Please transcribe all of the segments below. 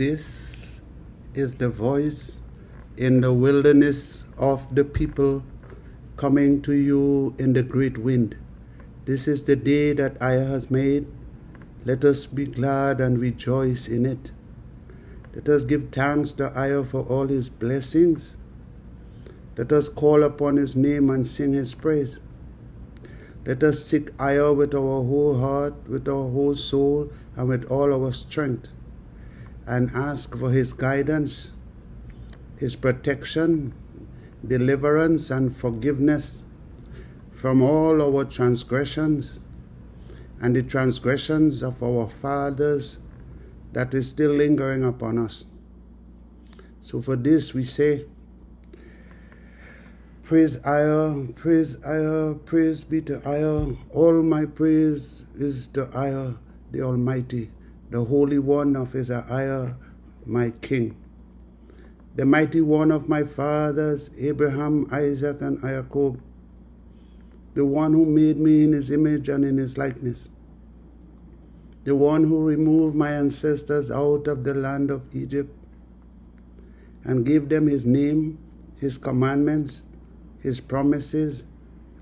This is the voice in the wilderness of the people coming to you in the great wind. This is the day that EZER has made. Let us be glad and rejoice in it. Let us give thanks to EZER for all his blessings. Let us call upon his name and sing his praise. Let us seek EZER with our whole heart, with our whole soul, and with all our strength, and ask for his guidance, his protection, deliverance, and forgiveness from all our transgressions and the transgressions of our fathers that is still lingering upon us. So for this we say, praise EZER, praise EZER, praise be to EZER. All my praise is to EZER, the Almighty, the Holy One of EZER, my King, the Mighty One of my fathers, Abraham, Isaac, and Jacob, the one who made me in his image and in his likeness, the one who removed my ancestors out of the land of Egypt and gave them his name, his commandments, his promises,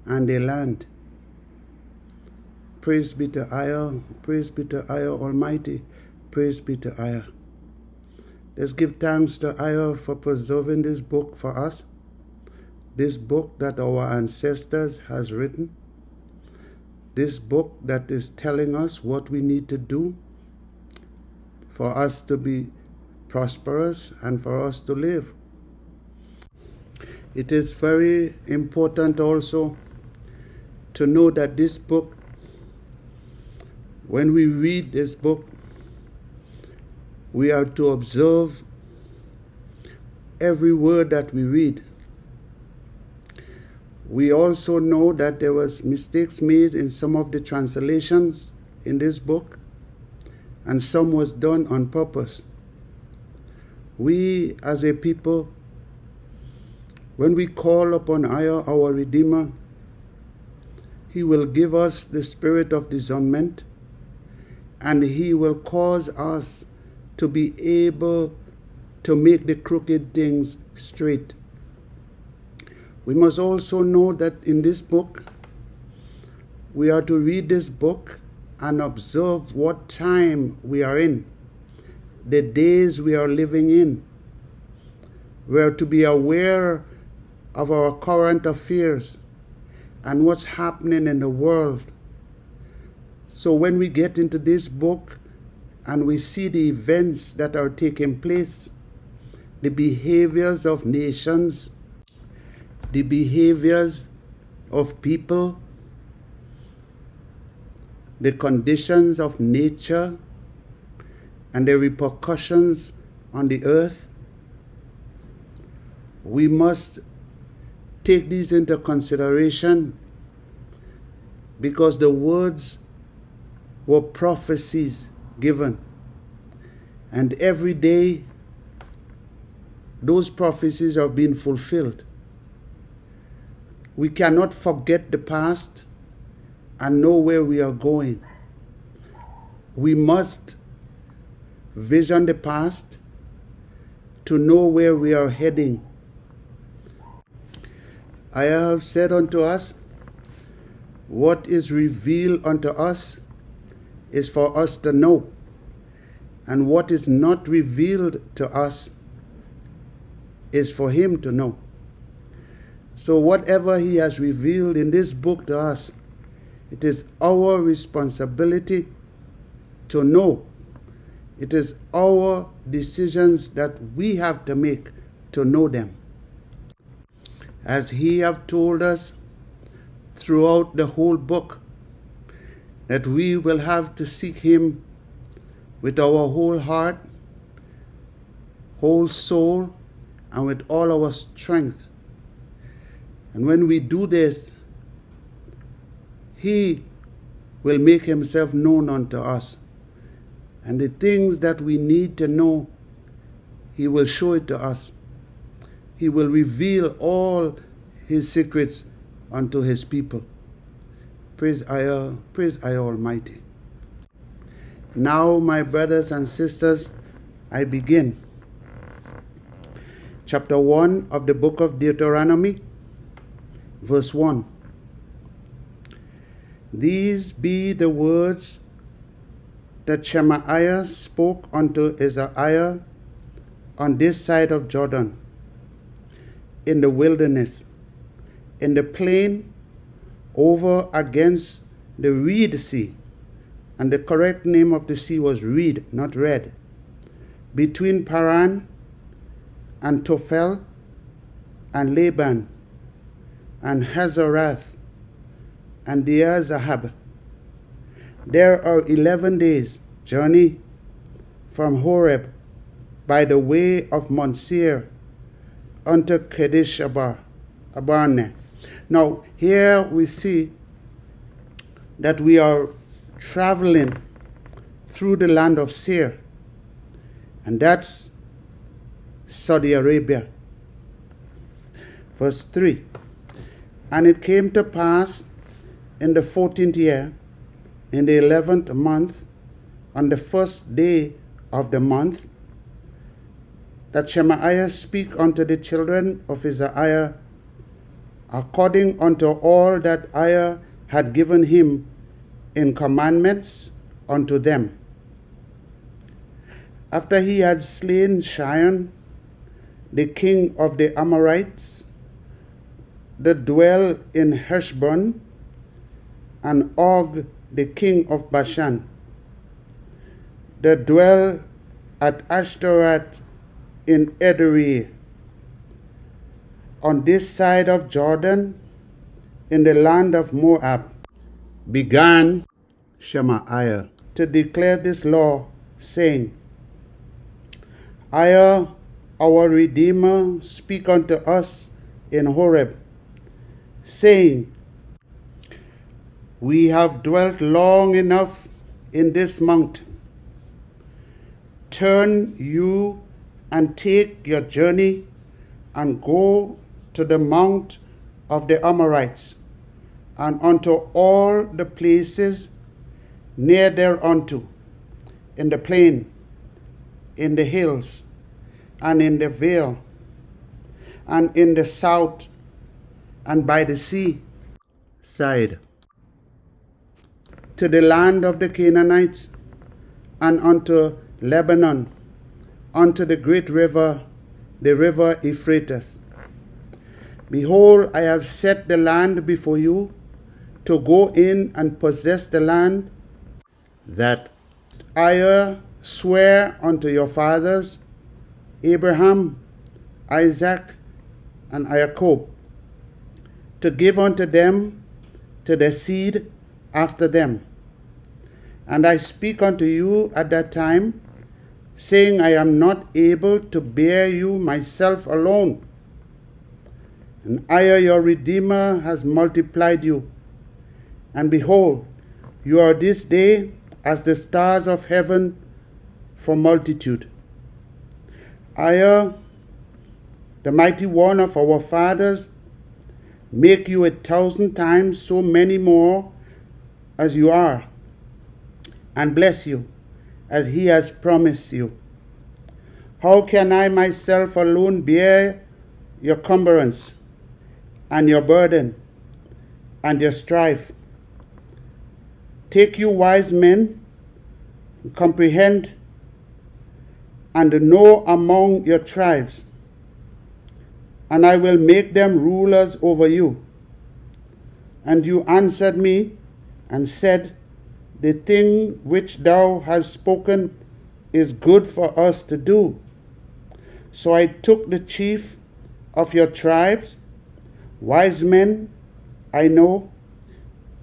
and a land. Praise be to EZER, praise be to EZER Almighty, praise be to EZER. Let's give thanks to EZER for preserving this book for us, this book that our ancestors has written, this book that is telling us what we need to do for us to be prosperous and for us to live. It is very important also to know that this book, when we read this book, we are to observe every word that we read. We also know that there was mistakes made in some of the translations in this book, and some was done on purpose. We as a people, when we call upon EZER, our Redeemer, he will give us the spirit of discernment, and he will cause us to be able to make the crooked things straight. We must also know that in this book, we are to read this book and observe what time we are in, the days we are living in. We are to be aware of our current affairs and what's happening in the world. So when we get into this book and we see the events that are taking place, the behaviors of nations, the behaviors of people, the conditions of nature, and the repercussions on the earth, we must take these into consideration, because the words were prophecies given, and every day those prophecies are being fulfilled. We cannot forget the past and know where we are going. We must vision the past to know where we are heading. I have said unto us, what is revealed unto us is for us to know, and what is not revealed to us is for him to know. So whatever he has revealed in this book to us, it is our responsibility to know. It is our decisions that we have to make to know them. As he have told us throughout the whole book, that we will have to seek him with our whole heart, whole soul, and with all our strength. And when we do this, he will make himself known unto us. And the things that we need to know, he will show it to us. He will reveal all his secrets unto his people. Praise EZER Almighty. Now, my brothers and sisters, I begin. Chapter 1 of the Book of Deuteronomy, verse 1. These be the words that Shemaiah spoke unto EZER-IAH on this side of Jordan, in the wilderness, in the plain over against the Reed Sea. And the correct name of the sea was Reed, not Red. Between Paran and Tophel and Laban and Hazarath and Deir-Zahab. There are 11 days' journey from Horeb by the way of Mount Seir unto Kadesh Barnea. Now, here we see that we are traveling through the land of Seir, and that's Saudi Arabia. Verse 3. And it came to pass in the 14th year, in the 11th month, on the first day of the month, that Shemaiah speak unto the children of EZER-IAH, according unto all that IAH had given him in commandments unto them. After he had slain Sihon, the king of the Amorites, that dwell in Heshbon, and Og, the king of Bashan, that dwell at Ashtaroth in Edrei, on this side of Jordan, in the land of Moab, began Shemaiah to declare this law, saying, IAH, our Redeemer, speak unto us in Horeb, saying, we have dwelt long enough in this mount. Turn you and take your journey and go to the mount of the Amorites, and unto all the places near thereunto, in the plain, in the hills, and in the vale, and in the south, and by the sea side, to the land of the Canaanites, and unto Lebanon, unto the great river, the river Euphrates. Behold, I have set the land before you, to go in and possess the land that IAH sware unto your fathers, Abraham, Isaac, and Jacob, to give unto them, to their seed after them. And I speak unto you at that time, saying, I am not able to bear you myself alone. And IAH your Redeemer has multiplied you. And behold, you are this day as the stars of heaven for multitude. IAH, the mighty one of our fathers, make you 1,000 times so many more as you are, and bless you as he has promised you. How can I myself alone bear your cumbrance and your burden and your strife? Take you wise men, comprehend and know among your tribes, and I will make them rulers over you. And you answered me and said, the thing which thou hast spoken is good for us to do. So I took the chief of your tribes, wise men I know,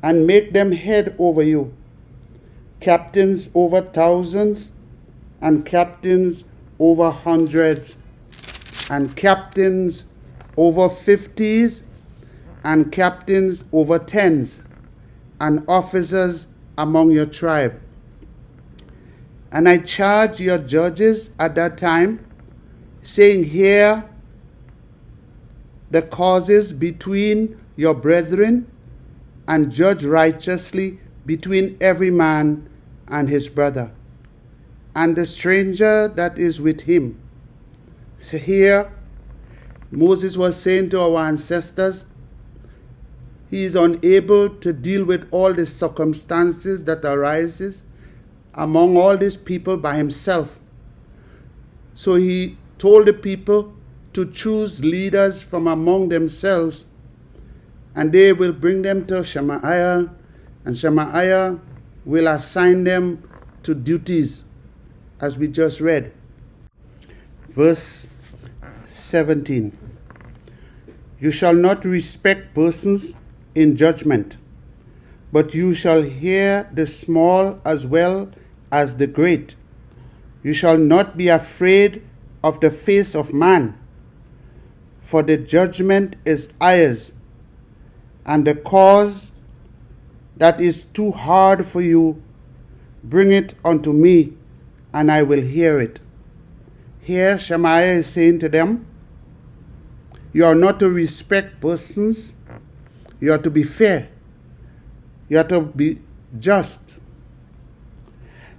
and make them head over you, captains over thousands, and captains over hundreds, and captains over 50s, and captains over 10s, and officers among your tribe. And I charge your judges at that time, saying, hear the causes between your brethren, and judge righteously between every man and his brother. and the stranger that is with him. So here, Moses was saying to our ancestors, he is unable to deal with all the circumstances that arises among all these people by himself. So he told the people to choose leaders from among themselves, and they will bring them to Shemaiah, and Shemaiah will assign them to duties, as we just read. Verse 17. You shall not respect persons in judgment, but you shall hear the small as well as the great. You shall not be afraid of the face of man, for the judgment is ours, and the cause that is too hard for you, bring it unto me, and I will hear it. Here Shemaiah is saying to them, you are not to respect persons, you are to be fair, you are to be just.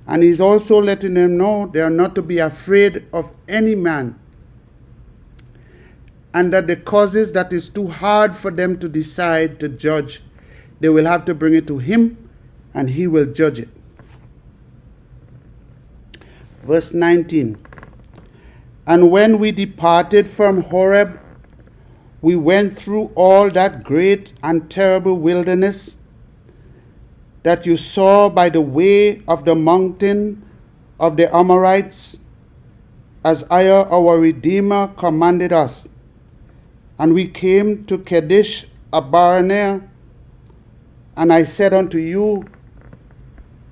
And he's also letting them know they are not to be afraid of any man, and that the causes that is too hard for them to decide to judge, they will have to bring it to him, and he will judge it. Verse 19. And when we departed from Horeb, we went through all that great and terrible wilderness that you saw by the way of the mountain of the Amorites, as our Redeemer commanded us. And we came to Kadesh Barnea, and I said unto you,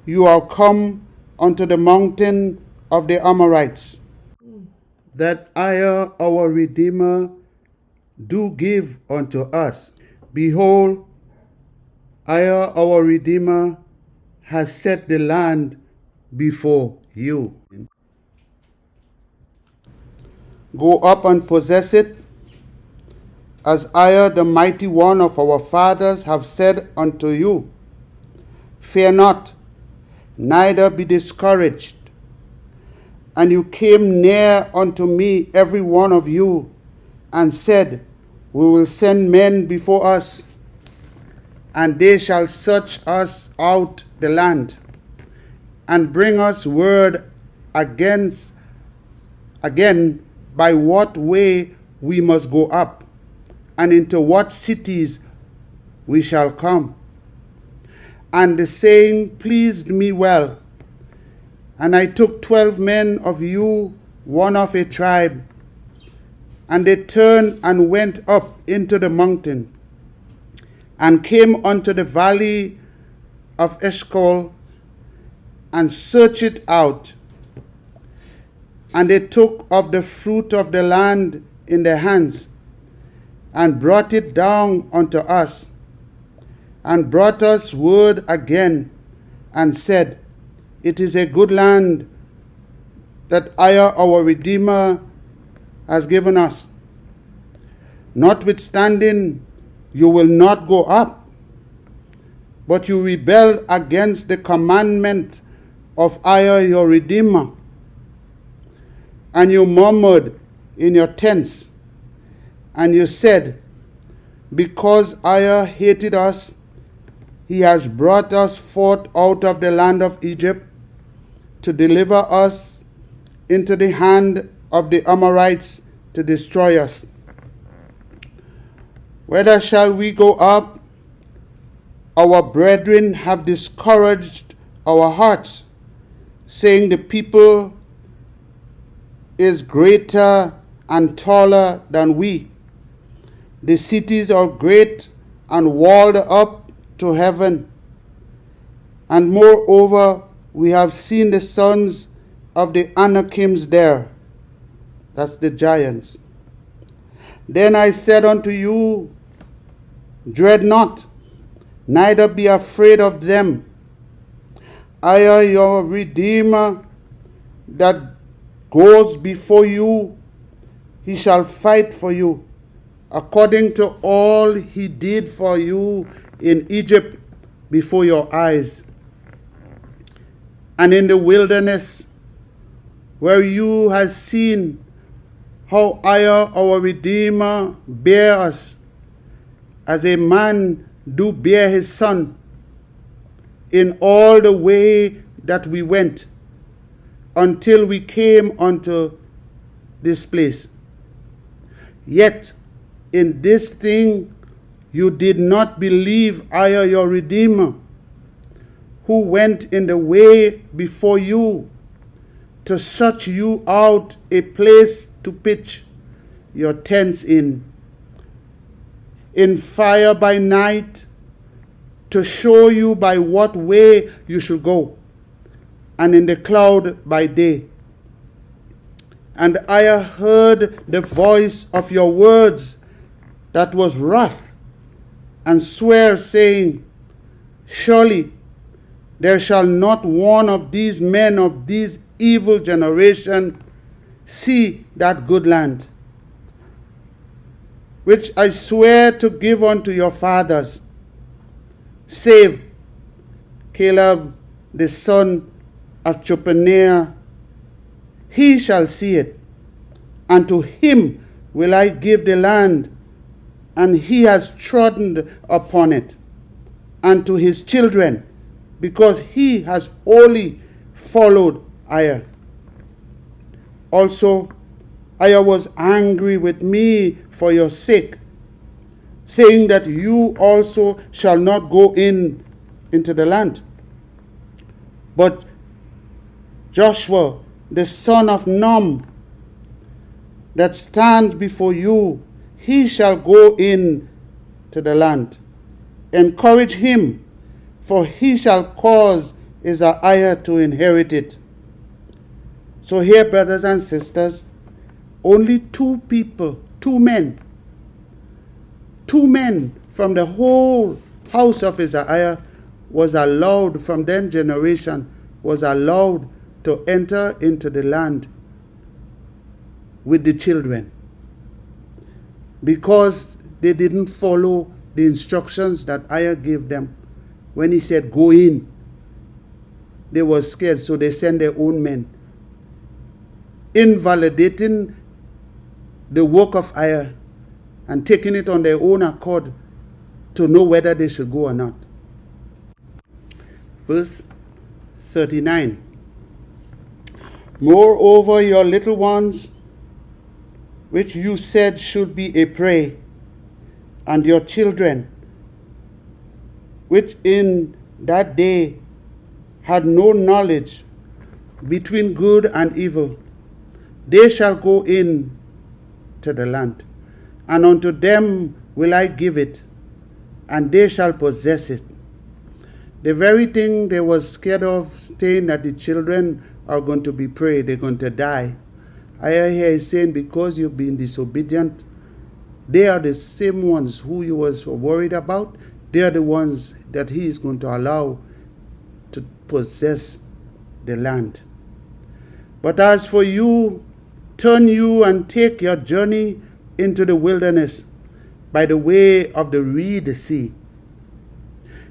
you are come unto the mountain of the Amorites, that our Redeemer do give unto us. Behold, our Redeemer has set the land before you. Go up and possess it, as the mighty one of our fathers have said unto you. Fear not, neither be discouraged. And you came near unto me, every one of you, and said, we will send men before us, and they shall search us out the land, and bring us word again by what way we must go up, and into what cities we shall come. And the saying pleased me well. And I took 12 men of you, one of a tribe, and they turned and went up into the mountain, and came unto the valley of Eshcol, and searched it out. And they took of the fruit of the land in their hands, and brought it down unto us, and brought us word again, and said, it is a good land that our Redeemer has given us. Notwithstanding, you will not go up, but you rebelled against the commandment of your Redeemer, and you murmured in your tents, and you said, because hated us, he has brought us forth out of the land of Egypt, to deliver us into the hand of the Amorites to destroy us. Whither shall we go up? Our brethren have discouraged our hearts, saying the people is greater and taller than we. The cities are great and walled up to heaven. And moreover, we have seen the sons of the Anakims there. That's the giants. Then I said unto you, dread not, neither be afraid of them. I, your Redeemer, that goes before you, he shall fight for you, according to all he did for you in Egypt before your eyes. And in the wilderness where you have seen how our Redeemer bear us, as a man do bear his son, in all the way that we went, until we came unto this place. Yet in this thing you did not believe your Redeemer, who went in the way before you, to search you out a place to pitch your tents in fire by night, to show you by what way you should go, and in the cloud by day. And I heard the voice of your words that was wrath, and swear, saying, surely there shall not one of these men of this evil generation see that good land, which I swear to give unto your fathers, save Caleb the son of Jephunneh. He shall see it, and to him will I give the land, and he has trodden upon it, and to his children, because he has wholly followed Ai. Also, Ai was angry with me for your sake, saying that you also shall not go into the land. But Joshua, the son of Nun, that stands before you, he shall go in to the land. Encourage him, for he shall cause EZER-IAH to inherit it. So here, brothers and sisters, only two men from the whole house of EZER-IAH was allowed, from that generation, was allowed to enter into the land with the children, because they didn't follow the instructions that Ai gave them. When he said, go in, they were scared, so they sent their own men, invalidating the work of Ai and taking it on their own accord to know whether they should go or not. Verse 39. Moreover, your little ones, which you said should be a prey, and your children, which in that day had no knowledge between good and evil, they shall go in to the land, and unto them will I give it, and they shall possess it. The very thing they were scared of, saying that the children are going to be prey, they're going to die. I hear is saying, because you've been disobedient, they are the same ones who you was worried about. They are the ones that he is going to allow to possess the land. But as for you, turn you and take your journey into the wilderness by the way of the reed sea.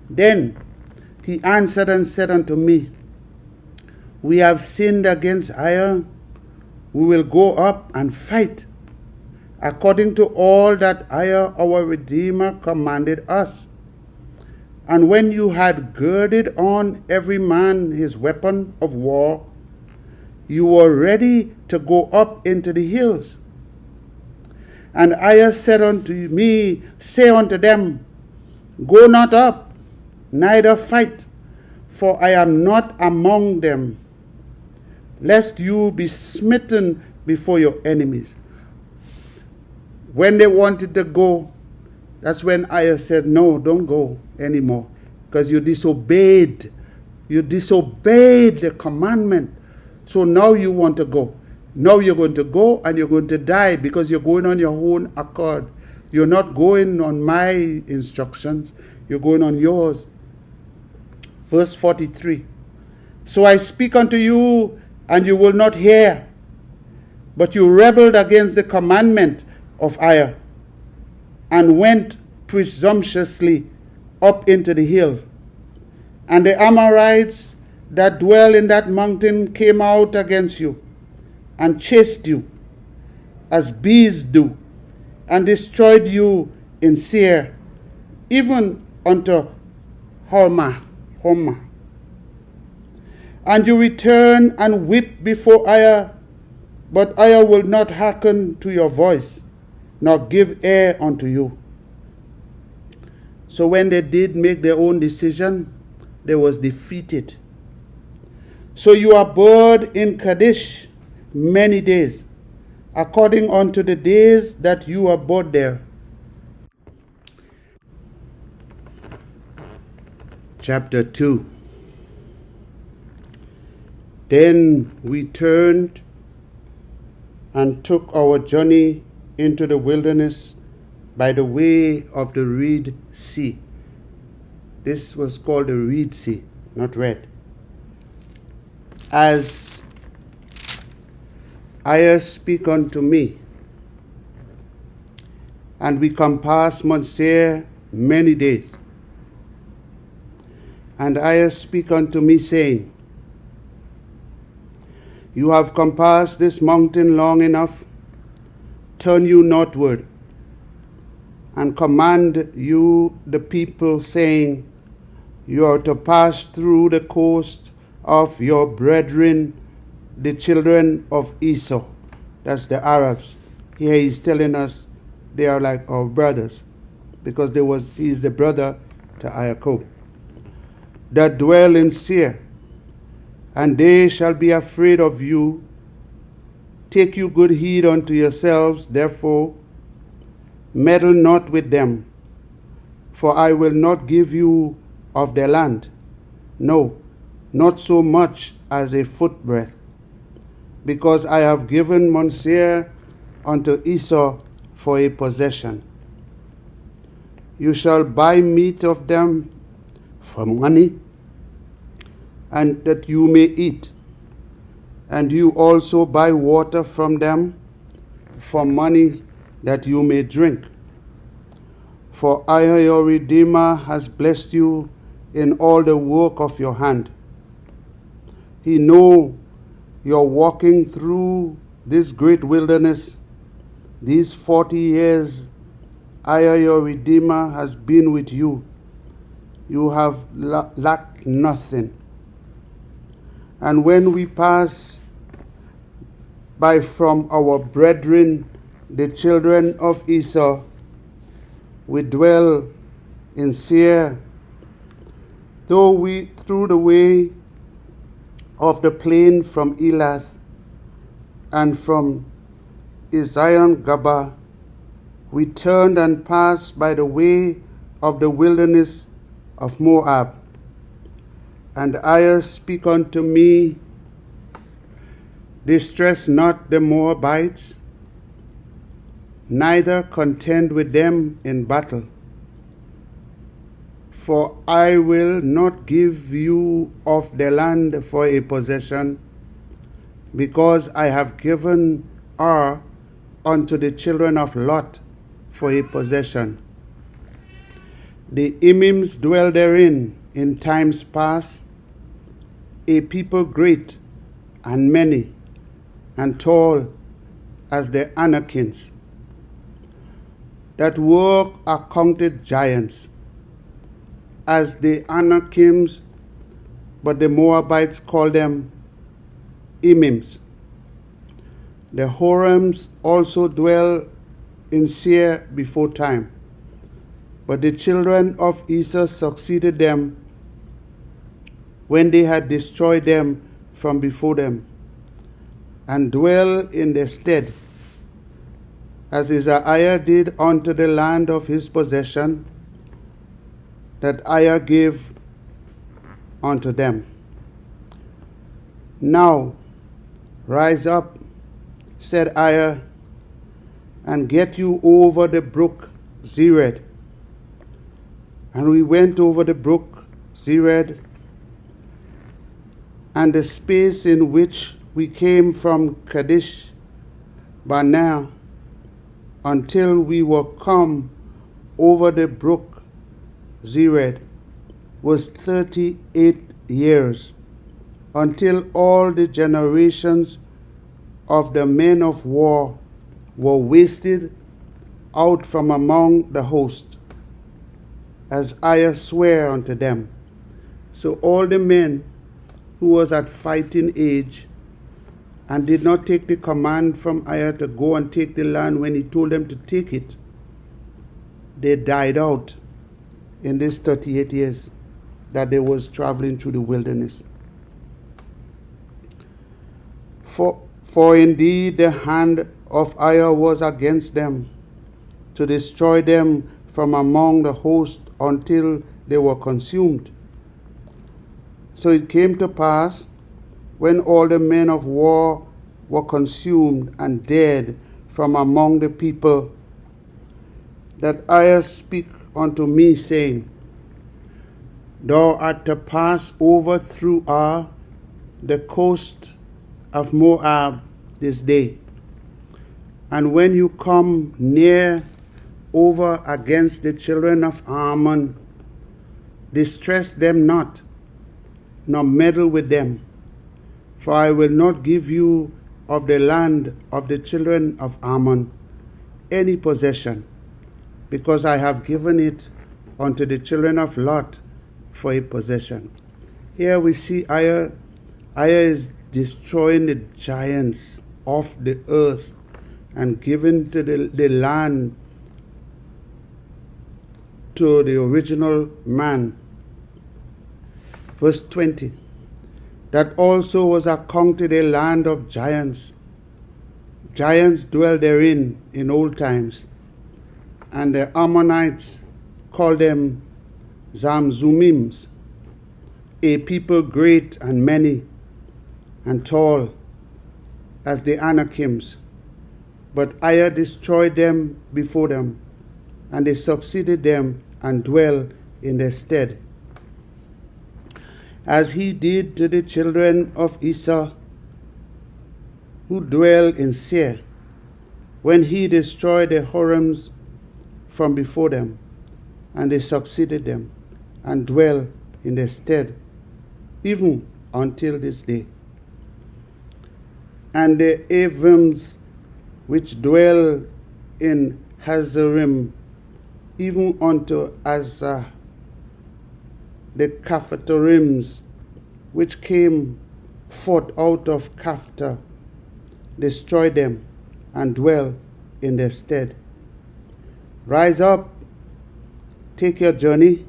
Then he answered and said unto me, we have sinned against Ai. We will go up and fight, according to all that Ai our Redeemer commanded us. And when you had girded on every man his weapon of war, you were ready to go up into the hills. And Ai said unto me, say unto them, go not up, neither fight, for I am not among them, lest you be smitten before your enemies. When they wanted to go, that's when Ai said, no, don't go anymore, because you disobeyed the commandment. So now you want to go. Now you're going to go and you're going to die, because you're going on your own accord. You're not going on my instructions. You're going on yours. Verse 43. So I speak unto you, and you will not hear, but you rebelled against the commandment of Ai, and went presumptuously up into the hill. And the Amorites that dwell in that mountain came out against you, and chased you, as bees do, and destroyed you in Seir, even unto Hormah. And you return and weep before EZER, but EZER will not hearken to your voice, nor give ear unto you. So when they did make their own decision, they was defeated. So you abode in Kadesh many days, according unto the days that you abode there. Chapter 2. Then we turned and took our journey into the wilderness by the way of the Reed Sea. This was called the Reed Sea, not Red. As EZER speak unto me, and we compassed Mount Seir many days. And EZER speak unto me, saying, You have compassed this mountain long enough. Turn you northward, and command you the people, saying, You are to pass through the coast of your brethren, the children of Esau. That's the Arabs. Here he's telling us they are like our brothers, because he is the brother to Jacob, that dwell in Seir, and they shall be afraid of you. Take you good heed unto yourselves, therefore, meddle not with them, for I will not give you of their land, no, not so much as a footbreadth, because I have given Mount Seir unto Esau for a possession. You shall buy meat of them for money, and that you may eat, and you also buy water from them for money, that you may drink. For I, your Redeemer, has blessed you in all the work of your hand. He know you're walking through this great wilderness. These 40 years, I, your Redeemer, has been with you. You have lacked nothing. And when we pass by from our brethren, the children of Esau, we dwell in Seir, though we through the way of the plain from Elath and from Ezion-Gabah, we turned and passed by the way of the wilderness of Moab. And EZER speak unto me, Distress not the Moabites, neither contend with them in battle. For I will not give you of the land for a possession, because I have given Ar unto the children of Lot for a possession. The Emims dwell therein in times past, a people great and many, and tall as the Anakins, that were accounted giants, as the Anakims, but the Moabites call them Emims. The Horims also dwell in Seir before time, but the children of Esau succeeded them when they had destroyed them from before them, and dwell in their stead, as EZER-IAH did unto the land of his possession, that EZER gave unto them. Now rise up, said EZER, and get you over the brook Zered. And we went over the brook Zered, and the space in which we came from Kadesh Barnea until we were come over the brook Zered was 38 years, until all the generations of the men of war were wasted out from among the host, as EZER sware unto them. So all the men who was at fighting age and did not take the command from EZER to go and take the land when he told them to take it, they died out in this 38 years that they was traveling through the wilderness. For indeed the hand of EZER was against them, to destroy them from among the host until they were consumed. So it came to pass, when all the men of war were consumed and dead from among the people, that EZER spake unto me, saying, Thou art to pass over through the coast of Moab this day. And when you come near over against the children of Ammon, distress them not, nor meddle with them, for I will not give you of the land of the children of Ammon any possession, because I have given it unto the children of Lot for a possession. Here we see EZER is destroying the giants of the earth and giving to the land to the original man. Verse 20, that also was accounted a land of giants. Giants dwell therein in old times, and the Ammonites called them Zamzummims, a people great and many and tall as the Anakims. But EZER destroyed them before them, and they succeeded them and dwell in their stead. As he did to the children of Esau, who dwell in Seir, when he destroyed the Horims from before them, and they succeeded them, and dwell in their stead, even until this day. And the Avims which dwell in Hazarim, even unto Azah, the Caphatorims, which came forth out of Capta, destroy them and dwell in their stead. Rise up, take your journey,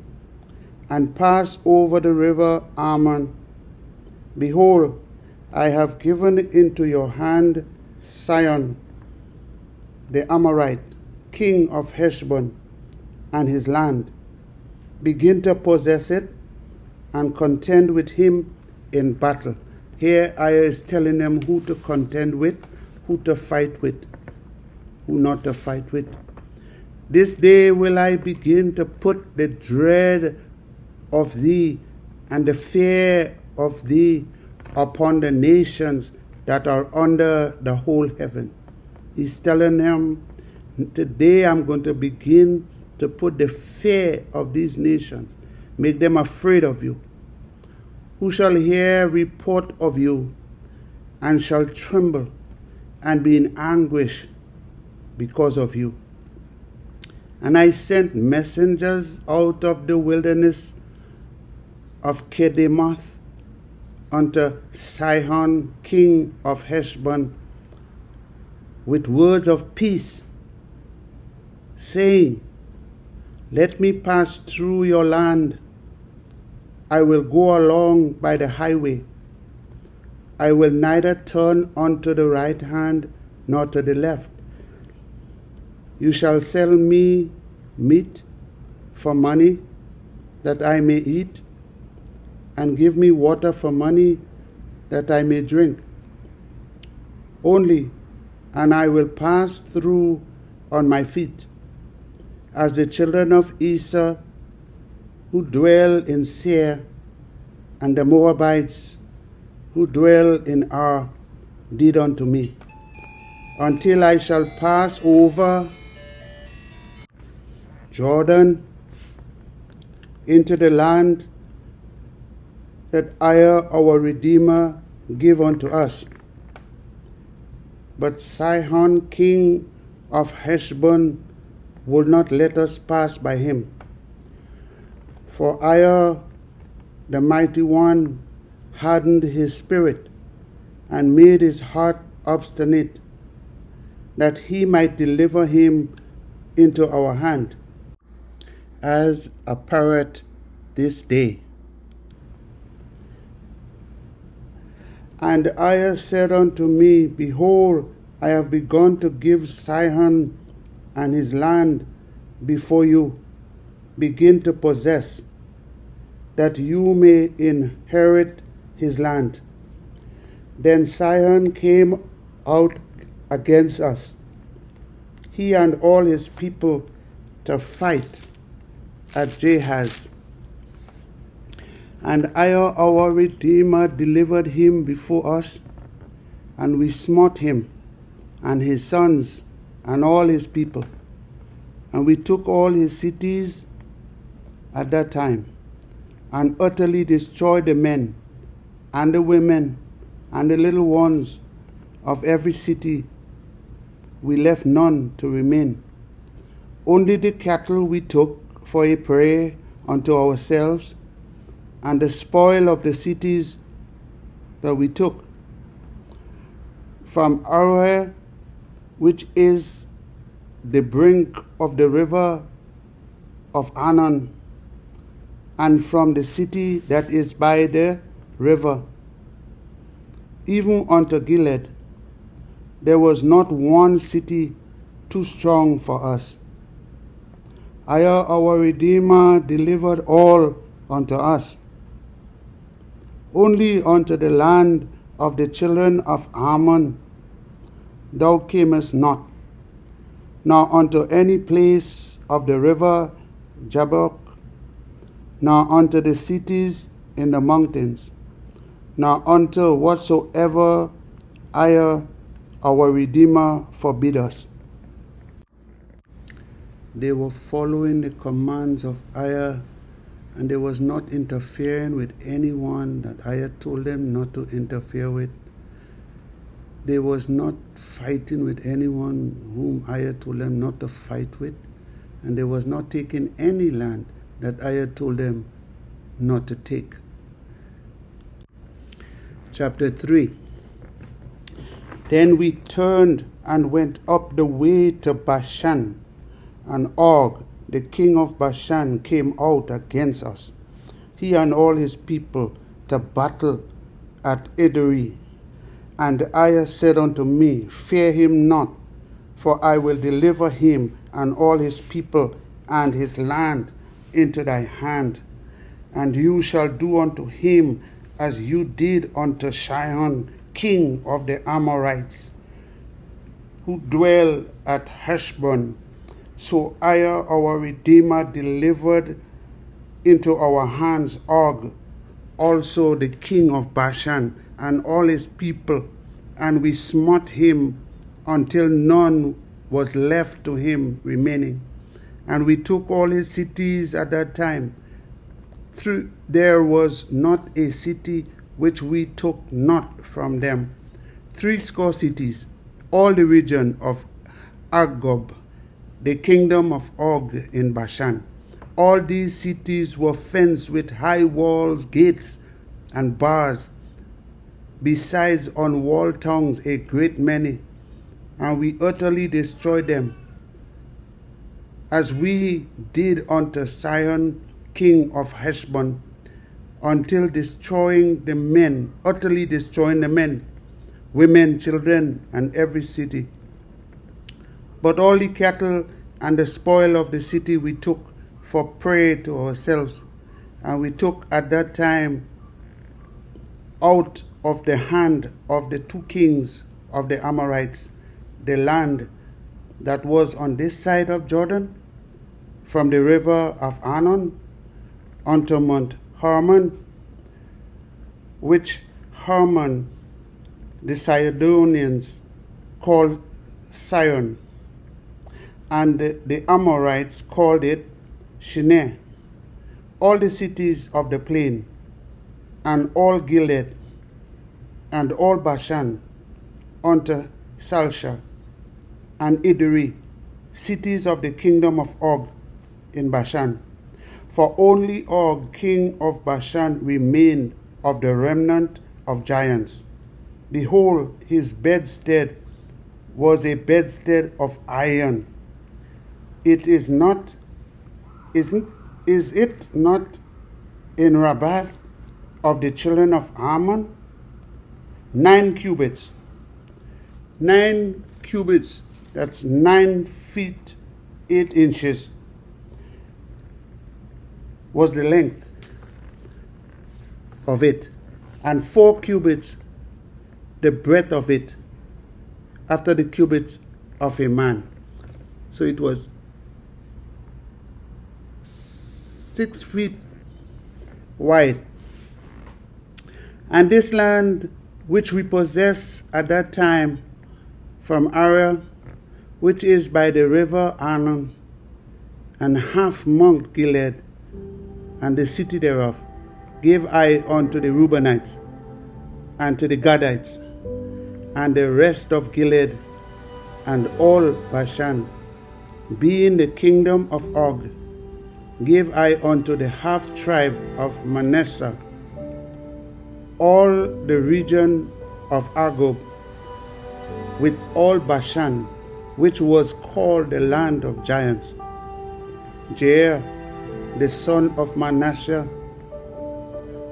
and pass over the river Arnon. Behold, I have given into your hand Sihon, the Amorite, king of Heshbon, and his land. Begin to possess it and contend with him in battle. Here EZER is telling them who to contend with, who to fight with, who not to fight with. This day will I begin to put the dread of thee and the fear of thee upon the nations that are under the whole heaven. He's telling them, today I'm going to begin to put the fear of these nations, make them afraid of you. Who shall hear report of you, and shall tremble and be in anguish because of you. And I sent messengers out of the wilderness of Kedemoth unto Sihon, king of Heshbon, with words of peace, saying, let me pass through your land. I will go along by the highway. I will neither turn unto the right hand nor to the left. You shall sell me meat for money that I may eat, and give me water for money that I may drink. Only, and I will pass through on my feet, as the children of Esau who dwell in Seir, and the Moabites who dwell in Ar did unto me, until I shall pass over Jordan into the land that EZER our Redeemer gave unto us. But Sihon, king of Heshbon, would not let us pass by him. For EZER, the mighty one, hardened his spirit and made his heart obstinate, that he might deliver him into our hand, as apparent this day. And EZER said unto me, Behold, I have begun to give Sihon and his land before you. Begin to possess, that you may inherit his land. Then Sihon came out against us, he and all his people, to fight at Jahaz. And EZER, our Redeemer, delivered him before us, and we smote him and his sons and all his people. And we took all his cities at that time, and utterly destroyed the men and the women and the little ones of every city. We left none to remain. Only the cattle we took for a prey unto ourselves, and the spoil of the cities that we took. From Aroer, which is the brink of the river of Arnon, and from the city that is by the river, even unto Gilead, there was not one city too strong for us. EZER, our Redeemer, delivered all unto us. Only unto the land of the children of Ammon thou camest not, nor unto any place of the river Jabbok, nor unto the cities in the mountains, nor unto whatsoever EZER, our Redeemer, forbid us. They were following the commands of EZER, and they was not interfering with anyone that EZER told them not to interfere with. They was not fighting with anyone whom EZER told them not to fight with, and they was not taking any land that EZER told them not to take. Chapter 3. Then we turned and went up the way to Bashan, and Og, the king of Bashan, came out against us, he and all his people, to battle at Edrei. And EZER said unto me, Fear him not, for I will deliver him and all his people and his land into thy hand. And you shall do unto him as you did unto Sihon, king of the Amorites, who dwell at Heshbon. So EZER, our Redeemer, delivered into our hands Og, also the king of Bashan, and all his people, and we smote him until none was left to him remaining. And we took all his cities at that time. There was not a city which we took not from them. 80 cities, all the region of Argob, the kingdom of Og in Bashan. All these cities were fenced with high walls, gates, and bars, besides on wall tongues a great many, and we utterly destroyed them, as we did unto Sihon, king of Heshbon, until destroying the men, utterly destroying the men, women, children, and every city. But all the cattle and the spoil of the city we took for prey to ourselves, and we took at that time out of the hand of the 2 kings of the Amorites the land that was on this side of Jordan, from the river of Arnon unto Mount Hermon, which Hermon the Sidonians called Sion, and the Amorites called it Shinneh. All the cities of the plain, and all Gilead, and all Bashan, unto Salsha, and Edrei, cities of the kingdom of Og in Bashan. For only Og, king of Bashan, remained of the remnant of giants. Behold, his bedstead was a bedstead of iron. Is it not in Rabbath of the children of Ammon? 9 cubits. 9 cubits, that's 9 feet 8 inches, was the length of it, and 4 cubits the breadth of it, after the cubits of a man. So it was 6 feet wide. And this land which we possess at that time from Ara, which is by the river Arnon, and half Mount Gilead, and the city thereof, gave I unto the Reubenites, and to the Gadites, and the rest of Gilead, and all Bashan, being the kingdom of Og, gave I unto the half tribe of Manasseh, all the region of Argob, with all Bashan, which was called the land of giants. Jair, the son of Manasseh,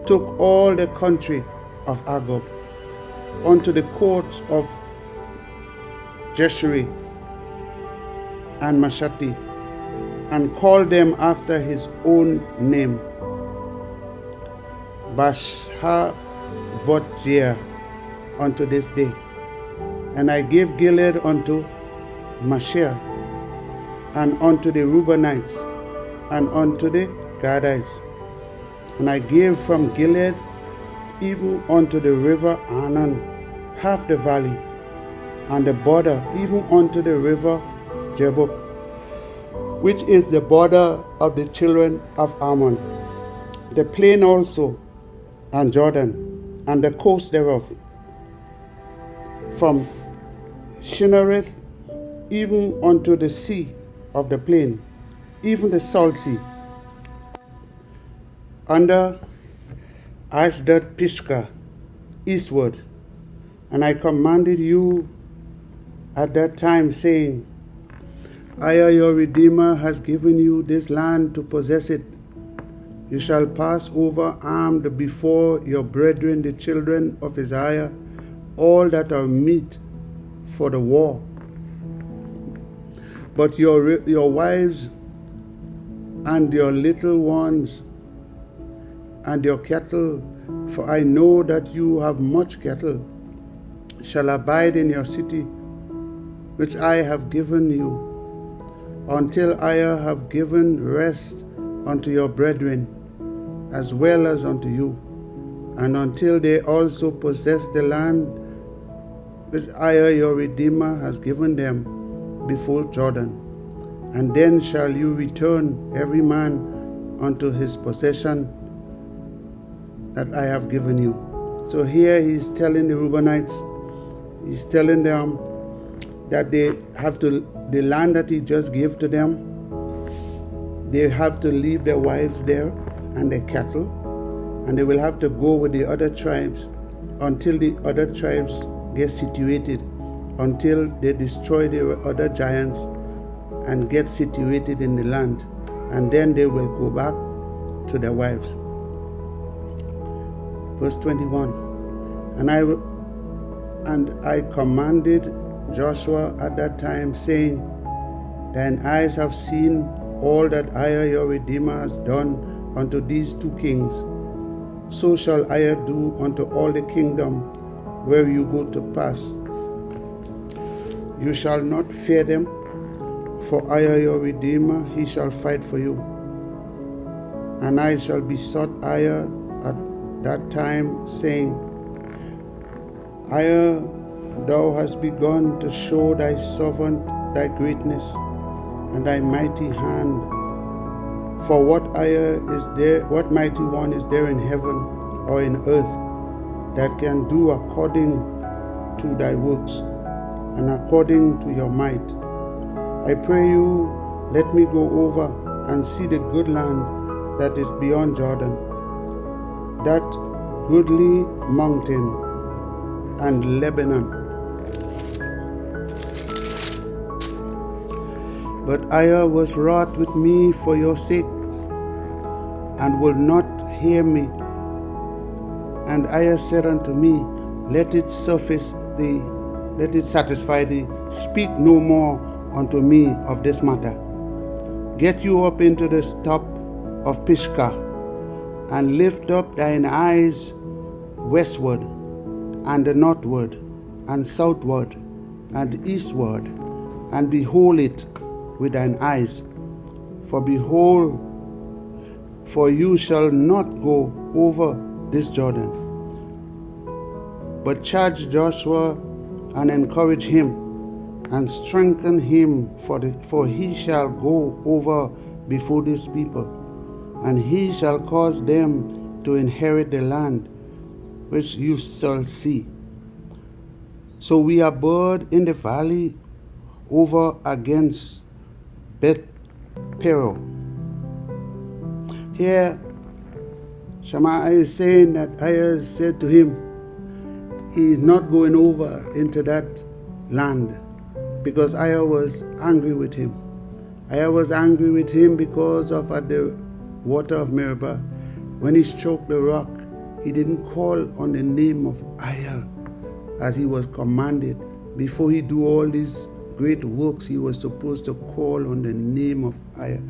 took all the country of Argob unto the courts of Jeshurun and Mashati, and called them after his own name, Bashhavotjair, unto this day. And I gave Gilead unto Mashir, and unto the Reubenites, and unto the Gadites. And I gave from Gilead even unto the river Arnon half the valley, and the border even unto the river Jabbok, which is the border of the children of Ammon, the plain also, and Jordan, and the coast thereof, from Shinnereth even unto the sea of the plain, even the salt sea, under Ashdod Pisgah, eastward. And I commanded you at that time, saying, Aya your Redeemer has given you this land to possess it. You shall pass over armed before your brethren, the children of Isaiah, all that are meet for the war. But your wives and your little ones and your cattle, for I know that you have much cattle, shall abide in your city, which I have given you, until I have given rest unto your brethren, as well as unto you, and until they also possess the land which I, your Redeemer, has given them before Jordan. And then shall you return every man unto his possession that I have given you. So here he's telling the Reubenites, he's telling them that they have to, the land that he just gave to them, they have to leave their wives there and their cattle, and they will have to go with the other tribes until the other tribes get situated, until they destroy the other giants and get situated in the land, and then they will go back to their wives. Verse 21, and I commanded Joshua at that time, saying, Thine eyes have seen all that I, your Redeemer, has done unto these 2 kings. So shall I do unto all the kingdom where you go to pass. You shall not fear them, for I, your Redeemer, he shall fight for you. And I shall besought Aya at that time, saying, Aya, thou hast begun to show thy servant thy greatness and thy mighty hand. For what mighty one is there in heaven or in earth that can do according to thy works? and according to your might. I pray you, let me go over and see the good land that is beyond Jordan, that goodly mountain and Lebanon. But Aiah was wroth with me for your sakes, and would not hear me. And Aiah said unto me, Let it satisfy thee. Speak no more unto me of this matter. Get you up into the top of Pisgah, and lift up thine eyes westward, and northward, and southward, and eastward, and behold it with thine eyes. For behold, for you shall not go over this Jordan. But charge Joshua and encourage him, and strengthen him, for he shall go over before this people, and he shall cause them to inherit the land which you shall see. So we abode in the valley over against Beth Peor. Here, Shammai is saying that Aiah said to him, he is not going over into that land, because Aiah was angry with him. Aiah was angry with him because of at the water of Meribah, when he struck the rock, he didn't call on the name of Aiah as he was commanded. Before he do all these great works, he was supposed to call on the name of Aiah.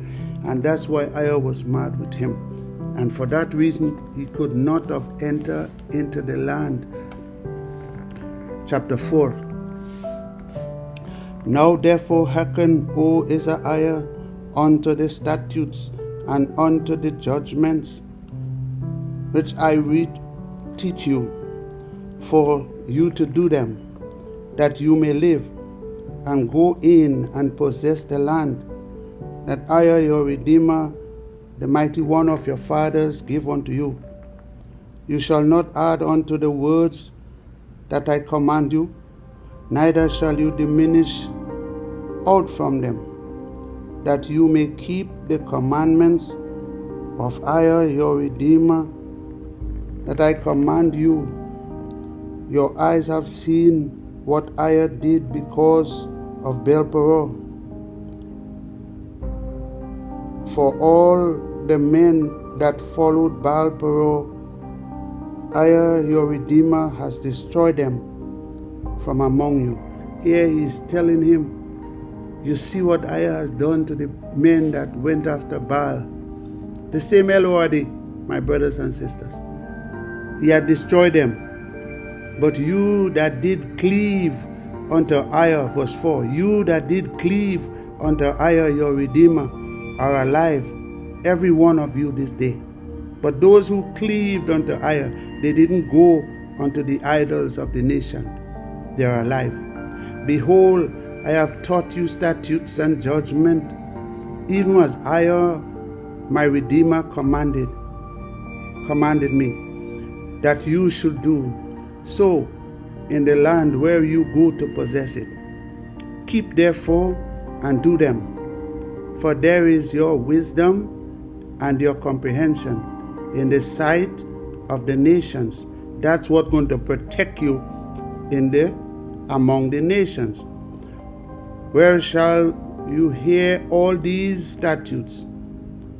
And that's why Aiah was mad with him. And for that reason, he could not have entered into the land. Chapter 4. Now therefore hearken, O EZER-IAH, unto the statutes and unto the judgments which I teach you, for you to do them, that you may live, and go in and possess the land that Aiah your Redeemer, the mighty one of your fathers, give unto you. You shall not add unto the words that I command you, neither shall you diminish aught from them, that you may keep the commandments of Aiah your Redeemer, that I command you. Your eyes have seen what Aiah did because of Baal-peor. For all the men that followed Baal-peor, Aiah your Redeemer has destroyed them from among you. Here he is telling him, you see what Aiah has done to the men that went after Baal. The same Elordi, my brothers and sisters. He had destroyed them. But you that did cleave unto Aiah, verse 4, you that did cleave unto Aiah your Redeemer are alive, every one of you this day. But those who cleaved unto Aiah, they didn't go unto the idols of the nation. They are alive. Behold, I have taught you statutes and judgment, even as Aiah my Redeemer commanded me, that you should do so in the land where you go to possess it. Keep therefore and do them, for there is your wisdom and your comprehension in the sight of the nations. That's what's going to protect you among the nations. Where shall you hear all these statutes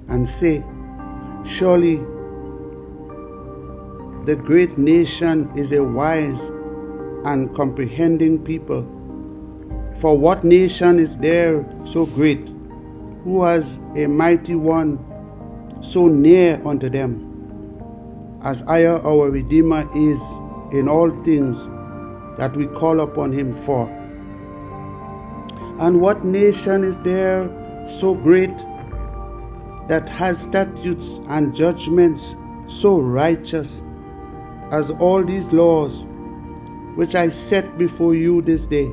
and say, surely the great nation is a wise and comprehending people. For what nation is there so great, who has a mighty one so near unto them, as Aiah our Redeemer is in all things that we call upon him for? And what nation is there so great that has statutes and judgments so righteous as all these laws which I set before you this day?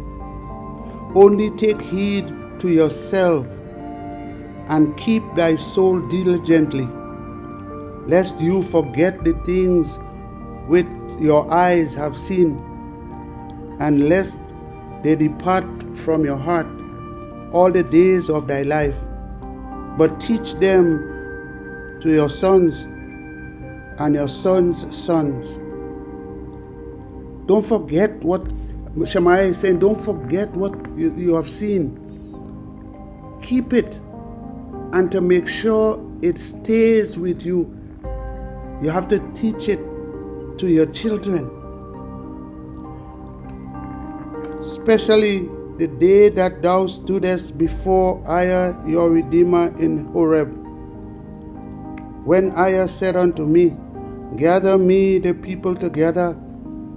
Only take heed to yourself and keep thy soul diligently, lest you forget the things which your eyes have seen, and lest they depart from your heart all the days of thy life, but teach them to your sons and your sons' sons. Don't forget what Shemaiah is saying. Don't forget what you have seen. Keep it, and to make sure it stays with you, you have to teach it to your children. Especially the day that thou stoodest before EZER your Redeemer in Horeb, when EZER said unto me, gather me the people together,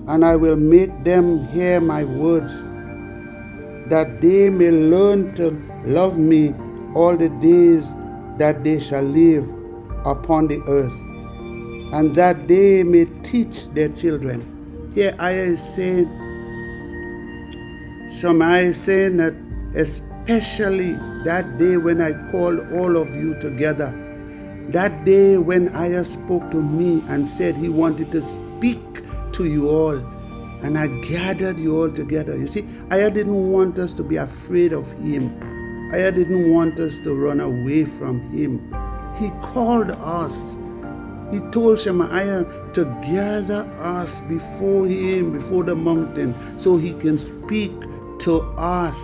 and I will make them hear my words, that they may learn to love me all the days that they shall live upon the earth, and that they may teach their children. Here EZER is saying, Shemaiah is saying that especially that day when I called all of you together, that day when EZER spoke to me and said he wanted to speak to you all, and I gathered you all together. You see, EZER didn't want us to be afraid of him. EZER didn't want us to run away from him. He called us. He told Shemaiah to gather us before him, before the mountain, so he can speak to us.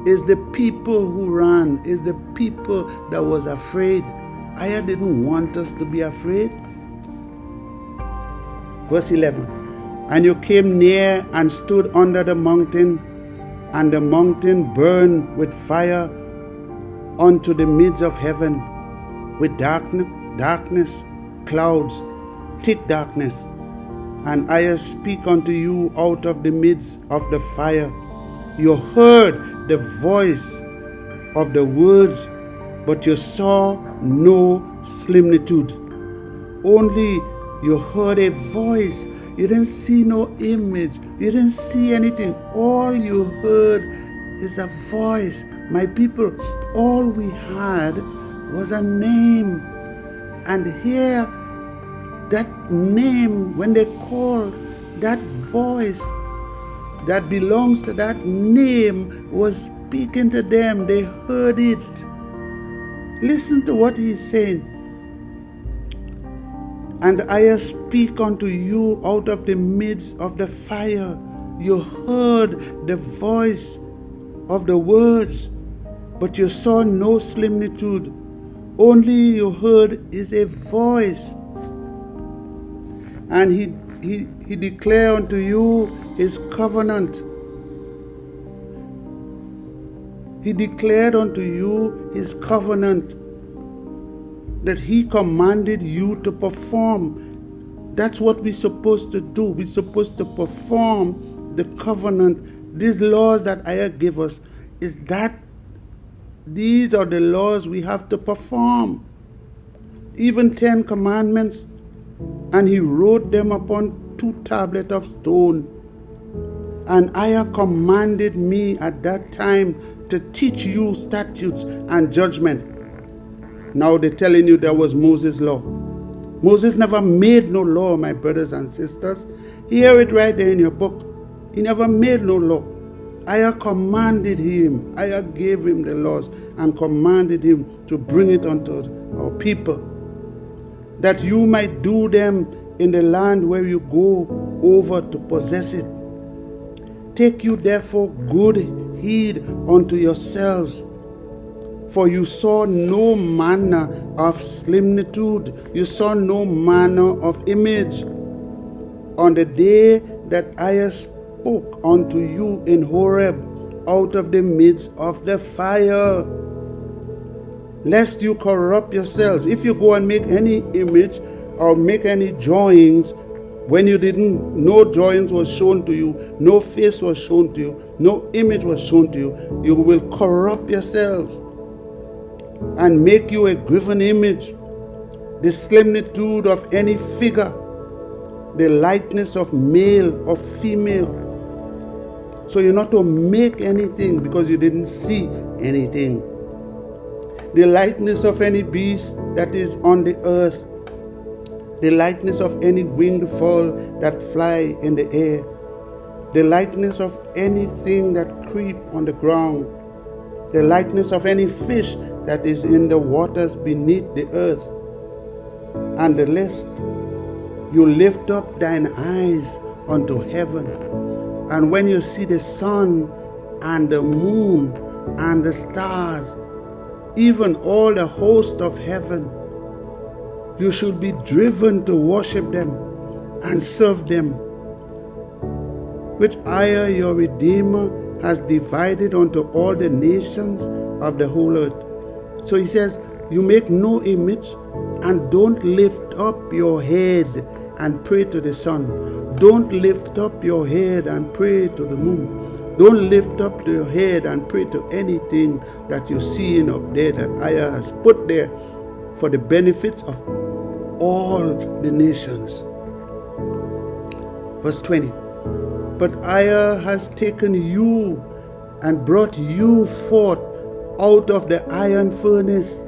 Is the people who ran, is the people that was afraid. EZER didn't want us to be afraid. Verse 11, and you came near and stood under the mountain, and the mountain burned with fire unto the midst of heaven, with darkness, clouds, thick darkness. And I speak unto you out of the midst of the fire. You heard the voice of the words, but you saw no similitude. Only you heard a voice. You didn't see no image. You didn't see anything. All you heard is a voice. My people, all we had was a name. And here, that name, when they called, that voice that belongs to that name was speaking to them. They heard it. Listen to what he's saying. And I speak unto you out of the midst of the fire. You heard the voice of the words, but you saw no similitude. Only you heard is a voice. And he declared unto you his covenant. He declared unto you his covenant that he commanded you to perform. That's what we're supposed to do. We're supposed to perform the covenant. These laws that EZER gave us, is that these are the laws we have to perform. Even 10 commandments. And he wrote them upon 2 tablets of stone. And EZER commanded me at that time to teach you statutes and judgment. Now they're telling you there was Moses' law. Moses never made no law, my brothers and sisters. Hear it right there in your book. He never made no law. EZER commanded him. EZER gave him the laws and commanded him to bring it unto our people, that you might do them in the land where you go over to possess it. Take you therefore good heed unto yourselves, for you saw no manner of similitude, you saw no manner of image, on the day that I spoke unto you in Horeb out of the midst of the fire, lest you corrupt yourselves. If you go and make any image or make any drawings, when you didn't, no drawings was shown to you, no face was shown to you, no image was shown to you, you will corrupt yourselves and make you a graven image, the similitude of any figure, the likeness of male or female. So you're not to make anything because you didn't see anything. The likeness of any beast that is on the earth, the likeness of any winged fowl that fly in the air, the likeness of anything that creep on the ground, the likeness of any fish that is in the waters beneath the earth. And the list, you lift up thine eyes unto heaven, and when you see the sun and the moon and the stars, even all the host of heaven, you should be driven to worship them and serve them, which I, your Redeemer, has divided unto all the nations of the whole earth. So he says, you make no image, and don't lift up your head and pray to the sun. Don't lift up your head and pray to the moon. Don't lift up your head and pray to anything that you're seeing up there that IAH has put there for the benefits of all the nations. Verse 20. But IAH has taken you and brought you forth out of the iron furnace,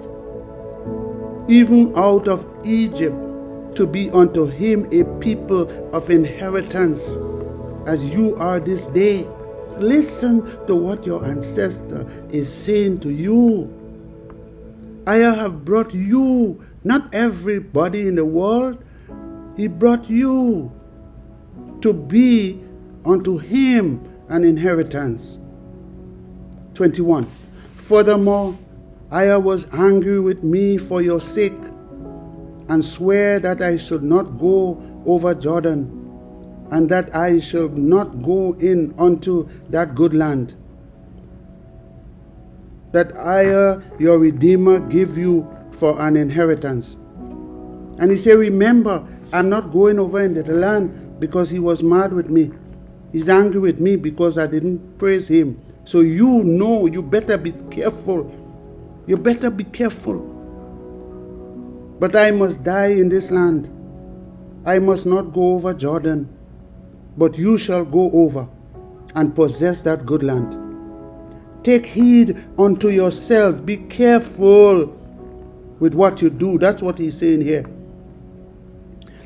even out of Egypt, to be unto him a people of inheritance, as you are this day. Listen to what your ancestor is saying to you. I have brought you, not everybody in the world. He brought you to be unto him an inheritance. 21. Furthermore, I was angry with me for your sake, and swear that I should not go over Jordan, and that I shall not go in unto that good land, that I, your Redeemer, give you for an inheritance. And he said, remember, I'm not going over into the land because he was mad with me. He's angry with me because I didn't praise him. So you know, you better be careful. You better be careful. But I must die in this land. I must not go over Jordan, but you shall go over and possess that good land. Take heed unto yourselves. Be careful with what you do. That's what he's saying here.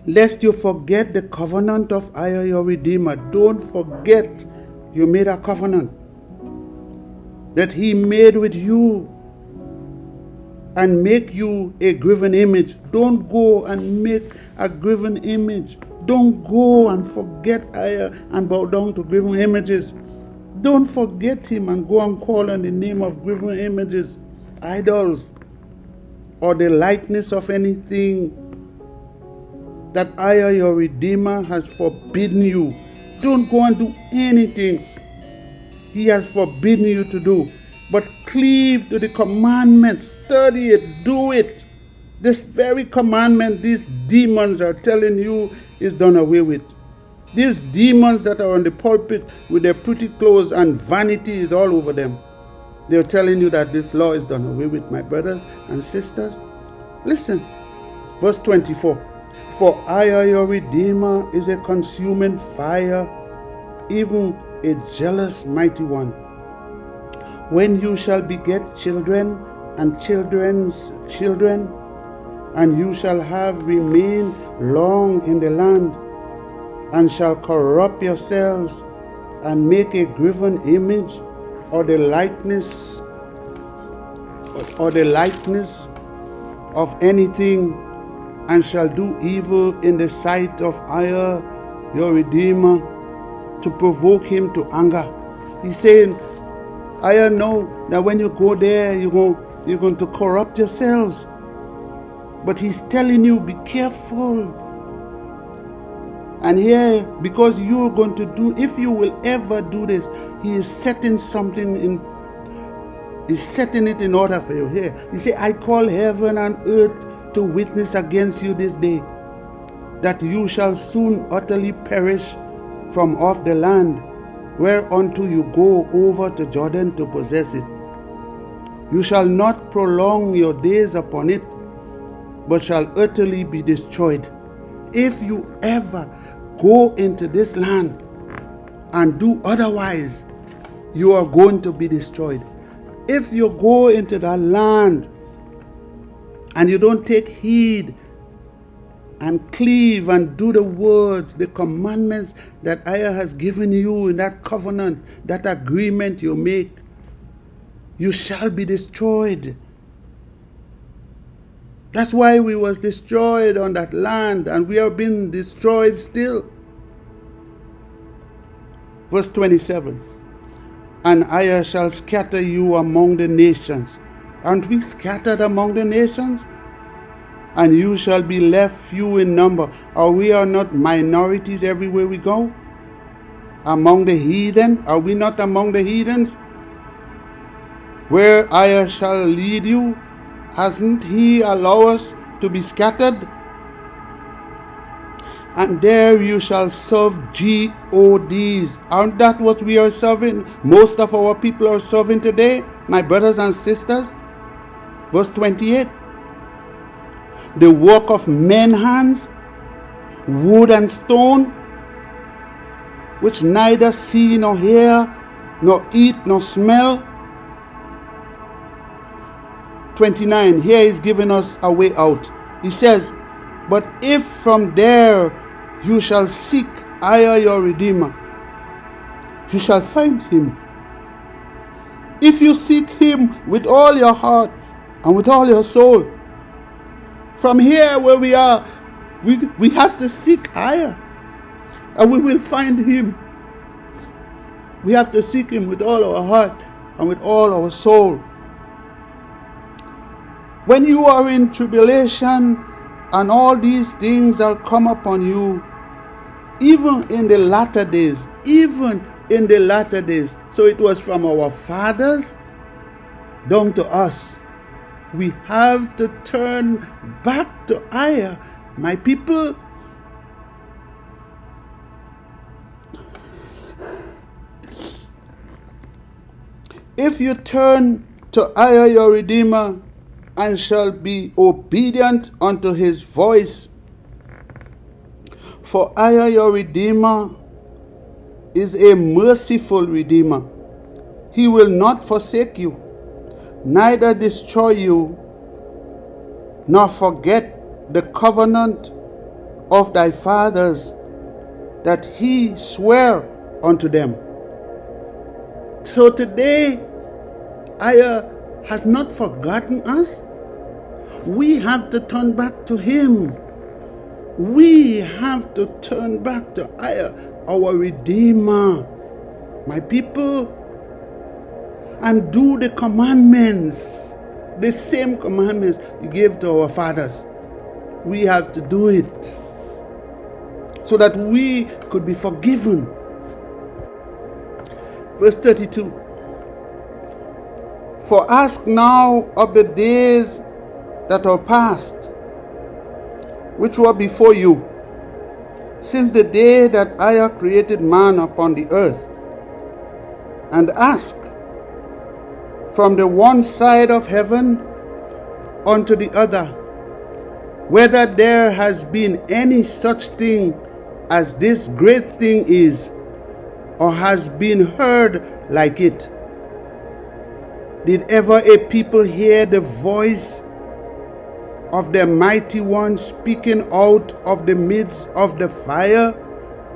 Lest you forget the covenant of IAH, your Redeemer. Don't forget you made a covenant that he made with you, and make you a graven image. Don't go and make a graven image. Don't go and forget IAH and bow down to graven images. Don't forget him and go and call on the name of graven images, idols, or the likeness of anything that IAH, your Redeemer, has forbidden you. Don't go and do anything he has forbidden you to do, but cleave to the commandments. Study it, do it. This very commandment these demons are telling you is done away with. These demons that are on the pulpit with their pretty clothes and vanity is all over them, they're telling you that this law is done away with, my brothers and sisters. Listen, verse 24. For IAH, your Redeemer, is a consuming fire, even a jealous mighty one. When you shall beget children and children's children, and you shall have remained long in the land, and shall corrupt yourselves, and make a graven image, or the likeness of anything, and shall do evil in the sight of IAH, your Redeemer, to provoke him to anger. He's saying, I know that when you go there, you're going to corrupt yourselves. But he's telling you, be careful. And here, because you're going to do, if you will ever do this, he is setting something in, he's setting it in order for you here. He said, I call heaven and earth to witness against you this day, that you shall soon utterly perish from off the land whereunto you go over to Jordan to possess it. You shall not prolong your days upon it, but shall utterly be destroyed. If you ever go into this land and do otherwise, you are going to be destroyed. If you go into that land and you don't take heed and cleave and do the words, the commandments that IAH has given you in that covenant, that agreement you make, you shall be destroyed. That's why we was destroyed on that land, and we are being destroyed still. Verse 27. And IAH shall scatter you among the nations. Aren't we scattered among the nations? And you shall be left few in number. Are we not minorities everywhere we go? Among the heathen? Are we not among the heathens? Where IAH shall lead you, hasn't he allowed us to be scattered? And there you shall serve gods. Aren't that what we are serving? Most of our people are serving today, my brothers and sisters. Verse 28. The work of men's hands, wood and stone, which neither see nor hear, nor eat nor smell. 29. Here he's giving us a way out. He says, but if from there you shall seek IAH your Redeemer, you shall find him. If you seek him with all your heart and with all your soul. From here where we are, we have to seek IAH, and we will find him. We have to seek him with all our heart and with all our soul. When you are in tribulation and all these things are come upon you, even in the latter days, so it was from our fathers down to us. We have to turn back to IAH, my people. If you turn to IAH your Redeemer, and shall be obedient unto his voice, for IAH your Redeemer is a merciful Redeemer. He will not forsake you, neither destroy you, nor forget the covenant of thy fathers that he sware unto them. So today, IAH has not forgotten us. We have to turn back to him. We have to turn back to IAH, our Redeemer, my people, and do the commandments, the same commandments you gave to our fathers. We have to do it so that we could be forgiven. Verse 32. For ask now of the days that are past, which were before you, since the day that IAH created man upon the earth, and ask from the one side of heaven unto the other, whether there has been any such thing as this great thing is, or has been heard like it. Did ever a people hear the voice of the mighty one speaking out of the midst of the fire,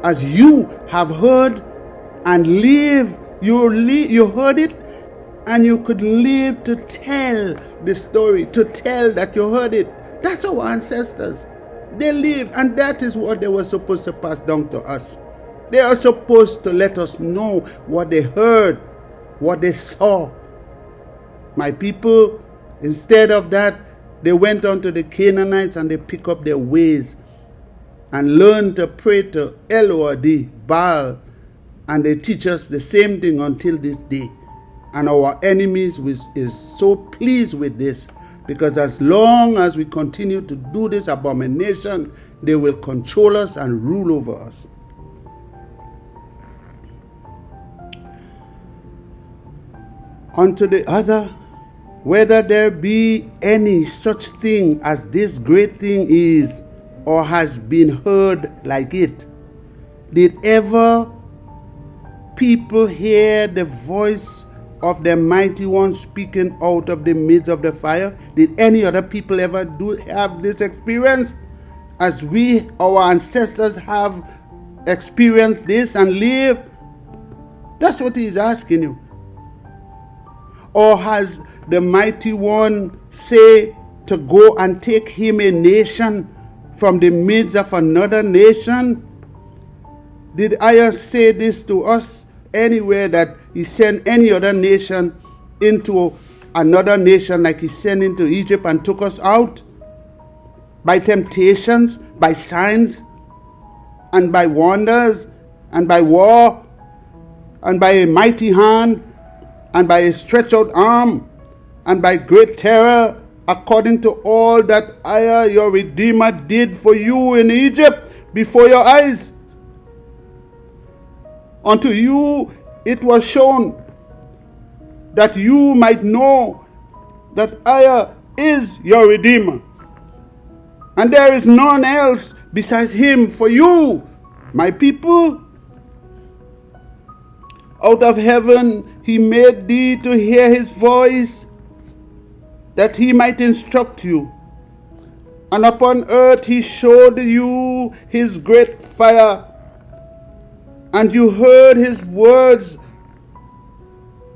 as you have heard and live? You heard it, and you could live to tell the story, to tell that you heard it. That's our ancestors. They lived, and that is what they were supposed to pass down to us. They are supposed to let us know what they heard, what they saw. My people, instead of that, they went on to the Canaanites and they pick up their ways and learn to pray to Elod, Baal, and they teach us the same thing until this day. And our enemies is so pleased with this, because as long as we continue to do this abomination, they will control us and rule over us. Unto the other, whether there be any such thing as this great thing is, or has been heard like it. Did ever people hear the voice of the mighty one speaking out of the midst of the fire? Did any other people ever have this experience? as our ancestors have experienced this and live? That's what he's asking you. Or has the mighty one say to go and take him a nation from the midst of another nation? Did EZER say this to us anywhere, that he sent any other nation into another nation like he sent into Egypt and took us out? By temptations, by signs, and by wonders, and by war, and by a mighty hand, and by a stretched out arm, and by great terror, according to all that EZER your Redeemer did for you in Egypt before your eyes. Unto you it was shown, that you might know that EZER is your Redeemer, and there is none else besides him for you, my people. Out of heaven he made thee to hear his voice, that he might instruct you. And upon earth he showed you his great fire, and you heard his words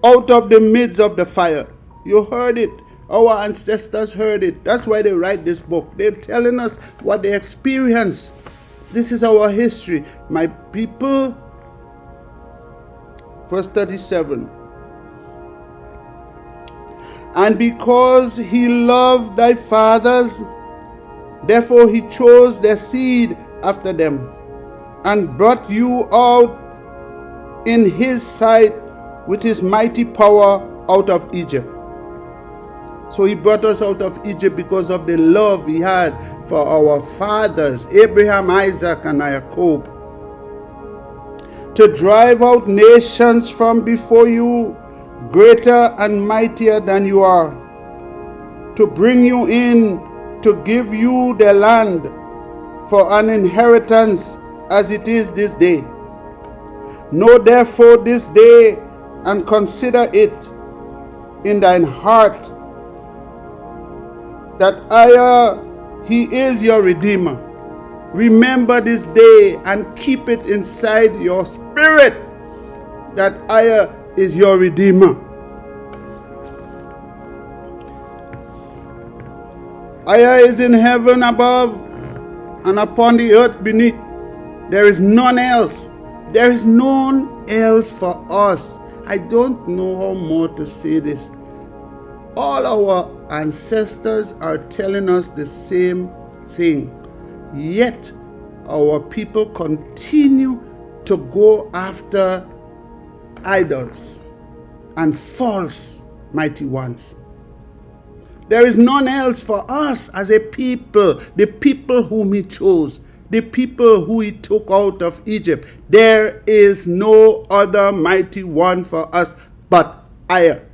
out of the midst of the fire. You heard it. Our ancestors heard it. That's why they write this book. They're telling us what they experienced. This is our history. My people, verse 37. And because he loved thy fathers, therefore he chose their seed after them, and brought you out in his sight with his mighty power out of Egypt. So he brought us out of Egypt because of the love he had for our fathers, Abraham, Isaac, and Jacob, to drive out nations from before you, greater and mightier than you are, to bring you in, to give you their land for an inheritance, as it is this day. Know therefore this day, and consider it in thine heart, that EZER, he is your Redeemer. Remember this day and keep it inside your spirit, that EZER is your Redeemer. EZER is in heaven above and upon the earth beneath. There is none else. There is none else for us. I don't know how more to say this. All our ancestors are telling us the same thing. Yet our people continue to go after idols and false mighty ones. There is none else for us as a people, the people whom he chose, the people who he took out of Egypt. There is no other mighty one for us but EZER.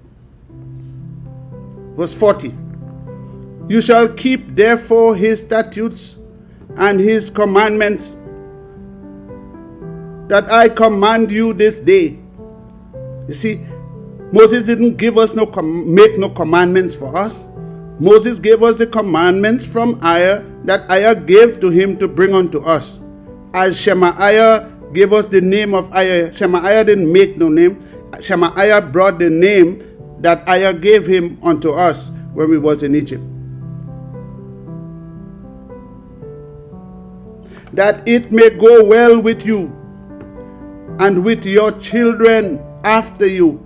Verse 40. You shall keep therefore his statutes and his commandments that I command you this day. You see, Moses didn't give us make no commandments for us. Moses gave us the commandments from EZER that EZER gave to him to bring unto us. As Shemaiah gave us the name of EZER. Shemaiah didn't make no name. Shemaiah brought the name that EZER gave him unto us when we was in Egypt. That it may go well with you and with your children after you,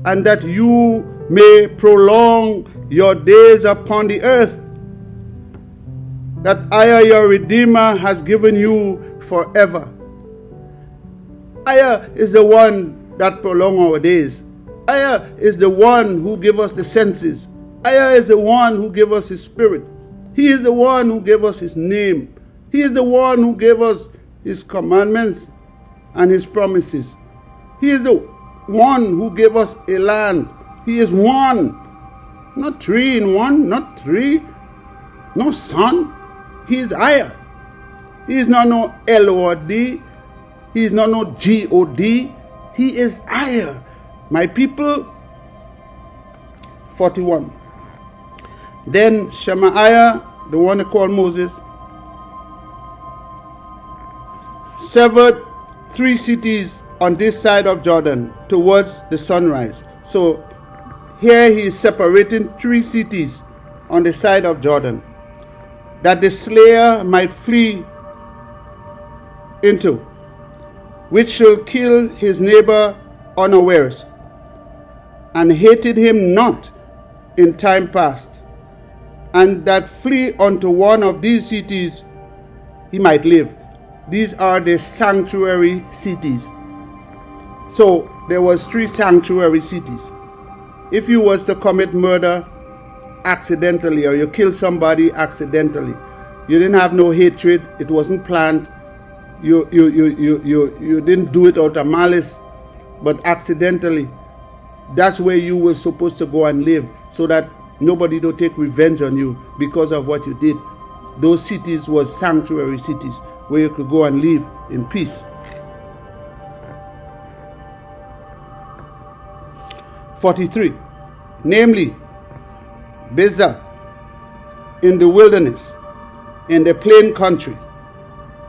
and that you may prolong your days upon the earth, that EZER your Redeemer has given you forever. EZER is the one that prolong our days. EZER is the one who gave us the senses. EZER is the one who gave us his spirit. He is the one who gave us his name. He is the one who gave us his commandments and his promises. He is the one who gave us a land. He is one. Not three in one, not three. No son. He is EZER. He is not no L-O-D. He is not no G-O-D. He is EZER. My people. 41. Then Shemaiah, the one they called Moses, severed 3 cities on this side of Jordan towards the sunrise. So here he is separating 3 cities on the side of Jordan that the slayer might flee into, which shall kill his neighbor unawares, and hated him not in time past, and that flee unto one of these cities he might live. These are the sanctuary cities. So there was 3 sanctuary cities. If you was to commit murder accidentally, or you kill somebody accidentally, you didn't have no hatred, it wasn't planned, you didn't do it out of malice, but accidentally, that's where you were supposed to go and live, so that nobody will take revenge on you because of what you did. Those cities was sanctuary cities where you could go and live in peace. 43. Namely, Bezer in the wilderness, in the plain country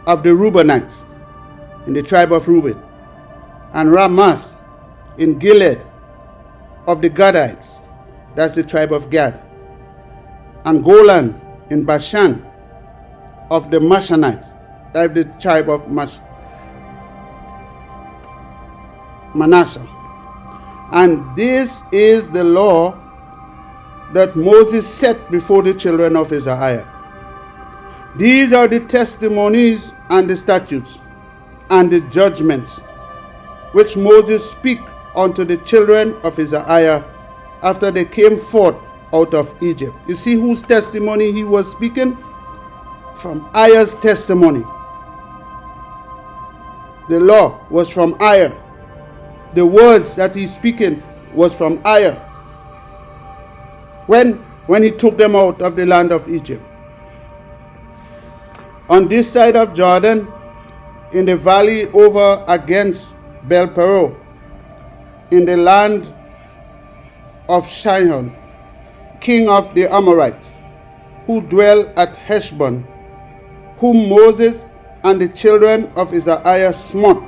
of the Reubenites, in the tribe of Reuben, and Ramoth in Gilead of the Gadites, that's the tribe of Gad, and Golan in Bashan of the Mashanites, that's the tribe of Manasseh. And this is the law that Moses set before the children of EZER-IAH. These are the testimonies and the statutes and the judgments which Moses spake unto the children of EZER-IAH after they came forth out of Egypt. You see whose testimony he was speaking? From Ayah's testimony. The law was from Ayah. The words that he's speaking was from Ayah. When he took them out of the land of Egypt. On this side of Jordan, in the valley over against Bel-Peor, in the land of Sihon, king of the Amorites, who dwell at Heshbon, whom Moses and the children of EZER-IAH smote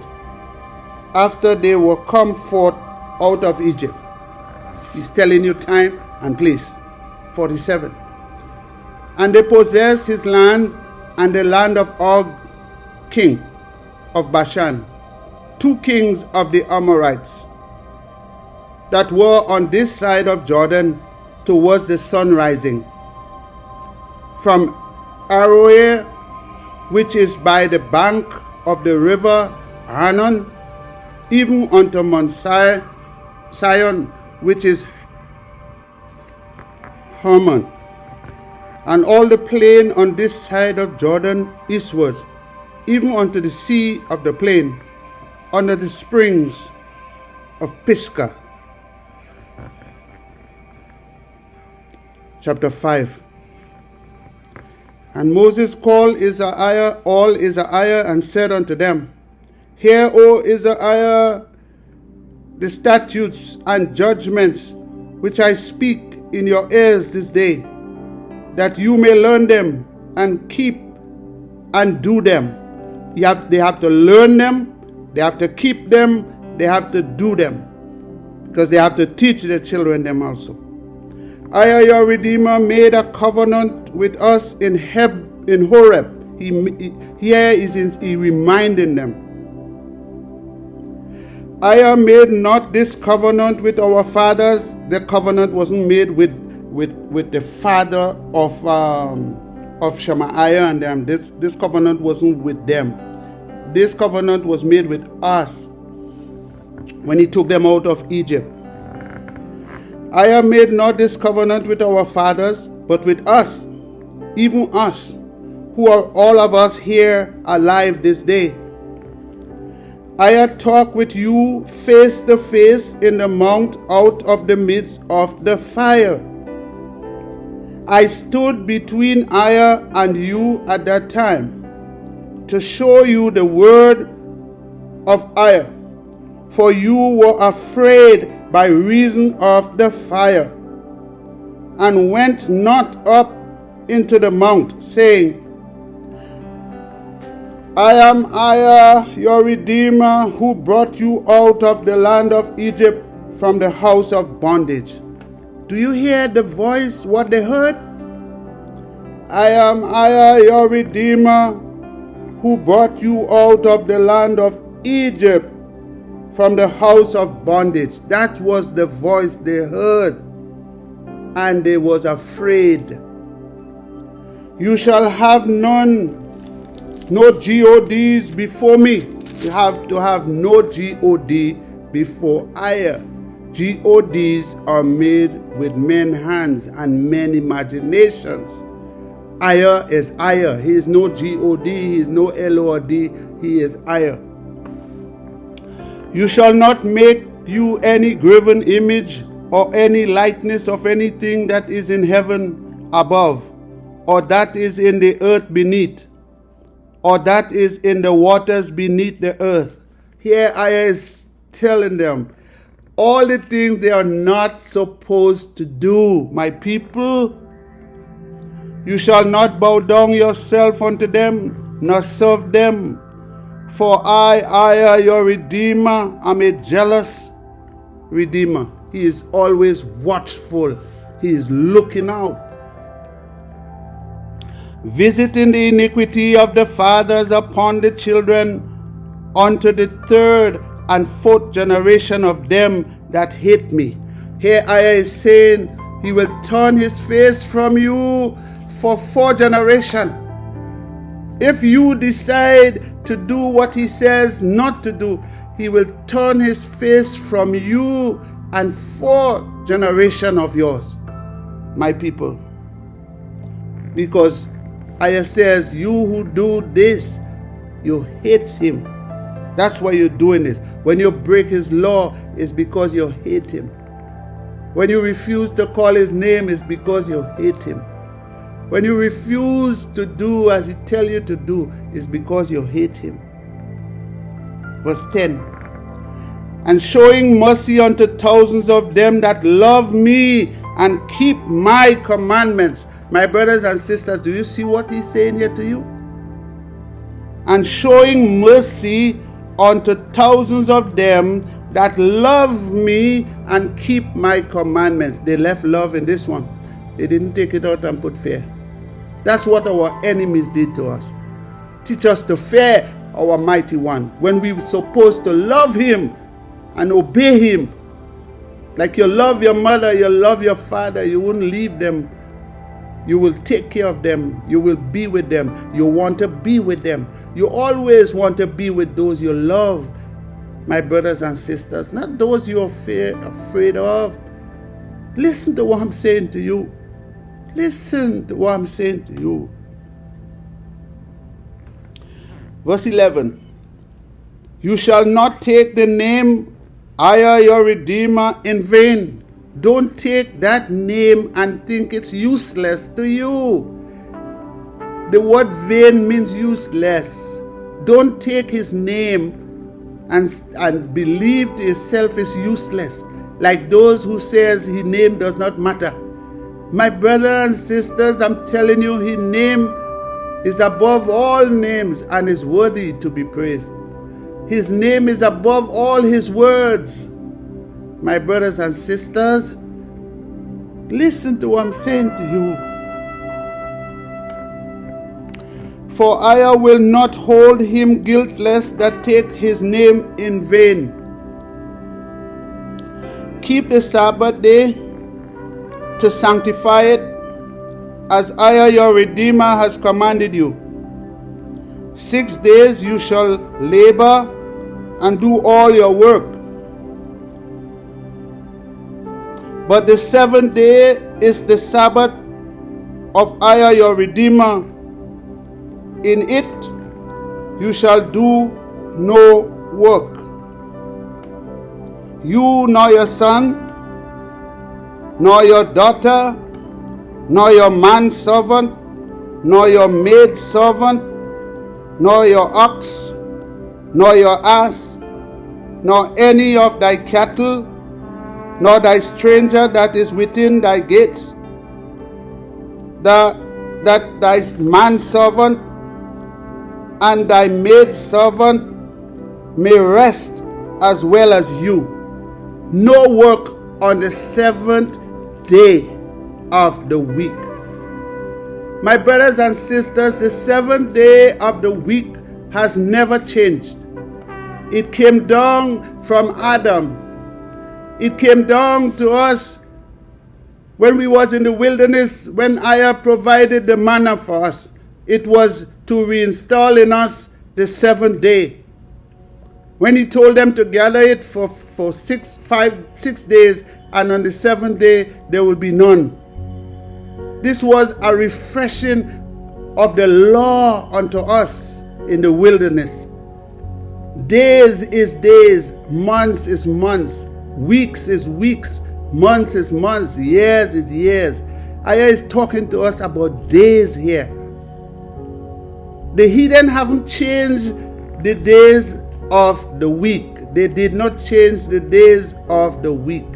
after they were come forth out of Egypt. He's telling you time and place. 47. And they possessed his land and the land of Og, king of Bashan, 2 kings of the Amorites, that were on this side of Jordan towards the sun rising, from Aroer, which is by the bank of the river Arnon, even unto Mount Sion, which is Hermon, and all the plain on this side of Jordan eastwards, even unto the sea of the plain, under the springs of Pisgah. Chapter 5. And Moses called EZER-IAH, all EZER-IAH, and said unto them, Hear, O EZER-IAH, the statutes and judgments which I speak in your ears this day, that you may learn them and keep and do them. They have to learn them, they have to keep them, they have to do them, because they have to teach their children them also. I, your Redeemer, made a covenant with us in Horeb. He reminding them. I made not this covenant with our fathers. The covenant wasn't made with the father of Shemaiah and them. This covenant wasn't with them. This covenant was made with us when he took them out of Egypt. I have made not this covenant with our fathers, but with us, even us, who are all of us here alive this day. I have talked with you face to face in the mount out of the midst of the fire. I stood between Ayah and you at that time to show you the word of Ayah, for you were afraid by reason of the fire, and went not up into the mount, saying, I am EZER, your Redeemer, who brought you out of the land of Egypt from the house of bondage. Do you hear the voice, what they heard? I am EZER, your Redeemer, who brought you out of the land of Egypt from the house of bondage. That was the voice they heard, and they was afraid. You shall have no GODs before me. You have to have no GOD before EZER. GODs are made with men's hands and men imaginations. EZER is EZER. He is no GOD, he is no LOD, he is EZER. You shall not make you any graven image or any likeness of anything that is in heaven above, or that is in the earth beneath, or that is in the waters beneath the earth. Here EZER is telling them all the things they are not supposed to do. My people, you shall not bow down yourself unto them, nor serve them. For I, EZER, your Redeemer, am a jealous Redeemer. He is always watchful. He is looking out, visiting the iniquity of the fathers upon the children, unto the third and fourth generation of them that hate me. Here EZER is saying he will turn his face from you for 4 generations. If you decide to do what he says not to do, he will turn his face from you and 4 generations of yours, my people. Because EZER says, you who do this, you hate him. That's why you're doing this. When you break his law, it's because you hate him. When you refuse to call his name, it's because you hate him. When you refuse to do as he tells you to do, it's because you hate him. Verse 10. And showing mercy unto thousands of them that love me and keep my commandments. My brothers and sisters, do you see what he's saying here to you? And showing mercy unto thousands of them that love me and keep my commandments. They left love in this one. They didn't take it out and put fear. That's what our enemies did to us. Teach us to fear our mighty one, when we were supposed to love him and obey him. Like you love your mother, you love your father, you wouldn't leave them. You will take care of them. You will be with them. You want to be with them. You always want to be with those you love, my brothers and sisters, not those you are afraid of. Listen to what I'm saying to you. Listen to what I'm saying to you. Verse 11. You shall not take the name EZER, your Redeemer, in vain. Don't take that name and think it's useless to you. The word vain means useless. Don't take his name and believe to yourself it's useless. Like those who says his name does not matter. My brothers and sisters, I'm telling you, his name is above all names and is worthy to be praised. His name is above all his words. My brothers and sisters, listen to what I'm saying to you. For EZER will not hold him guiltless that take his name in vain. Keep the Sabbath day to sanctify it, as EZER your Redeemer has commanded you. 6 days you shall labor and do all your work. But the 7th day is the Sabbath of EZER your Redeemer. In it you shall do no work. You nor your son, nor your daughter, nor your manservant, nor your maidservant, nor your ox, nor your ass, nor any of thy cattle, nor thy stranger that is within thy gates, that thy manservant, and thy maidservant may rest as well as you. No work on the seventh day of the week. My brothers and sisters, the seventh day of the week has never changed. It came down from Adam. It came down to us when we was in the wilderness, when EZER provided the manna for us. It was to reinstall in us the seventh day. When he told them to gather it for 6 days, and on the seventh day there will be none. This was a refreshing of the law unto us in the wilderness. Days is days, months is months, weeks is weeks, months is months, years is years. EZER is talking to us about days here. The heathen haven't changed the days of the week. They did not change the days of the week.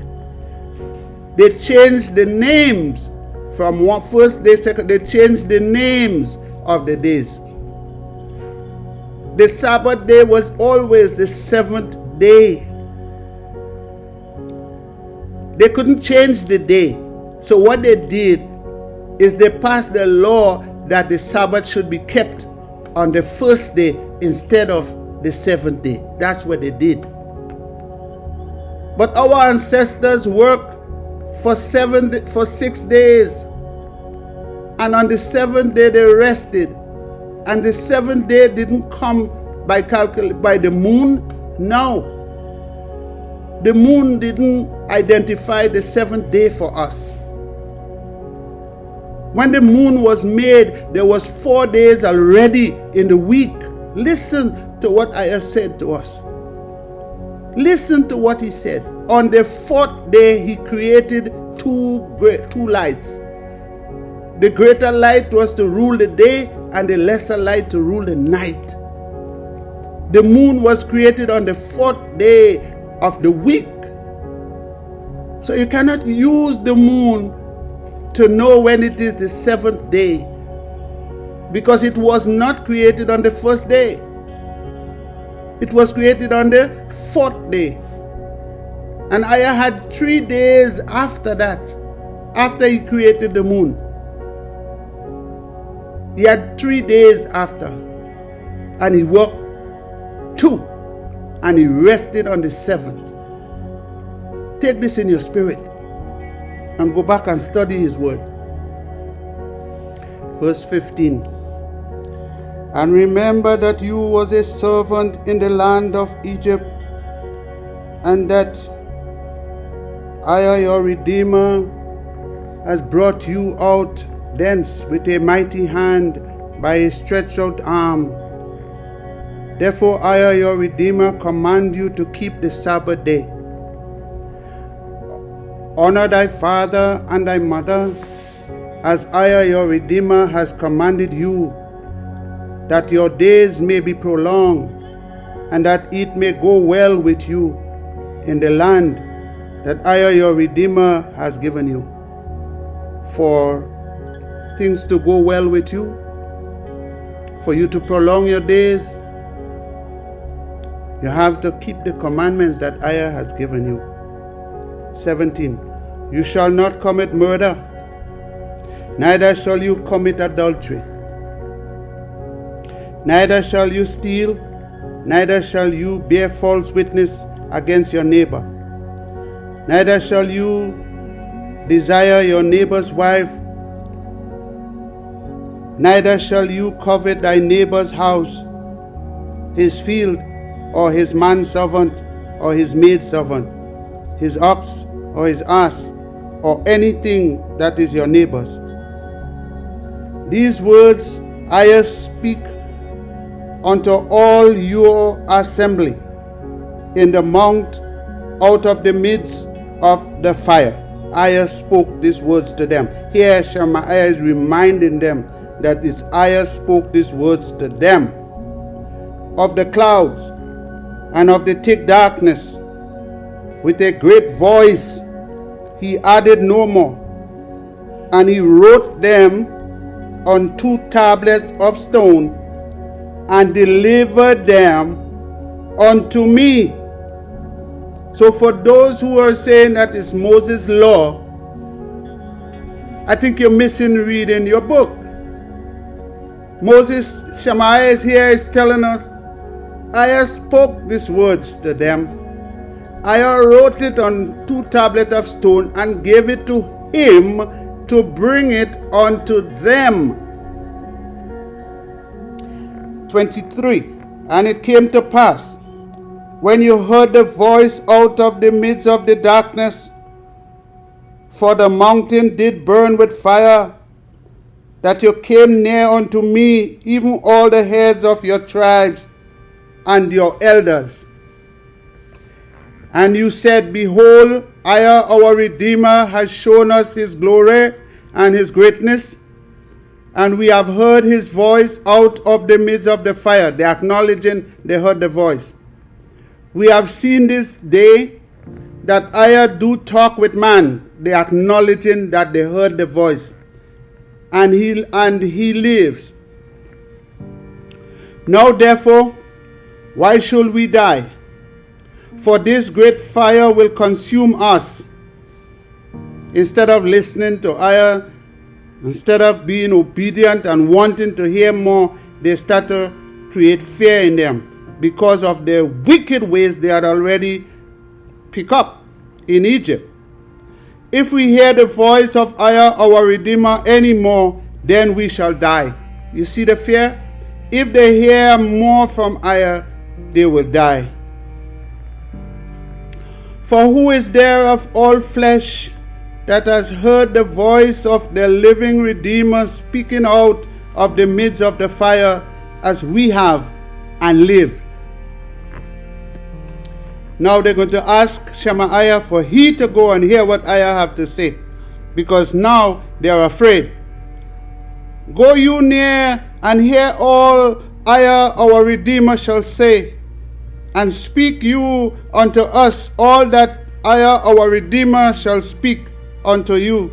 They changed the names from first day, second. They changed the names of the days. The Sabbath day was always the seventh day. They couldn't change the day. So what they did is they passed the law that the Sabbath should be kept on the first day instead of the seventh day. That's what they did. But our ancestors worked for 6 days, and on the seventh day they rested. And the seventh day didn't come by the moon. No, the moon didn't identify the seventh day for us. When the moon was made, there was 4 days already in the week. Listen to what EZER said to us. Listen to what he said. On the fourth day, he created two lights. The greater light was to rule the day, and the lesser light to rule the night. The moon was created on the fourth day of the week. So you cannot use the moon to know when it is the seventh day, because it was not created on the first day. It was created on the fourth day. And EZER had 3 days after that, after he created the moon. He had 3 days after, and he worked 2, and he rested on the 7th. Take this in your spirit and go back and study his word. Verse 15. And remember that you was a servant in the land of Egypt, and that I, your Redeemer, has brought you out thence with a mighty hand by a stretched out arm. Therefore I, your Redeemer, command you to keep the Sabbath day. Honor thy father and thy mother, as I, your Redeemer, has commanded you, that your days may be prolonged, and that it may go well with you in the land that I, your Redeemer, has given you. For things to go well with you, for you to prolong your days, you have to keep the commandments that EZER has given you. 17. You shall not commit murder, neither shall you commit adultery, neither shall you steal, neither shall you bear false witness against your neighbor, neither shall you desire your neighbor's wife, neither shall you covet thy neighbor's house, his field, or his manservant, or his maidservant, his ox, or his ass, or anything that is your neighbor's. These words I speak unto all your assembly in the mount out of the midst of the fire. I spoke these words to them. Here Shemaiah is reminding them that it's I spoke these words to them. Of the clouds and of the thick darkness, with a great voice, he added no more. And he wrote them on 2 tablets of stone and delivered them unto me. So for those who are saying that it's Moses' law, I think you're missing reading your book. Shemaiah is here is telling us, I spoke these words to them. I wrote it on 2 tablets of stone and gave it to him to bring it unto them. 23. And it came to pass, when you heard the voice out of the midst of the darkness, for the mountain did burn with fire, that you came near unto me, even all the heads of your tribes and your elders. And you said, Behold, our Redeemer has shown us his glory and his greatness, and we have heard his voice out of the midst of the fire. They acknowledging they heard the voice. We have seen this day that I do talk with man. They acknowledging that they heard the voice. And he lives. Now therefore, why should we die? For this great fire will consume us. Instead of listening to Aya, instead of being obedient and wanting to hear more, they start to create fear in them because of the wicked ways they had already picked up in Egypt. If we hear the voice of Aya, our Redeemer, anymore, then we shall die. You see the fear? If they hear more from Aya, they will die. For who is there of all flesh that has heard the voice of the living Redeemer speaking out of the midst of the fire as we have and live? Now they're going to ask Shemaiah for he to go and hear what Aya have to say, because now they are afraid. Go you near and hear all Aya our Redeemer shall say, and speak you unto us all that Aya our Redeemer shall speak unto you,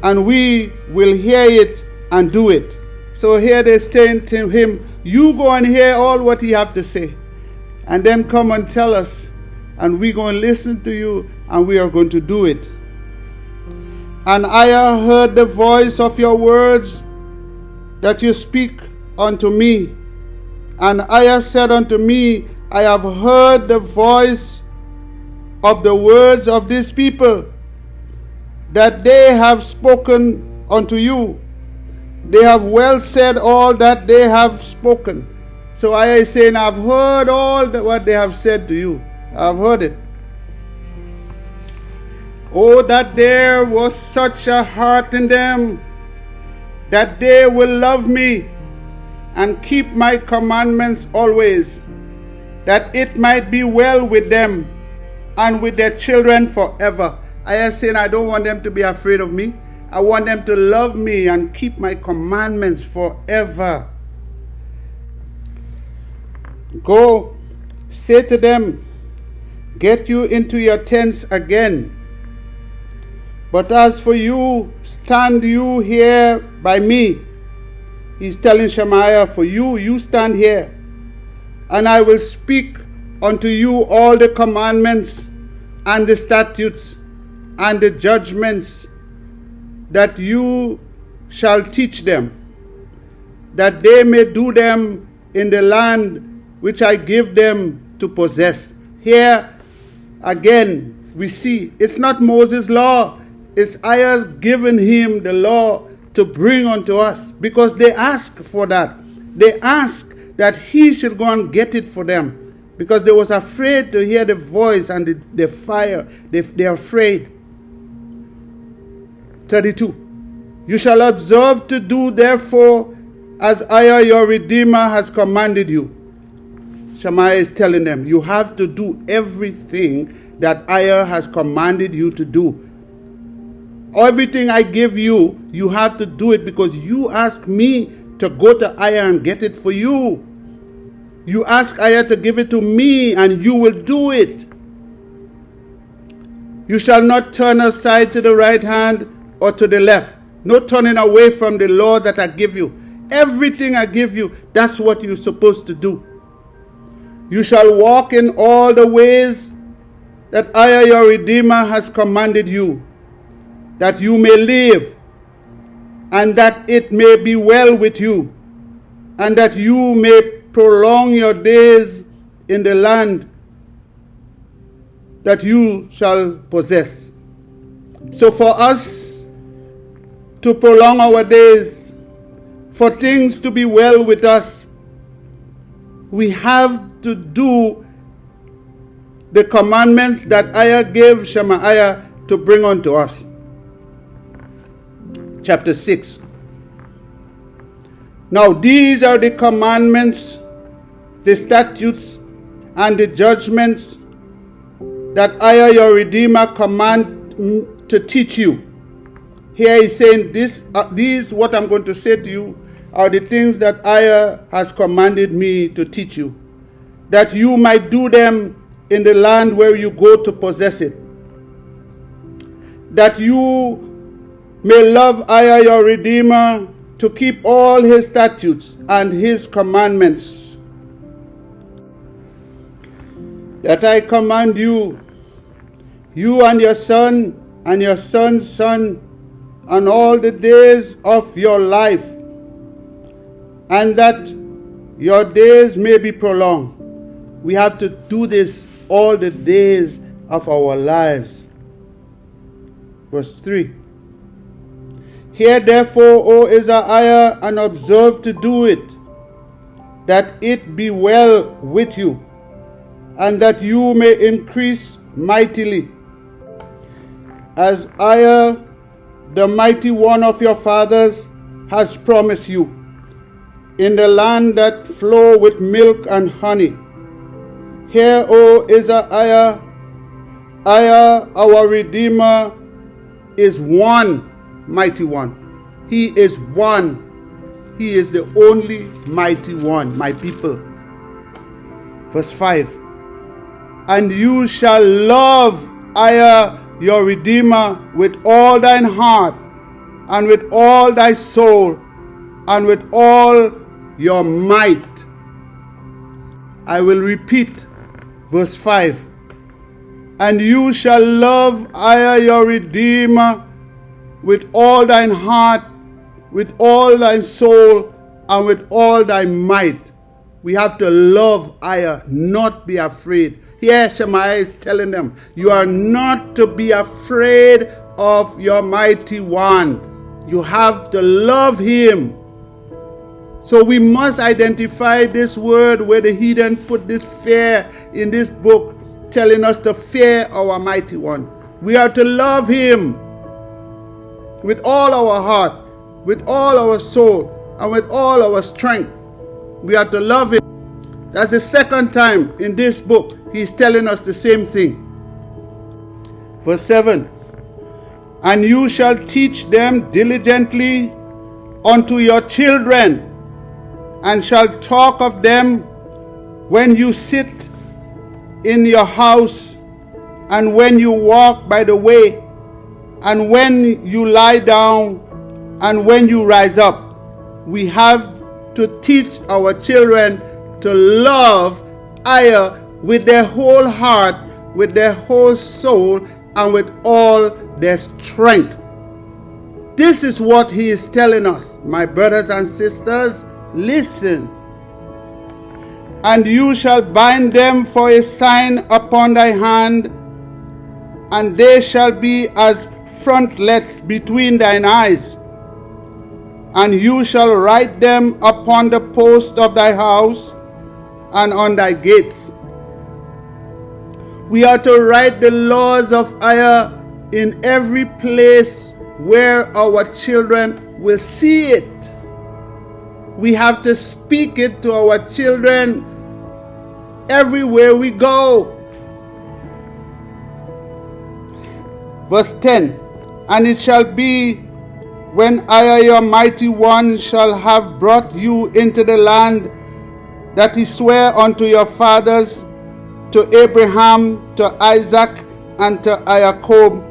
and we will hear it and do it. So here they saying to him, you go and hear all what he have to say, and then come and tell us, and we're going to listen to you, and we are going to do it. And Aya heard the voice of your words that you speak unto me. And Aya said unto me, I have heard the voice of the words of these people, that they have spoken unto you. They have well said all that they have spoken. So Aya is saying, I've heard all what they have said to you. I've heard it. Oh, that there was such a heart in them, that they will love me and keep my commandments always, that it might be well with them and with their children forever. I am saying I don't want them to be afraid of me. I want them to love me and keep my commandments forever. Go, say to them, get you into your tents again. But as for you, stand you here by me. He's telling Shemaiah, for you stand here, and I will speak unto you all the commandments and the statutes and the judgments that you shall teach them, that they may do them in the land which I give them to possess. Here again we see it's not Moses' law, it's Aya giving him the law to bring unto us, because they ask for that. They ask that he should go and get it for them, because they was afraid to hear the voice and the fire. They're afraid. 32. You shall observe to do therefore as Aya your Redeemer has commanded you. Shemaiah is telling them, you have to do everything that Aya has commanded you to do. Everything I give you, you have to do it, because you ask me to go to Aya and get it for you. You ask Aya to give it to me, and you will do it. You shall not turn aside to the right hand or to the left. No turning away from the law that I give you. everything I give you, that's what you're supposed to do. You shall walk in all the ways that I, your Redeemer, has commanded you, that you may live, and that it may be well with you, and that you may prolong your days in the land that you shall possess. So for us to prolong our days, for things to be well with us, we have to do the commandments that Ayah gave Shemaiah to bring unto us. Chapter 6. Now these are the commandments, the statutes, and the judgments that Ayah your Redeemer command to teach you. Here he's saying, these what I'm going to say to you are the things that Ayah has commanded me to teach you, that you might do them in the land where you go to possess it, that you may love Ayah your Redeemer, to keep all his statutes and his commandments, that I command you, you and your son and your son's son, on all the days of your life, and that your days may be prolonged. We have to do this all the days of our lives. Verse 3. Hear therefore, O EZER-IAH, and observe to do it, that it be well with you, and that you may increase mightily, as Ayah, the mighty one of your fathers, has promised you, in the land that flow with milk and honey. Hear, O EZER-IAH, Ayah, our Redeemer, is one mighty one. He is one. He is the only mighty one, my people. Verse 5. And you shall love Ayah your Redeemer with all thine heart, and with all thy soul, and with all your might. I will repeat verse 5. And you shall love Ayah your Redeemer with all thine heart, with all thy soul, and with all thy might. We have to love Ayah, not be afraid. Here Shemaiah is telling them, you are not to be afraid of your mighty one. You have to love him. So we must identify this word where the heathen put this fear in this book, telling us to fear our mighty one. We are to love him with all our heart, with all our soul, and with all our strength. We are to love him. That's the second time in this book he's telling us the same thing. Verse 7. And you shall teach them diligently unto your children, and shall talk of them when you sit in your house, and when you walk by the way, and when you lie down, and when you rise up. We have to teach our children to love Ayah with their whole heart, with their whole soul, and with all their strength. This is what he is telling us, my brothers and sisters. Listen. And you shall bind them for a sign upon thy hand, and they shall be as frontlets between thine eyes. And you shall write them upon the post of thy house and on thy gates. We are to write the laws of Ayah in every place where our children will see it. We have to speak it to our children everywhere we go. Verse 10. And it shall be, when Ayah your mighty one shall have brought you into the land that he sware unto your fathers, to Abraham, to Isaac, and to Jacob,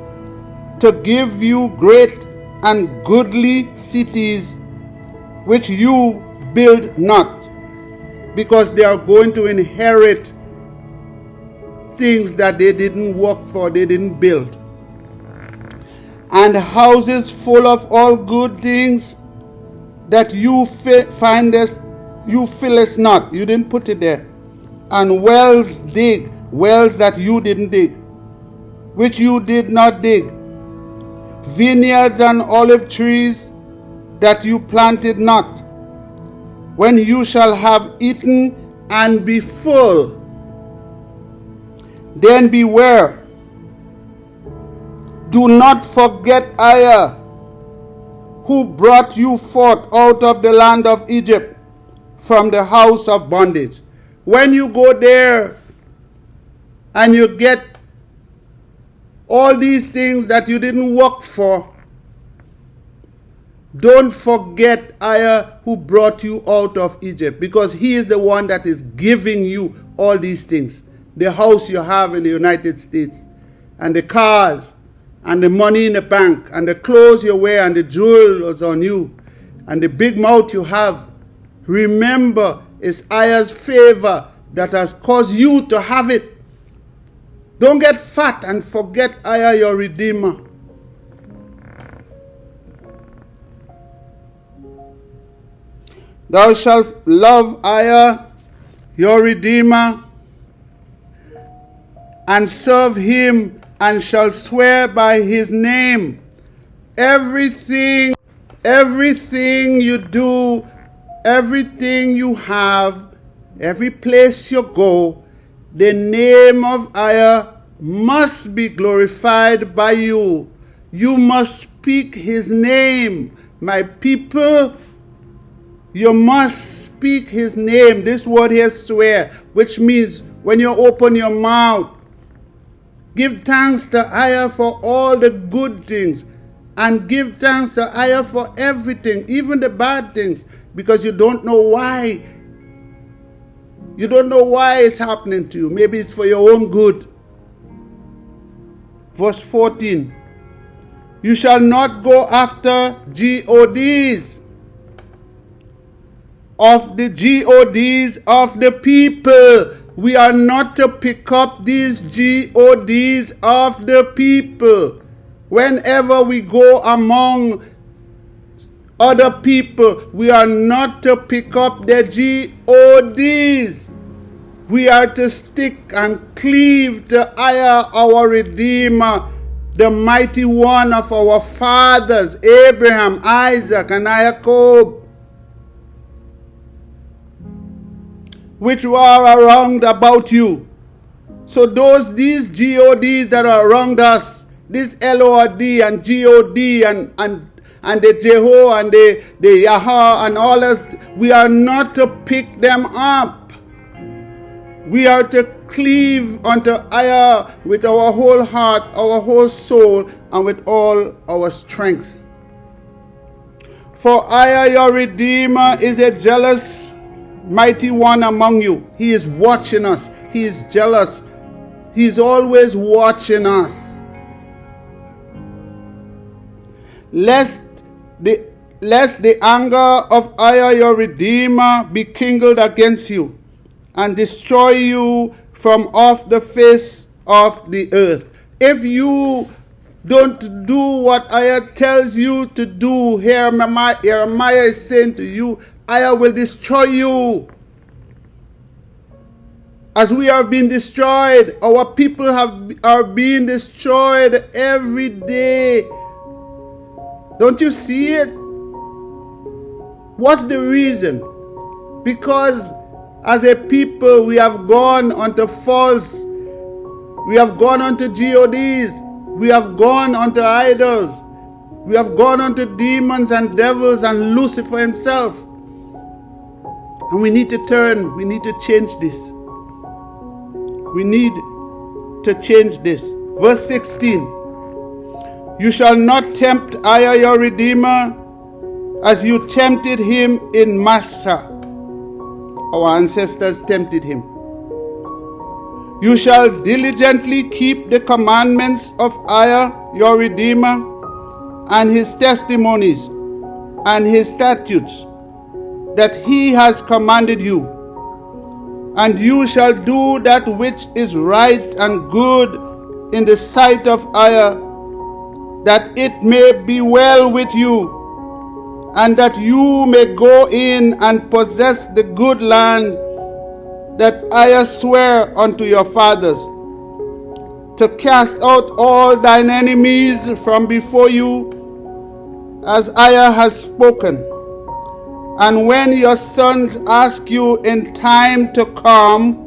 to give you great and goodly cities, which you build not, because they are going to inherit things that they didn't work for, they didn't build. And houses full of all good things that you findest, you fillest not. You didn't put it there. And wells that you didn't dig, which you did not dig. Vineyards and olive trees that you planted not. When you shall have eaten and be full, then beware. Do not forget EZER, who brought you forth out of the land of Egypt, from the house of bondage. When you go there and you get all these things that you didn't work for, don't forget EZER, who brought you out of Egypt, because he is the one that is giving you all these things. The house you have in the United States, and the cars, and the money in the bank, and the clothes you wear, and the jewels on you, and the big mouth you have. Remember, it's EZER's favor that has caused you to have it. Don't get fat and forget EZER, your Redeemer. Thou shalt love EZER, your Redeemer, and serve him, and shall swear by his name. Everything you do, everything you have, every place you go, the name of EZER must be glorified by you. You must speak his name. My people, you must speak his name. This word here, swear, which means when you open your mouth, give thanks to EZER for all the good things, and give thanks to EZER for everything, even the bad things, because you don't know why. You don't know why it's happening to you. Maybe it's for your own good. Verse 14. You shall not go after GODs of the people. We are not to pick up these GODs of the people. Whenever we go among other people, we are not to pick up their GODs. We are to stick and cleave to EZER, our Redeemer, the mighty one of our fathers, Abraham, Isaac, and Jacob, which were around about you. So these GODs that are around us, this LORD and GOD and the Jeho and the Yah and all us, we are not to pick them up. We are to cleave unto EZER with our whole heart, our whole soul, and with all our strength. For EZER, your Redeemer, is a jealous, mighty one among you. He is watching us. He is jealous. He is always watching us. Lest the anger of EZER, your Redeemer, be kindled against you, and destroy you from off the face of the earth. If you don't do what EZER tells you to do, Jeremiah is saying to you, EZER will destroy you. As we are being destroyed, our people are being destroyed every day. Don't you see it? What's the reason? Because as a people, we have gone unto false. We have gone unto GODs. We have gone unto idols. We have gone unto demons and devils and Lucifer himself. And we need to turn. We need to change this. We need to change this. Verse 16. You shall not tempt EZER, your Redeemer, as you tempted him in Massah. Our ancestors tempted him. You shall diligently keep the commandments of EZER, your Redeemer, and his testimonies, and his statutes, that he has commanded you. And you shall do that which is right and good in the sight of EZER-IAH, that it may be well with you, and that you may go in and possess the good land that EZER-IAH sware unto your fathers, to cast out all thine enemies from before you, as EZER-IAH has spoken. And when your sons ask you in time to come,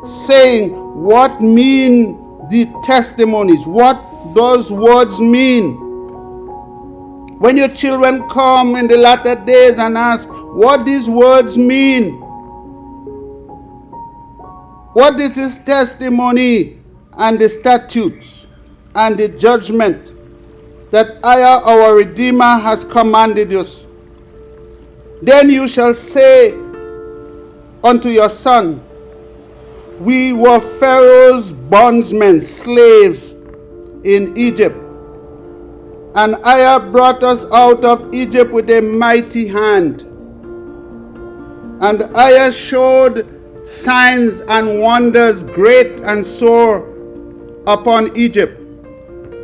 saying, what mean the testimonies? What does words mean? When your children come in the latter days and ask what these words mean, what is this testimony and the statutes and the judgment that EZER, our Redeemer, has commanded us? Then you shall say unto your son, we were Pharaoh's bondsmen, slaves in Egypt. And EZER brought us out of Egypt with a mighty hand. And EZER showed signs and wonders great and sore upon Egypt,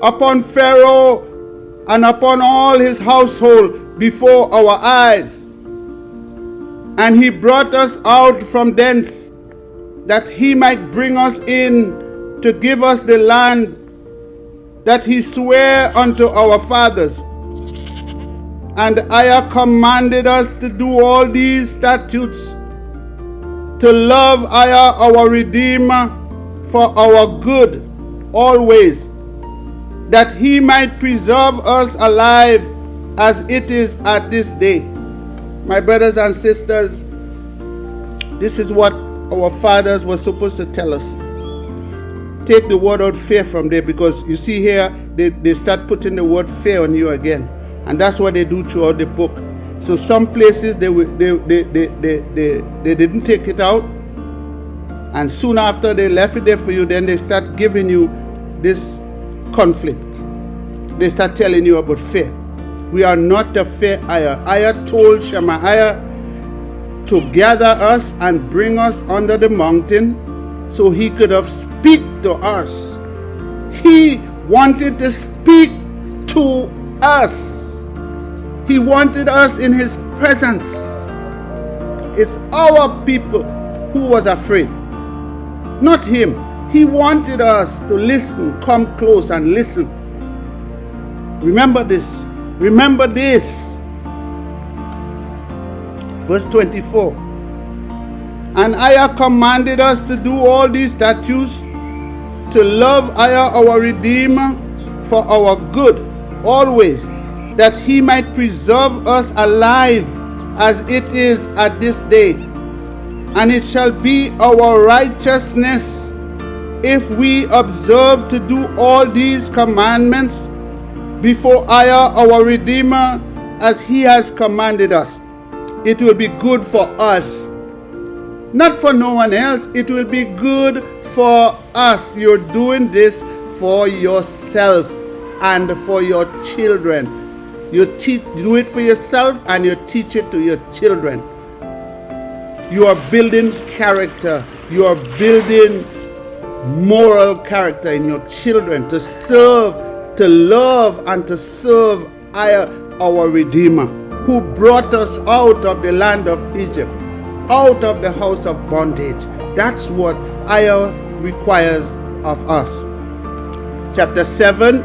upon Pharaoh and upon all his household before our eyes. And he brought us out from thence, that he might bring us in to give us the land that he sware unto our fathers. And EZER commanded us to do all these statutes, to love EZER, our Redeemer, for our good always, that he might preserve us alive as it is at this day. My brothers and sisters, this is what our fathers were supposed to tell us. Take the word out fear from there, because you see here, they start putting the word fear on you again. And that's what they do throughout the book. So some places they didn't take it out. And soon after they left it there for you, then they start giving you this conflict. They start telling you about fear. We are not to fear EZER. EZER told Shemaiah to gather us and bring us under the mountain so he could have speak to us. He wanted to speak to us. He wanted us in his presence. It's our people who was afraid, not him. He wanted us to listen, come close and listen. Remember this. Remember this. Verse 24. And EZER commanded us to do all these statutes, to love EZER, our Redeemer, for our good always, that he might preserve us alive as it is at this day. And it shall be our righteousness if we observe to do all these commandments before EZER, our Redeemer, as he has commanded us. It will be good for us, not for no one else. It will be good for us. You're doing this for yourself and for your children. You do it for yourself and you teach it to your children. You are building character. You are building moral character in your children to serve, to love, and to serve our Redeemer, who brought us out of the land of Egypt, out of the house of bondage. That's what EZER requires of us. Chapter 7.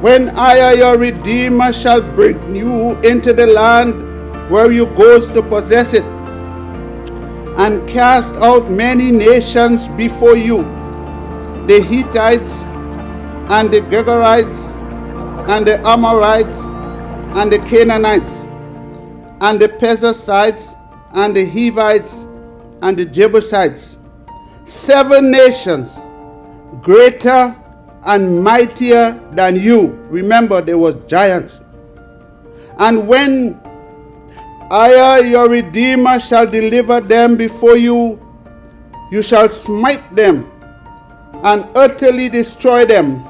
When EZER, your Redeemer, shall bring you into the land where you goes to possess it, and cast out many nations before you, the Hittites, and the Gergarites, and the Amorites, and the Canaanites, and the Perizzites, and the Hivites, and the Jebusites, 7 nations greater and mightier than you. Remember, there was giants. And when EZER, your Redeemer, shall deliver them before you, you shall smite them and utterly destroy them.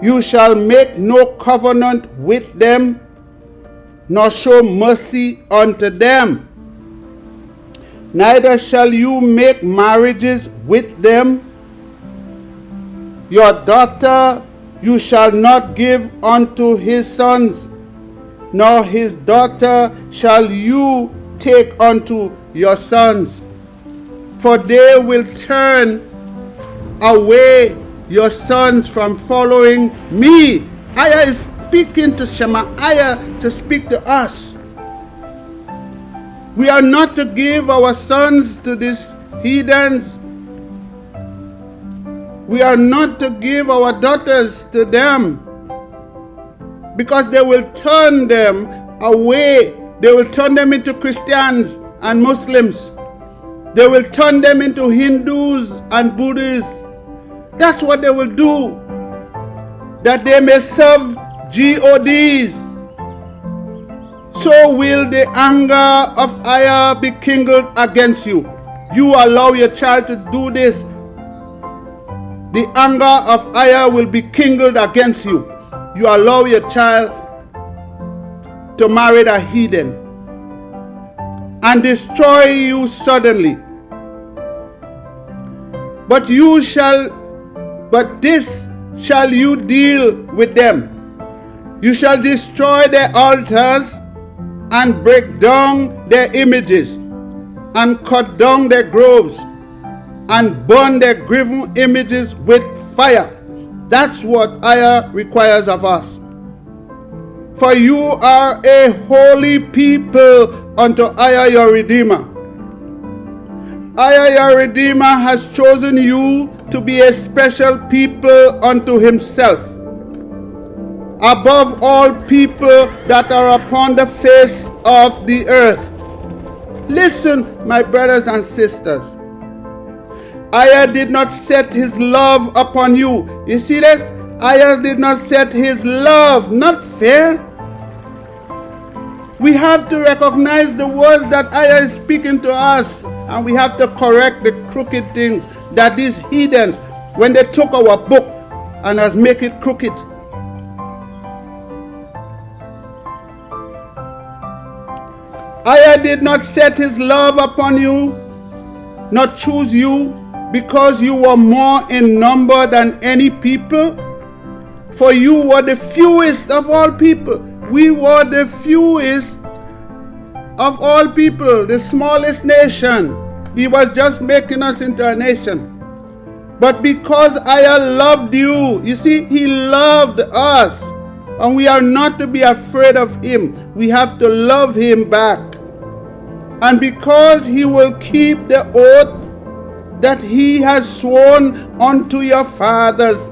You shall make no covenant with them, nor show mercy unto them. Neither shall you make marriages with them. Your daughter you shall not give unto his sons, nor his daughter shall you take unto your sons, for they will turn away your sons from following me. Ayah is speaking to Shemaiah to speak to us. We are not to give our sons to these heathens. We are not to give our daughters to them, because they will turn them away. They will turn them into Christians and Muslims. They will turn them into Hindus and Buddhists. That's what they will do, that they may serve gods. So will the anger of Ayah be kindled against you. You allow your child to do this, the anger of Ayah will be kindled against you. You allow your child to marry a heathen and destroy you suddenly. But this shall you deal with them. You shall destroy their altars and break down their images and cut down their groves and burn their graven images with fire. That's what Ayah requires of us. For you are a holy people unto Ayah your Redeemer. Ayah your Redeemer has chosen you to be a special people unto himself, above all people that are upon the face of the earth. Listen, my brothers and sisters. Ayah did not set his love upon you. You see this? Ayah did not set his love. Not fair. We have to recognize the words that Ayah is speaking to us, and we have to correct the crooked things that these heathens, when they took our book and has make it crooked. Ayah did not set his love upon you, not choose you, because you were more in number than any people, for you were the fewest of all people. We were the fewest of all people, the smallest nation. He was just making us into a nation. But because Ayah loved you, you see, he loved us, and we are not to be afraid of him. We have to love him back. And because he will keep the oath that he has sworn unto your fathers,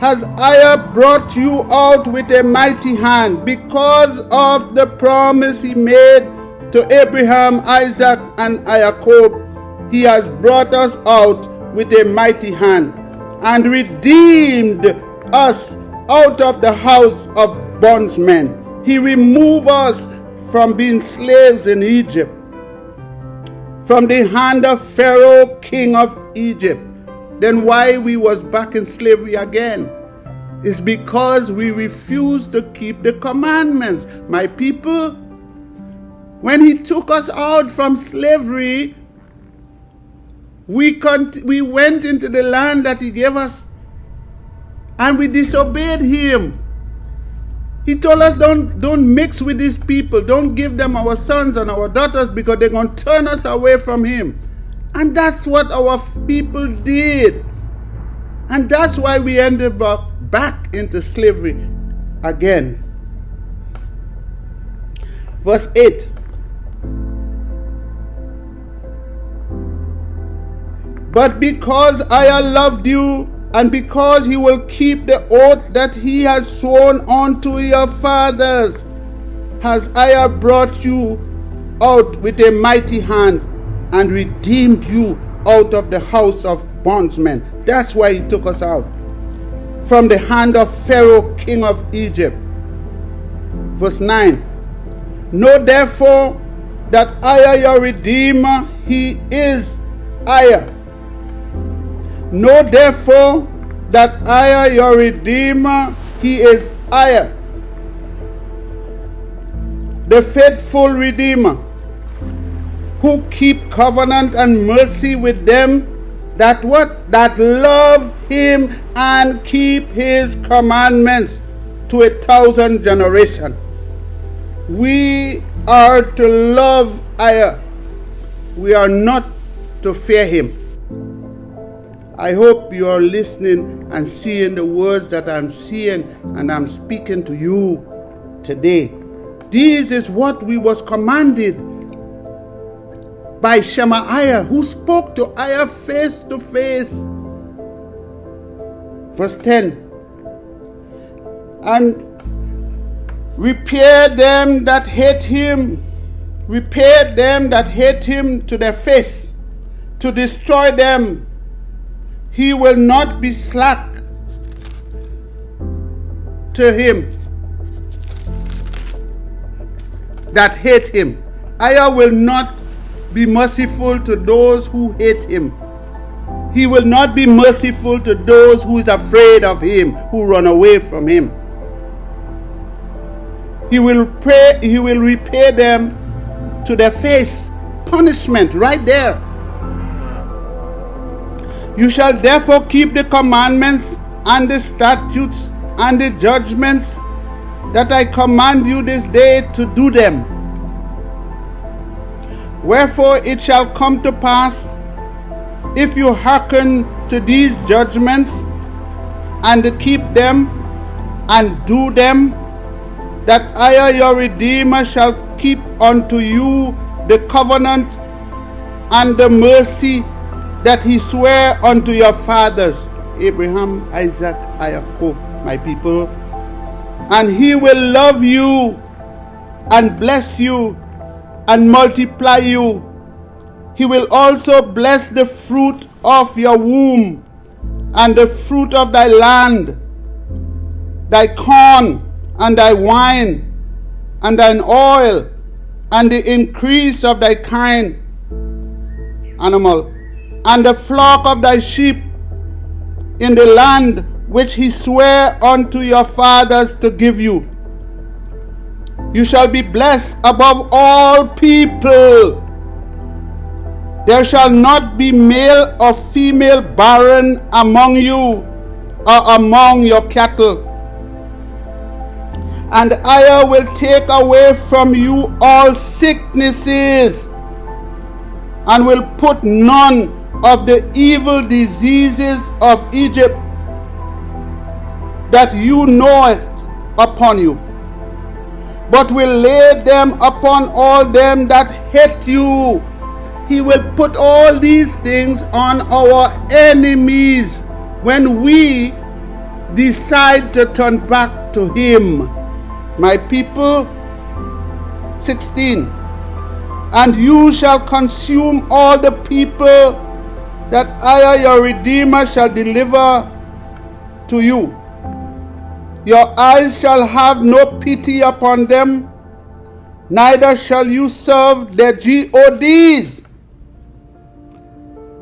has Ayah brought you out with a mighty hand. Because of the promise he made to Abraham, Isaac, and Jacob, he has brought us out with a mighty hand and redeemed us out of the house of bondsmen. He removed us from being slaves in Egypt, from the hand of Pharaoh, king of Egypt. Then why we was back in slavery again? It's because we refused to keep the commandments. My people, when he took us out from slavery, we went into the land that he gave us, and we disobeyed him. He told us, don't mix with these people. Don't give them our sons and our daughters, because they're going to turn us away from him. And that's what our people did. And that's why we ended up back into slavery again. Verse 8. But because Ayah loved you, and because he will keep the oath that he has sworn unto your fathers, has Ayah brought you out with a mighty hand and redeemed you out of the house of bondsmen. That's why he took us out. From the hand of Pharaoh, king of Egypt. Verse 9. Know therefore that Ayah your Redeemer, he is Ayah. Know therefore that Ayah your Redeemer, he is Ayah. the faithful Redeemer, who keep covenant and mercy with them that what? That love him and keep his commandments to 1,000 generations. We are to love EZER. We are not to fear him. I hope you are listening and seeing the words that I'm seeing and I'm speaking to you today. This is what we was commanded by Shemaiah, who spoke to EZER face to face. Verse 10. And repair them that hate him. Repair them that hate him to their face, to destroy them. He will not be slack to him that hate him. EZER will not be merciful to those who hate him. He will not be merciful to those who is afraid of him, who run away from him. He will repay them to their face. Punishment right there. You shall therefore keep the commandments and the statutes and the judgments that I command you this day to do them. Wherefore it shall come to pass, if you hearken to these judgments and keep them and do them, that EZER your Redeemer shall keep unto you the covenant and the mercy that he sware unto your fathers, Abraham, Isaac, Jacob, my people. And he will love you and bless you and multiply you. He will also bless the fruit of your womb and the fruit of thy land, thy corn and thy wine and thine oil, and the increase of thy kind animal, and the flock of thy sheep in the land which he sware unto your fathers to give you. You shall be blessed above all people. There shall not be male or female barren among you or among your cattle. And EZER will take away from you all sicknesses, and will put none of the evil diseases of Egypt that you knoweth upon you, but will lay them upon all them that hate you. He will put all these things on our enemies when we decide to turn back to him. My people, 16. And you shall consume all the people that EZER your Redeemer shall deliver to you. Your eyes shall have no pity upon them, neither shall you serve their gods.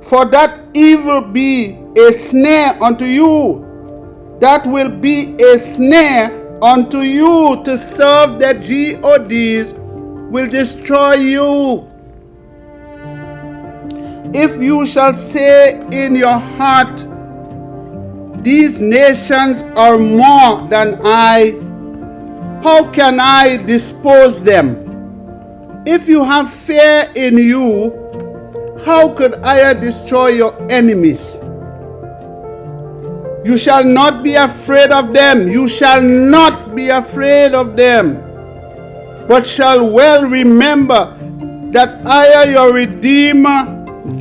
For that evil be a snare unto you. That will be a snare unto you to serve their gods, will destroy you. If you shall say in your heart, these nations are more than I, how can I dispose them? If you have fear in you, how could I destroy your enemies? You shall not be afraid of them. You shall not be afraid of them, but shall well remember that EZER your Redeemer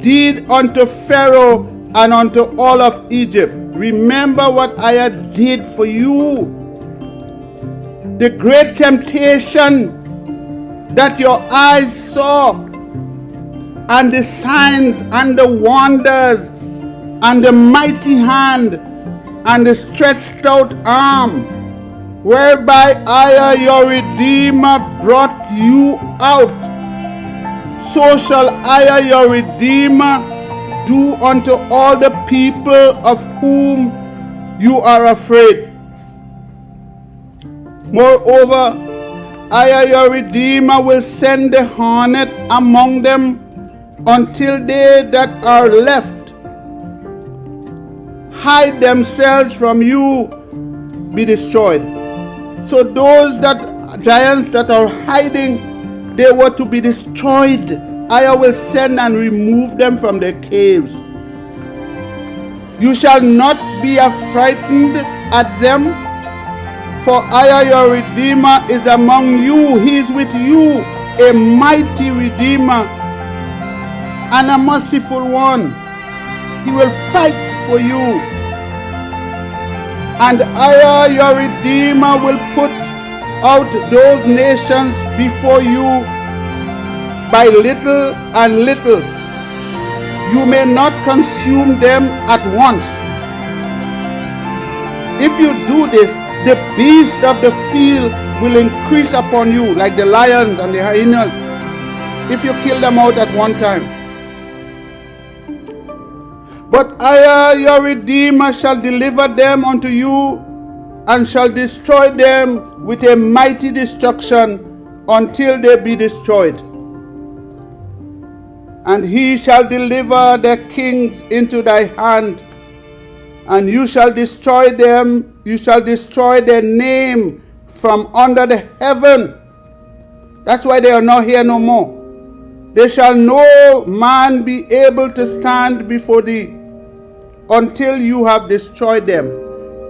did unto Pharaoh and unto all of Egypt. Remember what EZER did for you. The great temptation that your eyes saw, and the signs and the wonders and the mighty hand and the stretched out arm, whereby EZER your Redeemer brought you out, so shall EZER your Redeemer do unto all the people of whom you are afraid. Moreover, I, your Redeemer, will send the hornet among them until they that are left hide themselves from you be destroyed. So those that giants that are hiding, they were to be destroyed. I will send and remove them from their caves. You shall not be affrighted at them, for I, your Redeemer, is among you. He is with you, a mighty Redeemer and a merciful one. He will fight for you. And I, your Redeemer, will put out those nations before you by little and little. You may not consume them at once. If you do this, the beasts of the field will increase upon you, like the lions and the hyenas, if you kill them out at one time. But I, your Redeemer, shall deliver them unto you, and shall destroy them with a mighty destruction until they be destroyed. And he shall deliver their kings into thy hand, and you shall destroy them. You shall destroy their name from under the heaven. That's why they are not here no more. There shall no man be able to stand before thee until you have destroyed them.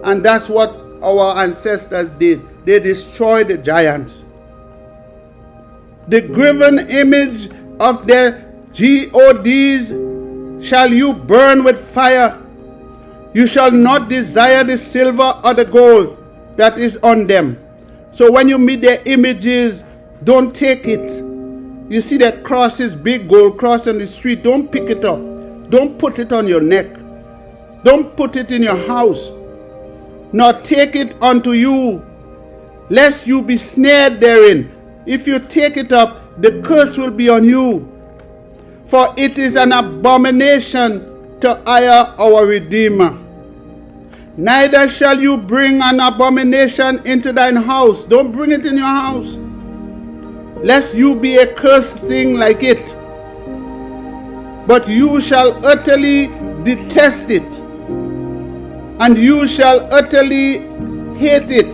And that's what our ancestors did. They destroyed the giants. The graven image of their gods shall you burn with fire. You shall not desire the silver or the gold that is on them. So when you meet their images, don't take it. You see that crosses, big gold cross on the street, don't pick it up. Don't put it on your neck. Don't put it in your house. Nor take it unto you, lest you be snared therein. If you take it up, the curse will be on you. For it is an abomination to our Redeemer. Neither shall you bring an abomination into thine house. Don't bring it in your house, lest you be a cursed thing like it. But you shall utterly detest it, and you shall utterly hate it,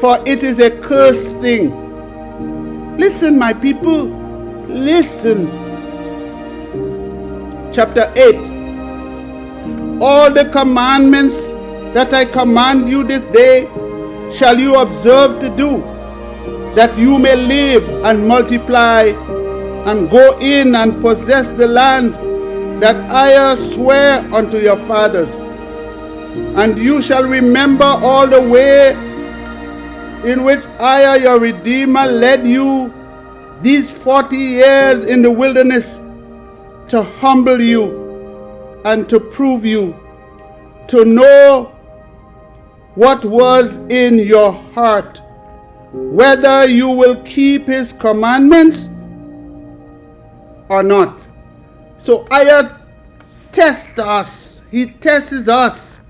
for it is a cursed thing. Listen, my people, listen. Chapter 8. All the commandments that I command you this day shall you observe to do, that you may live and multiply, and go in and possess the land that I swear unto your fathers. And you shall remember all the way in which I, your Redeemer, led you these 40 years in the wilderness, to humble you and to prove you, to know what was in your heart, whether you will keep his commandments or not. So Ayah tests us. He tests us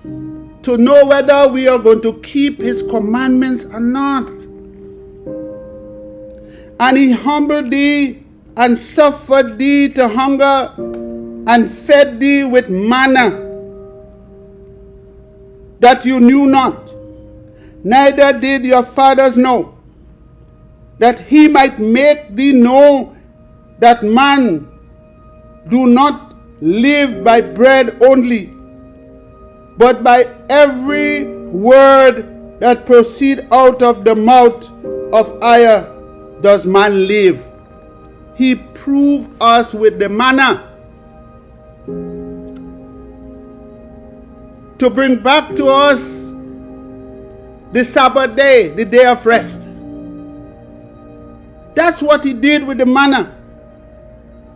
to know whether we are going to keep his commandments or not. And he humbled thee and suffered thee to hunger, and fed thee with manna that you knew not, neither did your fathers know, that he might make thee know that man do not live by bread only, but by every word that proceed out of the mouth of Ayah does man live. He proved us with the manna to bring back to us the Sabbath day, the day of rest. That's what he did with the manna.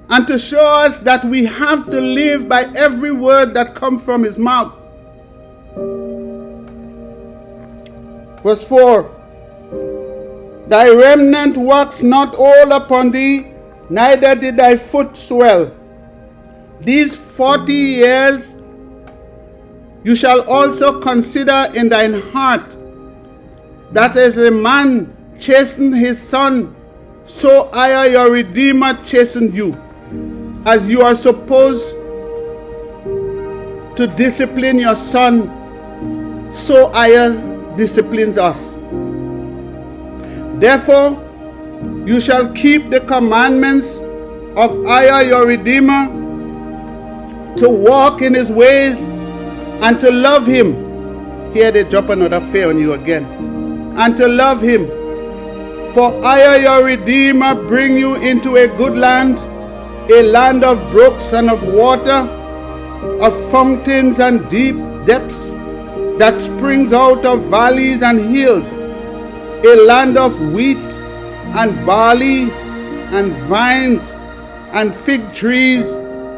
And to show us that we have to live by every word that comes from his mouth. Verse 4. Thy remnant waxed not old upon thee, neither did thy foot swell. These 40 years you shall also consider in thine heart, that as a man chastened his son, so I, your Redeemer, chastened you. As you are supposed to discipline your son, so I disciplines us. Therefore, you shall keep the commandments of I, your Redeemer, to walk in his ways and to love him. Here they drop another fear on you again. And to love him. For I, your Redeemer, bring you into a good land, a land of brooks and of water, of fountains and deep depths, that springs out of valleys and hills, a land of wheat and barley and vines and fig trees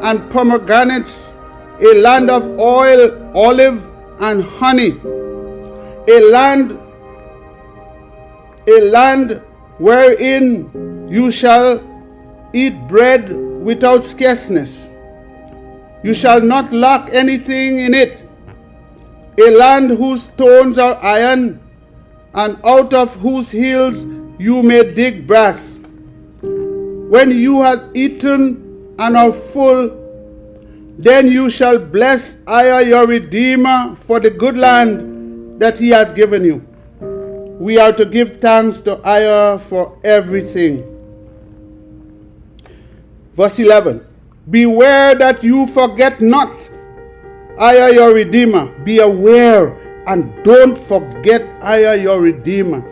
and pomegranates, a land of oil, olive and honey, a land wherein you shall eat bread without scarceness. You shall not lack anything in it. A land whose stones are iron, and out of whose hills you may dig brass. When you have eaten and are full, then you shall bless I, your Redeemer, for the good land that he has given you. We are to give thanks to I for everything. Verse 11. Beware that you forget not I, your Redeemer. Be aware and don't forget I, your Redeemer,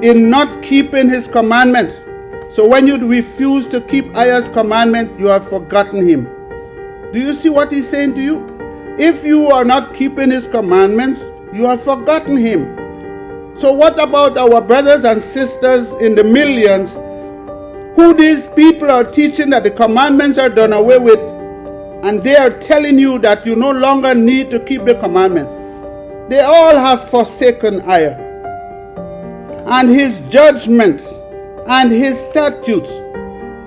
in not keeping his commandments. So when you refuse to keep Aya's commandment, you have forgotten him. Do you see what he's saying to you? If you are not keeping his commandments, you have forgotten him. So what about our brothers and sisters in the millions who these people are teaching that the commandments are done away with, and they are telling you that you no longer need to keep the commandments? They all have forsaken Aya and his judgments and his statutes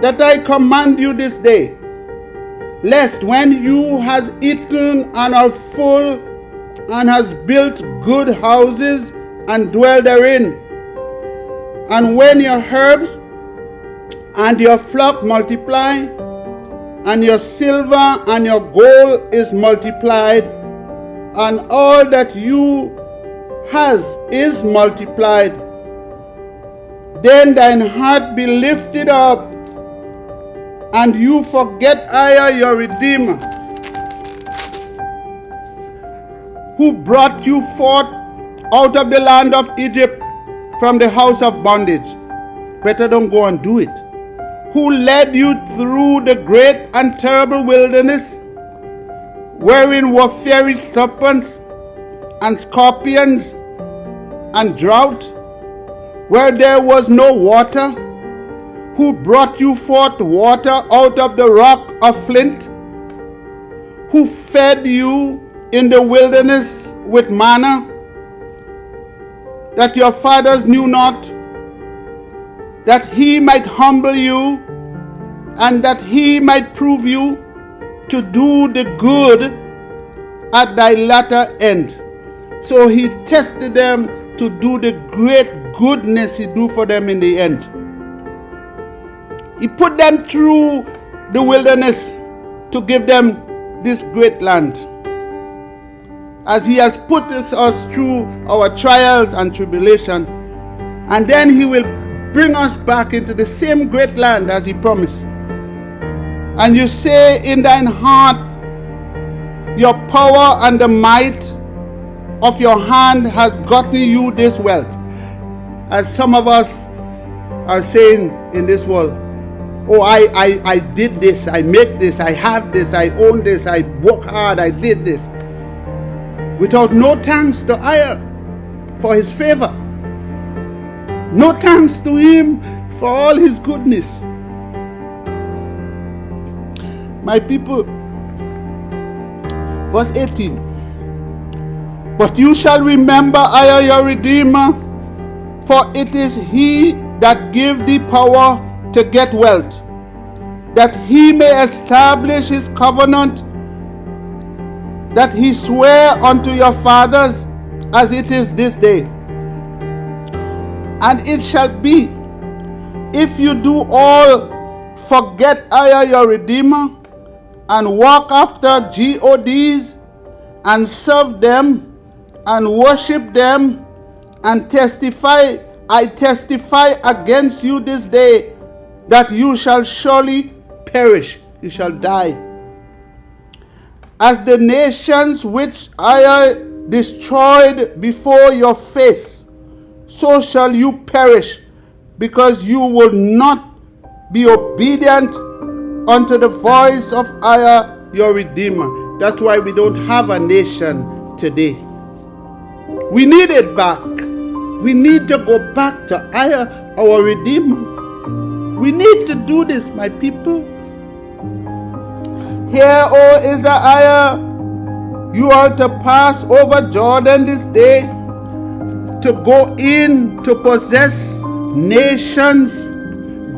that I command you this day, lest when you has eaten and are full and has built good houses and dwell therein, and when your herbs and your flock multiply, and your silver and your gold is multiplied, and all that you has is multiplied, then thine heart be lifted up, and you forget I, your Redeemer, who brought you forth out of the land of Egypt from the house of bondage. Better don't go and do it. Who led you through the great and terrible wilderness, wherein were fiery serpents and scorpions and drought, where there was no water, who brought you forth water out of the rock of flint, who fed you in the wilderness with manna, that your fathers knew not, that he might humble you, and that he might prove you to do the good at thy latter end. So he tested them to do the great goodness he do for them in the end. He put them through the wilderness to give them this great land, as he has put us through our trials and tribulation, and then he will bring us back into the same great land as he promised. And you say in thine heart, your power and the might of your hand has gotten you this wealth. As some of us are saying in this world, oh, I did this, I make this, I have this, I own this, I work hard, I did this, without no thanks to Aya for his favor, no thanks to him for all his goodness. My people, verse 18. But you shall remember Aya your Redeemer, for it is he that gave thee power to get wealth, that he may establish his covenant that he sware unto your fathers, as it is this day. And it shall be, if you do all forget Aya your Redeemer, and walk after gods, and serve them, and worship them, and testify, I testify against you this day, that you shall surely perish, you shall die. As the nations which I destroyed before your face, so shall you perish, because you will not be obedient unto the voice of Aya your Redeemer. That's why we don't have a nation today. We need it back. We need to go back to Aya our Redeemer. We need to do this, my people. Hear, O EZER-IAH, you are to pass over Jordan this day, to go in to possess nations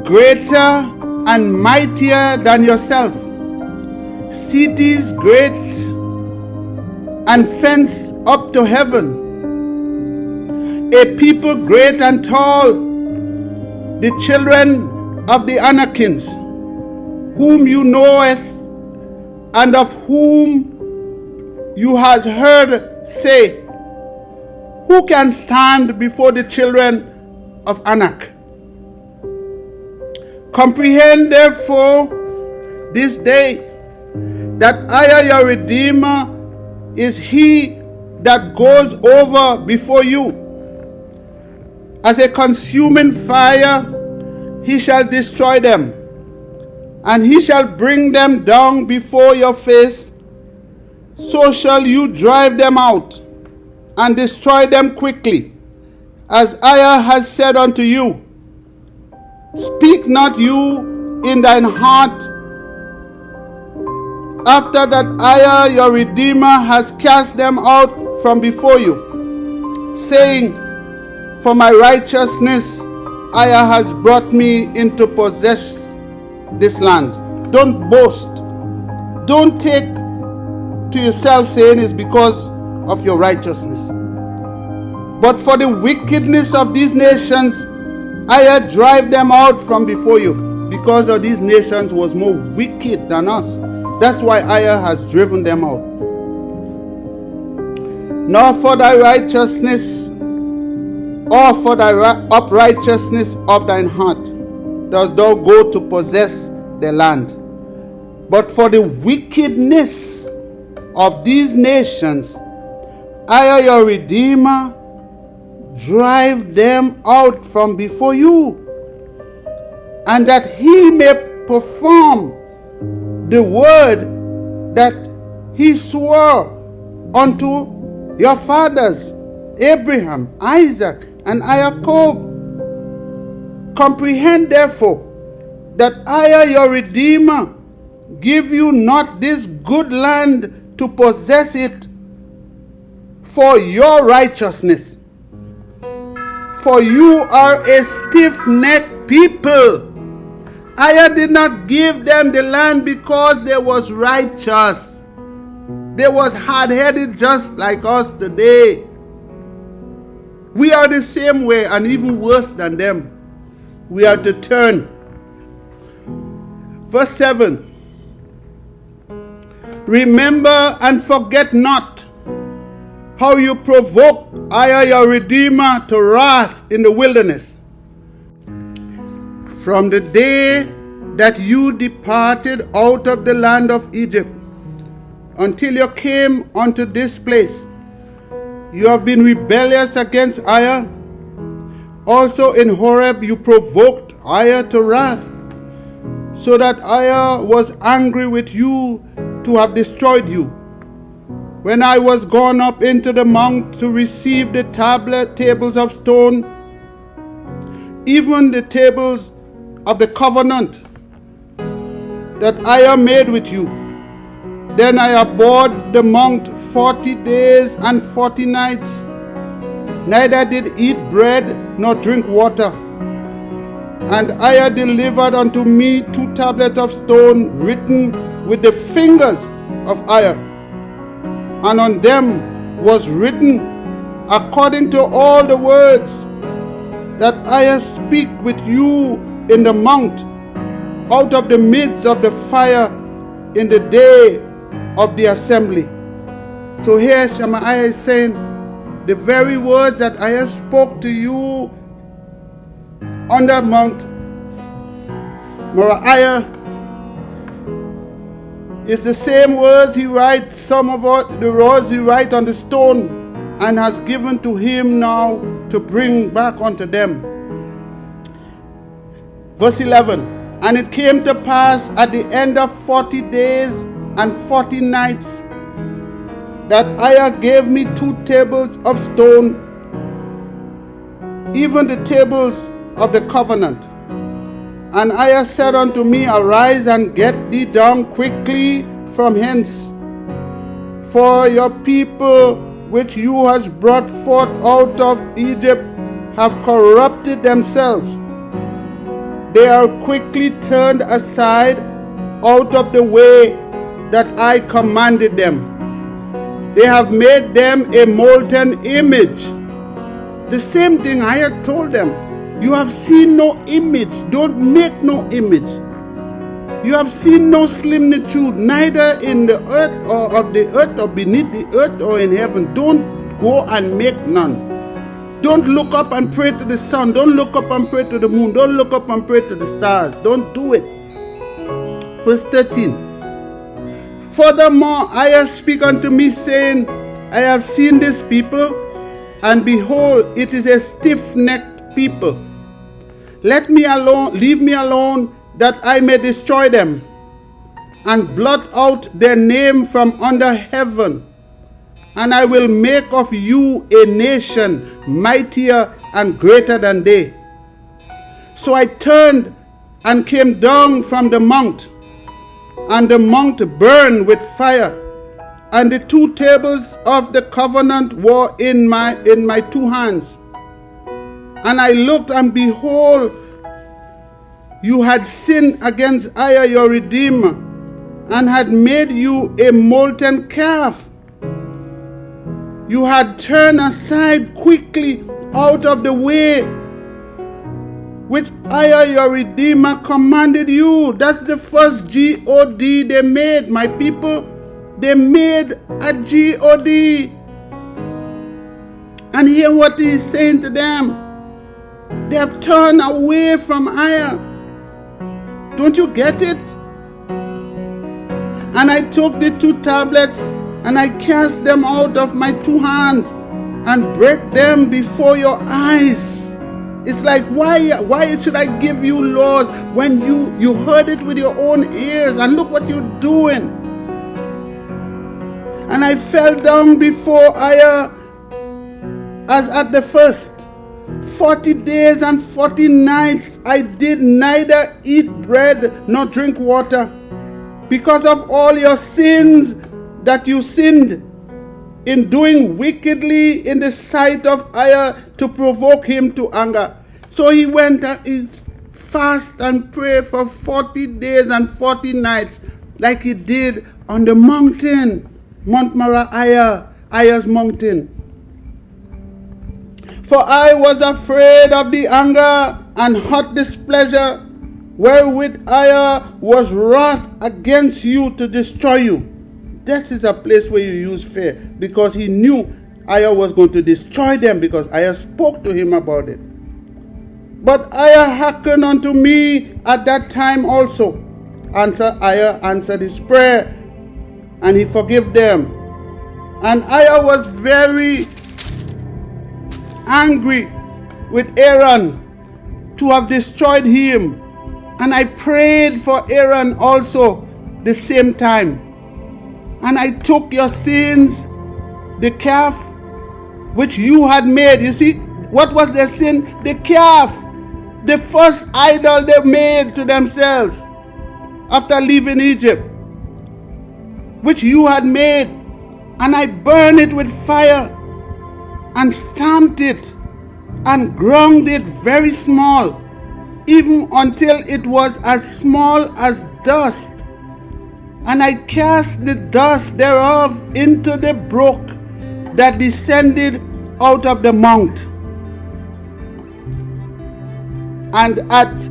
greater and mightier than yourself, cities great and fenced up to heaven, a people great and tall, the children of the Anakims, whom you knowest, and of whom you has heard say, who can stand before the children of Anak? Comprehend therefore this day that Aya your Redeemer is he that goes over before you. As a consuming fire he shall destroy them, and he shall bring them down before your face. So shall you drive them out and destroy them quickly, as Aya has said unto you. Speak not you in thine heart, after that Aya your Redeemer has cast them out from before you, saying, for my righteousness Aya has brought me into possess this land. Don't boast. Don't take to yourself saying it's because of your righteousness. But for the wickedness of these nations, Aya drive them out from before you, because of these nations was more wicked than us. That's why Aya has driven them out. Nor for thy righteousness, or for thy uprightness of thine heart, dost thou go to possess the land, but for the wickedness of these nations, Aya your Redeemer drive them out from before you, and that he may perform the word that he swore unto your fathers, Abraham, Isaac, and Jacob. Comprehend therefore that Aya your Redeemer give you not this good land to possess it for your righteousness. For you are a stiff-necked people. Aya did not give them the land because they was righteous. They was hard-headed just like us today. We are the same way and even worse than them. We are to turn. Verse 7. Remember and forget not how you provoked Aya your Redeemer to wrath in the wilderness. From the day that you departed out of the land of Egypt until you came unto this place, you have been rebellious against Aya. Also in Horeb you provoked Aya to wrath, so that Aya was angry with you to have destroyed you. When I was gone up into the mount to receive the tables of stone, even the tables of the covenant that Aya made with you, then I abode the mount 40 days and 40 nights, neither did eat bread nor drink water. And Aya delivered unto me 2 tablets of stone written with the fingers of Aya, and on them was written according to all the words that I speak with you in the mount, out of the midst of the fire in the day of the assembly. So here Shemaiah is saying, the very words that I spoke to you on the Mount Moriah is the same words he writes, some of the words he writes on the stone, and has given to him now to bring back unto them. Verse 11, and it came to pass at the end of 40 days and 40 nights that Aiah gave me 2 tables of stone, even the tables of the covenant. And Aiah said unto me, arise and get thee down quickly from hence, for your people which you hast brought forth out of Egypt have corrupted themselves. They are quickly turned aside out of the way that I commanded them. They have made them a molten image. The same thing I had told them. You have seen no image. Don't make no image. You have seen no similitude, neither in the earth or of the earth or beneath the earth or in heaven. Don't go and make none. Don't look up and pray to the sun. Don't look up and pray to the moon. Don't look up and pray to the stars. Don't do it. Verse 13. Furthermore, Aiah speak unto me, saying, I have seen this people, and behold, it is a stiff-necked people. Let me alone, leave me alone, that I may destroy them, and blot out their name from under heaven. And I will make of you a nation mightier and greater than they. So I turned and came down from the mount, and the mount burned with fire, and the 2 tables of the covenant were in my 2 hands. And I looked, and behold, you had sinned against Aiah your Redeemer, and had made you a molten calf. You had turned aside quickly out of the way which Aiah your Redeemer commanded you. That's the first G-O-D they made, my people. They made a G-O-D. And hear what he is saying to them. They have turned away from Aiah. Don't you get it? And I took the 2 tablets, and I cast them out of my 2 hands, and break them before your eyes. It's like, why should I give you laws when you heard it with your own ears, and look what you're doing? And I fell down before Aiah as at the first. 40 days and 40 nights I did neither eat bread nor drink water, because of all your sins that you sinned in doing wickedly in the sight of Aiah to provoke him to anger. So he went and he fasted and prayed for 40 days and 40 nights, like he did on the mountain, Mount Moriah, Aiah's mountain. For I was afraid of the anger and hot displeasure wherewith Aiah was wroth against you to destroy you. That is a place where you use fear, because he knew Aiah was going to destroy them, because Aiah spoke to him about it. But Aiah hearkened unto me at that time also. Aiah answered his prayer, and he forgave them. And Aiah was very angry with Aaron to have destroyed him. And I prayed for Aaron also the same time. And I took your sins, the calf which you had made. You see, what was their sin? The calf, the first idol they made to themselves after leaving Egypt, which you had made. And I burned it with fire, and stamped it, and ground it very small, even until it was as small as dust. And I cast the dust thereof into the brook that descended out of the mount. and at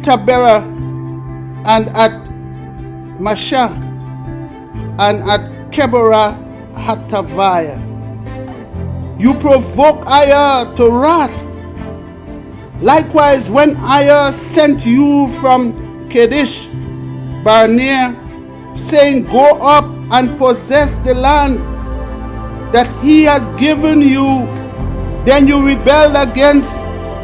Taberah, and at Mashah, and at Keborah Hatavaya. You provoke Aya to wrath. Likewise, when Aya sent you from Kadesh Barnea, saying, Go up and possess the land that he has given you, then you rebelled against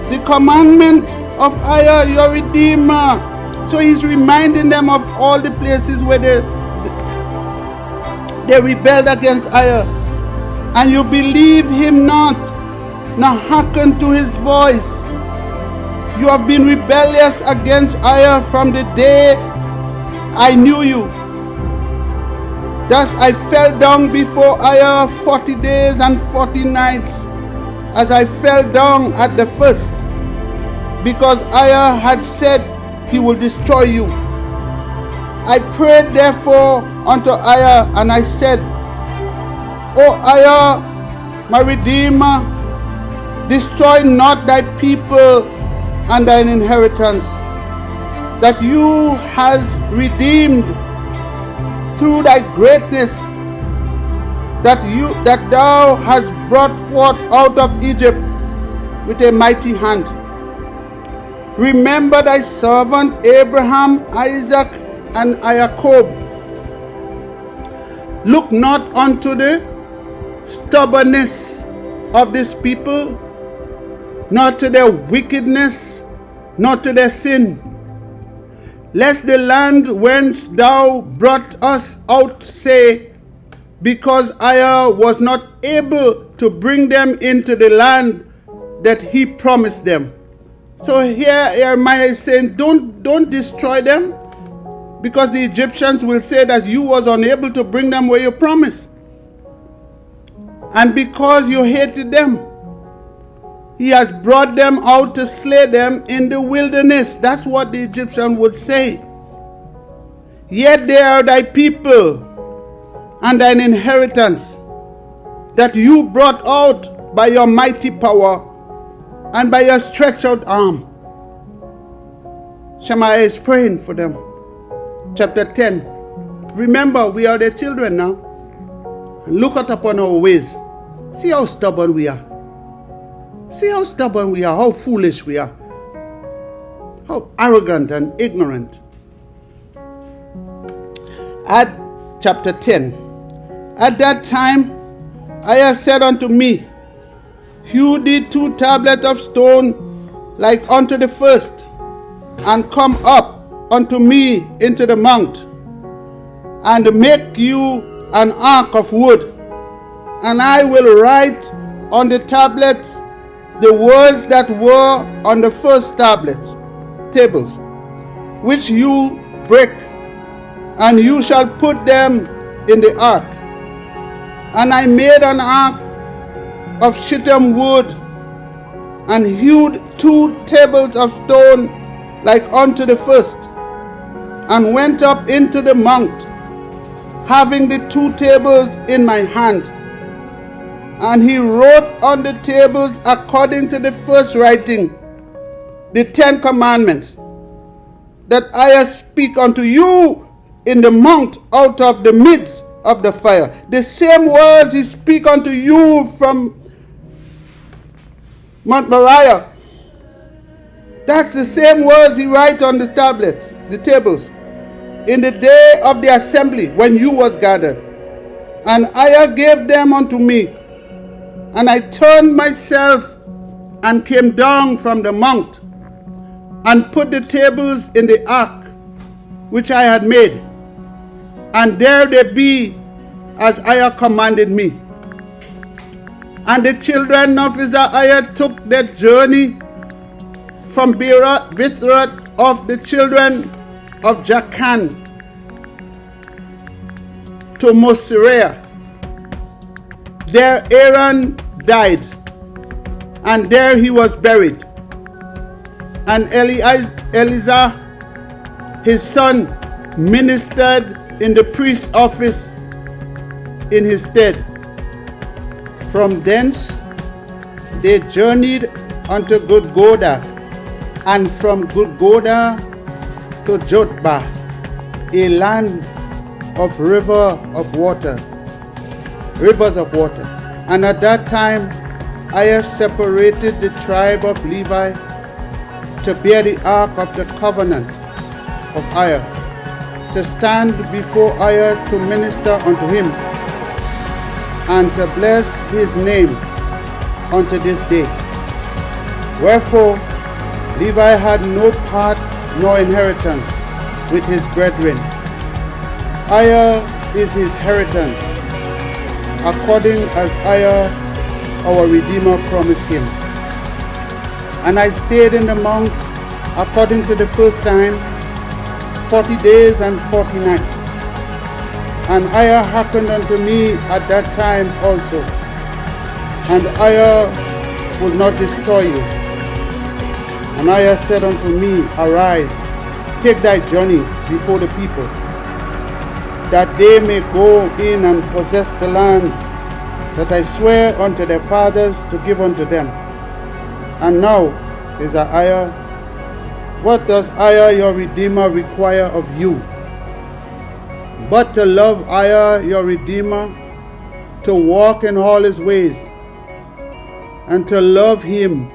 the commandment of Aya, your Redeemer. So he's reminding them of all the places where they rebelled against Aya. And you believe him not, nor hearken to his voice. You have been rebellious against Aya from the day I knew you. Thus I fell down before Aya 40 days and 40 nights, as I fell down at the first, because Aya had said he will destroy you. I prayed therefore unto Aya, and I said, O Aya, my Redeemer, destroy not thy people and thine inheritance, that you has redeemed through thy greatness, that thou hast brought forth out of Egypt with a mighty hand. Remember thy servant Abraham, Isaac, and Jacob. Look not unto the stubbornness of this people, nor to their wickedness, nor to their sin, lest the land whence thou brought us out say, because Aya was not able to bring them into the land that he promised them. So here Jeremiah is saying, don't destroy them, because the Egyptians will say that you was unable to bring them where you promised. And because you hated them, he has brought them out to slay them in the wilderness. That's what the Egyptian would say. Yet they are thy people and thine inheritance, that you brought out by your mighty power and by your stretched out arm. Shemaiah is praying for them. Chapter 10. Remember, we are their children now. And look at upon our ways. See how stubborn we are. See how stubborn we are, how foolish we are, how arrogant and ignorant. At chapter 10, at that time Aya said unto me, Hew thee 2 tablets of stone like unto the first, and come up unto me into the mount, and make you an ark of wood, and I will write on the tablets the words that were on the first tables, which you break, and you shall put them in the ark. And I made an ark of shittim wood, and hewed 2 tables of stone like unto the first, and went up into the mount, having the 2 tables in my hand. And he wrote on the tables according to the first writing, the 10 commandments, that I speak unto you in the mount out of the midst of the fire. The same words he speak unto you from Mount Moriah. That's the same words he write on the tablets, the tables, in the day of the assembly when you was gathered. And I gave them unto me. And I turned myself and came down from the mount, and put the tables in the ark which I had made. And there they be, as I commanded me. And the children of Israel took their journey from Bithrath of the children of Jachan to Mosera. There Aaron died, and there he was buried. And Eleazar, his son, ministered in the priest's office in his stead. From thence they journeyed unto Gudgoda, and from Gulgoda to Jotbath, a land of rivers of water. And at that time, EZER separated the tribe of Levi to bear the ark of the covenant of EZER, to stand before EZER to minister unto him, and to bless his name unto this day. Wherefore Levi had no part nor inheritance with his brethren. EZER is his inheritance, according as EZER our Redeemer promised him. And I stayed in the mount according to the first time 40 days and 40 nights. And EZER hearkened unto me at that time also, and EZER would not destroy you. And EZER said unto me, Arise, take thy journey before the people, that they may go in and possess the land that I swear unto their fathers to give unto them. And now, EZER, what does EZER your Redeemer require of you? But to love EZER your Redeemer, to walk in all his ways, and to love him,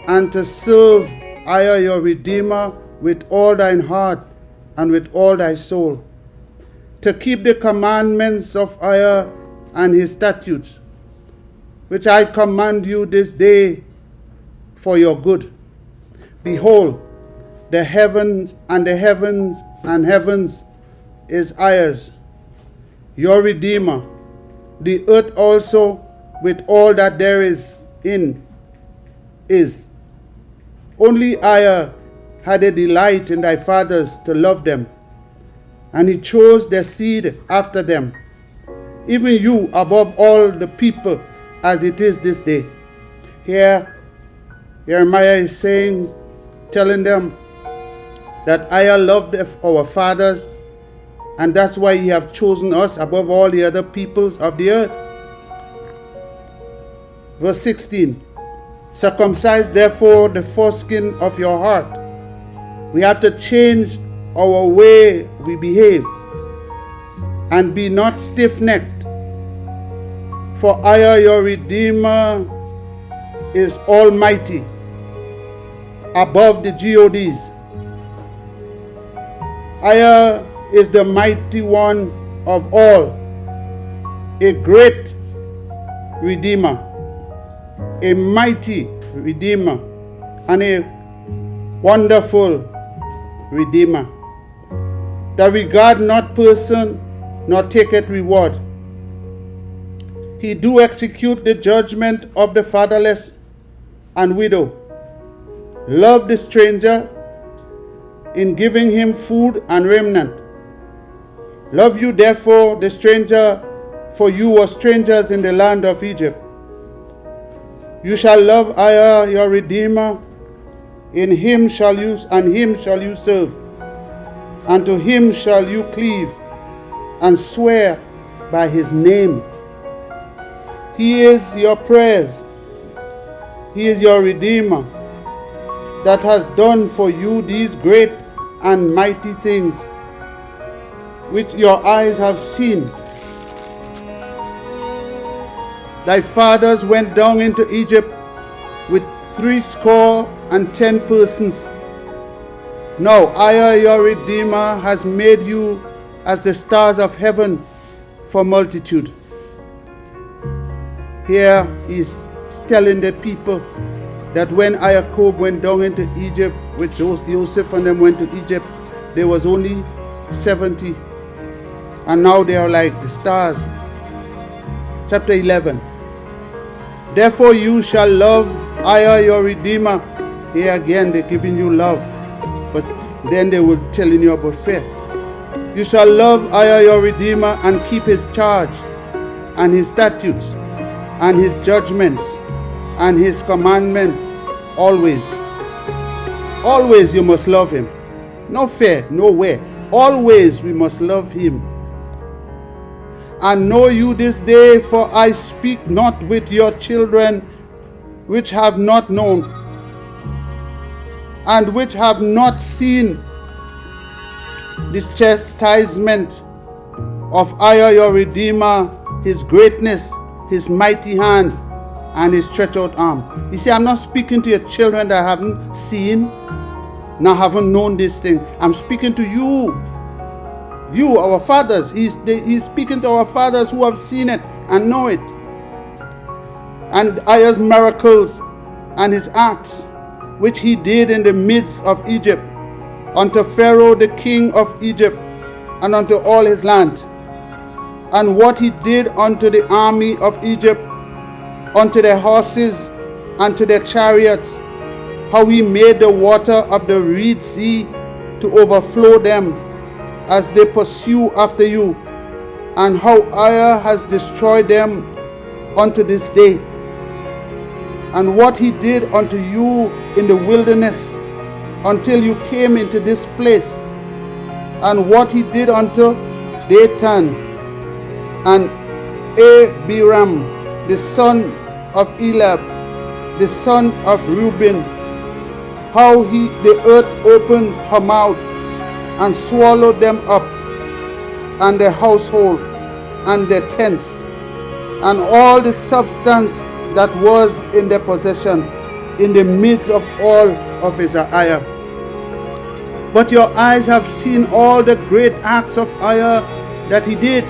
and to serve EZER your Redeemer with all thine heart and with all thy soul, to keep the commandments of EZER and his statutes, which I command you this day for your good. Behold, the heavens and the heavens and heavens is EZER's, your Redeemer, the earth also with all that there is in is. Only EZER had a delight in thy fathers to love them, and he chose their seed after them, even you above all the people as it is this day. Here Jeremiah is saying, telling them that EZER loved our fathers, and that's why he have chosen us above all the other peoples of the earth. Verse 16, circumcise therefore the foreskin of your heart. We have to change our way we behave, and be not stiff-necked. For EZER your Redeemer is almighty, above the gods. EZER is the mighty one of all, a great Redeemer, a mighty Redeemer, and a wonderful Redeemer, that regard not person, nor taketh reward. He do execute the judgment of the fatherless and widow, love the stranger in giving him food and raiment. Love you therefore the stranger, for you were strangers in the land of Egypt. You shall love EZER your Redeemer, in him shall you serve, and to him shall you cleave, and swear by his name. He is your praise. He is your Redeemer, that has done for you these great and mighty things, which your eyes have seen. Thy fathers went down into Egypt with 70 persons. Now EZER your Redeemer has made you as the stars of heaven for multitude. Here he's telling the people that when Jacob went down into Egypt, with Joseph and them went to Egypt, there was only 70. And now they are like the stars. Chapter 11. Therefore you shall love EZER your Redeemer. Here again they're giving you love, but then they will telling you about fear. You shall love EZER your Redeemer, and keep his charge, and his statutes, and his judgments, and his commandments always. Always you must love him. No fear, nowhere. Always we must love him. And know you this day, for I speak not with your children which have not known, and which have not seen this chastisement of Aya your Redeemer, his greatness, his mighty hand, and his stretched out arm. You see, I'm not speaking to your children that haven't seen, now haven't known this thing. I'm speaking to you, our fathers. He's speaking to our fathers who have seen it and know it. And Aya's miracles and his acts, which he did in the midst of Egypt, unto Pharaoh the king of Egypt, and unto all his land. And what he did unto the army of Egypt, unto their horses, and to their chariots, how he made the water of the Red Sea to overflow them as they pursue after you, and how Aya has destroyed them unto this day. And what he did unto you in the wilderness until you came into this place, and what he did unto Dathan and Abiram, the son of Eliab, the son of Reuben, how the earth opened her mouth and swallowed them up, and their household, and their tents, and all the substance that was in their possession, in the midst of all of EZER-IAH. But your eyes have seen all the great acts of Aya that he did.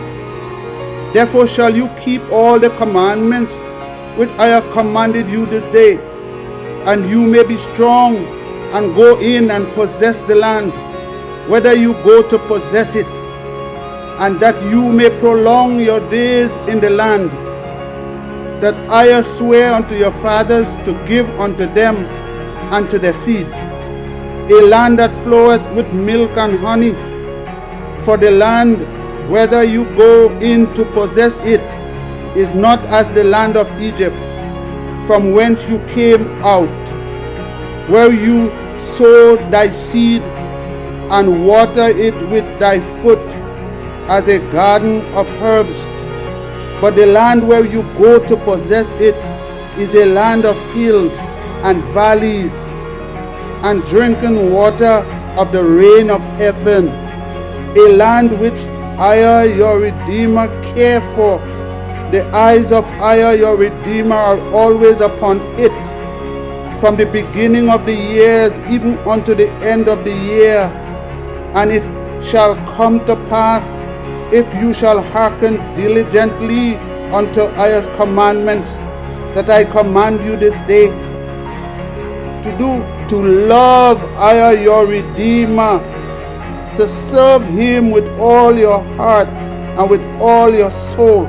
Therefore shall you keep all the commandments which Aya commanded you this day, and you may be strong, and go in and possess the land, whether you go to possess it, and that you may prolong your days in the land that Aya sware unto your fathers to give unto them and to their seed, a land that floweth with milk and honey. For the land, whether you go in to possess it, is not as the land of Egypt, from whence you came out, where you sow thy seed and water it with thy foot as a garden of herbs. But the land where you go to possess it is a land of hills and valleys, and drinking water of the rain of heaven, a land which Aya your Redeemer care for. The eyes of Aya your Redeemer are always upon it, from the beginning of the years even unto the end of the year. And it shall come to pass, if you shall hearken diligently unto Aya's commandments that I command you this day to do, to love Aya your Redeemer, to serve him with all your heart and with all your soul,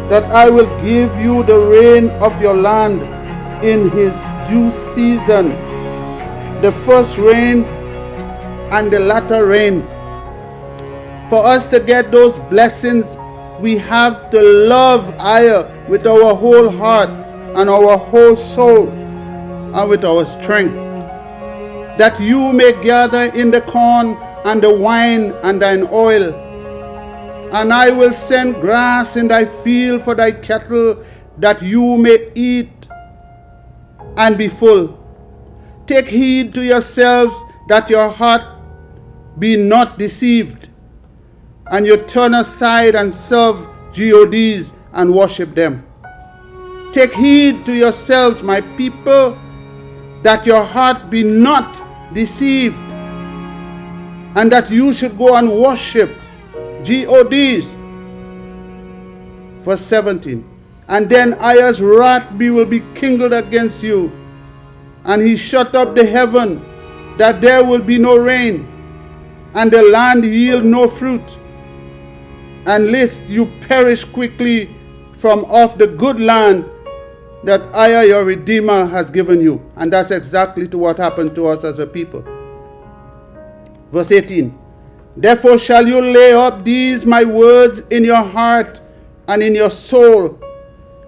that I will give you the rain of your land in his due season, the first rain and the latter rain. For us to get those blessings, we have to love Aya with our whole heart and our whole soul and with our strength, that you may gather in the corn and the wine and thine oil. And I will send grass in thy field for thy cattle, that you may eat and be full. Take heed to yourselves that your heart be not deceived, and you turn aside and serve gods and worship them. Take heed to yourselves, my people, that your heart be not deceived, and that you should go and worship gods. Verse 17. And then Aya's wrath will be kindled against you, and he shut up the heaven, that there will be no rain, and the land yield no fruit, and lest you perish quickly from off the good land that Aya your Redeemer has given you. And that's exactly to what happened to us as a people. Verse 18. Therefore shall you lay up these my words in your heart and in your soul,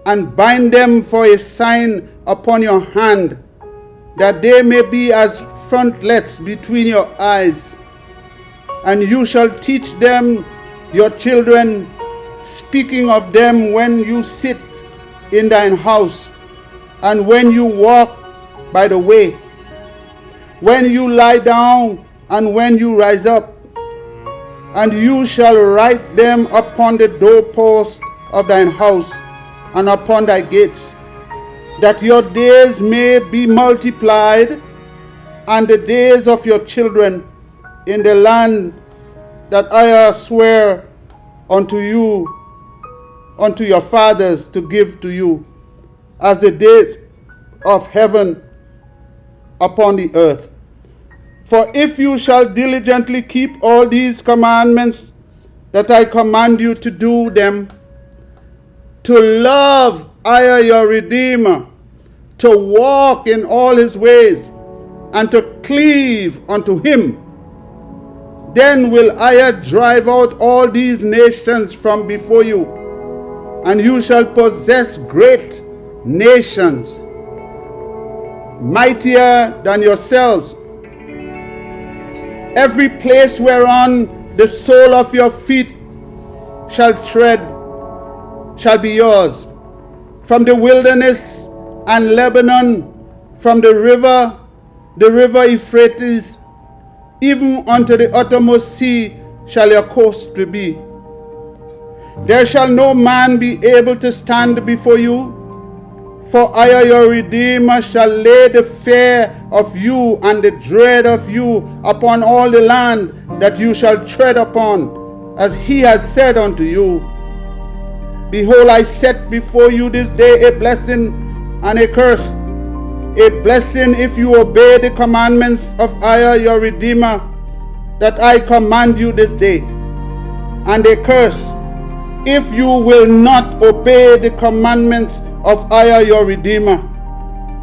and bind them for a sign upon your hand, that they may be as frontlets between your eyes. And you shall teach them your children, speaking of them when you sit in thine house, and when you walk by the way, when you lie down and when you rise up. And you shall write them upon the doorpost of thine house and upon thy gates, that your days may be multiplied, and the days of your children in the land that I swear unto you, unto your fathers, to give to you, as the days of heaven upon the earth. For if you shall diligently keep all these commandments that I command you to do them, to love I your Redeemer, to walk in all his ways, and to cleave unto him, then will I drive out all these nations from before you, and you shall possess great nations, mightier than yourselves. Every place whereon the sole of your feet shall tread shall be yours. From the wilderness and Lebanon, from the river Euphrates, even unto the uttermost sea shall your coast be. There shall no man be able to stand before you, for I your Redeemer shall lay the fear of you and the dread of you upon all the land that you shall tread upon, as he has said unto you. Behold, I set before you this day a blessing and a curse. A blessing if you obey the commandments of I your Redeemer that I command you this day, and a curse if you will not obey the commandments of I your Redeemer,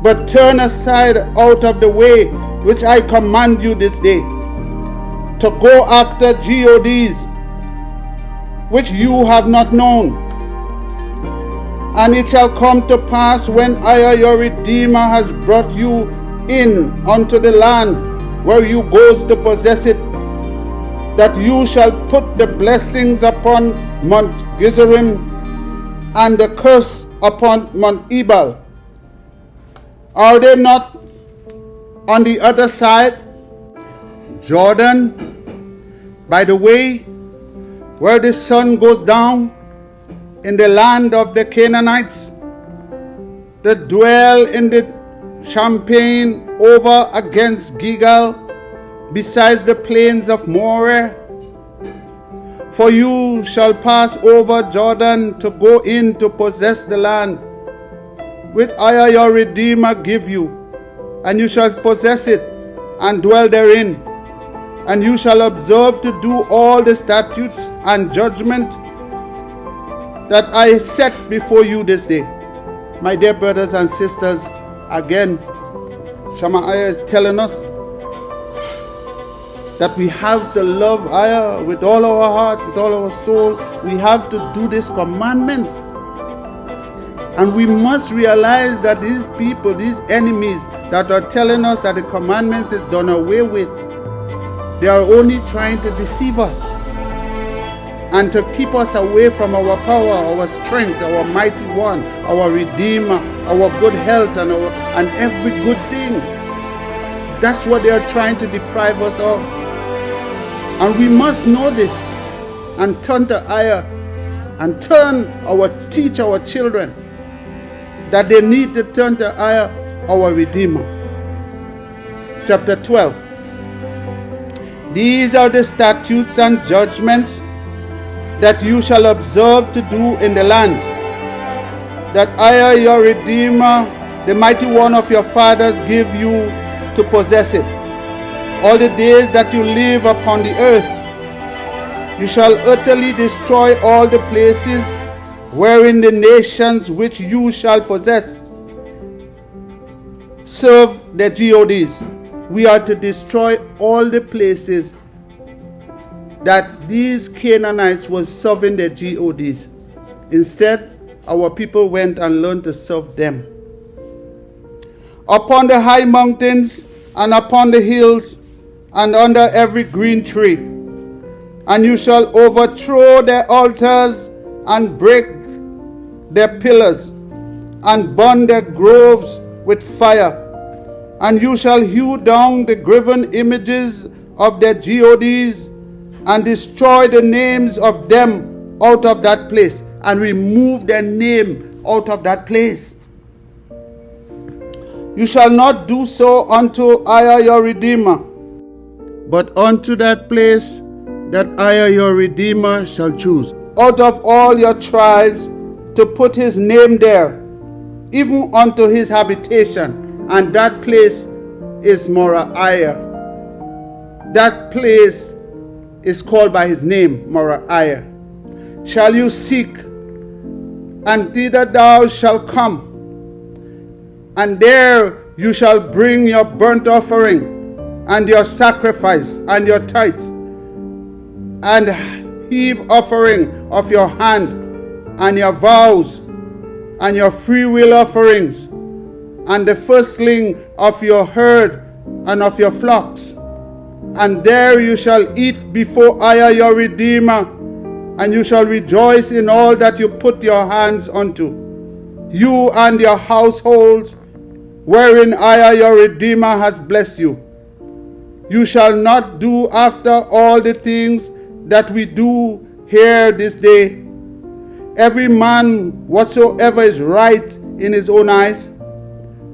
but turn aside out of the way which I command you this day, to go after gods which you have not known. And it shall come to pass, when I your Redeemer has brought you in unto the land where you goes to possess it, that you shall put the blessings upon Mount Gerizim and the curse upon Mount Ebal. Are they not on the other side, Jordan, by the way where the sun goes down, in the land of the Canaanites, that dwell in the champaign over against Gilgal, besides the plains of Moreh? For you shall pass over Jordan to go in to possess the land which I your Redeemer give you, and you shall possess it and dwell therein, and you shall observe to do all the statutes and judgment that I set before you this day. My dear brothers and sisters, again, Shemaiah is telling us that we have to love Ayah with all our heart, with all our soul. We have to do these commandments. And we must realize that these people, these enemies that are telling us that the commandments is done away with, they are only trying to deceive us and to keep us away from our power, our strength, our mighty one, our Redeemer, our good health, and every good thing. That's what they are trying to deprive us of. And we must know this and turn to Ayah and teach our children that they need to turn to Ayah, our Redeemer. Chapter 12. These are the statutes and judgments that you shall observe to do in the land, that I your Redeemer, the mighty one of your fathers, give you to possess it. All the days that you live upon the earth, you shall utterly destroy all the places wherein the nations which you shall possess serve their gods. We are to destroy all the places that these Canaanites was serving their gods. Instead, our people went and learned to serve them. Upon the high mountains and upon the hills and under every green tree, and you shall overthrow their altars and break their pillars and burn their groves with fire. And you shall hew down the graven images of their gods, and destroy the names of them out of that place, and remove their name out of that place. You shall not do so unto EZER your Redeemer, but unto that place that EZER your Redeemer shall choose out of all your tribes, to put his name there, even unto his habitation. And that place is Moriah. That place is called by his name, Moriah. Shall you seek, and thither thou shalt come, and there you shall bring your burnt offering, and your sacrifice, and your tithes, and heave offering of your hand, and your vows, and your freewill offerings, and the firstling of your herd and of your flocks. And there you shall eat before EZER your Redeemer, and you shall rejoice in all that you put your hands unto, you and your households, wherein EZER your Redeemer has blessed you. You shall not do after all the things that we do here this day, every man whatsoever is right in his own eyes.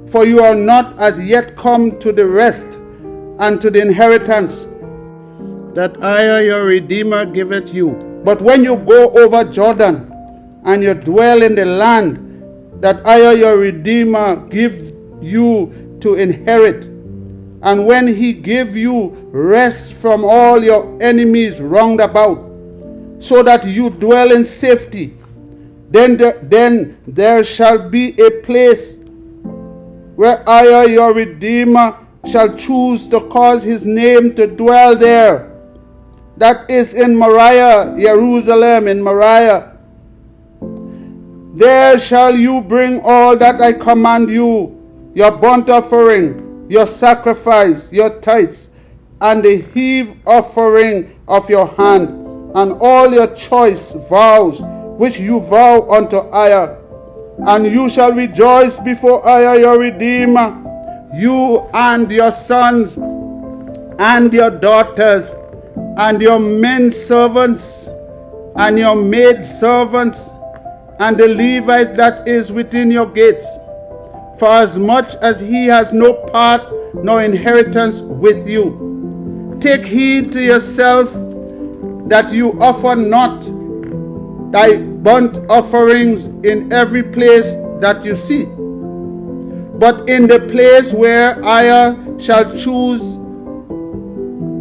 For you are not as yet come to the rest and to the inheritance that EZER your Redeemer giveth you. But when you go over Jordan, and you dwell in the land that EZER your Redeemer give you to inherit, and when he give you rest from all your enemies round about, so that you dwell in safety, then there shall be a place where EZER your Redeemer shall choose to cause his name to dwell there. That is in Moriah, Jerusalem, in Moriah. There shall you bring all that I command you, your burnt offering, your sacrifice, your tithes, and the heave offering of your hand, and all your choice vows which you vow unto EZER. And you shall rejoice before EZER your Redeemer, you and your sons, and your daughters, and your men servants, and your maid servants, and the Levites that is within your gates, for as much as he has no part nor inheritance with you. Take heed to yourself that you offer not thy burnt offerings in every place that you see, but in the place where EZER shall choose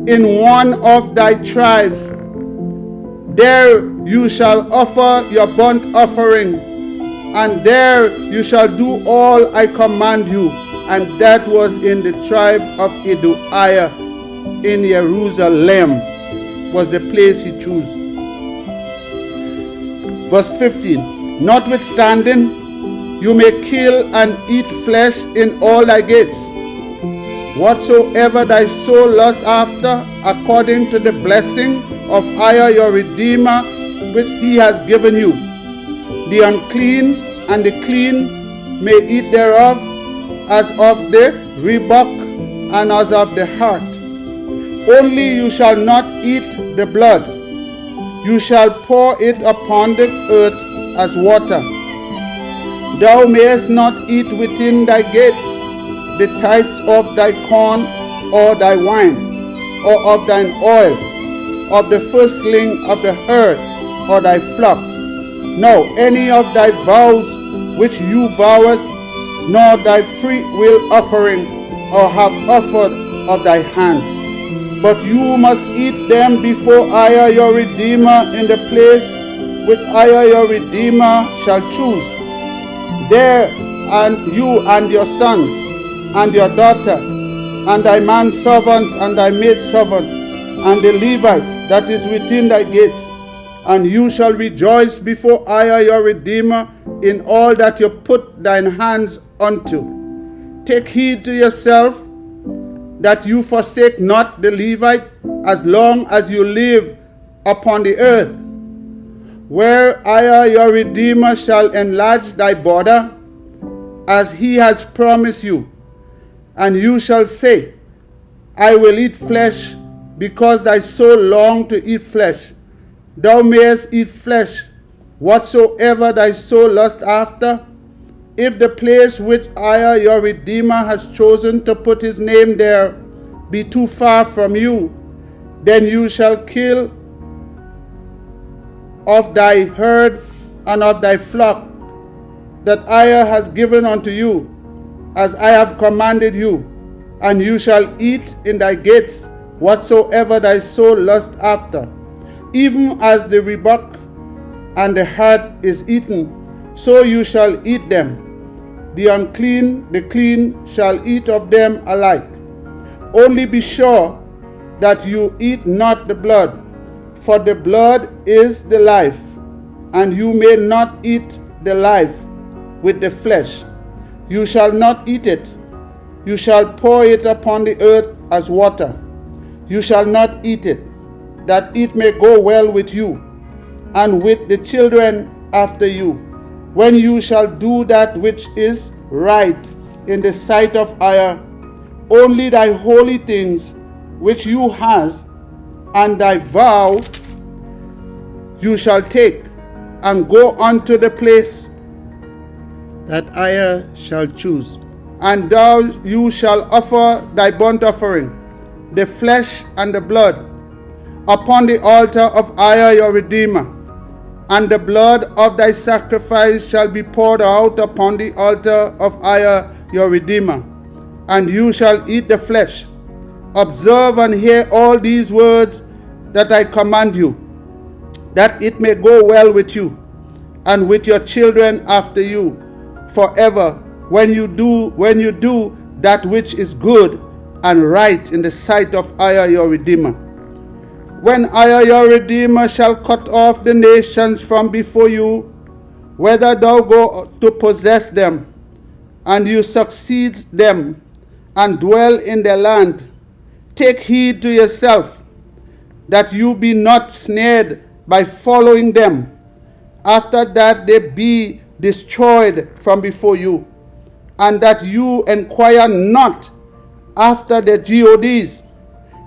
in one of thy tribes, there you shall offer your burnt offering, and there you shall do all I command you. And that was in the tribe of EZER, in Jerusalem, was the place he chose. Verse 15, notwithstanding, you may kill and eat flesh in all thy gates. Whatsoever thy soul lust after, according to the blessing of EZER your Redeemer, which he has given you. The unclean and the clean may eat thereof, as of the rebuck and as of the hart. Only you shall not eat the blood. You shall pour it upon the earth as water. Thou mayest not eat within thy gates the tithes of thy corn, or thy wine, or of thine oil, of the firstling of the herd, or thy flock, no, any of thy vows which you vowest, nor thy free will offering, or have offered of thy hand. But you must eat them before EZER your Redeemer in the place which EZER your Redeemer shall choose. There and you and your sons, and your daughter, and thy manservant, and thy maidservant, and the Levites that is within thy gates. And you shall rejoice before EZER your Redeemer in all that you put thine hands unto. Take heed to yourself that you forsake not the Levite as long as you live upon the earth. Where EZER your Redeemer shall enlarge thy border, as he has promised you, And you shall say, I will eat flesh, because thy soul longed to eat flesh. Thou mayest eat flesh, whatsoever thy soul lust after. If the place which EZER your Redeemer has chosen to put his name there be too far from you, then you shall kill of thy herd and of thy flock that EZER has given unto you, as I have commanded you, and you shall eat in thy gates whatsoever thy soul lust after. Even as the rebuck and the hart is eaten, so you shall eat them. The unclean, the clean shall eat of them alike. Only be sure that you eat not the blood, for the blood is the life, and you may not eat the life with the flesh. You shall not eat it. You shall pour it upon the earth as water. You shall not eat it, that it may go well with you, and with the children after you, when you shall do that which is right in the sight of EZER. Only thy holy things which you has, and thy vow you shall take, and go unto the place that EZER shall choose. And you shall offer thy burnt offering, the flesh and the blood, upon the altar of EZER your Redeemer. And the blood of thy sacrifice shall be poured out upon the altar of EZER your Redeemer, and you shall eat the flesh. Observe and hear all these words that I command you, that it may go well with you, and with your children after you, forever, when you do that which is good and right in the sight of EZER your Redeemer. When EZER your Redeemer shall cut off the nations from before you, whether thou go to possess them, and you succeed them, and dwell in their land, take heed to yourself, that you be not snared by following them, after that they be destroyed from before you, and that you inquire not after the gods,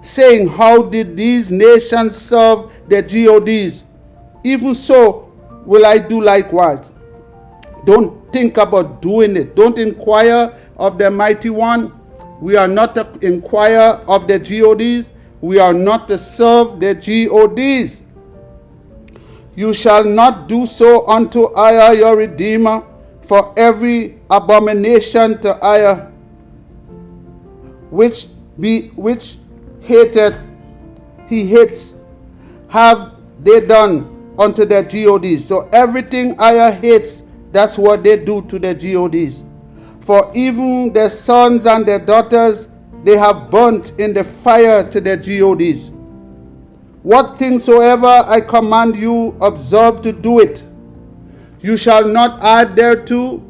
saying, how did these nations serve their gods? Even so will I do likewise. Don't think about doing it. Don't inquire of the mighty one. We are not to inquire of the gods. We are not to serve the gods. You shall not do so unto EZER your Redeemer, for every abomination to EZER which he hates, have they done unto their gods. So everything EZER hates, that's what they do to their gods. For even their sons and their daughters they have burnt in the fire to their gods. What things soever I command you, observe to do it. You shall not add thereto,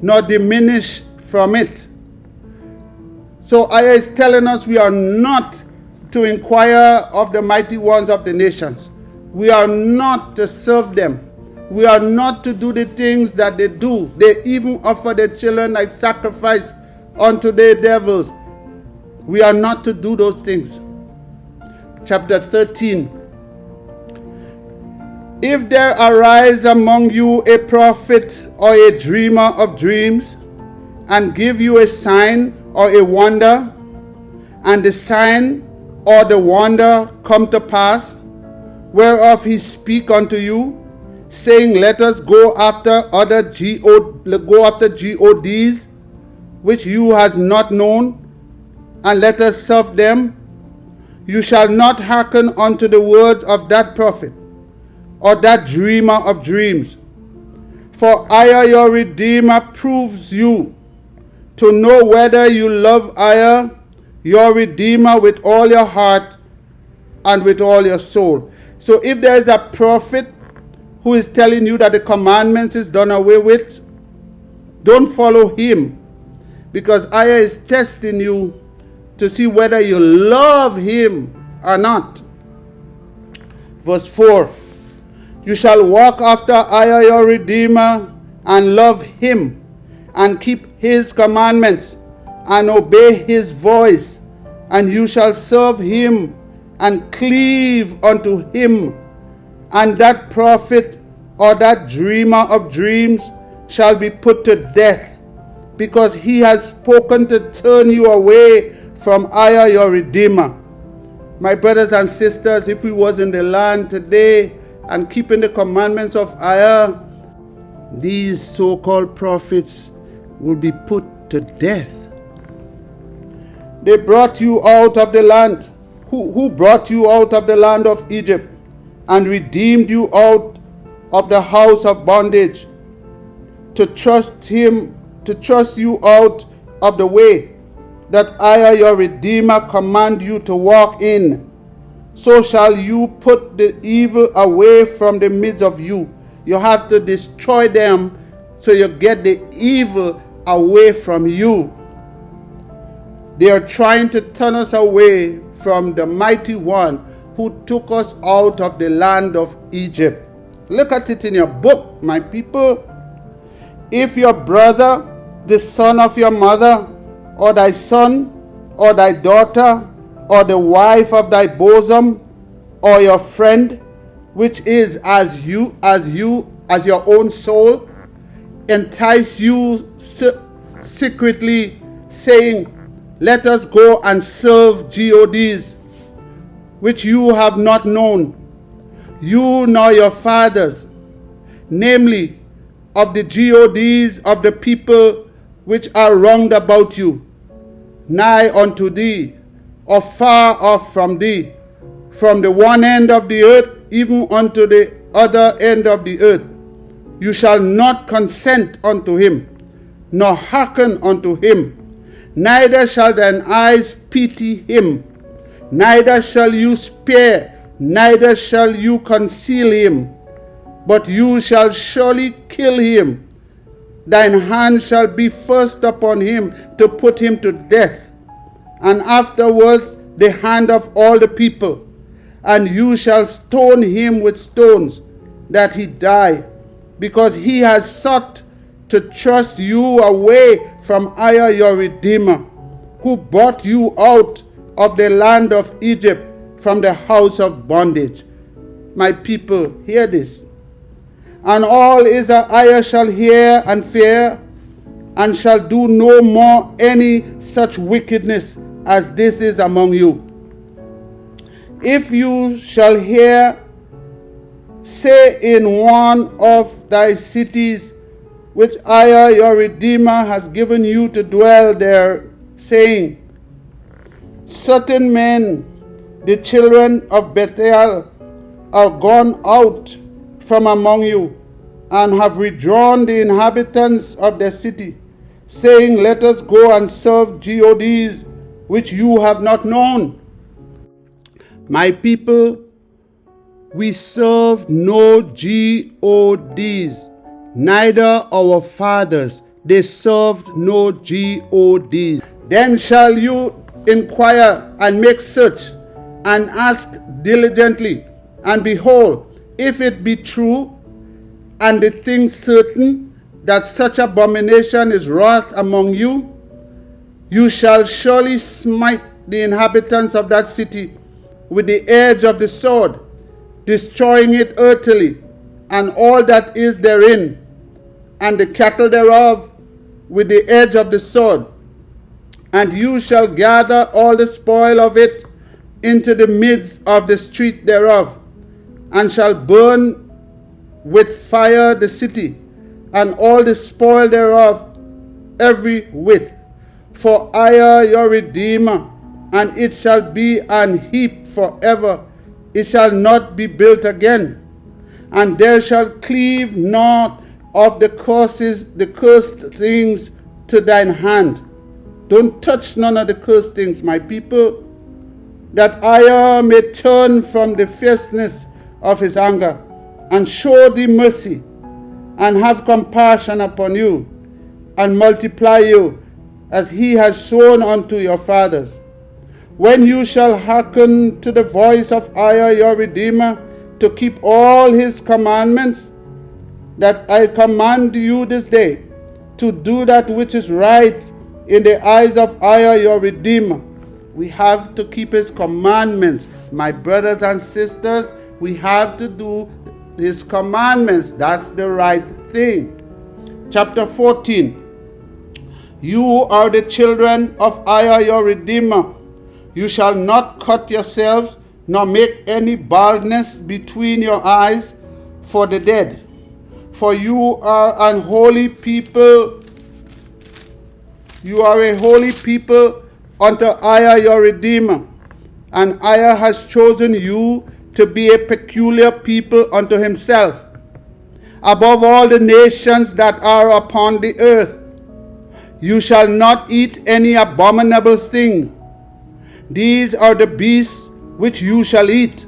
nor diminish from it. So EZER is telling us we are not to inquire of the mighty ones of the nations. We are not to serve them. We are not to do the things that they do. They even offer their children like sacrifice unto their devils. We are not to do those things. Chapter 13. If there arise among you a prophet or a dreamer of dreams, and give you a sign or a wonder, and the sign or the wonder come to pass, whereof he speak unto you, saying, let us go after gods, which you has not known, and let us serve them, you shall not hearken unto the words of that prophet, or that dreamer of dreams. For EZER your Redeemer proves you, to know whether you love EZER your Redeemer with all your heart and with all your soul. So if there is a prophet who is telling you that the commandments is done away with, don't follow him, because EZER is testing you to see whether you love him or not. Verse 4. You shall walk after EZER your Redeemer, and love him, and keep his commandments, and obey his voice, and you shall serve him and cleave unto him, and that prophet or that dreamer of dreams shall be put to death, because he has spoken to turn you away from EZER your Redeemer. My brothers and sisters, if we was in the land today and keeping the commandments of EZER, these so-called prophets will be put to death. They brought you out of the land. Who brought you out of the land of Egypt and redeemed you out of the house of bondage, to trust him, to trust you out of the way that EZER your Redeemer command you to walk in. So shall you put the evil away from the midst of you. You have to destroy them so you get the evil away from you. They are trying to turn us away from the mighty one who took us out of the land of Egypt. Look at it in your book, my people. If your brother, the son of your mother, or thy son, or thy daughter, or the wife of thy bosom, or your friend, which is as your own soul, entice you secretly, saying, let us go and serve gods, which you have not known, you nor your fathers, namely, of the gods of the people which are round about you, nigh unto thee, or far off from thee, from the one end of the earth even unto the other end of the earth. You shall not consent unto him, nor hearken unto him, neither shall thine eyes pity him, neither shall you spare, neither shall you conceal him, but you shall surely kill him. Thine hand shall be first upon him to put him to death, and afterwards the hand of all the people. And you shall stone him with stones, that he die, because he has sought to thrust you away from EZER your Redeemer, who brought you out of the land of Egypt, from the house of bondage. My people, hear this. And all EZER-IAH shall hear and fear, and shall do no more any such wickedness as this is among you. If you shall hear, say in one of thy cities, which EZER your Redeemer has given you to dwell there, saying, certain men, the children of Bethel, are gone out from among you, and have withdrawn the inhabitants of the city, saying, let us go and serve gods which you have not known. My people, we serve no gods, neither our fathers, they served no gods. Then shall you inquire and make search, and ask diligently, and behold, if it be true, and the thing certain, that such abomination is wrought among you, you shall surely smite the inhabitants of that city with the edge of the sword, destroying it utterly, and all that is therein, and the cattle thereof with the edge of the sword. And you shall gather all the spoil of it into the midst of the street thereof, and shall burn with fire the city, and all the spoil thereof every whit, for EZER your Redeemer, and it shall be an heap forever, it shall not be built again. And there shall cleave naught of the cursed things to thine hand. Don't touch none of the cursed things, my people, that EZER may turn from the fierceness of his anger, and show thee mercy, and have compassion upon you, and multiply you, as he has shown unto your fathers. When you shall hearken to the voice of EZER your Redeemer, to keep all his commandments, that I command you this day, to do that which is right in the eyes of EZER, your Redeemer. We have to keep his commandments. My brothers and sisters, we have to do his commandments. That's the right thing. Chapter 14. You are the children of EZER, your Redeemer. You shall not cut yourselves, nor make any baldness between your eyes for the dead. For you are an holy people. You are a holy people unto EZER, your Redeemer. And EZER has chosen you to be a peculiar people unto himself, above all the nations that are upon the earth. You shall not eat any abominable thing. These are the beasts which you shall eat: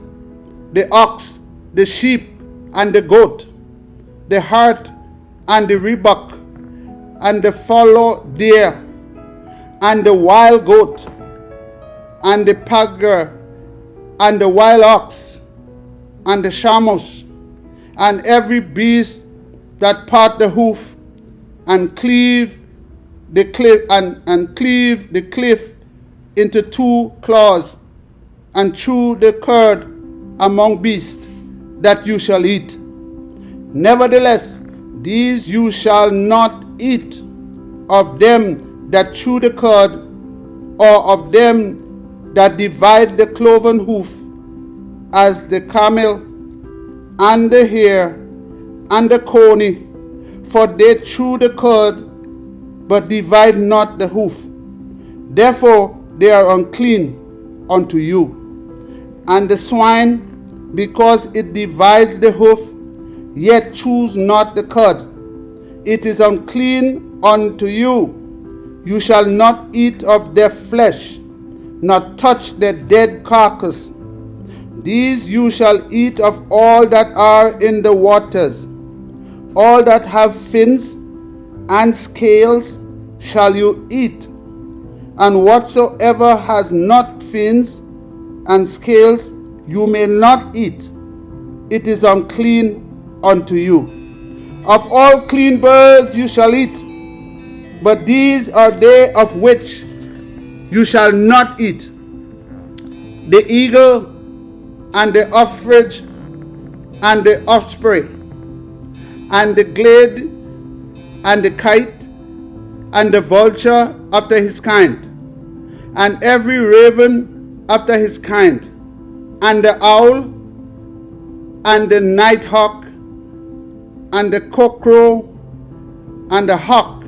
the ox, the sheep, and the goat, the hart, and the rebuck, and the fallow deer, and the wild goat, and the pagger, and the wild ox, and the chamois, and every beast that part the hoof, and cleave the cliff, and cleave the cliff into two claws, and chew the cud among beasts that you shall eat. Nevertheless, these you shall not eat: of them that chew the cud, or of them that divide the cloven hoof, as the camel, and the hare, and the coney, for they chew the cud, but divide not the hoof. Therefore they are unclean unto you. And the swine, because it divides the hoof, yet chews not the cud, it is unclean unto you. You shall not eat of their flesh, nor touch their dead carcass. These you shall eat of all that are in the waters. All that have fins and scales shall you eat, and whatsoever has not fins and scales you may not eat. It is unclean unto you. Of all clean birds you shall eat, but these are they of which you shall not eat: the eagle, and the ostrich, and the osprey, and the glade, and the kite, and the vulture after his kind, and every raven after his kind, and the owl, and the nighthawk, and the cockcrow, and the hawk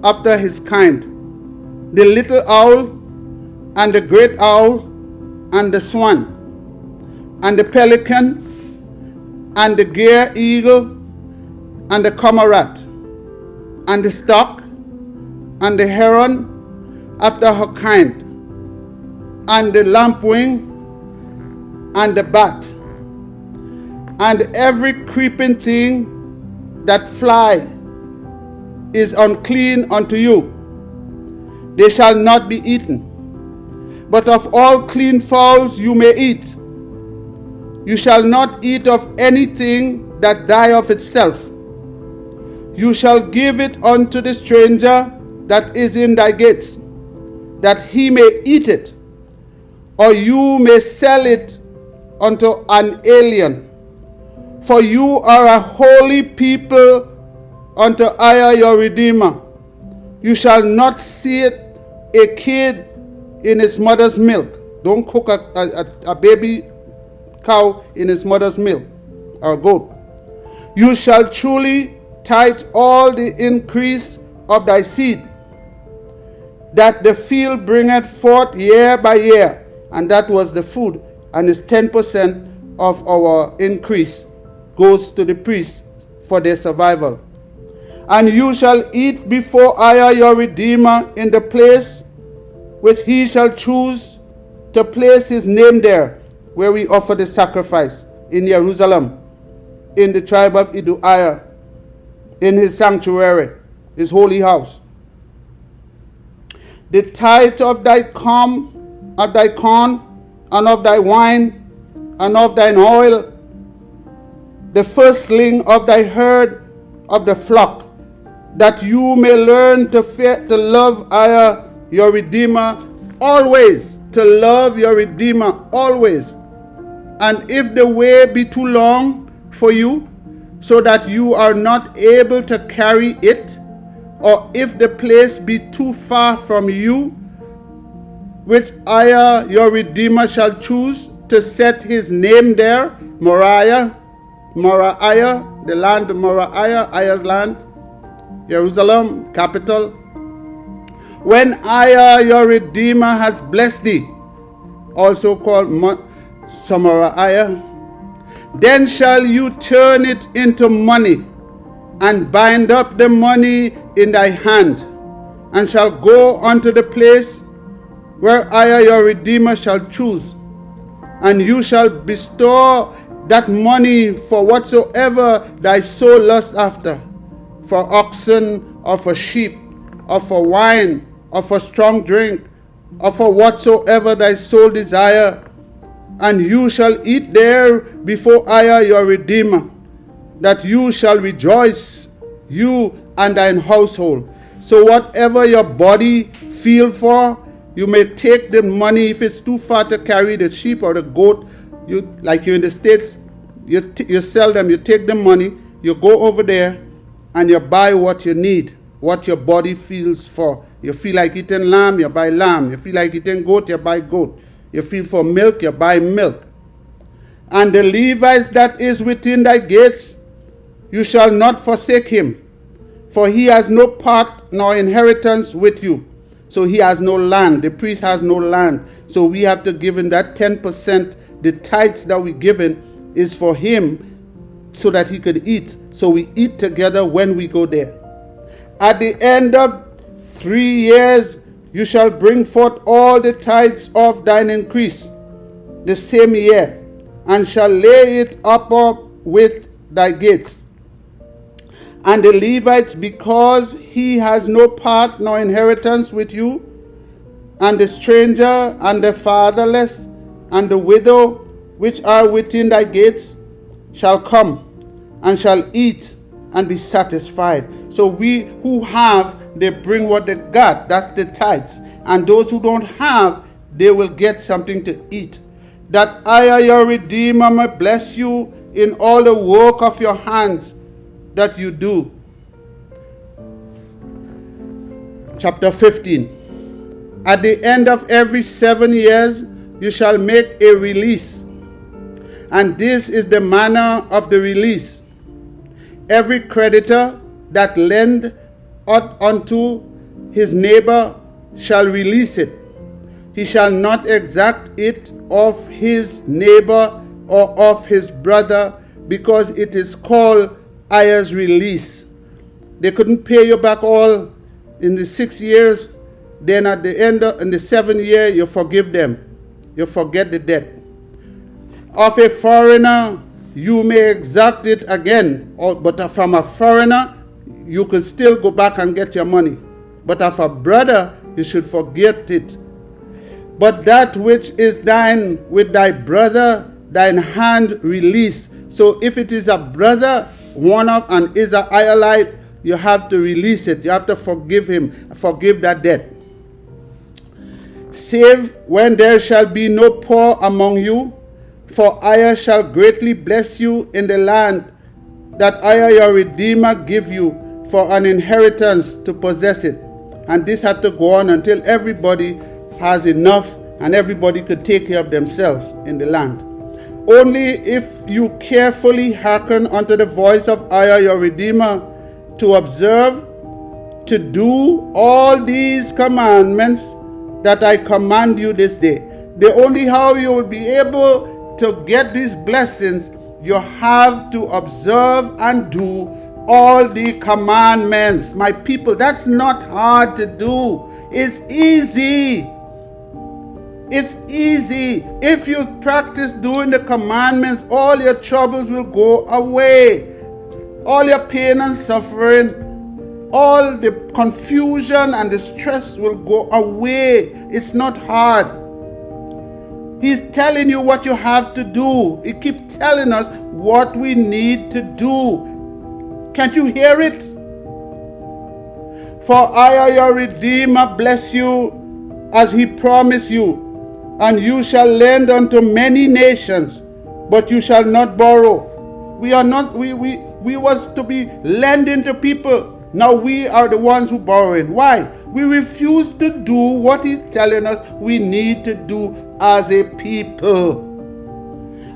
after his kind, the little owl, and the great owl, and the swan, and the pelican, and the gier eagle, and the cormorant, and the stork, and the heron after her kind, and the lampwing, and the bat, and every creeping thing that fly is unclean unto you. They shall not be eaten. But of all clean fowls you may eat. You shall not eat of anything that die of itself. You shall give it unto the stranger that is in thy gates, that he may eat it, or you may sell it unto an alien. For you are a holy people unto EZER your Redeemer. You shall not see a kid in his mother's milk. Don't cook a baby cow in his mother's milk, or goat. You shall truly tithe all the increase of thy seed, that the field bringeth forth year by year. And that was the food, and is 10% of our increase goes to the priests for their survival. And you shall eat before EZER your Redeemer in the place which he shall choose to place his name there, where we offer the sacrifice, in Jerusalem, in the tribe of EZER-IAH, in his sanctuary, his holy house. The tithe of thy corn, and of thy wine, and of thine oil, the firstling of thy herd of the flock, that you may learn to fear, to love your Redeemer always, to love your Redeemer always. And if the way be too long for you, so that you are not able to carry it, or if the place be too far from you, which your Redeemer shall choose to set his name there, Moriah, the land of Moriah, Aya's land, Jerusalem, capital. When your Redeemer has blessed thee, also called Samariah, then shall you turn it into money, and bind up the money in thy hand, and shall go unto the place where your Redeemer shall choose, and you shall bestow that money for whatsoever thy soul lusts after, for oxen, or for sheep, or for wine, or for strong drink, or for whatsoever thy soul desire. And you shall eat there before your Redeemer, that you shall rejoice, you and thine household. So whatever your body feel for, you may take the money. If it's too far to carry the sheep or the goat, like you're in the States, you sell them, you take the money, you go over there, and you buy what you need, what your body feels for. You feel like eating lamb, you buy lamb. You feel like eating goat, you buy goat. You feel for milk, you buy milk. And the Levites that is within thy gates, you shall not forsake him, for he has no part nor inheritance with you. So he has no land. The priest has no land. So we have to give him that 10%. The tithes that we give him is for him so that he could eat. So we eat together when we go there. At the end of 3 years, you shall bring forth all the tithes of thine increase the same year, and shall lay it up with thy gates. And the Levites, because he has no part nor inheritance with you, and the stranger, and the fatherless, and the widow, which are within thy gates, shall come, and shall eat, and be satisfied. So we who have, they bring what they got. That's the tithes. And those who don't have, they will get something to eat. That your Redeemer may bless you in all the work of your hands that you do. Chapter 15. At the end of every 7 years, you shall make a release. And this is the manner of the release. Every creditor that lend unto his neighbor shall release it. He shall not exact it of his neighbor or of his brother, because it is called Aya's release. They couldn't pay you back all in the 6 years. Then at the end in the 7th year, you forgive them. You forget the debt. Of a foreigner, you may exact it again. But from a foreigner, you could still go back and get your money. But of a brother, you should forget it. But that which is thine with thy brother, thine hand release. So if it is a brother, one of an EZER-IAH, you have to release it. You have to forgive him, forgive that debt. Save when there shall be no poor among you, for Ayah shall greatly bless you in the land that Ayah your Redeemer give you for an inheritance to possess it. And this has to go on until everybody has enough and everybody could take care of themselves in the land. Only if you carefully hearken unto the voice of Ayah your Redeemer, to observe, to do all these commandments that I command you this day. The only how you will be able to get these blessings, you have to observe and do all the commandments. My people, that's not hard to do. It's easy. It's easy. If you practice doing the commandments, all your troubles will go away. All your pain and suffering, all the confusion and the stress will go away. It's not hard. He's telling you what you have to do. He keeps telling us what we need to do. Can't you hear it? For I, your Redeemer, bless you as he promised you, and you shall lend unto many nations, but you shall not borrow. We was to be lending to people. Now we are the ones who borrowing. Why? We refuse to do what he's telling us we need to do as a people.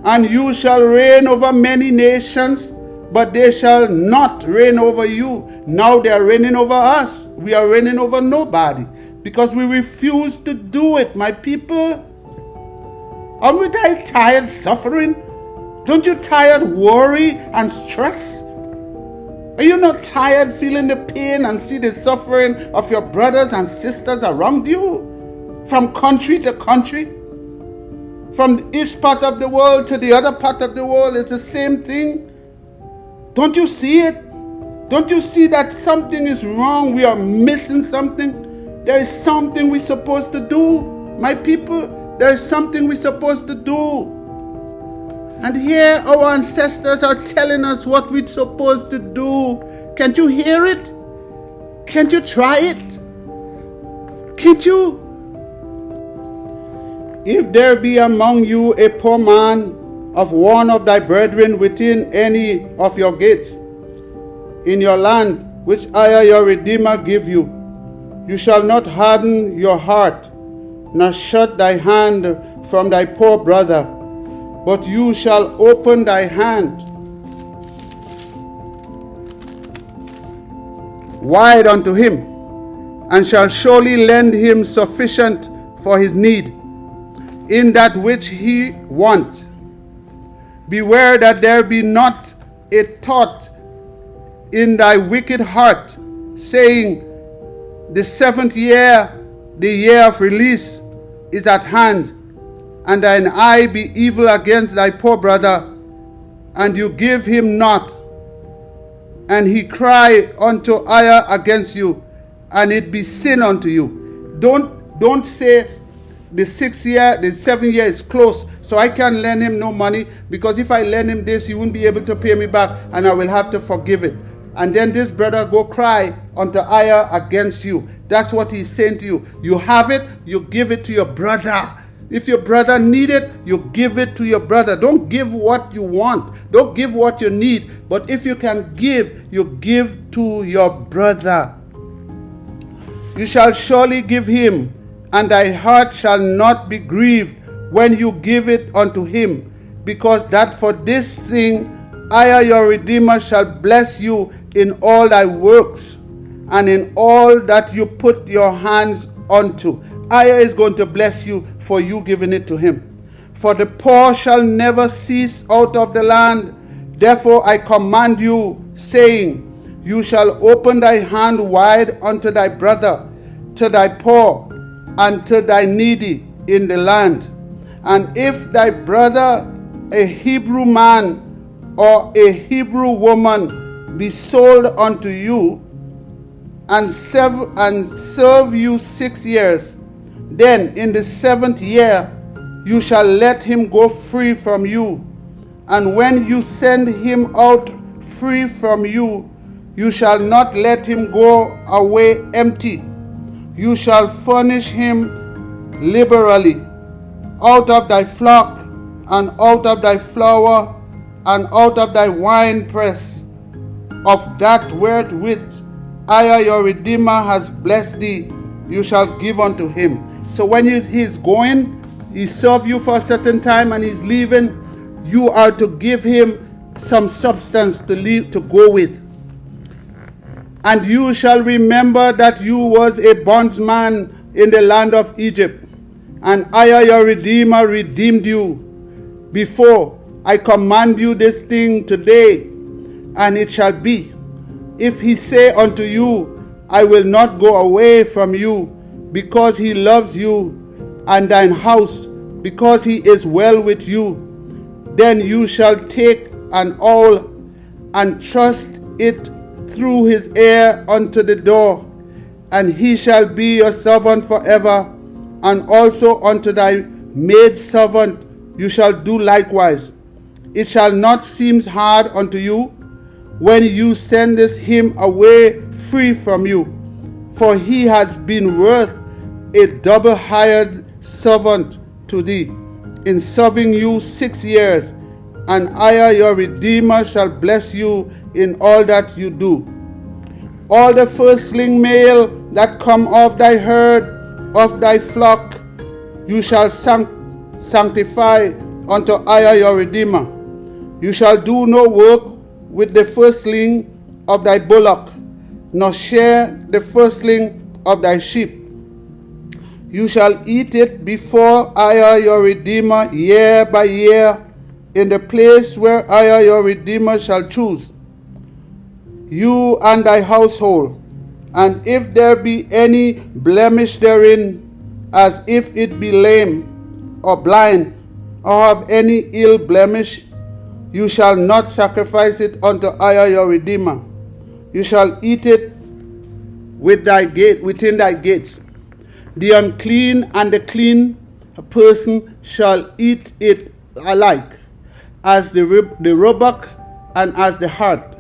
And you shall reign over many nations, but they shall not reign over you. Now they are reigning over us. We are reigning over nobody because we refuse to do it, my people. Aren't we tired suffering? Don't you tired worry and stress? Are you not tired feeling the pain and see the suffering of your brothers and sisters around you? From country to country? From the east part of the world to the other part of the world, it's the same thing. Don't you see it? Don't you see that something is wrong? We are missing something. There is something we're supposed to do, my people. There is something we're supposed to do. And here our ancestors are telling us what we're supposed to do. Can't you hear it? Can't you try it? Can't you? If there be among you a poor man of one of thy brethren within any of your gates, in your land, which I, your Redeemer, give you, you shall not harden your heart, nor shut thy hand from thy poor brother, but you shall open thy hand wide unto him, and shall surely lend him sufficient for his need, in that which he want. Beware that there be not a thought in thy wicked heart, saying, the 7th year, the year of release, is at hand, and thine eye be evil against thy poor brother, and you give him not, and he cry unto ire against you, and it be sin unto you. Don't say the 6th year, the 7th year is close, so I can't lend him no money, because if I lend him this, he won't be able to pay me back, and I will have to forgive it. And then this brother go cry unto ire against you. That's what he's saying to you. You have it, you give it to your brother. If your brother need it, you give it to your brother. Don't give what you want. Don't give what you need. But if you can give, you give to your brother. You shall surely give him, and thy heart shall not be grieved when you give it unto him, because that for this thing I, your Redeemer, shall bless you in all thy works, and in all that you put your hands unto. Aya is going to bless you for you giving it to him. For the poor shall never cease out of the land. Therefore I command you, saying, you shall open thy hand wide unto thy brother, to thy poor, and to thy needy in the land. And if thy brother, a Hebrew man or a Hebrew woman, be sold unto you, and serve you 6 years, then in the 7th year you shall let him go free from you. And when you send him out free from you, you shall not let him go away empty. You shall furnish him liberally out of thy flock, and out of thy flour, and out of thy winepress, of that wherewith I, your Redeemer, has blessed thee, you shall give unto him. So when he's going, he serve you for a certain time and he's leaving, you are to give him some substance to go with. And you shall remember that you was a bondsman in the land of Egypt, and I, your Redeemer, redeemed you. Before I command you this thing today, and it shall be, if he say unto you, I will not go away from you, because he loves you, and thine house, because he is well with you, then you shall take an awl, and thrust it through his ear unto the door, and he shall be your servant forever, and also unto thy maidservant you shall do likewise. It shall not seem hard unto you when you sendest him away free from you, for he has been worth a double hired servant to thee, in serving you 6 years. And I, your Redeemer, shall bless you in all that you do. All the firstling male that come of thy herd, of thy flock, you shall sanctify unto I, your Redeemer. You shall do no work with the firstling of thy bullock, nor share the firstling of thy sheep. You shall eat it before I, your Redeemer, year by year, in the place where I, your Redeemer, shall choose, you and thy household. And if there be any blemish therein, as if it be lame, or blind, or have any ill blemish, you shall not sacrifice it unto I, your Redeemer. You shall eat it within thy gates. The unclean and the clean person shall eat it alike, as the roebuck and as the hart.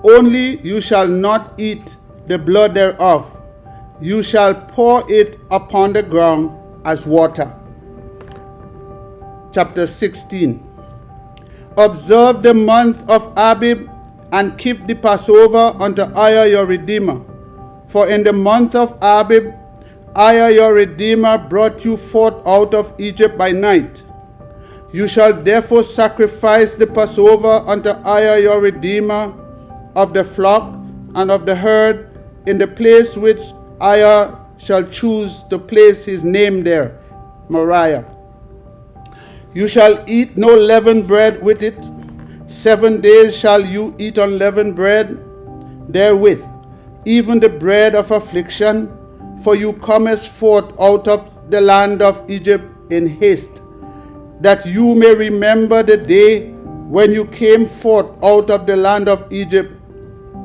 Only you shall not eat the blood thereof. You shall pour it upon the ground as water. Chapter 16. Observe the month of Abib, and keep the Passover unto I, your Redeemer. For in the month of Abib, I, your Redeemer, brought you forth out of Egypt by night. You shall therefore sacrifice the Passover unto I, your Redeemer, of the flock and of the herd, in the place which I shall choose to place his name there, Moriah. You shall eat no leavened bread with it. 7 days shall you eat unleavened bread therewith, even the bread of affliction, for you comest forth out of the land of Egypt in haste, that you may remember the day when you came forth out of the land of Egypt,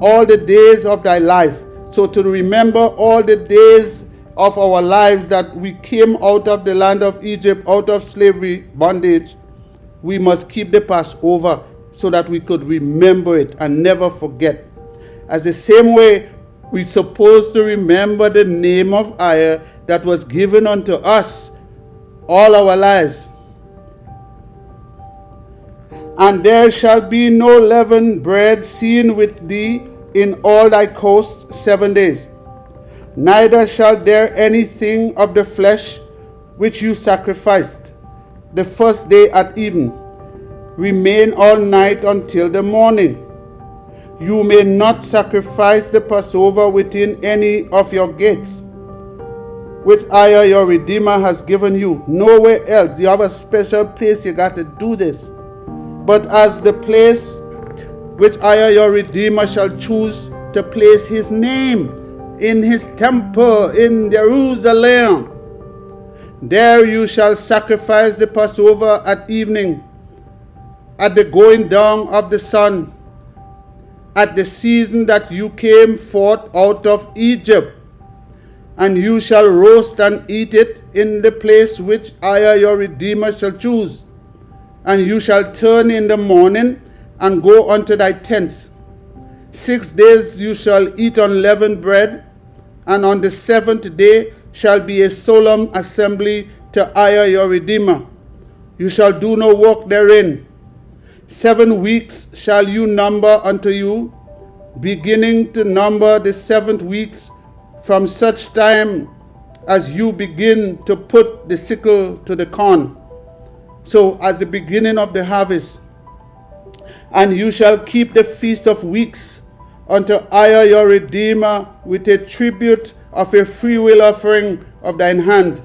all the days of thy life. So to remember all the days of our lives that we came out of the land of Egypt, out of slavery, bondage, we must keep the Passover so that we could remember it and never forget. As the same way, we're supposed to remember the name of Aya that was given unto us all our lives. And there shall be no leavened bread seen with thee in all thy coasts 7 days. Neither shall there anything of the flesh which you sacrificed the first day at even remain all night until the morning. You may not sacrifice the Passover within any of your gates, which I, your Redeemer, has given you. Nowhere else. You have a special place you got to do this. But as the place which I, your Redeemer, shall choose to place his name in his temple in Jerusalem, there you shall sacrifice the Passover at evening, at the going down of the sun, at the season that you came forth out of Egypt. And you shall roast and eat it in the place which I, your Redeemer, shall choose. And you shall turn in the morning and go unto thy tents. 6 days you shall eat unleavened bread, and on the 7th day shall be a solemn assembly to I, your Redeemer. You shall do no work therein. 7 weeks shall you number unto you, beginning to number the 7th weeks from such time as you begin to put the sickle to the corn. So at the beginning of the harvest. And you shall keep the feast of weeks unto I, your Redeemer, with a tribute of a freewill offering of thine hand,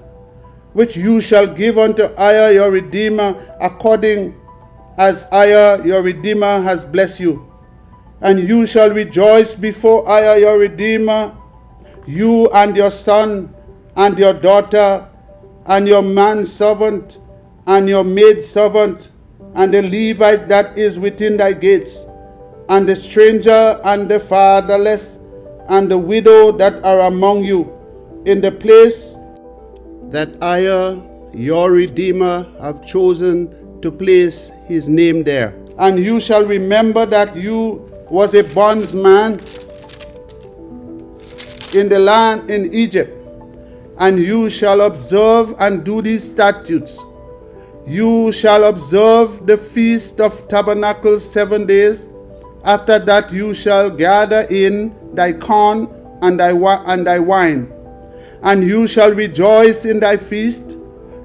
which you shall give unto I, your Redeemer, according as I, your Redeemer, has blessed you. And you shall rejoice before I, your Redeemer, you and your son and your daughter and your manservant and your maidservant and the Levite that is within thy gates, and the stranger and the fatherless and the widow that are among you, in the place that I, your Redeemer, have chosen to place his name there. And you shall remember that you was a bondsman in the land in Egypt. And you shall observe and do these statutes. You shall observe the feast of tabernacles 7 days. After that you shall gather in thy corn and thy wine. And you shall rejoice in thy feast,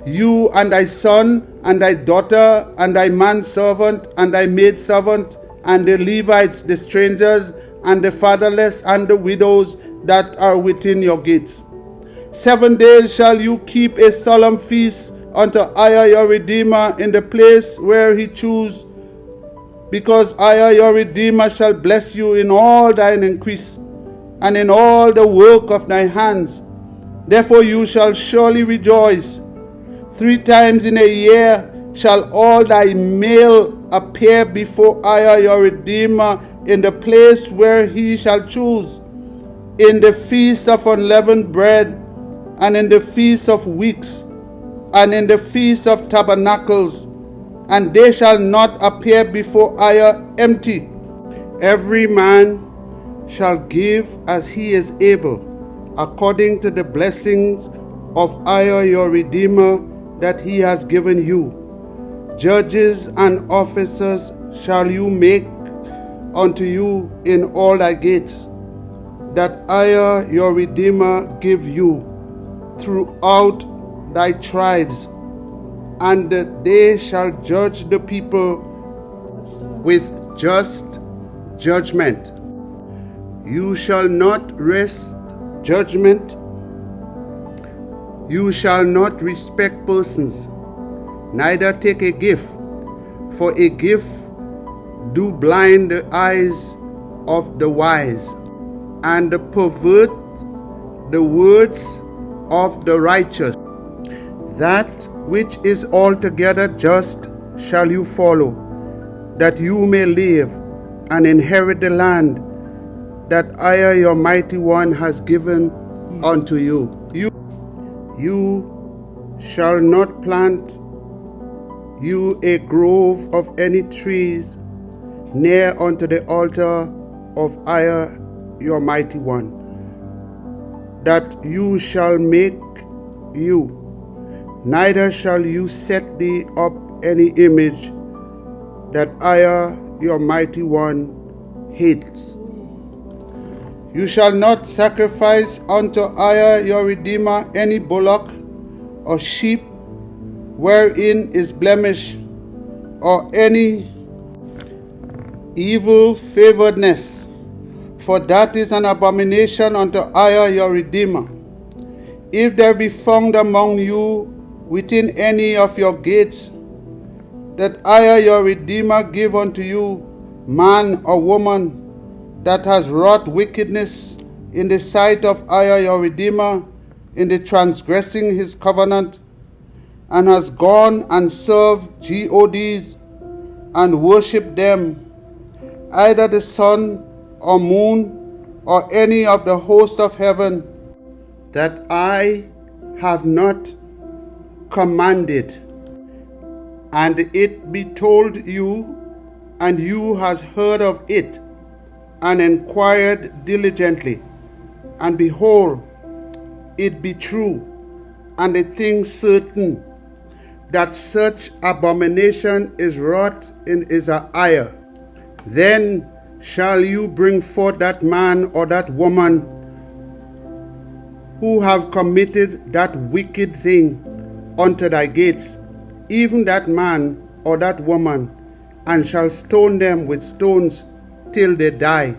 you and thy son and thy daughter and thy manservant and thy maidservant and the Levites, the strangers and the fatherless and the widows that are within your gates. 7 days shall you keep a solemn feast unto EZER your Redeemer in the place where he choose, because EZER your Redeemer shall bless you in all thine increase, and in all the work of thy hands. Therefore you shall surely rejoice. 3 times in a year shall all thy male appear before EZER your Redeemer in the place where he shall choose, in the feast of unleavened bread, and in the feast of weeks, and in the feast of tabernacles, and they shall not appear before EZER empty. Every man shall give as he is able, according to the blessings of EZER your Redeemer that he has given you. Judges and officers shall you make unto you in all thy gates, that EZER your Redeemer give you throughout thy tribes, and they shall judge the people with just judgment. You shall not wrest judgment. You shall not respect persons, neither take a gift, for a gift do blind the eyes of the wise, and pervert the words of the righteous. That which is altogether just shall you follow, that you may live and inherit the land that EZER your mighty one has given unto you. You shall not plant you a grove of any trees near unto the altar of EZER your mighty one, that you shall make you, neither shall you set thee up any image that EZER your mighty one hates. You shall not sacrifice unto EZER your Redeemer any bullock or sheep wherein is blemish, or any evil favoredness, for that is an abomination unto EZER your Redeemer. If there be found among you within any of your gates, that EZER your Redeemer give unto you, man or woman, that has wrought wickedness in the sight of EZER your Redeemer, in the transgressing his covenant, and has gone and served gods, and worshipped them, either the sun or moon, or any of the host of heaven, that I have not commanded, and it be told you, and you has heard of it, and inquired diligently, and behold, it be true, and a thing certain, that such abomination is wrought in EZER-IAH, then shall you bring forth that man or that woman who have committed that wicked thing unto thy gates, even that man or that woman, and shall stone them with stones till they die.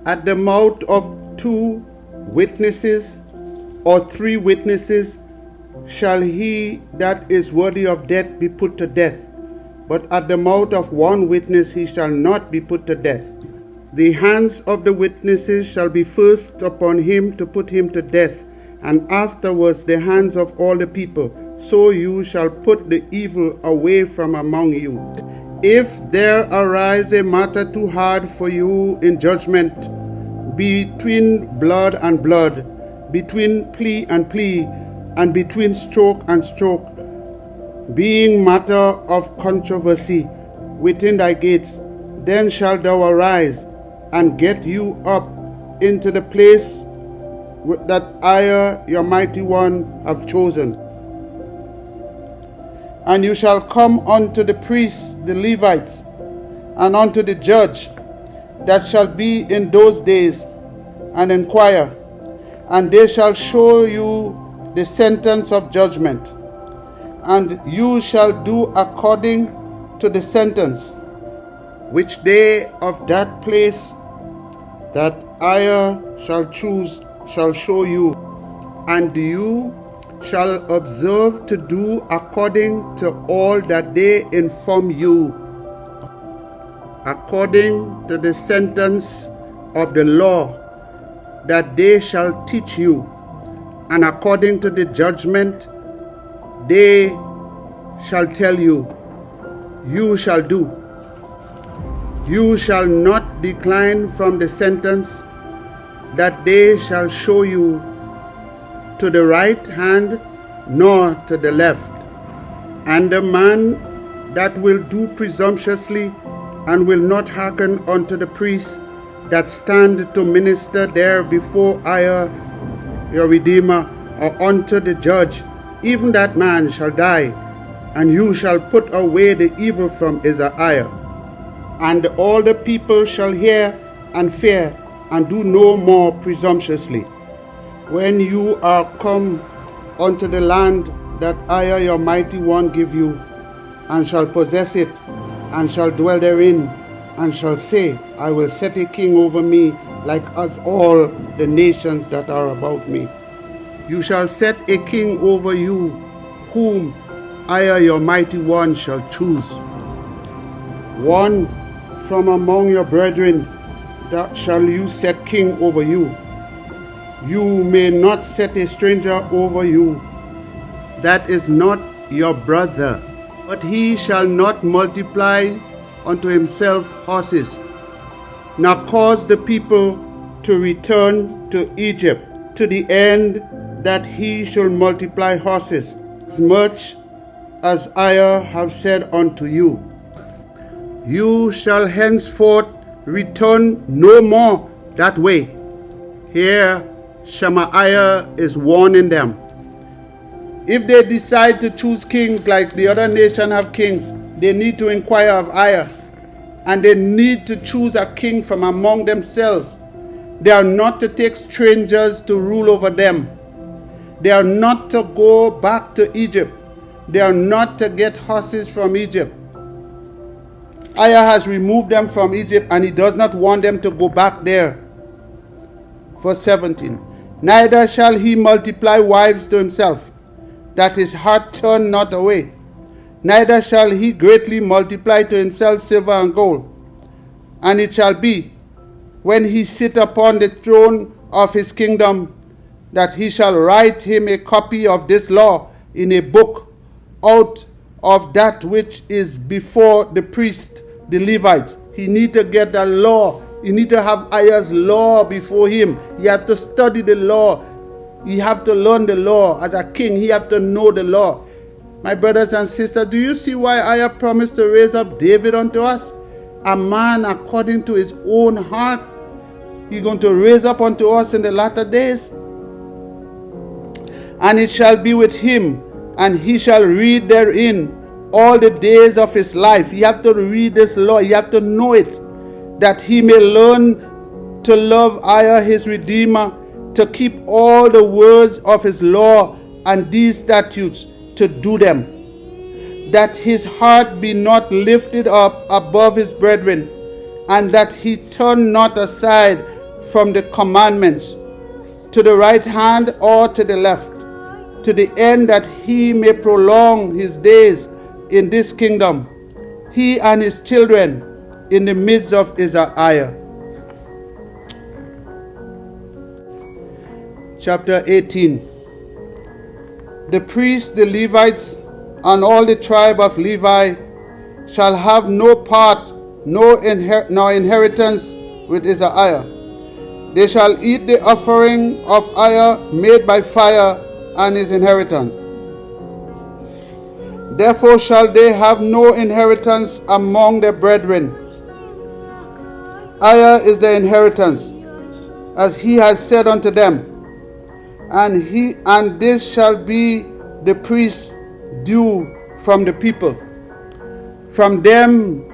At the mouth of 2 witnesses or 3 witnesses shall he that is worthy of death be put to death, but at the mouth of 1 witness he shall not be put to death. The hands of the witnesses shall be first upon him to put him to death, and afterwards the hands of all the people. So you shall put the evil away from among you. If there arise a matter too hard for you in judgment, between blood and blood, between plea and plea, and between stroke and stroke, being matter of controversy within thy gates, then shalt thou arise and get you up into the place that I, your mighty one, have chosen. And you shall come unto the priests, the Levites, and unto the judge that shall be in those days, and inquire, and they shall show you the sentence of judgment, and you shall do according to the sentence which they of that place that I shall choose shall show you, and you shall observe to do according to all that they inform you, according to the sentence of the law that they shall teach you, and according to the judgment they shall tell you, you shall do. You shall not decline from the sentence that they shall show you, to the right hand nor to the left. And the man that will do presumptuously and will not hearken unto the priests that stand to minister there before I, your Redeemer, or unto the judge, even that man shall die, and you shall put away the evil from EZER-IAH. And all the people shall hear and fear, and do no more presumptuously. When you are come unto the land that I, your mighty one, give you, and shall possess it, and shall dwell therein, and shall say, I will set a king over me, like as all the nations that are about me. You shall set a king over you, whom I, your mighty one, shall choose. One from among your brethren that shall you set king over you. You may not set a stranger over you that is not your brother, but he shall not multiply unto himself horses, nor cause the people to return to Egypt, to the end that he shall multiply horses, as much as I have said unto you. You shall henceforth return no more that way. Here Shemaiah is warning them. If they decide to choose kings like the other nation have kings, they need to inquire of Aiah, and they need to choose a king from among themselves. They are not to take strangers to rule over them. They are not to go back to Egypt. They are not to get horses from Egypt. Aiah has removed them from Egypt, and he does not want them to go back there. Verse 17. Neither shall he multiply wives to himself, that his heart turn not away. Neither shall he greatly multiply to himself silver and gold. And it shall be, when he sit upon the throne of his kingdom, that he shall write him a copy of this law in a book out of that which is before the priest, the Levites. He need to get the law. You need to have Aiah's law before him. You have to study the law. You have to learn the law. As a king, he have to know the law. My brothers and sisters, do you see why Aiah promised to raise up David unto us? A man according to his own heart. He's going to raise up unto us in the latter days. And it shall be with him, and he shall read therein all the days of his life. You have to read this law. You have to know it, that he may learn to love Aiah his Redeemer, to keep all the words of his law and these statutes, to do them, that his heart be not lifted up above his brethren, and that he turn not aside from the commandments, to the right hand or to the left, to the end that he may prolong his days in this kingdom, he and his children, in the midst of EZER-IAH. Chapter 18. The priests, the Levites, and all the tribe of Levi shall have no part nor inheritance with EZER-IAH. They shall eat the offering of Aiah made by fire and his inheritance. Therefore shall they have no inheritance among their brethren. Aiah is the inheritance, as he has said unto them, and this shall be the priest due from the people, from them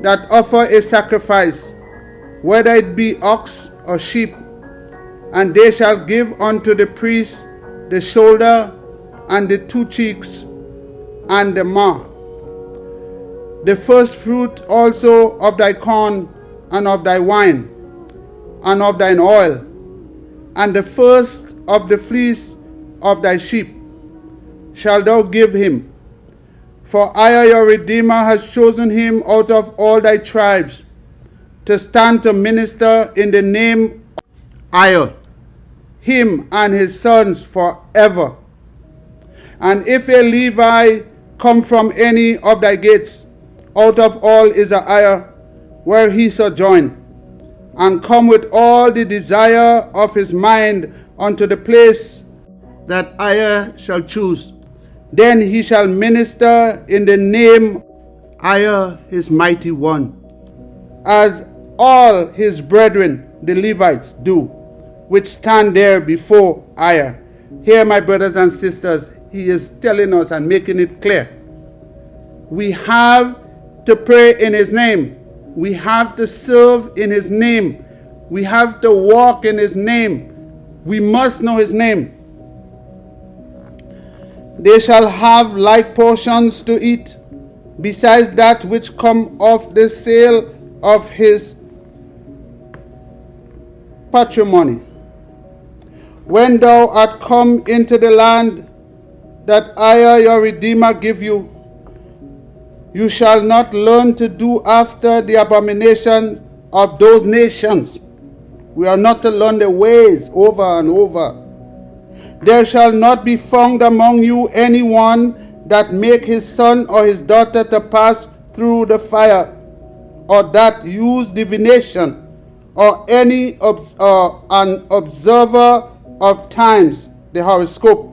that offer a sacrifice, whether it be ox or sheep, and they shall give unto the priest the shoulder and the 2 cheeks and the maw, the first fruit also of thy corn and of thy wine and of thine oil, and the first of the fleece of thy sheep shalt thou give him. For I, your Redeemer, has chosen him out of all thy tribes to stand to minister in the name of I, him and his sons forever. And if a Levi come from any of thy gates, out of all EZER-IAH, where he sojourn, and come with all the desire of his mind unto the place that I shall choose, then he shall minister in the name I, his mighty one, as all his brethren the Levites do, which stand there before I. Here, my brothers and sisters, he is telling us and making it clear. We have to pray in his name. We have to serve in his name. We have to walk in his name. We must know his name. They shall have like portions to eat, besides that which come of the sale of his patrimony. When thou art come into the land that I, your Redeemer, give you, you shall not learn to do after the abomination of those nations. We are not to learn the ways over and over. There shall not be found among you anyone that make his son or his daughter to pass through the fire, or that use divination, or any an observer of times, the horoscope,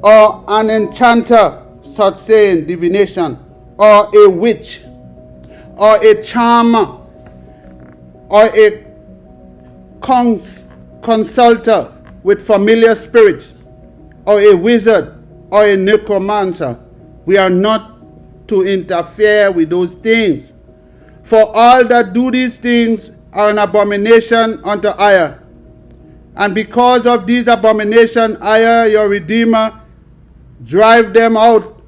or an enchanter, such saying divination, or a witch, or a charmer, or a consulter with familiar spirits, or a wizard, or a necromancer. We are not to interfere with those things. For all that do these things are an abomination unto I. And because of these abominations, I, your Redeemer, drive them out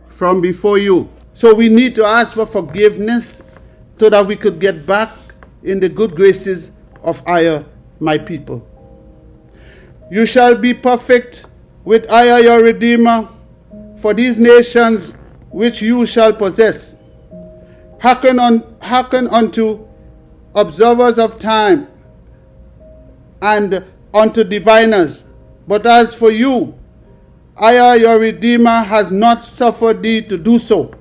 from before you. So we need to ask for forgiveness so that we could get back in the good graces of I, my people. You shall be perfect with I, your Redeemer, for these nations which you shall possess. Hearken unto observers of time and unto diviners. But as for you, I, your Redeemer, has not suffered thee to do so.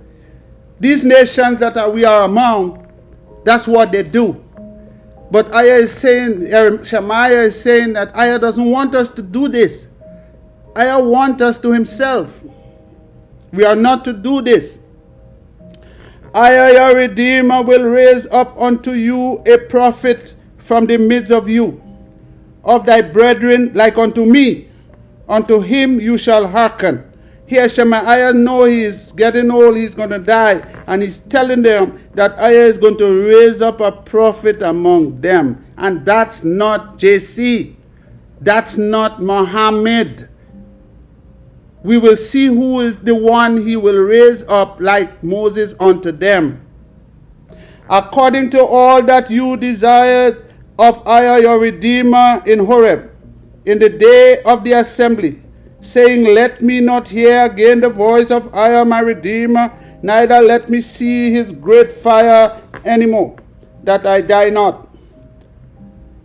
These nations that we are among, that's what they do. But Shemaiah is saying that I doesn't want us to do this. I wants us to himself. We are not to do this. I, your Redeemer, will raise up unto you a prophet from the midst of you, of thy brethren, like unto me. Unto him you shall hearken. Here Shemaiah knows he is getting old, he's going to die, and he's telling them that I is going to raise up a prophet among them. And that's not JC. That's not Muhammad. We will see who is the one he will raise up like Moses unto them. According to all that you desired of I, your Redeemer, in Horeb, in the day of the assembly, saying, let me not hear again the voice of I, my Redeemer, neither let me see his great fire anymore, that I die not.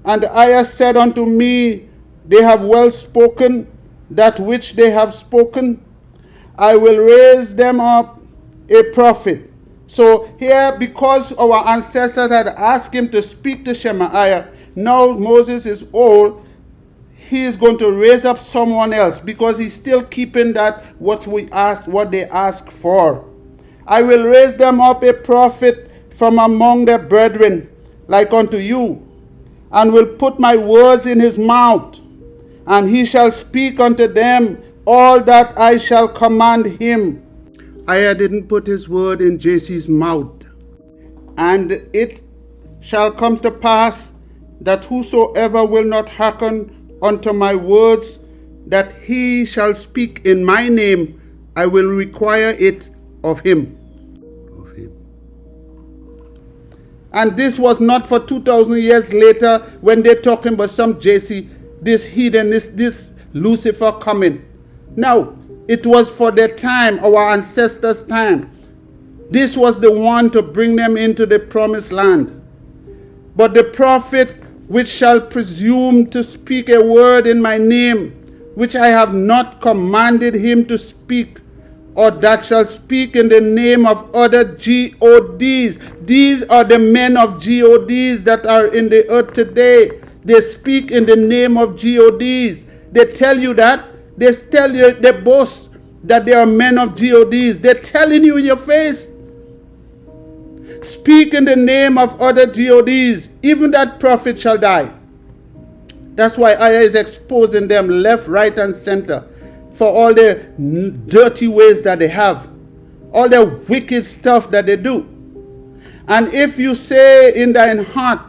And I said unto me, they have well spoken that which they have spoken. I will raise them up a prophet. So here, because our ancestors had asked him to speak to Shemaiah, now Moses is old, he is going to raise up someone else, because he's still keeping that what they asked for. I will raise them up a prophet from among their brethren, like unto you, and will put my words in his mouth, and he shall speak unto them all that I shall command him. I didn't put his word in JC's mouth. And it shall come to pass that whosoever will not hearken unto my words that he shall speak in my name, I will require it of him. And this was not for 2,000 years later when they're talking about some JC, this heathen, this Lucifer coming. No, it was for their time, our ancestors' time. This was the one to bring them into the promised land. But the prophet which shall presume to speak a word in my name, which I have not commanded him to speak, or that shall speak in the name of other gods. These are the men of gods that are in the earth today. They speak in the name of gods. They tell you that. They tell you, they boast that they are men of gods. They're telling you in your face. Speak in the name of other gods. Even that prophet shall die. That's why EZER is exposing them left, right, and center for all the dirty ways that they have, all the wicked stuff that they do. And if you say in thine heart,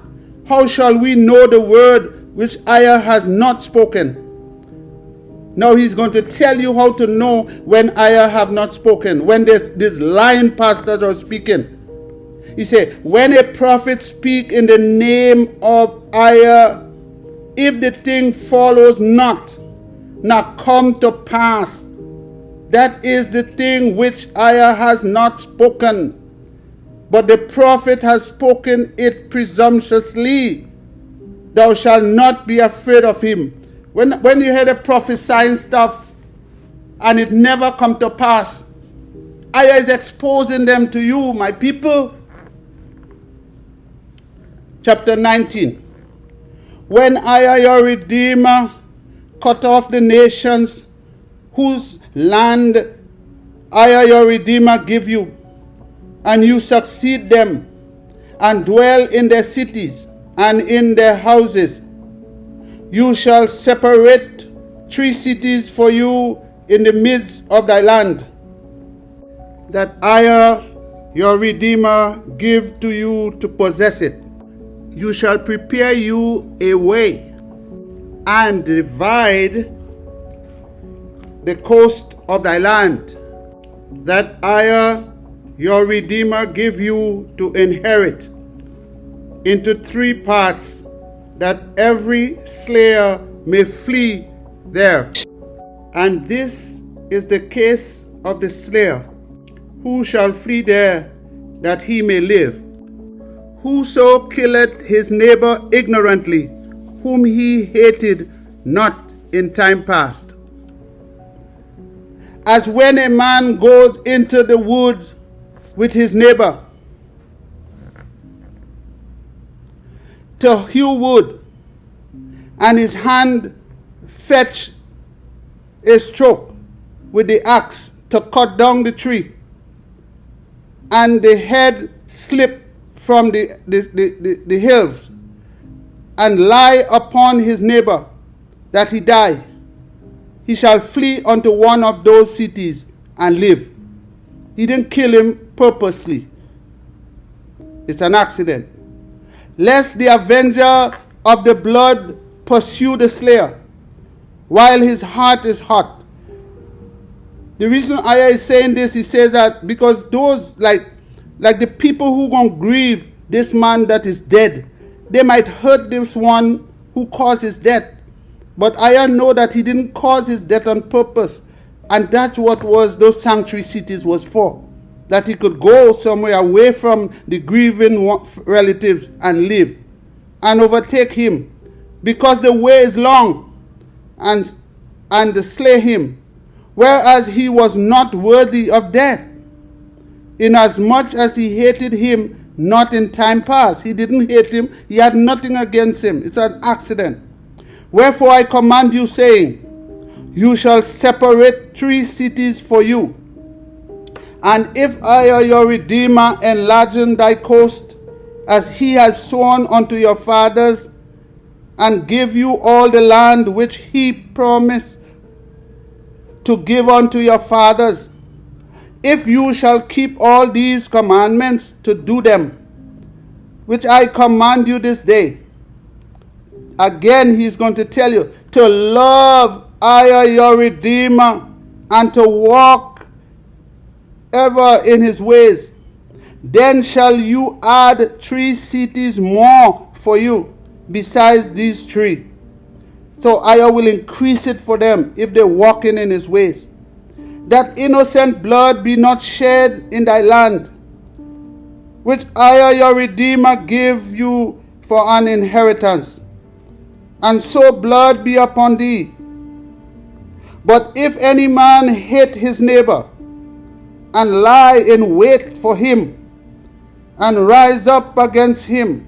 how shall we know the word which EZER has not spoken? Now he's going to tell you how to know when EZER have not spoken, when these lying pastors are speaking. He said, when a prophet speak in the name of EZER, if the thing follows not, now come to pass, that is the thing which EZER has not spoken, but the prophet has spoken it presumptuously. Thou shalt not be afraid of him. When you hear the prophesying stuff and it never come to pass, EZER is exposing them to you, my people. Chapter 19. When EZER your Redeemer cut off the nations whose land EZER your Redeemer give you, and you succeed them, and dwell in their cities and in their houses, you shall separate 3 cities for you in the midst of thy land, that EZER your Redeemer give to you to possess it. You shall prepare you a way, and divide the coast of thy land, that EZER your Redeemer give you to inherit, into 3 parts, that every slayer may flee there. And this is the case of the slayer, who shall flee there, that he may live. Whoso killeth his neighbor ignorantly, whom he hated not in time past. As when a man goes into the woods with his neighbor to hew wood, and his hand fetch a stroke with the axe to cut down the tree, and the head slip from the hills, and lie upon his neighbor, that he die, he shall flee unto one of those cities and live. He didn't kill him purposely. It's an accident. Lest the avenger of the blood pursue the slayer, while his heart is hot. The reason EZER is saying this, he says that because those, like the people who gonna grieve this man that is dead, they might hurt this one who caused his death. But EZER know that he didn't cause his death on purpose. And that's what was those sanctuary cities was for. That he could go somewhere away from the grieving relatives and live and overtake him. Because the way is long, and slay him, whereas he was not worthy of death, inasmuch as he hated him not in time past. He didn't hate him. He had nothing against him. It's an accident. Wherefore I command you, saying, you shall separate 3 cities for you. And if EZER your Redeemer enlargen thy coast, as he has sworn unto your fathers, and give you all the land which he promised to give unto your fathers, if you shall keep all these commandments to do them, which I command you this day. Again, he's going to tell you to love your Redeemer and to walk ever in his ways. Then shall you add 3 cities more for you besides these 3. So I will increase it for them if they walk in his ways. That innocent blood be not shed in thy land, which I, your Redeemer, give you for an inheritance, and so blood be upon thee. But if any man hate his neighbor, and lie in wait for him, and rise up against him,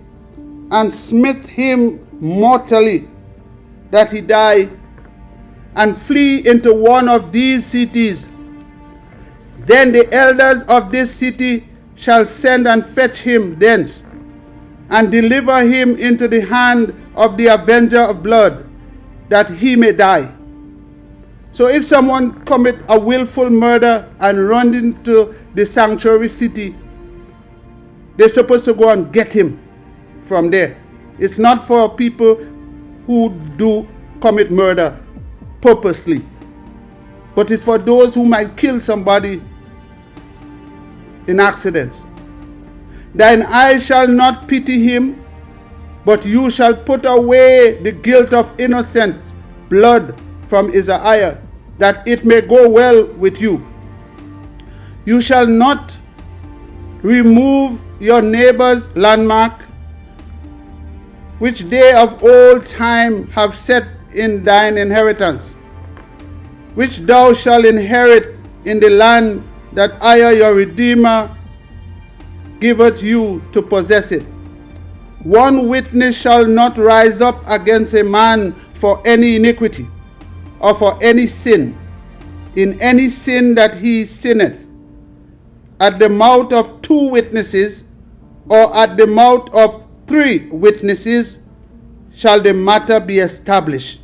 and smite him mortally, that he die, and flee into one of these cities, then the elders of this city shall send and fetch him thence, and deliver him into the hand of the avenger of blood, that he may die. So if someone commit a willful murder and run into the sanctuary city, they're supposed to go and get him from there. It's not for people who do commit murder purposely, but it's for those who might kill somebody in accidents. Thine eye shall not pity him, but you shall put away the guilt of innocent blood from EZER-IAH, that it may go well with you. You shall not remove your neighbor's landmark, which they of old time have set in thine inheritance, which thou shalt inherit in the land that I, your Redeemer, giveth you to possess it. One witness shall not rise up against a man for any iniquity, or for any sin, in any sin that he sinneth. At the mouth of 2 witnesses, or at the mouth of 3 witnesses, shall the matter be established.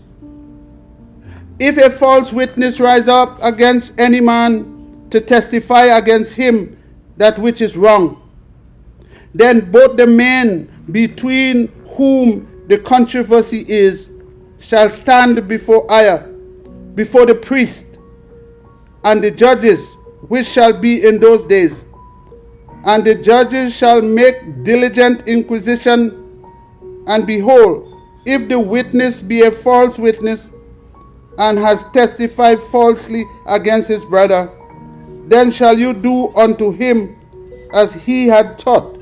If a false witness rise up against any man to testify against him that which is wrong, then both the men between whom the controversy is shall stand before before the priest and the judges, which shall be in those days. And the judges shall make diligent inquisition, and behold, if the witness be a false witness, and has testified falsely against his brother, then shall you do unto him as he had taught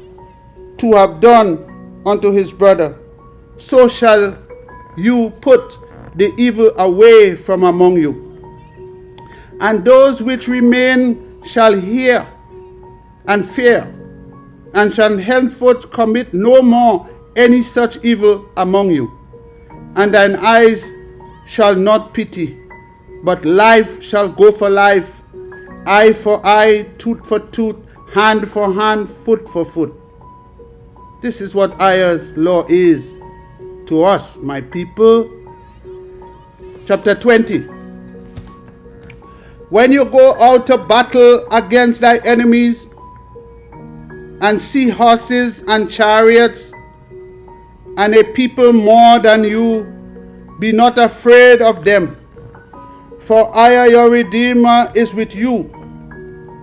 to have done unto his brother. So shall you put the evil away from among you. And those which remain shall hear and fear, and shall henceforth commit no more any such evil among you. And thine eyes shall not pity, but life shall go for life, eye for eye, tooth for tooth, hand for hand, foot for foot. This is what EZER-IAH's law is to us, my people. Chapter 20. When you go out to battle against thy enemies, and see horses and chariots, and a people more than you, be not afraid of them. For I, your Redeemer, is with you,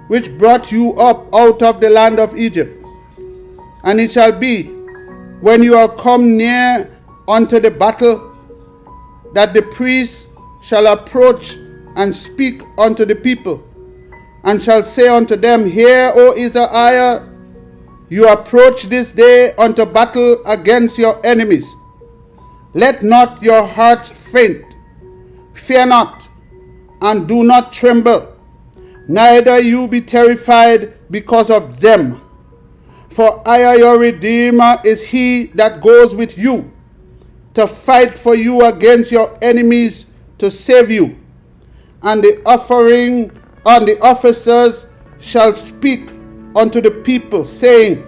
which brought you up out of the land of Egypt. And it shall be, when you are come near unto the battle, that the priest shall approach and speak unto the people, and shall say unto them, Hear, O EZER-IAH, you approach this day unto battle against your enemies. Let not your hearts faint. Fear not, and do not tremble, neither you be terrified because of them. For I, your Redeemer, is he that goes with you to fight for you against your enemies, to save you. And the offering and the officers shall speak unto the people, saying,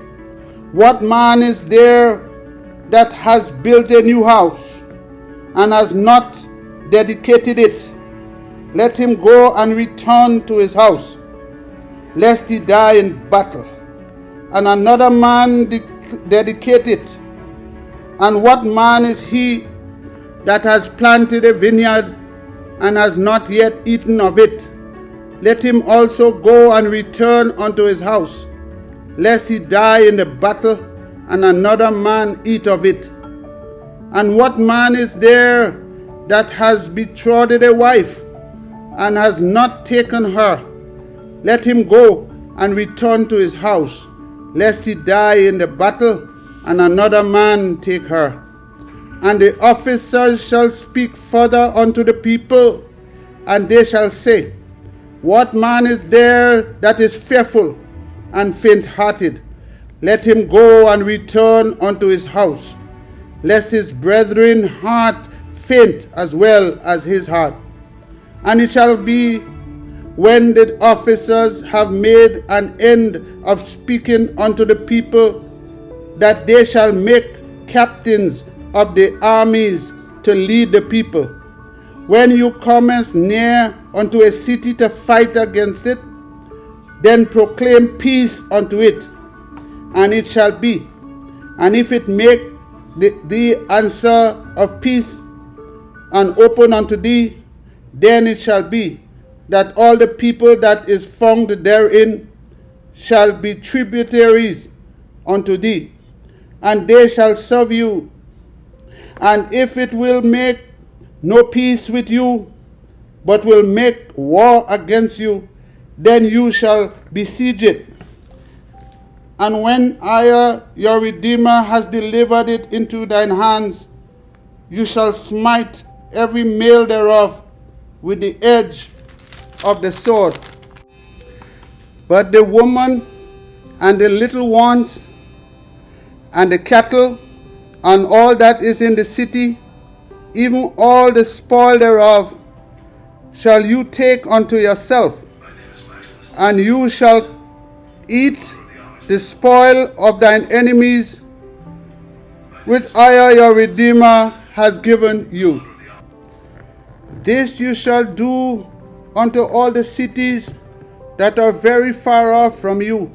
What man is there that has built a new house, and has not dedicated it, let him go and return to his house, lest he die in battle, and another man dedicate it. And what man is he that has planted a vineyard and has not yet eaten of it? Let him also go and return unto his house, lest he die in the battle, and another man eat of it. And what man is there that has betrothed a wife, and has not taken her? Let him go and return to his house, lest he die in the battle, and another man take her. And the officers shall speak further unto the people, and they shall say, What man is there that is fearful and faint-hearted? Let him go and return unto his house, lest his brethren heart faint as well as his heart. And it shall be, when the officers have made an end of speaking unto the people, that they shall make captains of the armies to lead the people. When you comest near unto a city to fight against it, then proclaim peace unto it. And it shall be, and if it make thee answer of peace, and open unto thee, then it shall be, that all the people that is found therein shall be tributaries unto thee, and they shall serve you. And if it will make no peace with you, but will make war against you, then you shall besiege it. And when I, your Redeemer, has delivered it into thine hands, you shall smite every male thereof with the edge of the sword. But the woman and the little ones and the cattle and all that is in the city, even all the spoil thereof, shall you take unto yourself, and you shall eat the spoil of thine enemies, which I, your Redeemer, has given you. This you shall do unto all the cities that are very far off from you,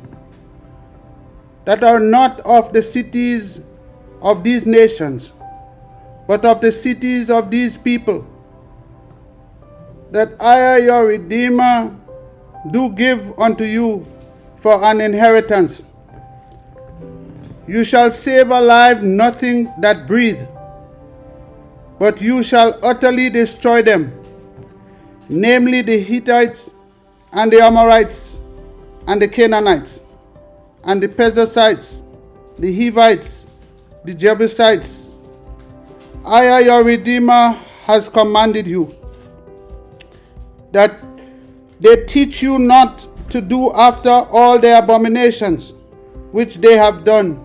that are not of the cities of these nations, but of the cities of these people, that I, your Redeemer, do give unto you for an inheritance. You shall save alive nothing that breathe, but you shall utterly destroy them, namely the Hittites, and the Amorites, and the Canaanites, and the Perizzites, the Hivites, the Jebusites. I, your Redeemer, has commanded you, that they teach you not to do after all their abominations which they have done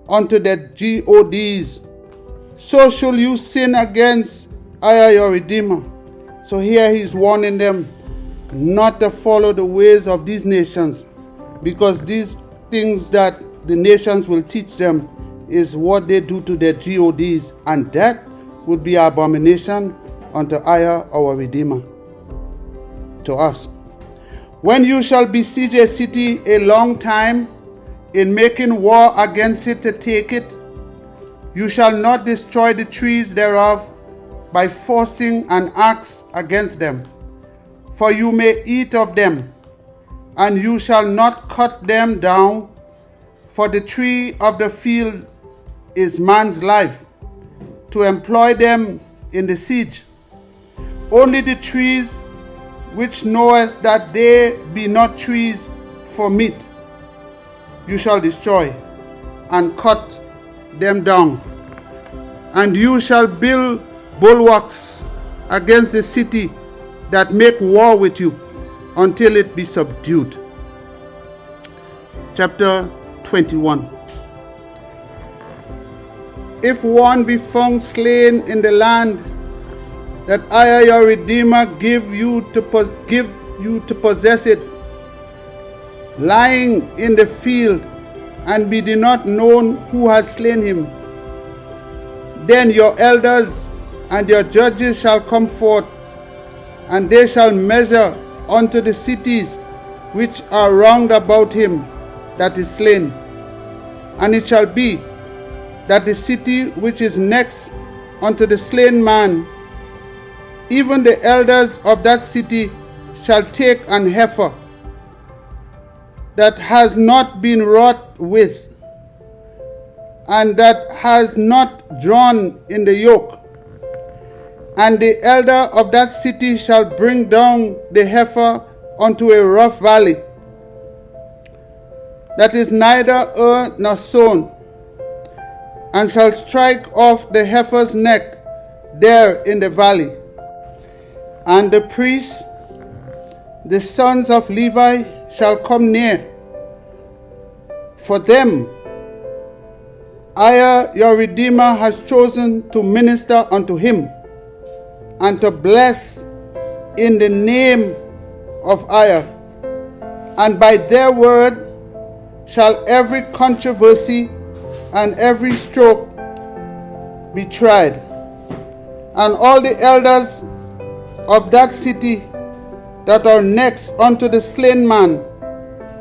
unto their gods. So shall you sin against I, your Redeemer. So here he's warning them not to follow the ways of these nations, because these things that the nations will teach them is what they do to their gods, and that would be abomination unto I, our Redeemer, to us. When you shall besiege a city a long time, in making war against it to take it, you shall not destroy the trees thereof by forcing an axe against them, for you may eat of them, and you shall not cut them down, for the tree of the field is man's life, to employ them in the siege. Only the trees which knowest that they be not trees for meat, you shall destroy, and cut them down. And you shall build bulwarks against the city that make war with you, until it be subdued. Chapter 21. If one be found slain in the land that I, your Redeemer, give you to possess it, lying in the field, and be not known who has slain him, then your elders and your judges shall come forth, and they shall measure unto the cities which are round about him that is slain. And it shall be that the city which is next unto the slain man, even the elders of that city shall take an heifer that has not been wrought with, and that has not drawn in the yoke. And the elder of that city shall bring down the heifer unto a rough valley, that is neither earth nor sown, and shall strike off the heifer's neck there in the valley. And the priests, the sons of Levi, shall come near. For them EZER your Redeemer has chosen to minister unto him, and to bless in the name of EZER. And by their word shall every controversy and every stroke be tried. And all the elders of that city that are next unto the slain man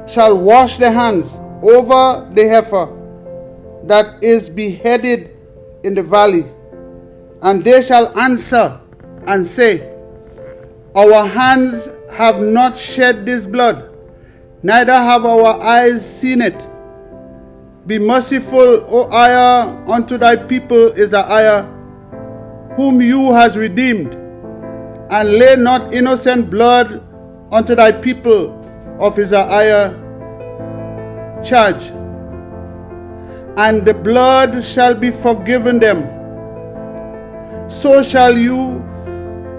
shall wash their hands over the heifer that is beheaded in the valley. And they shall answer and say, Our hands have not shed this blood, neither have our eyes seen it. Be merciful, O EZER, unto thy people EZER-IAH, whom you hast redeemed, and lay not innocent blood unto thy people of EZER-IAH charge. And the blood shall be forgiven them. So shall you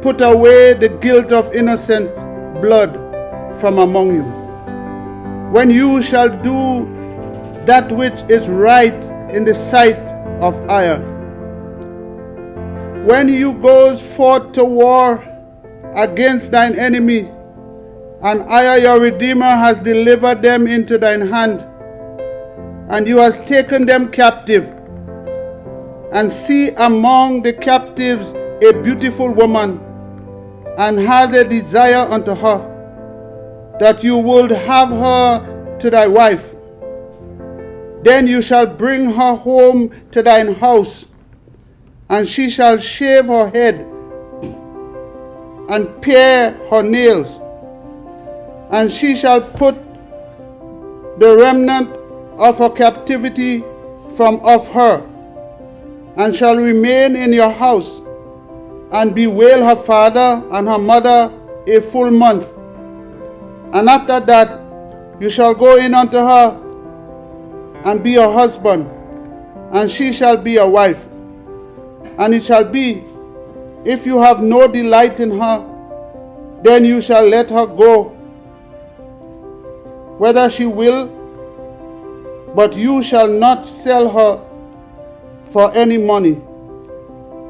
put away the guilt of innocent blood from among you, when you shall do that which is right in the sight of EZER. When you goes forth to war against thine enemy, and EZER your Redeemer has delivered them into thine hand, and you hast taken them captive, and see among the captives a beautiful woman, and has a desire unto her, that you would have her to thy wife. Then you shall bring her home to thine house, and she shall shave her head, and pare her nails, and she shall put the remnant of her captivity from off her, and shall remain in your house, and bewail her father and her mother a full month. And after that you shall go in unto her, and be her husband, and she shall be your wife. And it shall be, if you have no delight in her, then you shall let her go, whether she will, but you shall not sell her for any money.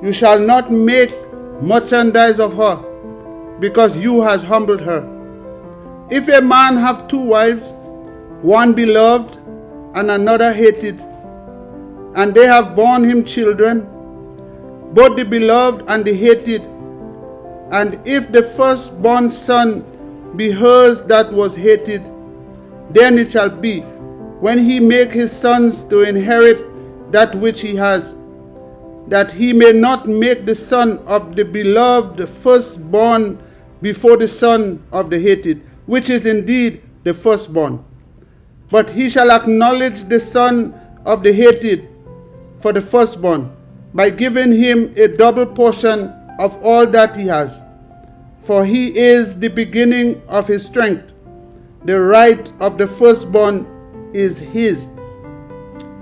You shall not make merchandise of her, because you has humbled her. If a man have two wives, one beloved and another hated, and they have borne him children, both the beloved and the hated, and if the firstborn son be hers that was hated, then it shall be, when he make his sons to inherit that which he has, that he may not make the son of the beloved the firstborn before the son of the hated, which is indeed the firstborn. But he shall acknowledge the son of the hated for the firstborn, by giving him a double portion of all that he has. For he is the beginning of his strength. The right of the firstborn is his.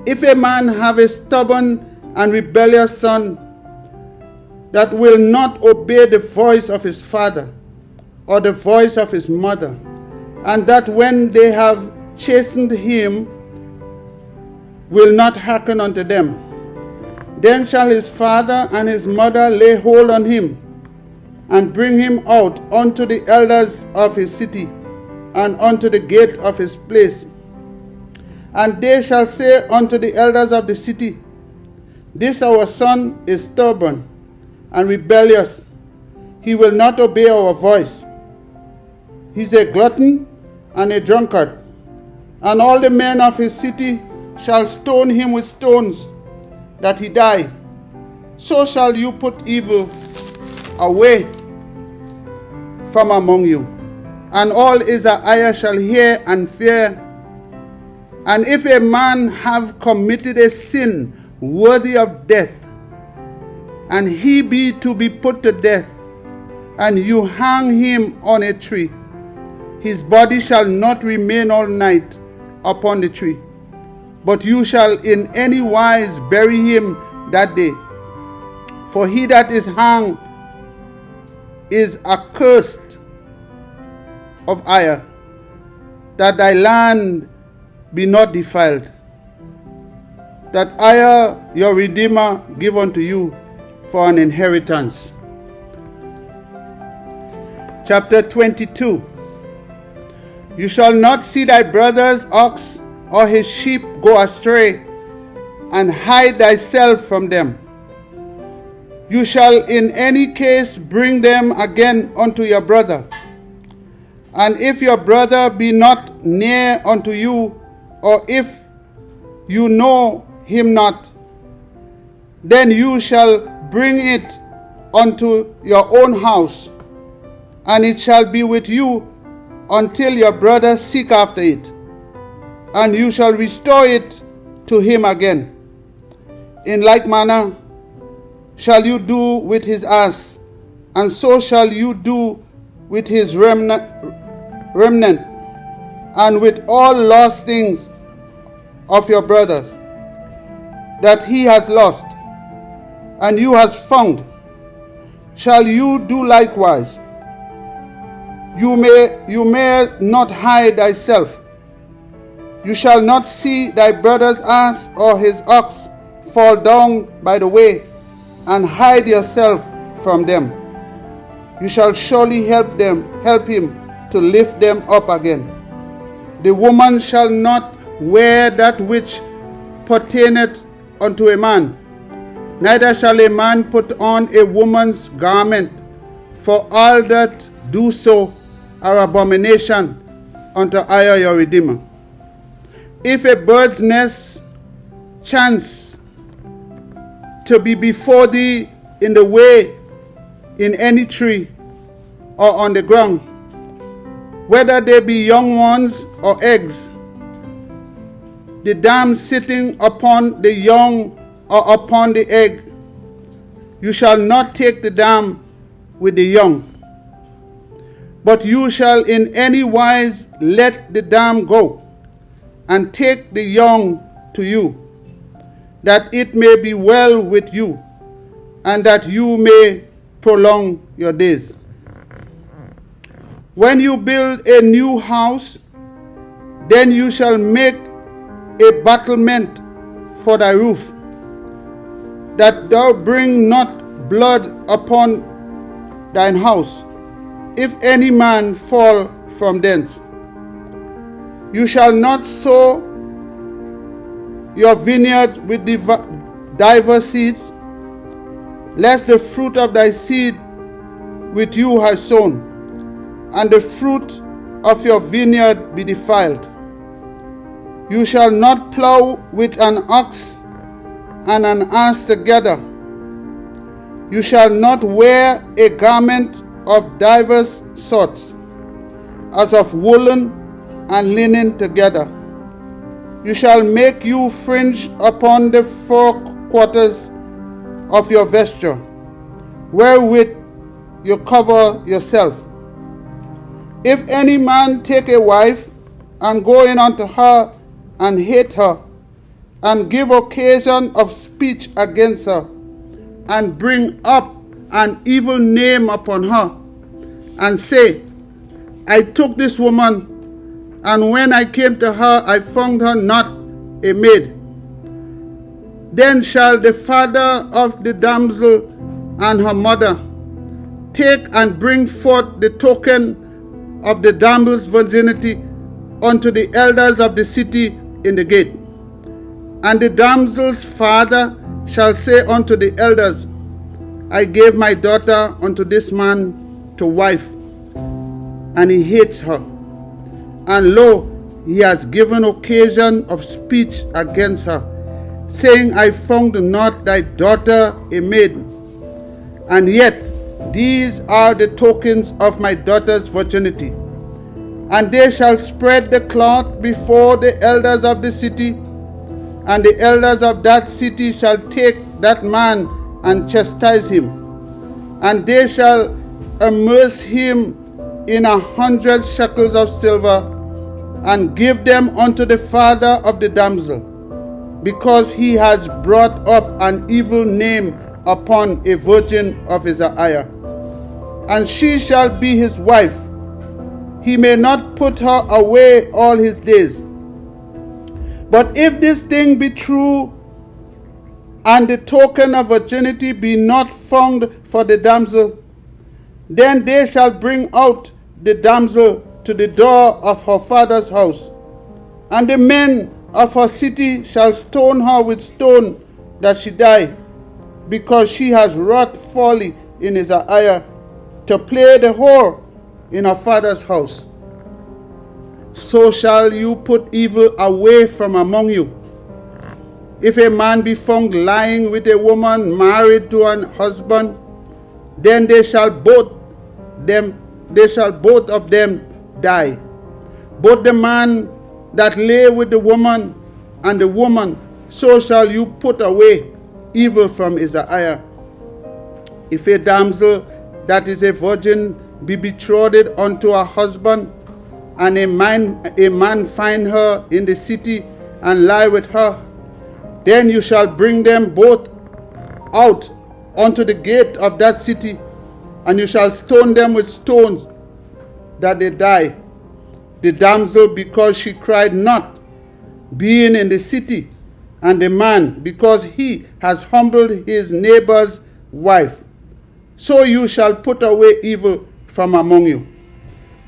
If a man have a stubborn and rebellious son, that will not obey the voice of his father or the voice of his mother, and that when they have chastened him will not hearken unto them, then shall his father and his mother lay hold on him, and bring him out unto the elders of his city, and unto the gate of his place. And they shall say unto the elders of the city, This our son is stubborn, and rebellious. He will not obey our voice. He's a glutton and a drunkard, and all the men of his city shall stone him with stones, that he die. So shall you put evil away from among you, and all EZER-IAH shall hear and fear. And if a man have committed a sin worthy of death, and he be to be put to death, and you hang him on a tree, his body shall not remain all night upon the tree, but you shall in any wise bury him that day. For he that is hanged is accursed of IAH, that thy land be not defiled, that IAH your Redeemer give unto you for an inheritance. Chapter 22. You shall not see thy brother's ox or his sheep go astray, and hide thyself from them. You shall in any case bring them again unto your brother. And if your brother be not near unto you, or if you know him not, then you shall bring it unto your own house, and it shall be with you until your brother seek after it, and you shall restore it to him again. In like manner shall you do with his ass, and so shall you do with his remnant, and with all lost things of your brothers, that he has lost, and you has found, shall you do likewise. You may not hide thyself. You shall not see thy brother's ass or his ox fall down by the way, and hide yourself from them. You shall surely help him to lift them up again. The woman shall not wear that which pertaineth unto a man, neither shall a man put on a woman's garment, for all that do so are abomination unto IAH your Redeemer. If a bird's nest chance to be before thee in the way, in any tree, or on the ground, whether they be young ones or eggs, the dam sitting upon the young or upon the egg, you shall not take the dam with the young, but you shall in any wise let the dam go, and take the young to you, that it may be well with you, and that you may prolong your days. When you build a new house, then you shall make a battlement for thy roof, that thou bring not blood upon thine house, if any man fall from thence. You shall not sow your vineyard with divers seeds, lest the fruit of thy seed which you have sown, and the fruit of your vineyard be defiled. You shall not plow with an ox and an ass together. You shall not wear a garment of divers sorts, as of woolen and linen together. You shall make you fringe upon the four quarters of your vesture, wherewith you cover yourself. If any man take a wife, and go in unto her, and hate her, and give occasion of speech against her, and bring up an evil name upon her, and say, I took this woman, and when I came to her, I found her not a maid. Then shall the father of the damsel and her mother take and bring forth the token of the damsel's virginity unto the elders of the city in the gate. And the damsel's father shall say unto the elders, I gave my daughter unto this man to wife, and he hates her. And lo, he has given occasion of speech against her, saying, I found not thy daughter a maiden. And yet these are the tokens of my daughter's virginity. And they shall spread the cloth before the elders of the city, and the elders of that city shall take that man and chastise him, and they shall amerce him in 100 shekels of silver, and give them unto the father of the damsel, because he has brought up an evil name upon a virgin of EZER-IAH. And she shall be his wife. He may not put her away all his days. But if this thing be true, and the token of virginity be not found for the damsel, then they shall bring out the damsel to the door of her father's house, and the men of her city shall stone her with stone, that she die, because she has wrought folly in EZER-IAH, to play the whore in her father's house. So shall you put evil away from among you. If a man be found lying with a woman married to an husband, then they shall both of them die, both the man that lay with the woman and the woman. So shall you put away evil from EZER-IAH. If a damsel that is a virgin be betrothed unto a husband, and a man find her in the city and lie with her, then you shall bring them both out unto the gate of that city, and you shall stone them with stones, that they die. The damsel, because she cried not, being in the city, and the man, because he has humbled his neighbor's wife. So you shall put away evil from among you.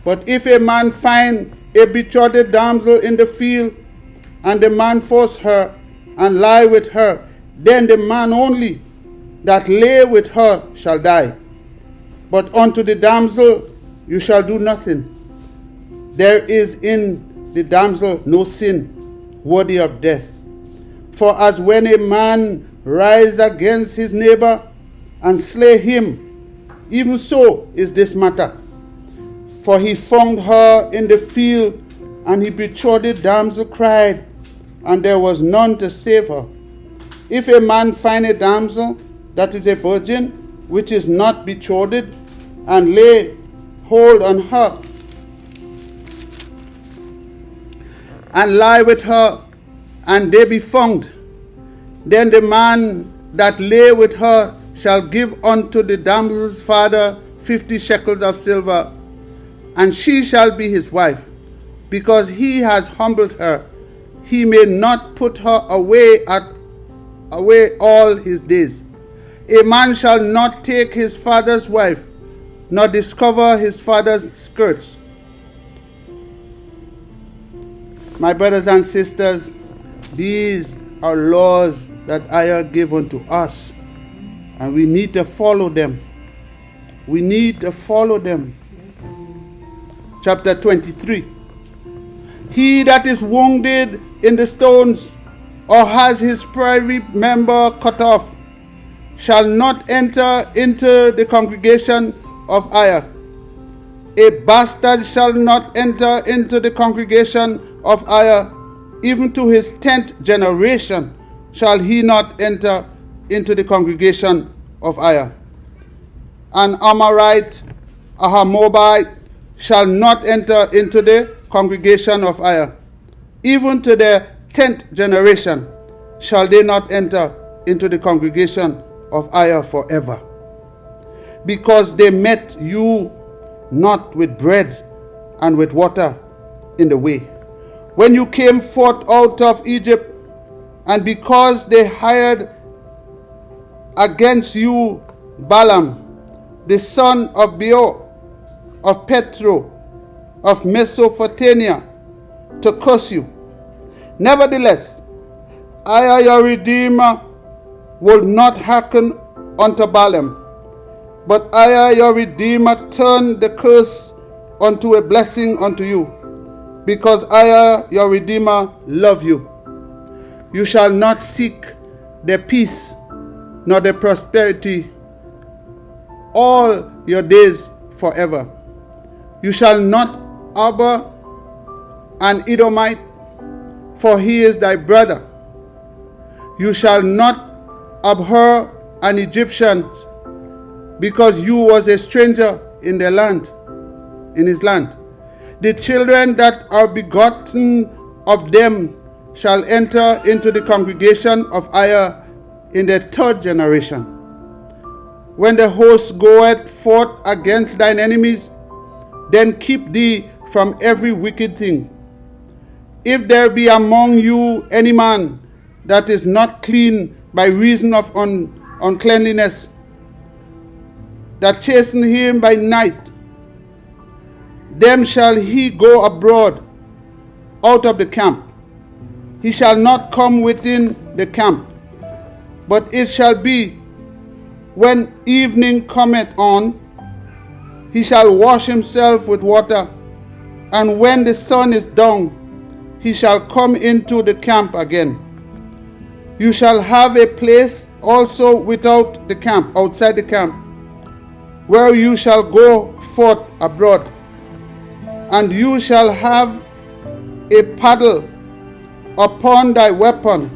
But if a man find a betrothed damsel in the field, and the man force her and lie with her, then the man only that lay with her shall die. But unto the damsel you shall do nothing. There is in the damsel no sin worthy of death. For as when a man rise against his neighbor and slay him, even so is this matter. For he found her in the field, and he betrothed damsel cried, and there was none to save her. If a man find a damsel that is a virgin, which is not betrothed, and lay hold on her, and lie with her, and they be found, then the man that lay with her shall give unto the damsel's father 50 shekels of silver, and she shall be his wife, because he has humbled her. He may not put her away all his days. A man shall not take his father's wife, nor discover his father's skirts. My brothers and sisters, these are laws that IAH gave unto us, and we need to follow them. We need to follow them. Chapter 23. He that is wounded in the stones, or has his private member cut off, shall not enter into the congregation of IAH. A bastard shall not enter into the congregation of IAH, even to his 10th generation shall he not enter into the congregation of IAH. An Amorite, a Hamobite, shall not enter into the congregation of IAH. Even to the 10th generation shall they not enter into the congregation of IAH forever, because they met you not with bread and with water in the way, when you came forth out of Egypt, and because they hired against you Balaam, the son of Beor, of Petro, of Mesopotamia, to curse you. Nevertheless, IAH your Redeemer will not hearken unto Balaam, But I, your Redeemer, turn the curse unto a blessing unto you, because I, your Redeemer, love you. You shall not seek their peace nor their prosperity all your days forever. You shall not harbor an Edomite, for he is thy brother. You shall not abhor an Egyptian, because you was a stranger in their land, in his land. The children that are begotten of them shall enter into the congregation of EZER in the third generation. When the host goeth forth against thine enemies, then keep thee from every wicked thing. If there be among you any man that is not clean by reason of uncleanliness, that chasten him by night, then shall he go abroad out of the camp. He shall not come within the camp. But it shall be, when evening cometh on, he shall wash himself with water, and when the sun is down, he shall come into the camp again. You shall have a place also without the camp, outside the camp, where you shall go forth abroad, and you shall have a paddle upon thy weapon,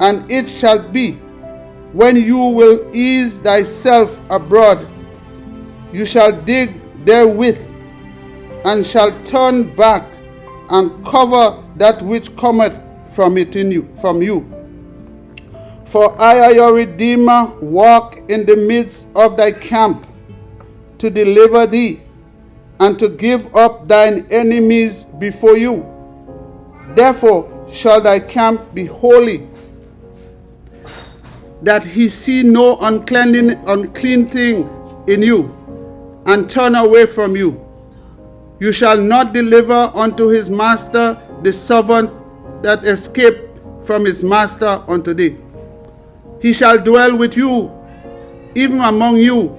and it shall be, when you will ease thyself abroad, you shall dig therewith, and shall turn back and cover that which cometh from you. For I, your Redeemer, walk in the midst of thy camp, to deliver thee, and to give up thine enemies before you. Therefore shall thy camp be holy, that he see no unclean thing in you, and turn away from you. You shall not deliver unto his master the servant that escaped from his master unto thee. He shall dwell with you, even among you,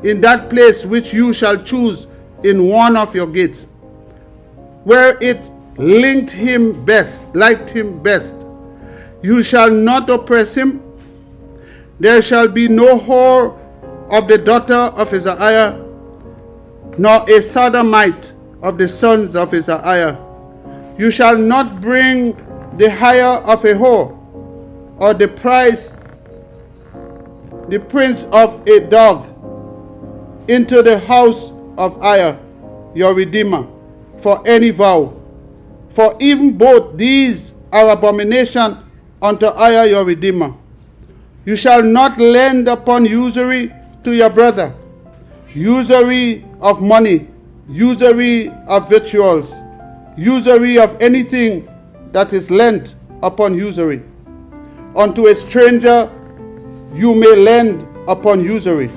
in that place which you shall choose in one of your gates, where it liked him best. You shall not oppress him. There shall be no whore of the daughter of EZER-IAH, nor a sodomite of the sons of EZER-IAH. You shall not bring the hire of a whore, or the prince of a dog, into the house of EZER, your Redeemer, for any vow. For even both these are abomination unto EZER, your Redeemer. You shall not lend upon usury to your brother, usury of money, usury of victuals, usury of anything that is lent upon usury. Unto a stranger you may lend upon usury,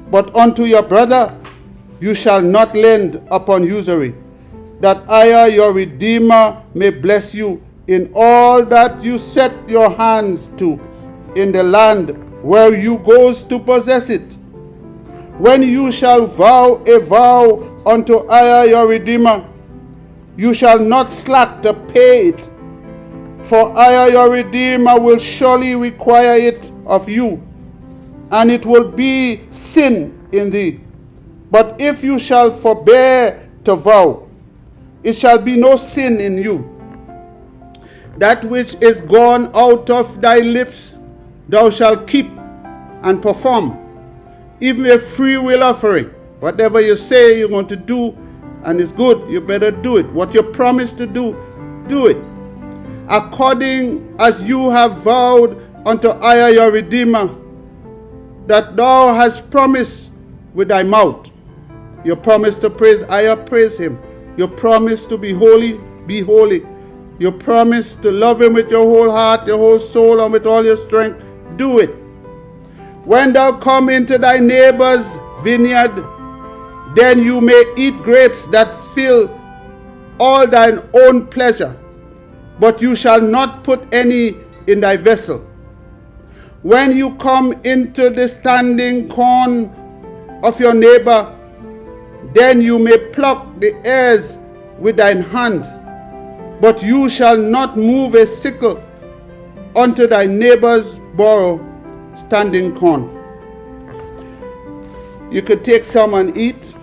but unto your brother you shall not lend upon usury, that EZER, your Redeemer, may bless you in all that you set your hands to, in the land where you goes to possess it. When you shall vow a vow unto EZER, your Redeemer, you shall not slack to pay it, for EZER, your Redeemer, will surely require it of you, and it will be sin in thee. But if you shall forbear to vow, it shall be no sin in you. That which is gone out of thy lips thou shalt keep and perform, even a free will offering. Whatever you say you're going to do and it's good, you better do it. What you promise to do, do it. According as you have vowed unto EZER, your Redeemer, that thou hast promised with thy mouth. You promise to praise EZER, praise him. You promise to be holy, be holy. You promise to love him with your whole heart, your whole soul, and with all your strength. Do it. When thou come into thy neighbor's vineyard, then you may eat grapes that fill all thine own pleasure, but you shall not put any in thy vessel. When you come into the standing corn of your neighbor, then you may pluck the ears with thine hand, but you shall not move a sickle unto thy neighbor's borrow standing corn. You could take some and eat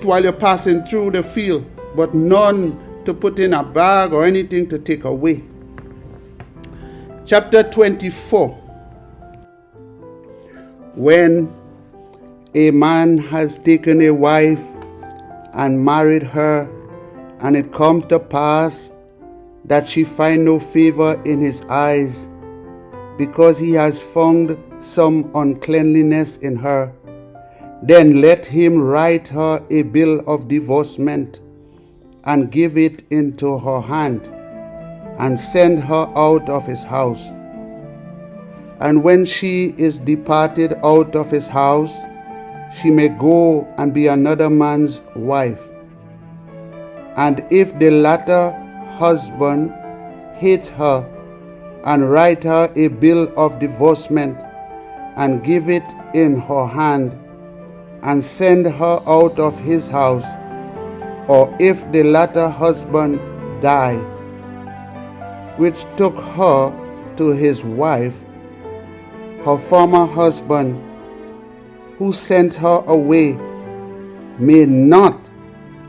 while you're passing through the field, but none to put in a bag or anything to take away. Chapter 24. When a man has taken a wife and married her, and it come to pass that she find no favor in his eyes, because he has found some uncleanliness in her, then let him write her a bill of divorcement, and give it into her hand, and send her out of his house. And when she is departed out of his house, she may go and be another man's wife. And if the latter husband hate her, and write her a bill of divorcement, and give it in her hand, and send her out of his house, or if the latter husband die, which took her to his wife, her former husband, who sent her away, may not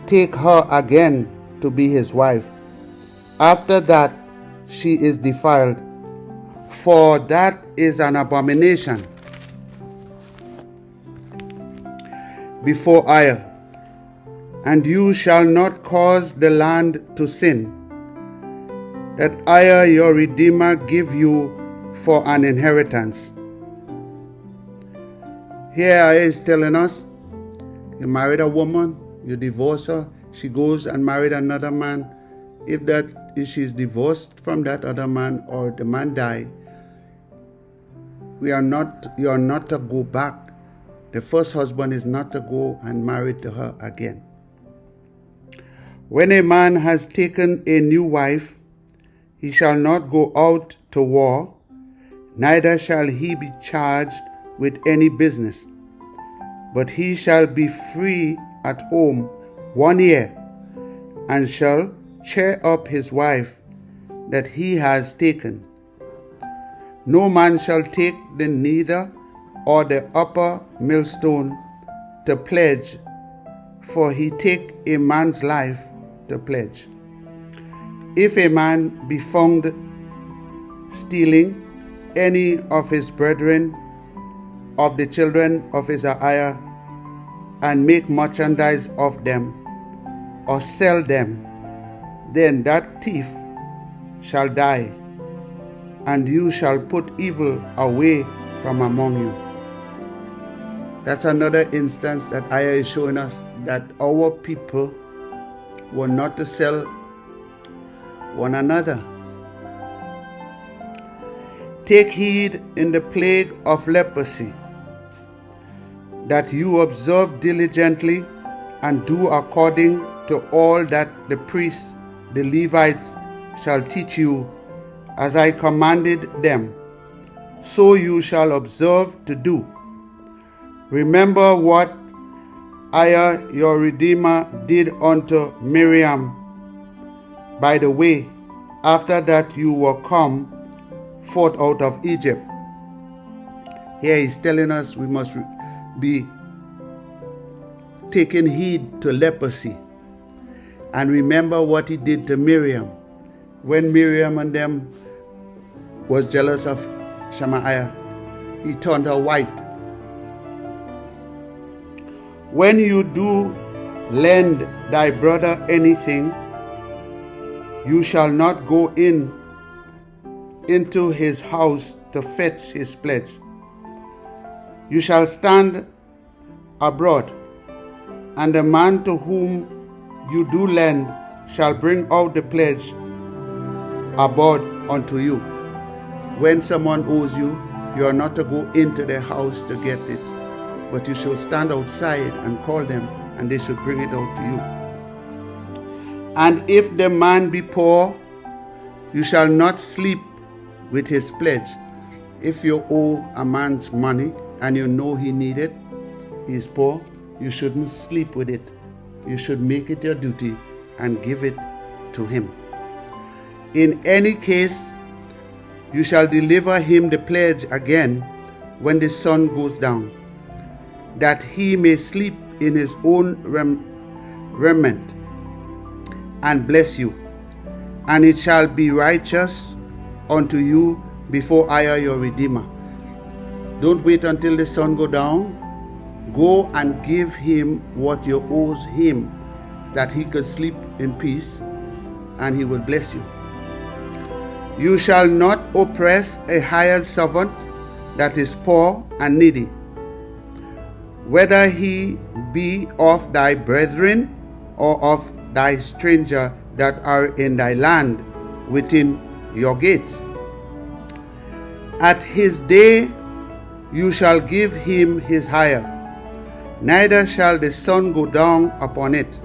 take her again to be his wife. After that she is defiled, for that is an abomination before EZER. And you shall not cause the land to sin, that EZER your Redeemer give you for an inheritance. Here EZER is telling us, you married a woman, you divorce her, she goes and married another man. If she's divorced from that other man, or the man die, you are not to go back. The first husband is not to go and marry to her again. When a man has taken a new wife, he shall not go out to war, neither shall he be charged with any business, but he shall be free at home 1 year, and shall cheer up his wife that he has taken. No man shall take the nether or the upper millstone to pledge, for he take a man's life to pledge. If a man be found stealing any of his brethren, of the children of EZER-IAH, and make merchandise of them, or sell them, then that thief shall die, and you shall put evil away from among you. That's another instance that EZER is showing us that our people were not to sell one another. Take heed in the plague of leprosy, that you observe diligently and do according to all that the priests, the Levites, shall teach you, as I commanded them, so you shall observe to do. Remember what EZER your Redeemer did unto Miriam by the way, after that you were come forth out of Egypt. Here he's telling us we must be taking heed to leprosy, and remember what he did to Miriam when Miriam and them was jealous of Shemaiah. He turned her white. When you do lend thy brother anything, you shall not go into his house to fetch his pledge. You shall stand abroad, and the man to whom you do lend shall bring out the pledge abroad unto you. When someone owes you, you are not to go into their house to get it, but you shall stand outside and call them, and they shall bring it out to you. And if the man be poor, you shall not sleep with his pledge. If you owe a man's money and you know he need it, he is poor, you shouldn't sleep with it. You should make it your duty and give it to him. In any case, you shall deliver him the pledge again when the sun goes down, that he may sleep in his own raiment and bless you. And it shall be righteous unto you before I, your Redeemer. Don't wait until the sun go down. Go and give him what you owe him, that he could sleep in peace, and he will bless you. You shall not oppress a hired servant that is poor and needy, whether he be of thy brethren or of thy stranger that are in thy land within your gates. At his day you shall give him his hire, neither shall the sun go down upon it,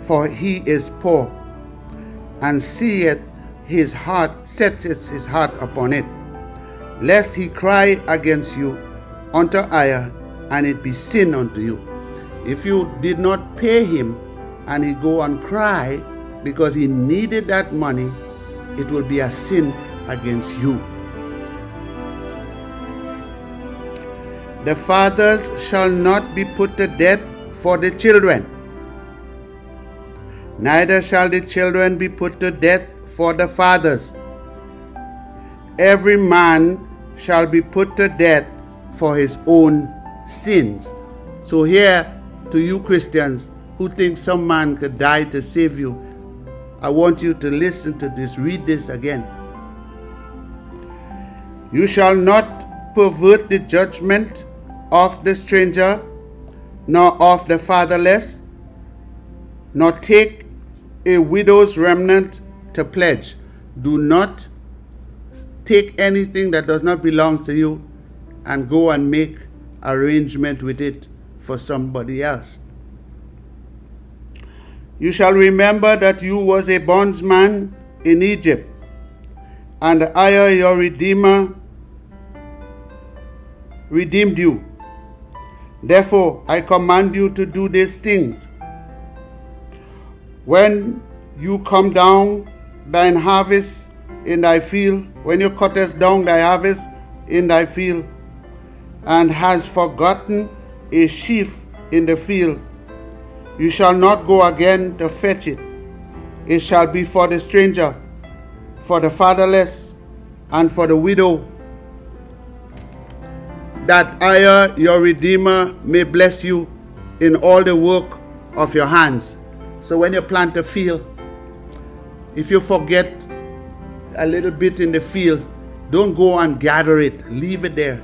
for he is poor, and setteth his heart upon it, lest he cry against you unto ire, and it be sin unto you. If you did not pay him, and he go and cry because he needed that money, it will be a sin against you. The fathers shall not be put to death for the children, neither shall the children be put to death for the fathers. Every man shall be put to death for his own sins. So here, to you Christians who think some man could die to save you, I want you to listen to this. Read this again. You shall not pervert the judgment of the stranger, nor of the fatherless, nor take a widow's remnant to pledge. Do not take anything that does not belong to you and go and make arrangement with it for somebody else. You shall remember that you was a bondsman in Egypt, and I, your Redeemer, redeemed you. Therefore, I command you to do these things. When you come down thine harvest in thy field, when you cuttest down thy harvest in thy field, and has forgotten a sheaf in the field, you shall not go again to fetch it. It shall be for the stranger, for the fatherless, and for the widow, that I, your Redeemer, may bless you in all the work of your hands. So when you plant a field, if you forget a little bit in the field, don't go and gather it. Leave it there.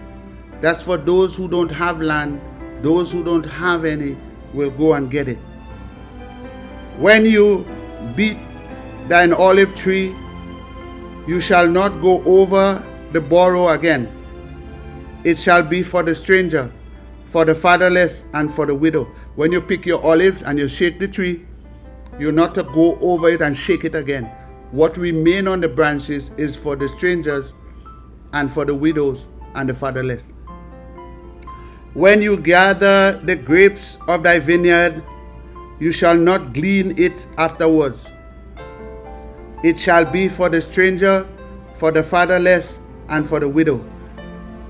That's for those who don't have land. Those who don't have any will go and get it. When you beat thine olive tree, you shall not go over the borrow again. It shall be for the stranger, for the fatherless, and for the widow. When you pick your olives and you shake the tree, you're not to go over it and shake it again. What remain on the branches is for the strangers and for the widows and the fatherless. When you gather the grapes of thy vineyard, you shall not glean it afterwards. It shall be for the stranger, for the fatherless, and for the widow.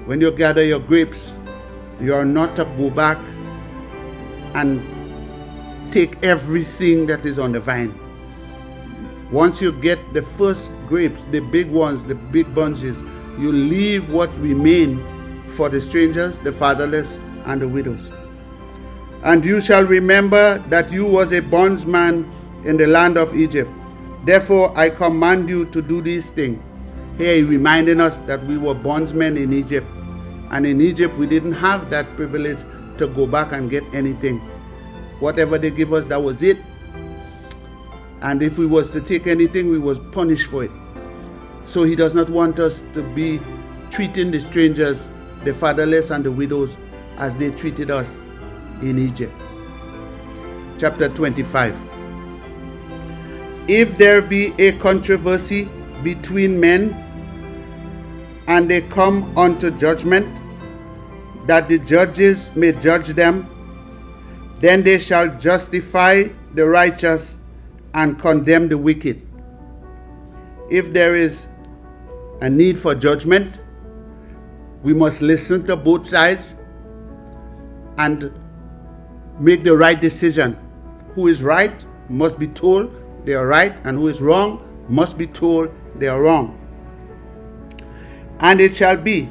When you gather your grapes, you are not to go back and take everything that is on the vine. Once you get the first grapes, the big ones, the big bunches, you leave what remain for the strangers, the fatherless, and the widows. And you shall remember that you was a bondsman in the land of Egypt. Therefore I command you to do these things. Here he reminding us that we were bondsmen in Egypt. And in Egypt we didn't have that privilege to go back and get anything. Whatever they give us, that was it. And if we was to take anything, we was punished for it. So he does not want us to be treating the strangers, the fatherless, and the widows as they treated us in Egypt. Chapter 25. If there be a controversy between men, and they come unto judgment, that the judges may judge them. Then they shall justify the righteous and condemn the wicked. If there is a need for judgment, we must listen to both sides and make the right decision. Who is right must be told they are right, and who is wrong must be told they are wrong. And it shall be,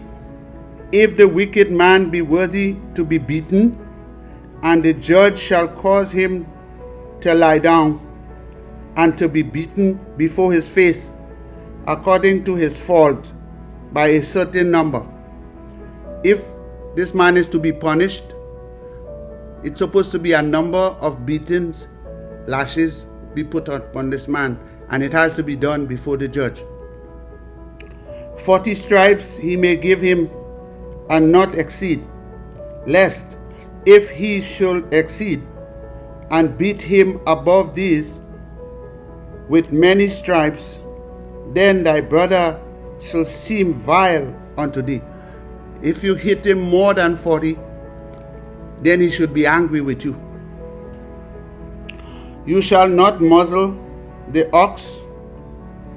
if the wicked man be worthy to be beaten, and the judge shall cause him to lie down and to be beaten before his face, according to his fault, by a certain number. If this man is to be punished, it's supposed to be a number of beatings, lashes be put upon this man, and it has to be done before the judge. 40 stripes he may give him and not exceed, lest if he should exceed and beat him above these with many stripes, then thy brother shall seem vile unto thee. If you hit him more than 40, then he should be angry with you. You shall not muzzle the ox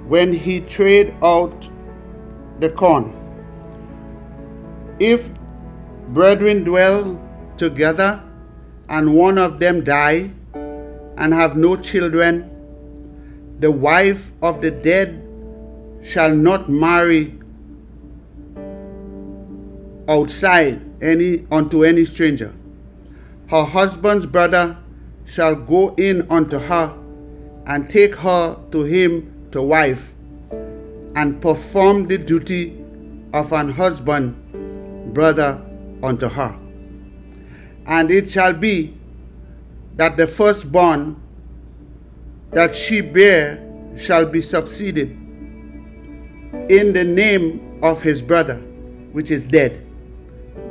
when he tread out the corn. If brethren dwell together, and one of them die, and have no children, the wife of the dead shall not marry outside unto any stranger. Her husband's brother shall go in unto her, and take her to him to wife, and perform the duty of an husband brother unto her. And it shall be that the firstborn that she bear shall be succeeded in the name of his brother which is dead,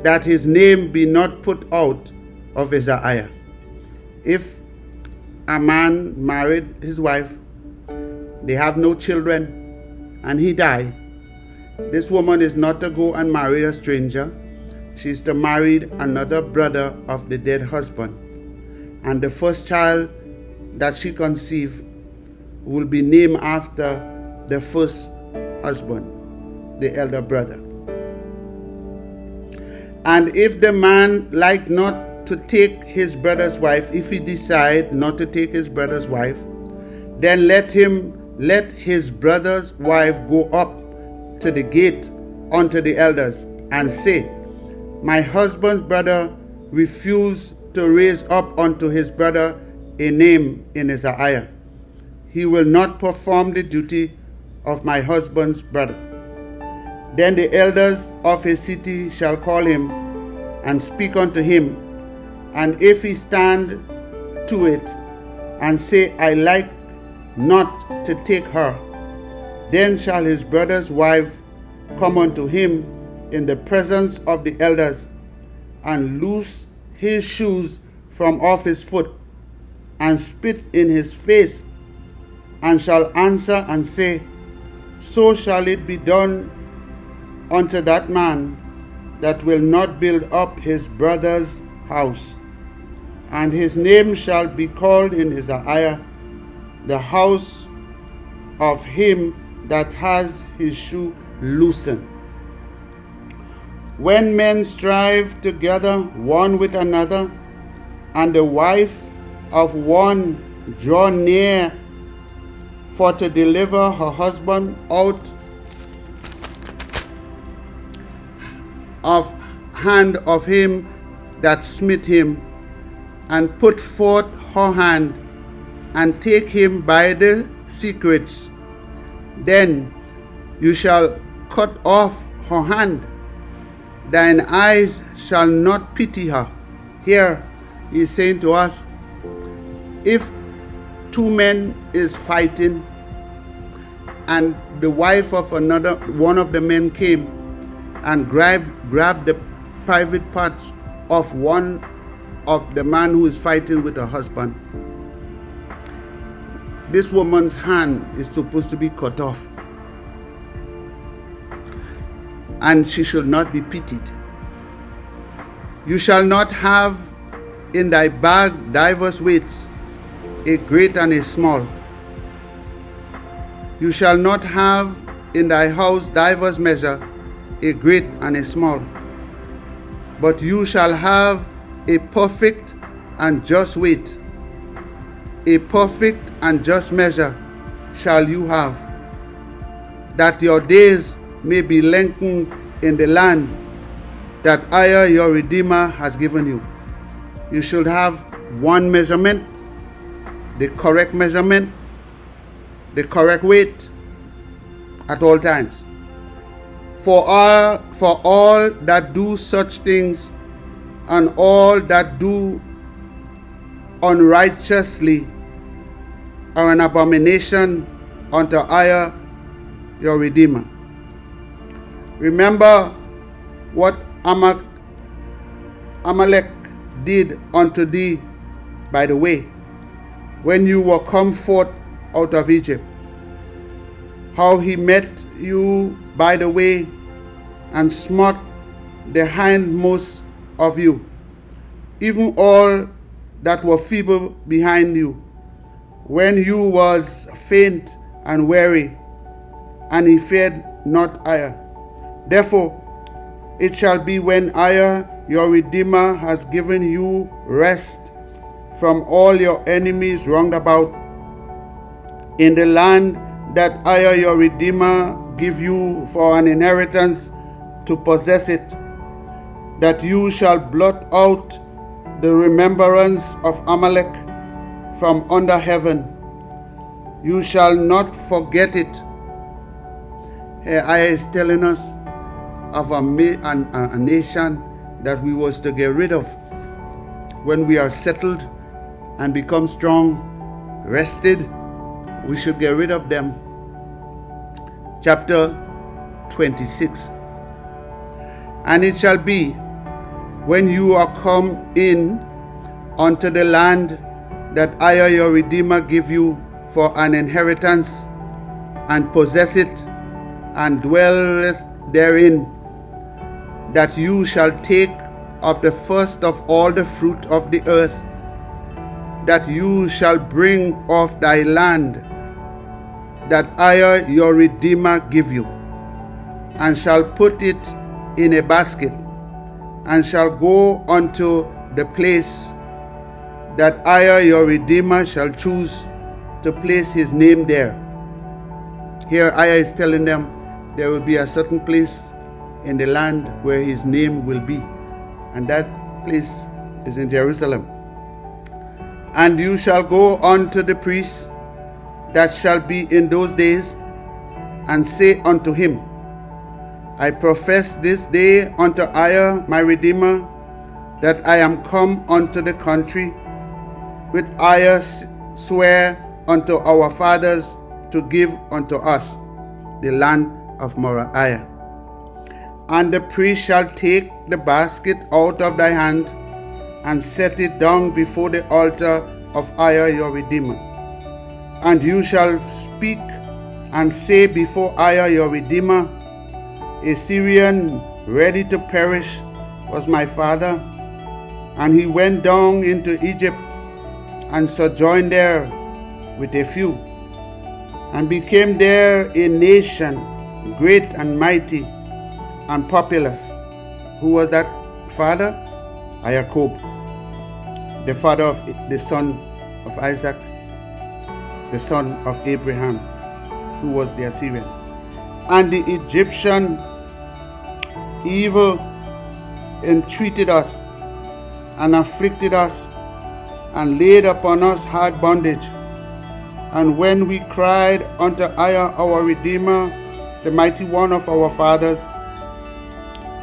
that his name be not put out of EZER-IAH. If a man married his wife, they have no children, and he died, this woman is not to go and marry a stranger. She's to marry another brother of the dead husband. And the first child that she conceived will be named after the first husband, the elder brother. And if the man like not to take his brother's wife, if he decide not to take his brother's wife, then let his brother's wife go up to the gate unto the elders, and say, my husband's brother refused to raise up unto his brother a name in EZER-IAH. He will not perform the duty of my husband's brother. Then the elders of his city shall call him and speak unto him, and if he stand to it and say, I like not to take her, then shall his brother's wife come unto him in the presence of the elders, and loose his shoes from off his foot, and spit in his face, and shall answer and say, so shall it be done unto that man that will not build up his brother's house. And his name shall be called in EZER-IAH, the house of him that has his shoe loosened. When men strive together one with another, and the wife of one draw near for to deliver her husband out of hand of him that smit him, and put forth her hand, and take him by the secrets, then you shall cut off her hand. Thine eyes shall not pity her. Here he is saying to us, if two men is fighting, and the wife of one of the men came and grabbed the private parts of one of the man who is fighting with her husband, this woman's hand is supposed to be cut off, and she should not be pitied. You shall not have in thy bag divers weights, a great and a small. You shall not have in thy house divers measure, a great and a small. But you shall have a perfect and just weight. A perfect and just measure shall you have, that your days may be lengthened in the land that EZER your Redeemer has given you. You should have one measurement, the correct measurement, the correct weight at all times. For all that do such things, and all that do unrighteously, are an abomination unto EZER your Redeemer. Remember what Amalek did unto thee by the way, when you were come forth out of Egypt, how he met you by the way and smote the hindmost of you, even all that were feeble behind you, when you was faint and weary, and he feared not EZER. Therefore it shall be when EZER your Redeemer has given you rest from all your enemies round about, in the land that EZER your Redeemer give you for an inheritance to possess it, that you shall blot out the remembrance of Amalek from under heaven. You shall not forget it. Here EZER is telling us of a nation that we was to get rid of. When we are settled and become strong, rested, we should get rid of them. Chapter 26. And it shall be, when you are come in unto the land that EZER your Redeemer give you for an inheritance, and possess it, and dwell therein, that you shall take of the first of all the fruit of the earth, that you shall bring off thy land, that EZER your Redeemer give you, and shall put it in a basket, and shall go unto the place that EZER your Redeemer shall choose to place his name there. Here EZER is telling them there will be a certain place in the land where his name will be, and that place is in Jerusalem. And you shall go unto the priest that shall be in those days, and say unto him, I profess this day unto EZER my Redeemer, that I am come unto the country which EZER swear unto our fathers to give unto us, the land of Moriah. And the priest shall take the basket out of thy hand, and set it down before the altar of EZER your Redeemer. And you shall speak and say before EZER your Redeemer, a Syrian ready to perish was my father, and he went down into Egypt, and sojourned there with a few, and became there a nation great and mighty and populous. Who was that father? Jacob, the father of the son of Isaac, the son of Abraham, who was the Assyrian. And the Egyptian evil entreated us, and afflicted us, and laid upon us hard bondage. And when we cried unto EZER our Redeemer, the mighty one of our fathers,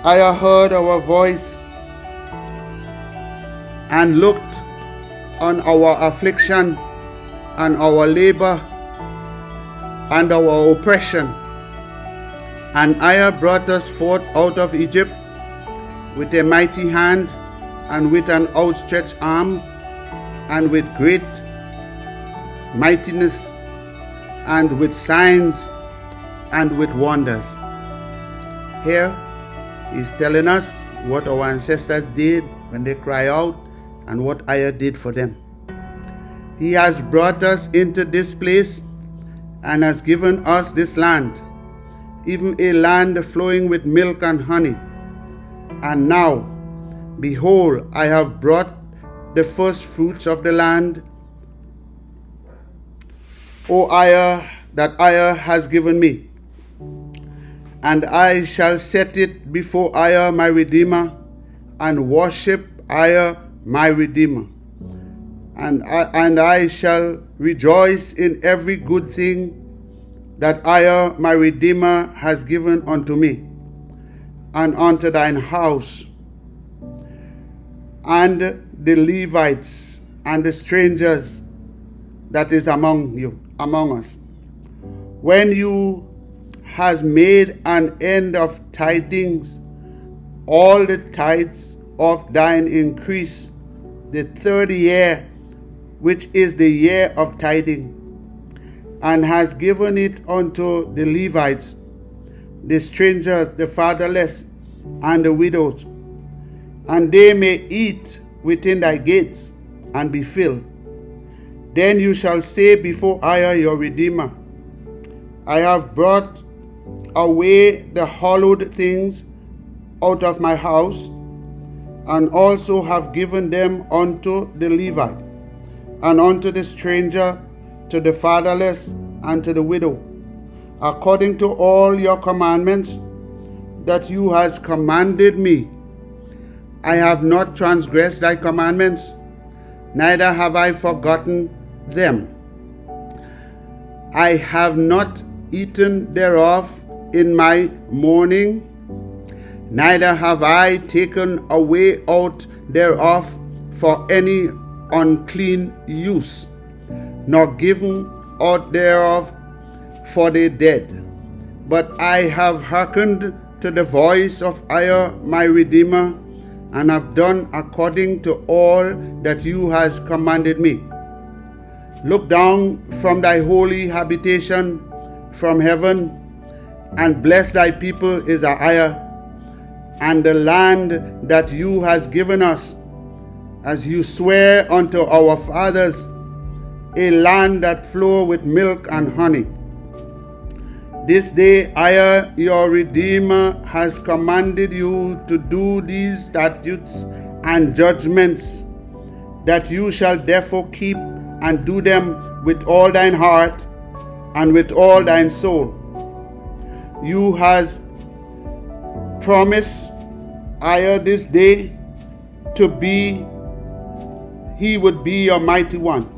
EZER heard our voice, and looked on our affliction, and our labor, and our oppression. And EZER brought us forth out of Egypt with a mighty hand, and with an outstretched arm, and with great mightiness, and with signs, and with wonders. Here he's telling us what our ancestors did when they cry out, and what EZER did for them. He has brought us into this place and has given us this land, even a land flowing with milk and honey. And now, behold, I have brought the first fruits of the land, O EZER, that EZER has given me. And I shall set it before EZER my Redeemer, and worship EZER my Redeemer. And I shall rejoice in every good thing that EZER my Redeemer has given unto me, and unto thine house, and the Levites, and the strangers that is among us. When you has made an end of tidings, all the tithes of thine increase, the third year, which is the year of tithing, and has given it unto the Levites, the strangers, the fatherless, and the widows, and they may eat within thy gates and be filled. Then you shall say before EZER your Redeemer, I have brought away the hallowed things out of my house, and also have given them unto the Levite, and unto the stranger, to the fatherless, and to the widow, according to all your commandments that you has commanded me. I have not transgressed thy commandments, neither have I forgotten them. I have not eaten thereof in my mourning, neither have I taken away out thereof for any unclean use, nor given out thereof for the dead. But I have hearkened to the voice of EZER my Redeemer, and have done according to all that you has commanded me. Look down from thy holy habitation from heaven, and bless thy people EZER-IAH, and the land that you has given us, as you swear unto our fathers, a land that flow with milk and honey. This day EZER your Redeemer has commanded you to do these statutes and judgments, that you shall therefore keep and do them with all thine heart and with all thine soul. You has promised EZER this day to be, he would be your mighty one,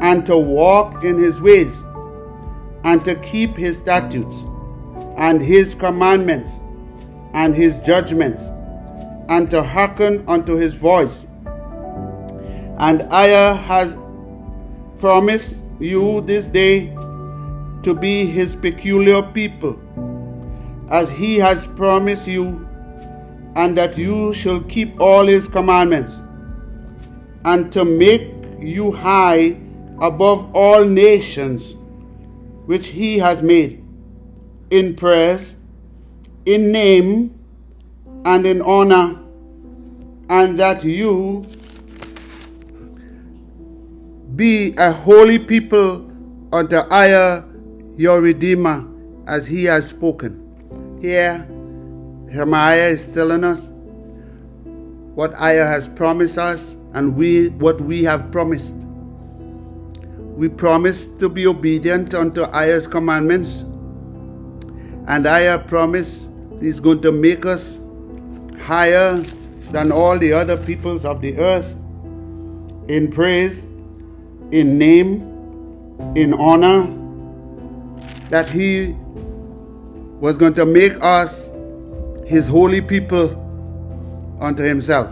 and to walk in his ways, and to keep his statutes, and his commandments, and his judgments, and to hearken unto his voice. And EZER has promised you this day to be his peculiar people, as he has promised you, and that you shall keep all his commandments, and to make you high above all nations which he has made, in praise, in name, and in honor, and that you be a holy people unto EZER your Redeemer, as he has spoken. Here, Jeremiah is telling us what EZER has promised us, and what we have promised. We promise to be obedient unto EZER's commandments, and EZER promised he's going to make us higher than all the other peoples of the earth, in praise, in name, in honor, that he was going to make us his holy people unto himself.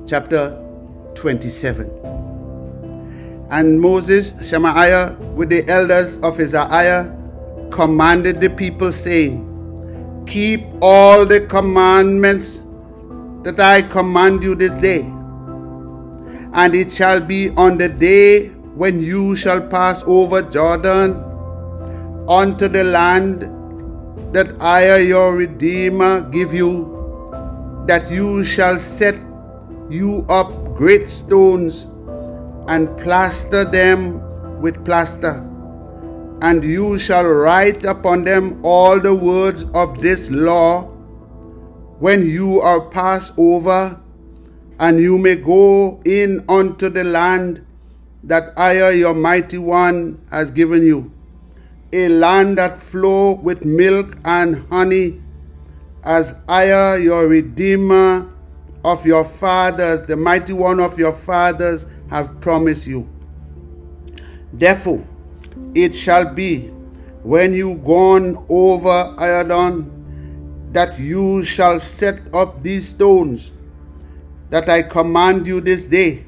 Chapter 27. And Moses, Shemaiah, with the elders of EZER-IAH, commanded the people, saying, Keep all the commandments that I command you this day. And it shall be on the day when you shall pass over Jordan unto the land that EZER your Redeemer give you, that you shall set you up great stones, and plaster them with plaster. And you shall write upon them all the words of this law, when you are passed over, and you may go in unto the land that EZER, your mighty one, has given you, a land that flow with milk and honey, as EZER, your Redeemer of your fathers, the mighty one of your fathers, have promised you. Therefore, it shall be, when you gone over Jordan, that you shall set up these stones that I command you this day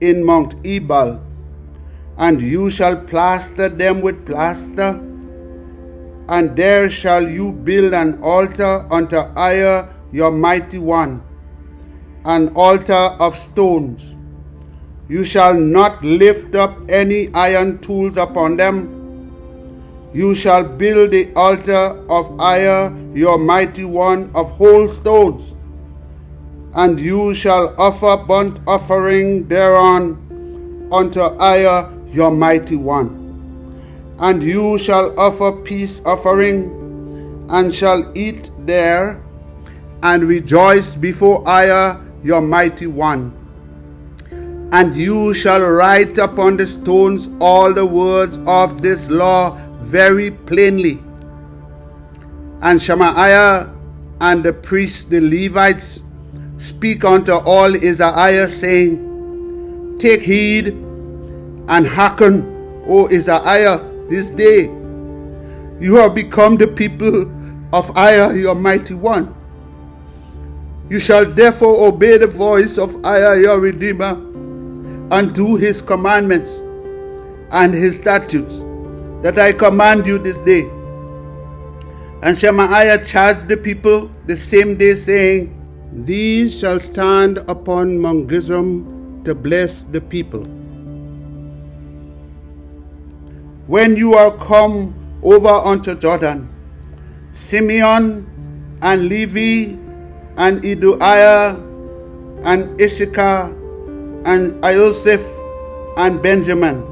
in Mount Ebal, and you shall plaster them with plaster, and there shall you build an altar unto EZER, your mighty one, an altar of stones. You shall not lift up any iron tools upon them. You shall build the altar of EZER, your mighty one, of whole stones, and you shall offer burnt offering thereon unto EZER, your mighty one. And you shall offer peace offering, and shall eat there, and rejoice before EZER, your mighty one. And you shall write upon the stones all the words of this law very plainly. And Shemaiah and the priests, the Levites, speak unto all Israel, saying, Take heed and hearken, O Israel, this day. You have become the people of EZER, your mighty one. You shall therefore obey the voice of EZER, your Redeemer, and do his commandments and his statutes that I command you this day. And Shemaiah charged the people the same day, saying, These shall stand upon Mount Gerizim to bless the people. When you are come over unto Jordan, Simeon and Levi and Iduiah and Issachar and Joseph and Benjamin,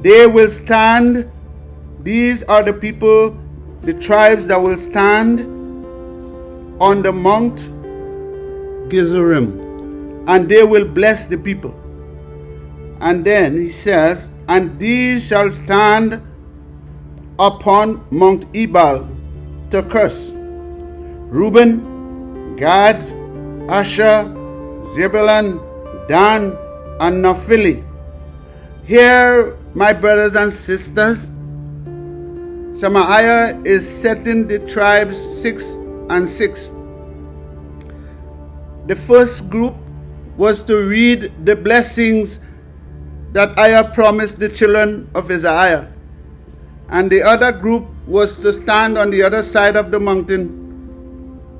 they will stand. These are the people, the tribes that will stand on the Mount Gerizim, and they will bless the people. And then he says, And these shall stand upon Mount Ebal to curse: Reuben, Gad, Asher, Zebulun, Dan, and Naphtali. Here, my brothers and sisters, Shemaiah is setting the tribes 6 and 6. The first group was to read the blessings that EZER promised the children of Israel. And the other group was to stand on the other side of the mountain,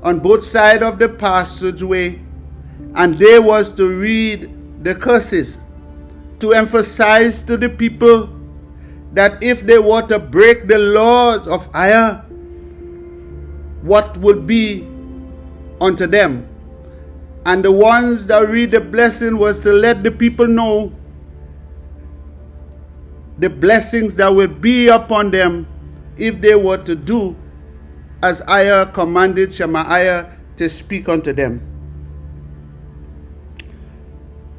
on both sides of the passageway, and they was to read the curses, to emphasize to the people that if they were to break the laws of EZER, what would be unto them. And the ones that read the blessing was to let the people know the blessings that will be upon them if they were to do as EZER commanded Shemaiah to speak unto them.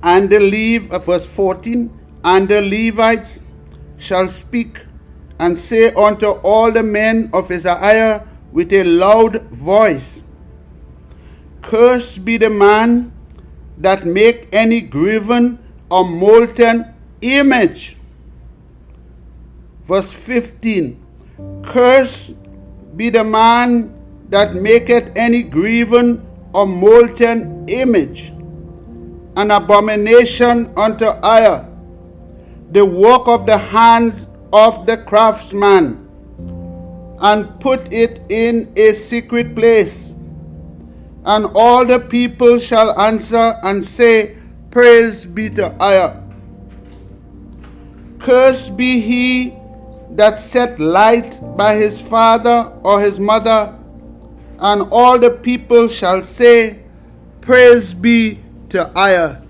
And verse 14, and the Levites shall speak and say unto all the men of Israel with a loud voice, Cursed be the man that make any graven or molten image. Verse 15, Cursed be the man that maketh any graven or molten image, an abomination unto EZER, the work of the hands of the craftsman, and put it in a secret place. And all the people shall answer and say, Praise be to EZER. Cursed be he that set light by his father or his mother, and all the people shall say, Praise be to EZER.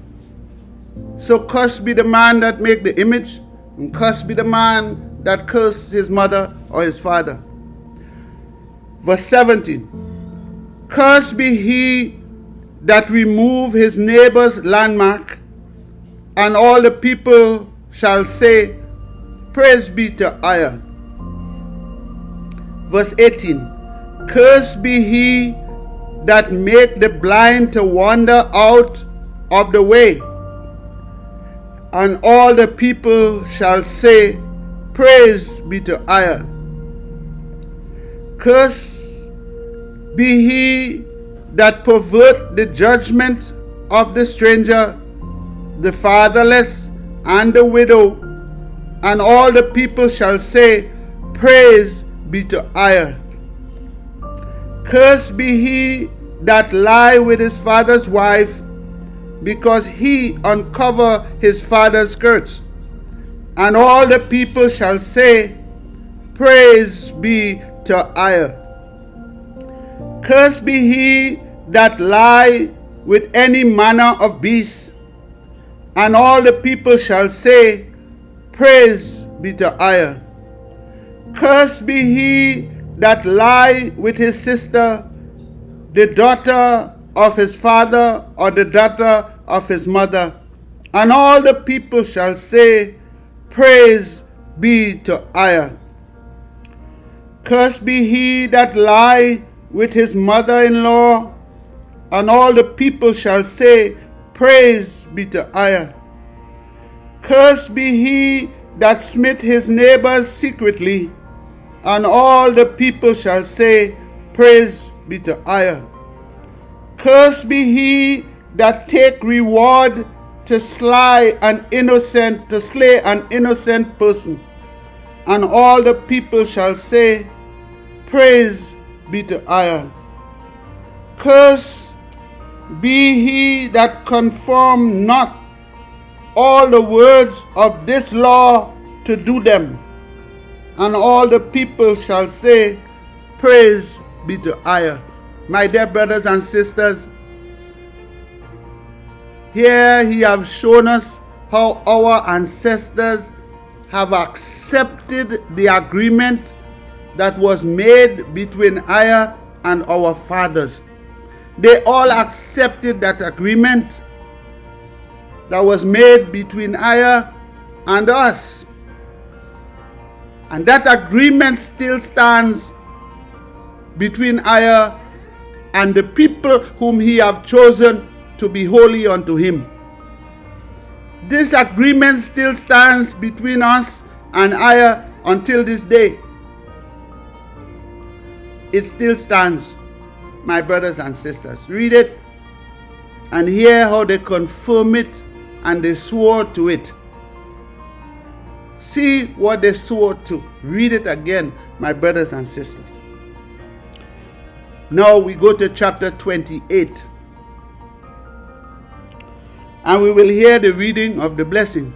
So cursed be the man that make the image, and cursed be the man that curse his mother or his father. Verse 17. Cursed be he that remove his neighbor's landmark, and all the people shall say, Praise be to EZER. Verse 18. Cursed be he that make the blind to wander out of the way, and all the people shall say, Praise be to EZER. Cursed be he that pervert the judgment of the stranger, the fatherless, and the widow, and all the people shall say, Praise be to EZER. Cursed be he that lie with his father's wife, because he uncover his father's skirts, and all the people shall say, Praise be to EZER. Cursed be he that lie with any manner of beast, and all the people shall say, Praise be to EZER. Cursed be he that lie with his sister, the daughter of his father, or the daughter of his mother, and all the people shall say, Praise be to EZER. Cursed be he that lie with his mother-in-law, and all the people shall say, Praise be to EZER. Cursed be he that smite his neighbor secretly, and all the people shall say, Praise be to EZER. Cursed be he that take reward to slay an innocent person, and all the people shall say, Praise be to EZER. Cursed be he that conform not all the words of this law to do them, and all the people shall say, Praise be to EZER. My dear brothers and sisters, here he has shown us how our ancestors have accepted the agreement that was made between EZER and our fathers. They all accepted that agreement that was made between EZER and us. And that agreement still stands between EZER and the people whom he have chosen to be holy unto him. This agreement still stands between us and EZER until this day. It still stands, my brothers and sisters. Read it and hear how they confirm it and they swore to it. See what they swore to. Read it again, my brothers and sisters. Now we go to chapter 28. And we will hear the reading of the blessing.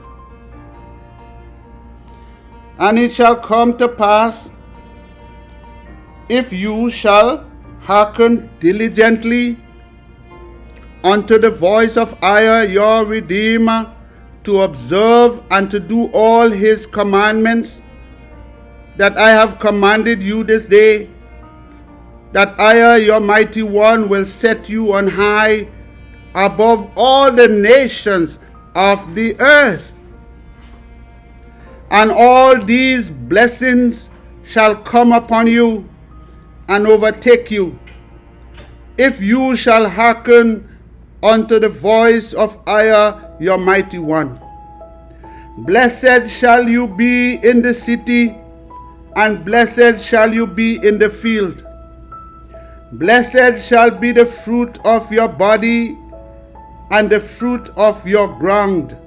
And it shall come to pass, if you shall hearken diligently unto the voice of EZER your Redeemer, to observe and to do all his commandments that I have commanded you this day, that EZER your mighty one will set you on high above all the nations of the earth. And all these blessings shall come upon you and overtake you, if you shall hearken unto the voice of EZER your mighty one. Blessed shall you be in the city, and blessed shall you be in the field. Blessed shall be the fruit of your body, and the fruit of your ground,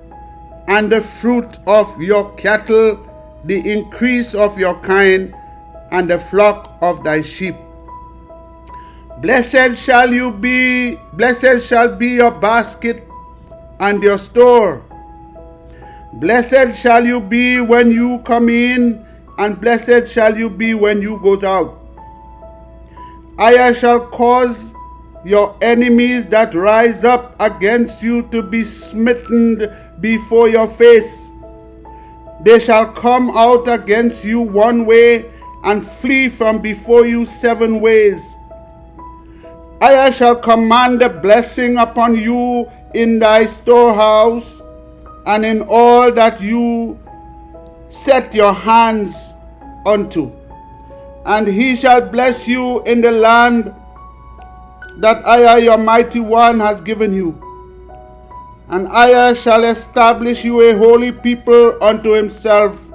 and the fruit of your cattle, the increase of your kind, and the flock of thy sheep. Blessed shall be your basket and your store. Blessed shall you be when you come in, and blessed shall you be when you goes out. I shall cause your enemies that rise up against you to be smitten before your face. They shall come out against you one way and flee from before you 7 ways. I shall command a blessing upon you in thy storehouse and in all that you set your hands unto. And he shall bless you in the land that I, your mighty one, has given you. And I shall establish you a holy people unto himself,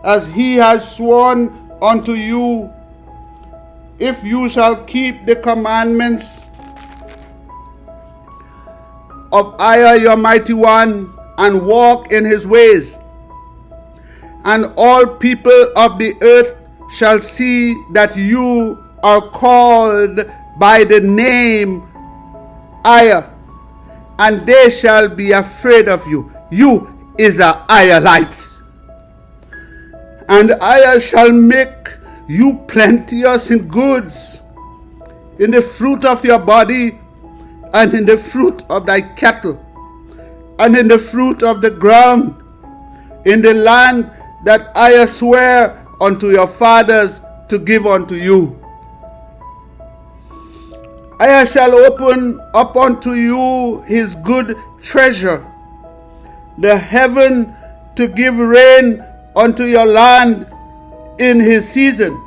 as he has sworn unto you, if you shall keep the commandments of I, your mighty one, and walk in his ways. And all people of the earth shall see that you are called by the name I, and they shall be afraid of you. You is a Israelite. And I shall make you plenteous in goods, in the fruit of your body, and in the fruit of thy cattle, and in the fruit of the ground, in the land that I swear unto your fathers to give unto you. I shall open up unto you his good treasure, the heaven, to give rain unto your land in his season,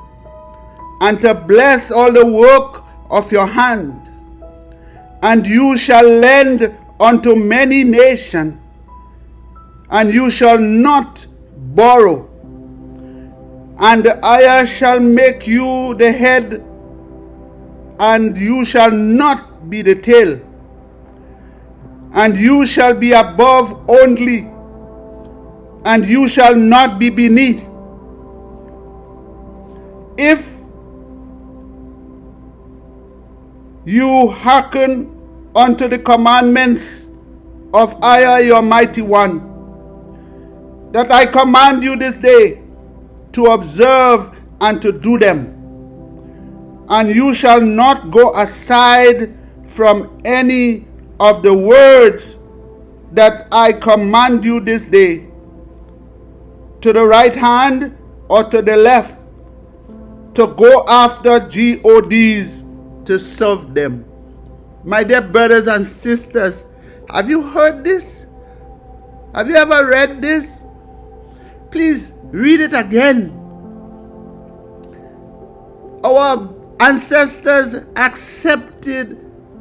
and to bless all the work of your hand. And you shall lend unto many nations, and you shall not borrow. And I shall make you the head, and you shall not be the tail. And you shall be above only, and you shall not be beneath. If you hearken unto the commandments of I, your mighty one, that I command you this day to observe and to do them, and you shall not go aside from any of the words that I command you this day, to the right hand or to the left, to go after gods to serve them. My dear brothers and sisters, have you heard this? Have you ever read this? Please read it again. Our ancestors accepted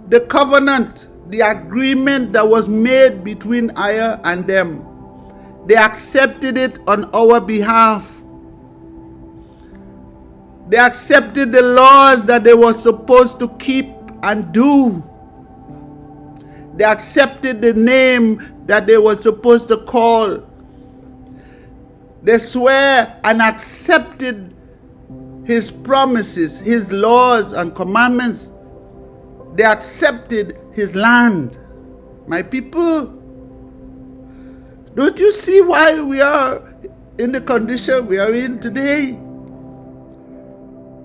the covenant, the agreement that was made between I and them. They accepted it on our behalf. They accepted the laws that they were supposed to keep and do. They accepted the name that they were supposed to call. They swear and accepted his promises, his laws and commandments. They accepted his land. My people, don't you see why we are in the condition we are in today?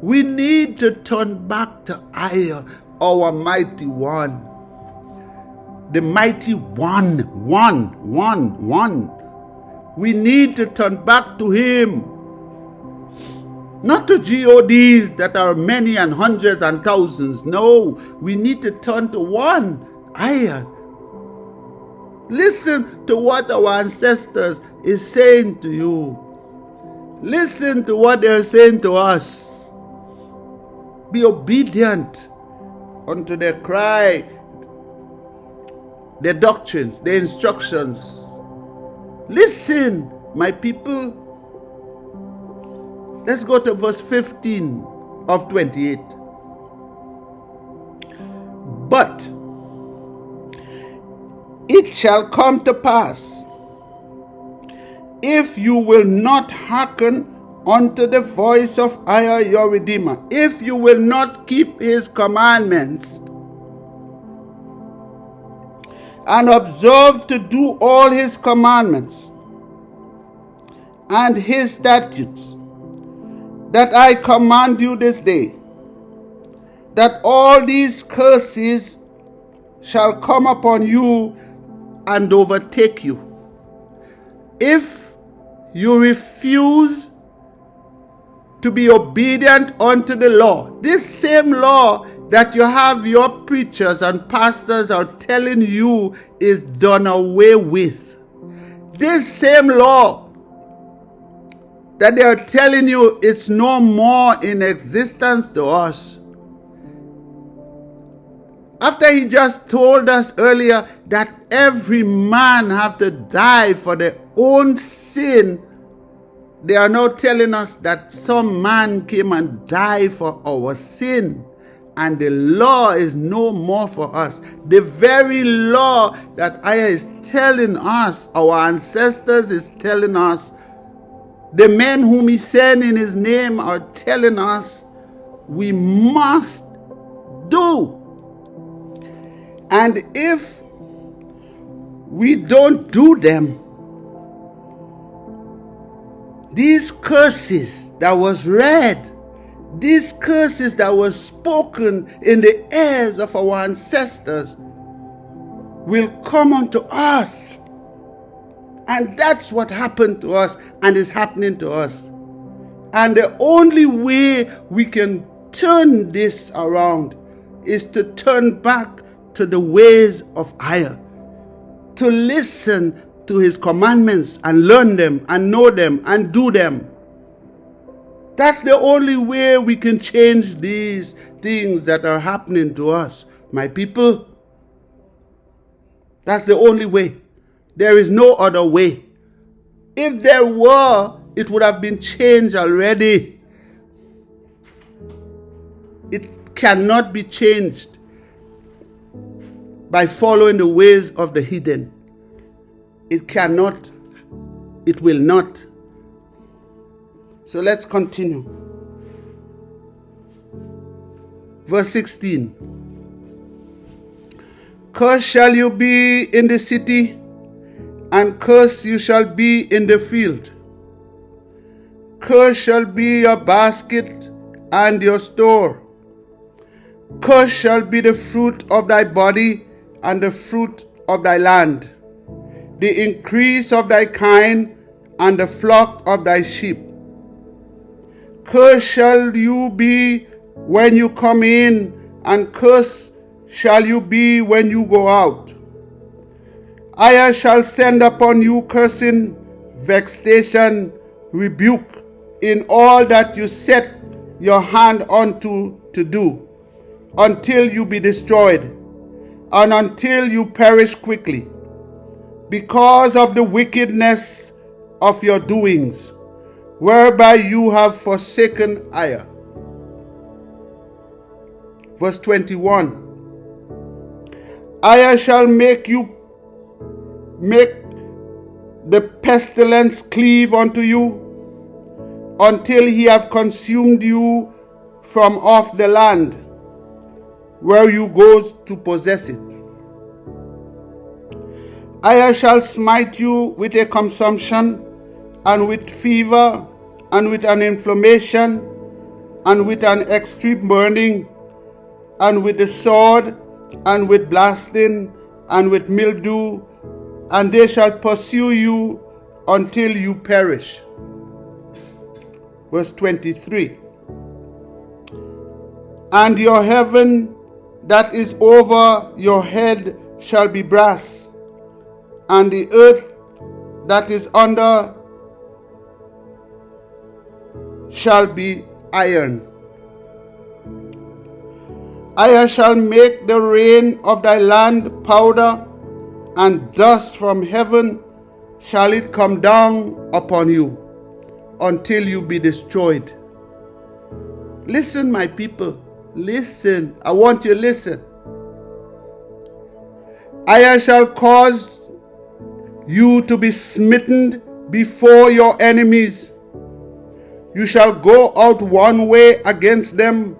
We need to turn back to I, our mighty one. The mighty one. We need to turn back to him. Not to gods that are many and hundreds and thousands. No, we need to turn to one, I. Listen to what our ancestors is saying to you. Listen to what they're saying to us. Be obedient unto their cry, their doctrines, their instructions. Listen, my people. Let's go to verse 15 of 28. But it shall come to pass, if you will not hearken unto the voice of I, your Redeemer, if you will not keep his commandments and observe to do all his commandments and his statutes that I command you this day, that all these curses shall come upon you and overtake you. If you refuse to be obedient unto the law, this same law that you have your preachers and pastors are telling you is done away with, this same law that they are telling you it's no more in existence to us. After he just told us earlier that every man have to die for their own sin, they are now telling us that some man came and died for our sin, and the law is no more for us. The very law that EZER-IAH is telling us, our ancestors is telling us, the men whom he sent in his name are telling us we must do. And if we don't do them, these curses that was read, these curses that was spoken in the ears of our ancestors will come unto us. And that's what happened to us and is happening to us. And the only way we can turn this around is to turn back to the ways of EZER-IAH, to listen to his commandments and learn them and know them and do them. That's the only way we can change these things that are happening to us, my people. That's the only way. There is no other way. If there were, it would have been changed already. It cannot be changed by following the ways of the heathen. It cannot. It will not. So let's continue. Verse 16. Cursed shall you be in the city, and cursed you shall be in the field. Cursed shall be your basket and your store. Cursed shall be the fruit of thy body and the fruit of thy land, the increase of thy kind and the flock of thy sheep. Cursed shall you be when you come in, and cursed shall you be when you go out. EZER-IAH shall send upon you cursing, vexation, rebuke in all that you set your hand unto to do, until you be destroyed, and until you perish quickly, because of the wickedness of your doings, whereby you have forsaken EZER-IAH. Verse 21. EZER-IAH shall make the pestilence cleave unto you, until he have consumed you from off the land where you goes to possess it. EZER-IAH shall smite you with a consumption, and with fever, and with an inflammation, and with an extreme burning, and with the sword, and with blasting, and with mildew, and they shall pursue you until you perish. Verse 23. And your heaven that is over your head shall be brass, and the earth that is under shall be iron. EZER-IAH shall make the rain of thy land powder, and dust from heaven shall it come down upon you, until you be destroyed. Listen, my people, listen. I want you to listen. EZER-IAH shall cause you to be smitten before your enemies. You shall go out one way against them,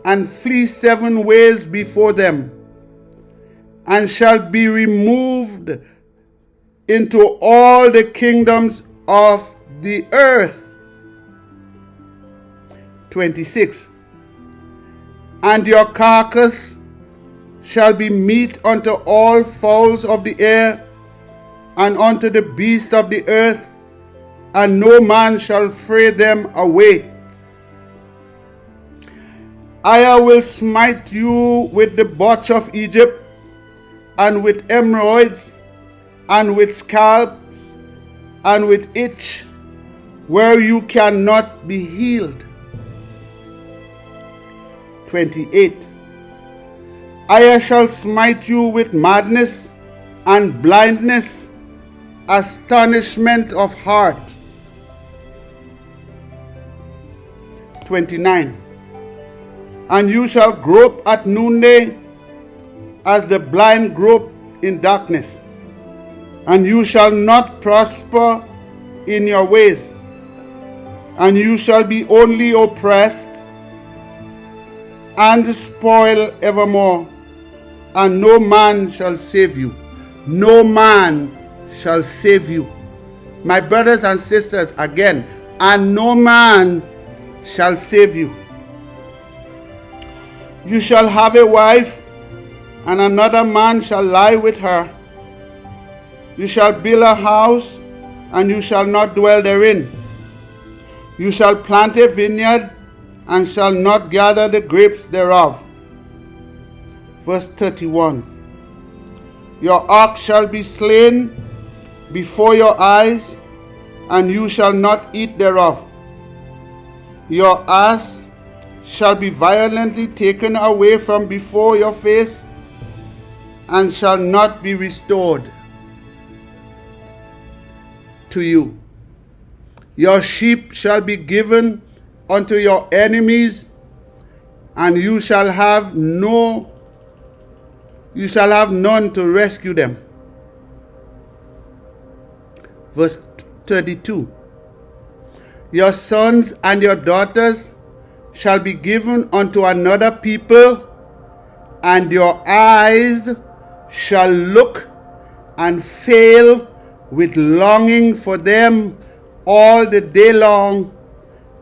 and flee 7 ways before them, and shall be removed into all the kingdoms of the earth. 26. And your carcass shall be meat unto all fowls of the air, and unto the beasts of the earth, and no man shall fray them away. I will smite you with the botch of Egypt, and with hemorrhoids, and with scalps, and with itch, where you cannot be healed. 28. I shall smite you with madness and blindness, astonishment of heart. 29. And you shall grope at noonday, as the blind grope in darkness, and you shall not prosper in your ways, and you shall be only oppressed and spoil evermore, and no man shall save you. No man shall save you. My brothers and sisters, again, and no man shall save you. You shall have a wife, and another man shall lie with her. You shall build a house, and you shall not dwell therein. You shall plant a vineyard, and shall not gather the grapes thereof. Verse 31. Your ox shall be slain before your eyes, and you shall not eat thereof. Your ass shall be violently taken away from before your face, and shall not be restored to you. Your sheep shall be given unto your enemies, and you shall have none to rescue them. Verse 32. Your sons and your daughters shall be given unto another people, and your eyes shall look and fail with longing for them all the day long,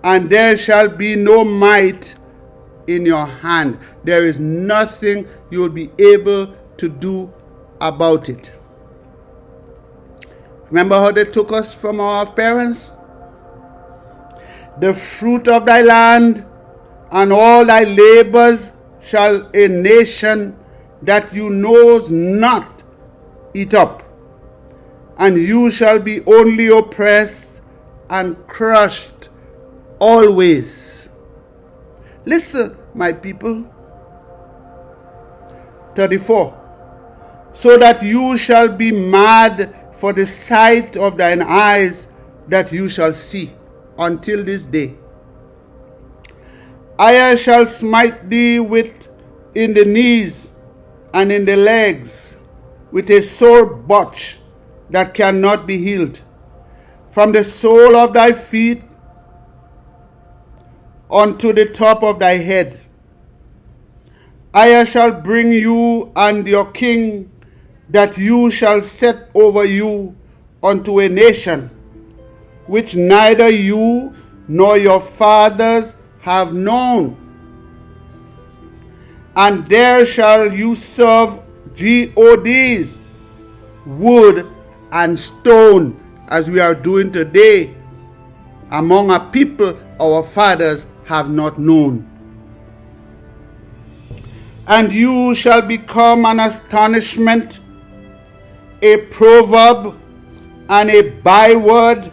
and there shall be no might in your hand. There is nothing you will be able to do about it. Remember how they took us from our parents? The fruit of thy land and all thy labors shall a nation that you knows not eat up, and you shall be only oppressed and crushed always. Listen, my people. 34. So that you shall be mad for the sight of thine eyes that you shall see until this day. I shall smite thee in the knees and in the legs with a sore botch that cannot be healed, from the sole of thy feet unto the top of thy head. I shall bring you and your king, that you shall set over you, unto a nation which neither you nor your fathers have known. And there shall you serve gods, wood and stone, as we are doing today, among a people our fathers have not known. And you shall become an astonishment, a proverb, and a byword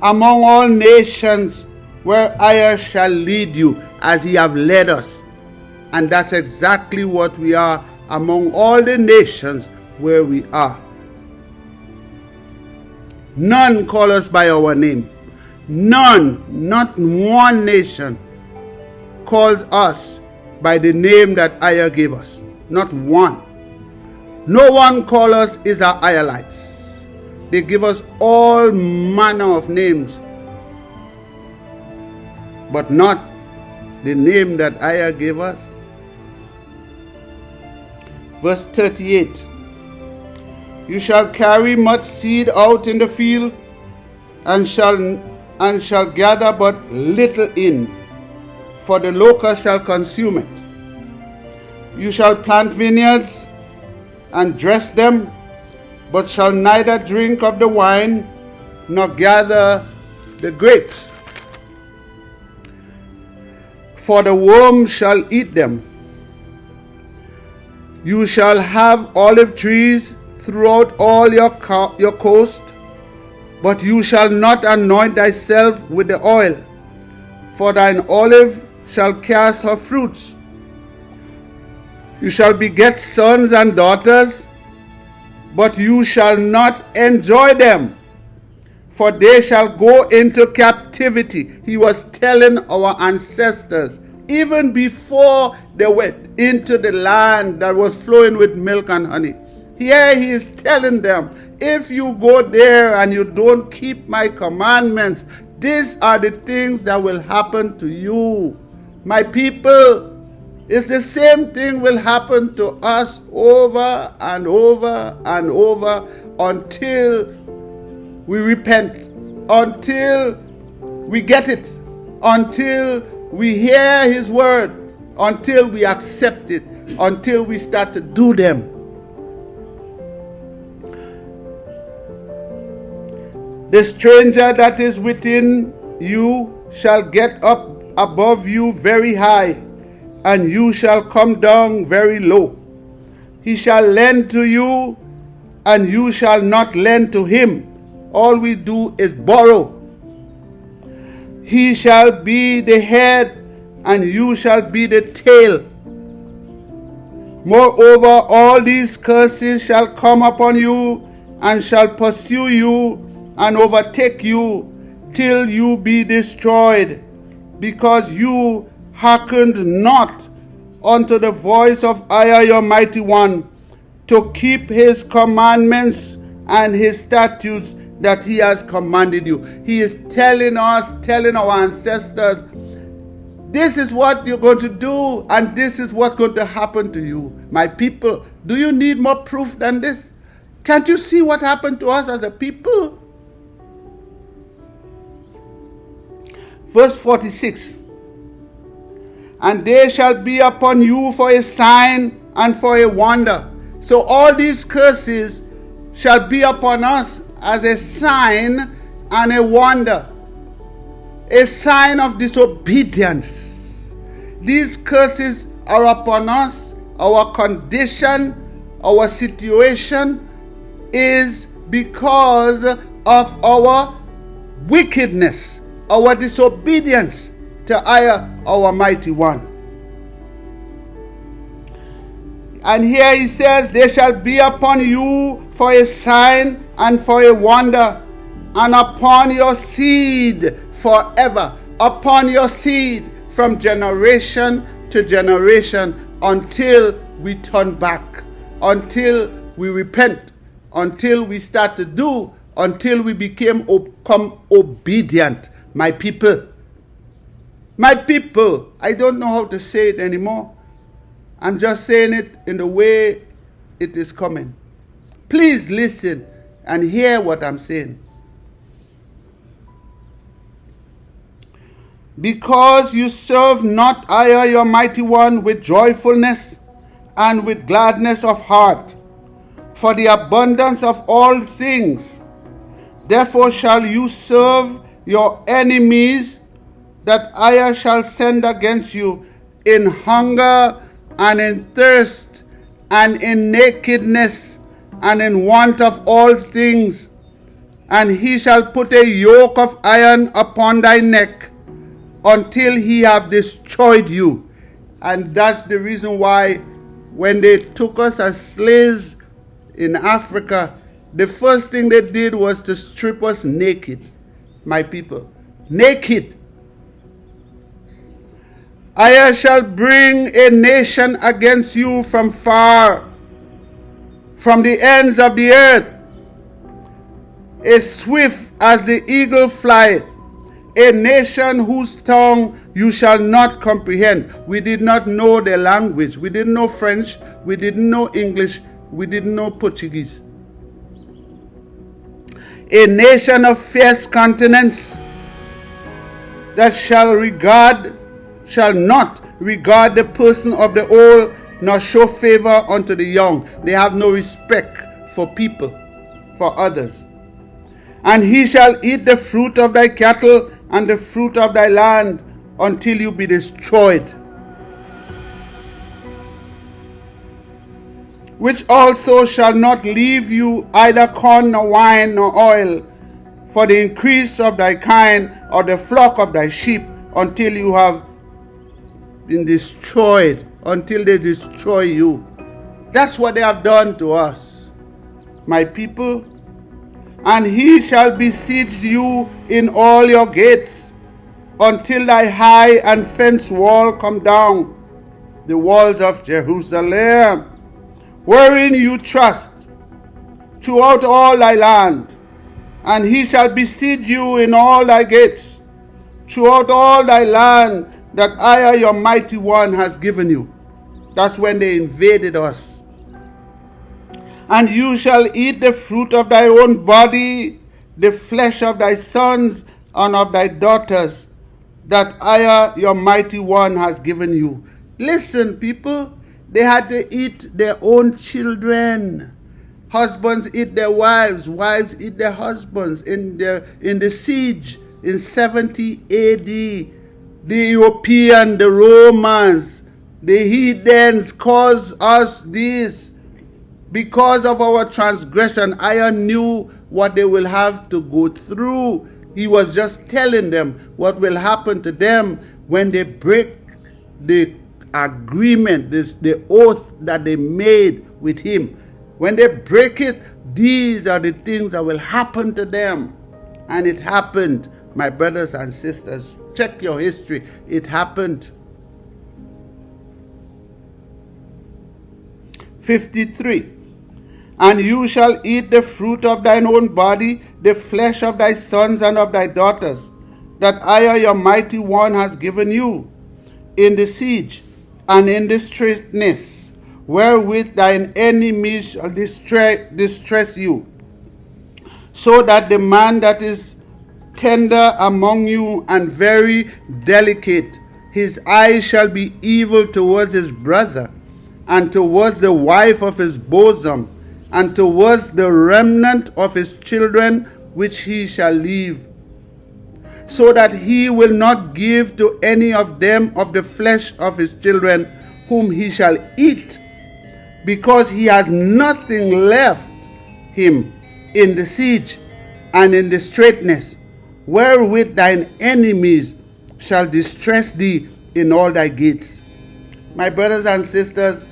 among all nations, where I shall lead you, as he have led us. And that's exactly what we are among all the nations where we are. None call us by our name. None, not one nation, calls us by the name that Ayah gave us. Not one. No one call us EZER-IAHs. They give us all manner of names, but not the name that Ayah gave us. Verse 38. You shall carry much seed out in the field, and shall gather but little in. for the locust shall consume it. You shall plant vineyards and dress them, but shall neither drink of the wine nor gather the grapes. For the worm shall eat them. You shall have olive trees throughout all your coast, but you shall not anoint thyself with the oil, for thine olive shall cast her fruits. You shall beget sons and daughters, but you shall not enjoy them, for they shall go into captivity. He was telling our ancestors, even before they went into the land that was flowing with milk and honey. Here he is telling them, if you go there and you don't keep my commandments, these are the things that will happen to you. My people, it's the same thing will happen to us over and over and over until we repent, until we get it, until we hear his word, until we accept it, until we start to do them. The stranger that is within you shall get up above you very high, and you shall come down very low. He shall lend to you, and you shall not lend to him. All we do is borrow. He shall be the head, and you shall be the tail. Moreover, all these curses shall come upon you, and shall pursue you, and overtake you, till you be destroyed, because you hearkened not unto the voice of EZER, your mighty one, to keep his commandments and his statutes that he has commanded you. He is telling us, telling our ancestors, this is what you're going to do, and this is what's going to happen to you. My people, do you need more proof than this? Can't you see what happened to us as a people? Verse 46. And they shall be upon you for a sign and for a wonder. So all these curses shall be upon us as a sign and a wonder. A sign of disobedience. These curses are upon us. Our condition, our situation is because of our wickedness, our disobedience to EZER, our mighty one. And here he says, they shall be upon you for a sign and for a wonder, and upon your seed forever, upon your seed from generation to generation, until we turn back, until we repent, until we start to do, until we become obedient. My people, I don't know how to say it anymore. I'm just saying it in the way it is coming. Please listen and hear what I'm saying. Because you serve not EZER, your mighty one, with joyfulness and with gladness of heart, for the abundance of all things. Therefore shall you serve your enemies, that EZER shall send against you in hunger and in thirst and in nakedness and in want of all things. And he shall put a yoke of iron upon thy neck, until he have destroyed you. And that's the reason why when they took us as slaves in Africa, the first thing they did was to strip us naked. My people, naked. EZER shall bring a nation against you from far, from the ends of the earth, as swift as the eagle flieth, a nation whose tongue you shall not comprehend. We did not know their language. We didn't know French. We didn't know English. We didn't know Portuguese. A nation of fierce countenance, that shall regard shall not regard the person of the old, nor show favor unto the young. They have no respect for people, for others. And he shall eat the fruit of thy cattle and the fruit of thy land until you be destroyed. Which also shall not leave you either corn nor wine nor oil, for the increase of thy kind or the flock of thy sheep, until you have been destroyed, until they destroy you. That's what they have done to us, my people. And he shall besiege you in all your gates, until thy high and fenced wall come down, the walls of Jerusalem, wherein you trust, throughout all thy land. And he shall besiege you in all thy gates, throughout all thy land, that I, your mighty one, has given you. That's when they invaded us. And you shall eat the fruit of thy own body, the flesh of thy sons and of thy daughters, that I, your mighty one, has given you. Listen, people, they had to eat their own children. Husbands eat their wives, wives eat their husbands. In the siege in 70 AD, the European, the Romans, the heathens caused us this. Because of our transgression, I knew what they will have to go through. He was just telling them what will happen to them when they break the agreement, the oath that they made with him. When they break it, these are the things that will happen to them. And it happened, my brothers and sisters. Check your history. It happened. 53. And you shall eat the fruit of thine own body, the flesh of thy sons and of thy daughters, that I, your mighty one, has given you, in the siege and in the straitness, wherewith thine enemies shall distress you, so that the man that is tender among you and very delicate, his eye shall be evil towards his brother, and towards the wife of his bosom, and towards the remnant of his children which he shall leave, so that he will not give to any of them of the flesh of his children whom he shall eat, because he has nothing left him in the siege and in the straitness, wherewith thine enemies shall distress thee in all thy gates. My brothers and sisters,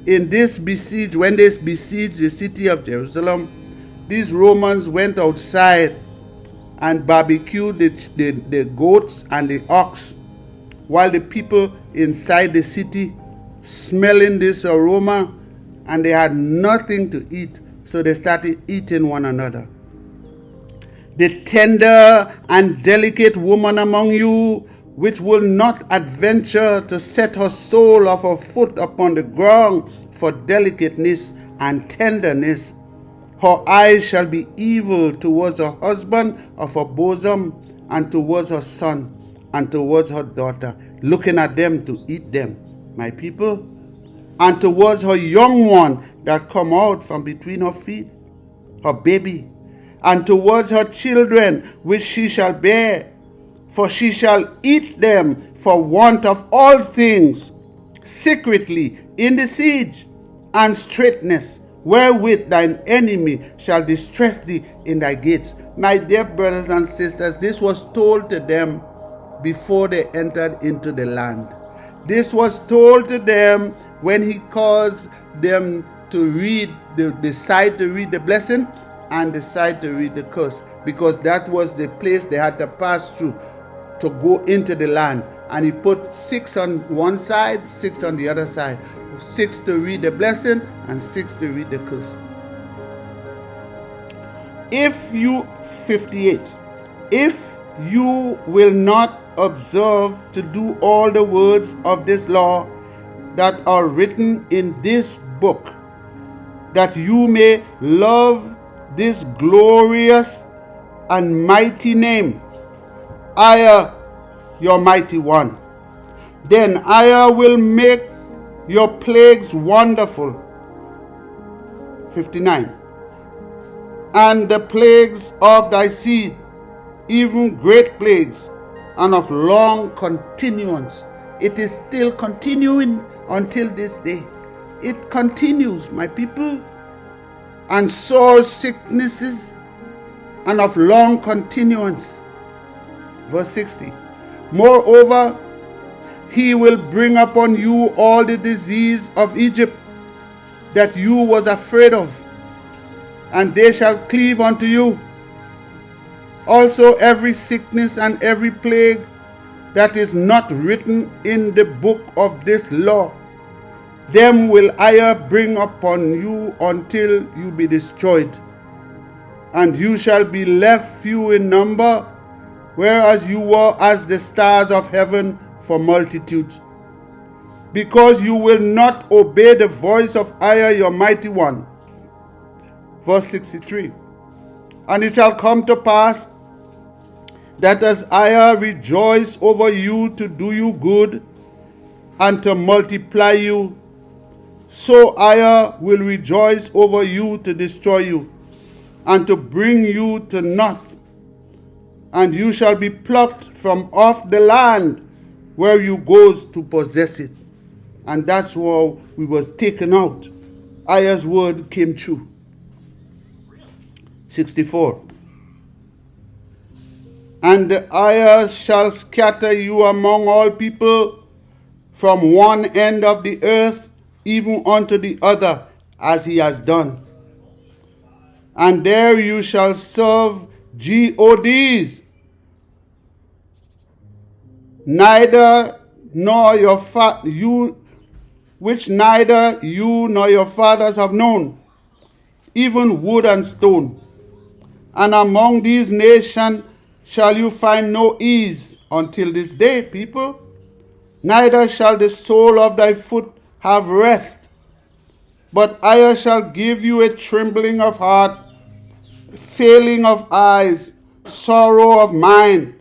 in this besiege, when they besieged the city of Jerusalem, these Romans went outside and barbecued the goats and the ox, while the people inside the city smelling this aroma, and they had nothing to eat, so they started eating one another. The tender and delicate woman among you, which will not adventure to set her sole of her foot upon the ground for delicateness and tenderness, her eyes shall be evil towards her husband of her bosom, and towards her son, and towards her daughter, looking at them to eat them, my people, and towards her young one that come out from between her feet, her baby, and towards her children which she shall bear, for she shall eat them for want of all things, secretly in the siege and straitness, wherewith thine enemy shall distress thee in thy gates. My dear brothers and sisters, this was told to them before they entered into the land. This was told to them when he caused them to read, decide to read the blessing and decide to read the curse, because that was the place they had to pass through to go into the land. And he put 6 on one side, 6 on the other side, 6 to read the blessing and 6 to read the curse. 58, if you will not observe to do all the words of this law that are written in this book, that you may love this glorious and mighty name, I, your mighty one, Then I will make your plagues wonderful. 59. And the plagues of thy seed, even great plagues, and of long continuance. It is still continuing until this day. It continues, my people, and sore sicknesses, and of long continuance. Verse 60. Moreover, he will bring upon you all the disease of Egypt that you was afraid of, and they shall cleave unto you. Also every sickness and every plague that is not written in the book of this law, them will I bring upon you until you be destroyed. And you shall be left few in number, whereas you were as the stars of heaven for multitude. Because you will not obey the voice of I, your mighty one. Verse 63. And it shall come to pass that as I rejoice over you to do you good and to multiply you, so I will rejoice over you to destroy you and to bring you to naught. And you shall be plucked from off the land where you goes to possess it. And that's where we was taken out. Aya's word came true. 64. And the Aya shall scatter you among all people, from one end of the earth even unto the other, as he has done. And there you shall serve gods, neither nor your which neither you nor your fathers have known, even wood and stone. And among these nations shall you find no ease until this day, people. Neither shall the sole of thy foot have rest. But I shall give you a trembling of heart, failing of eyes, sorrow of mind,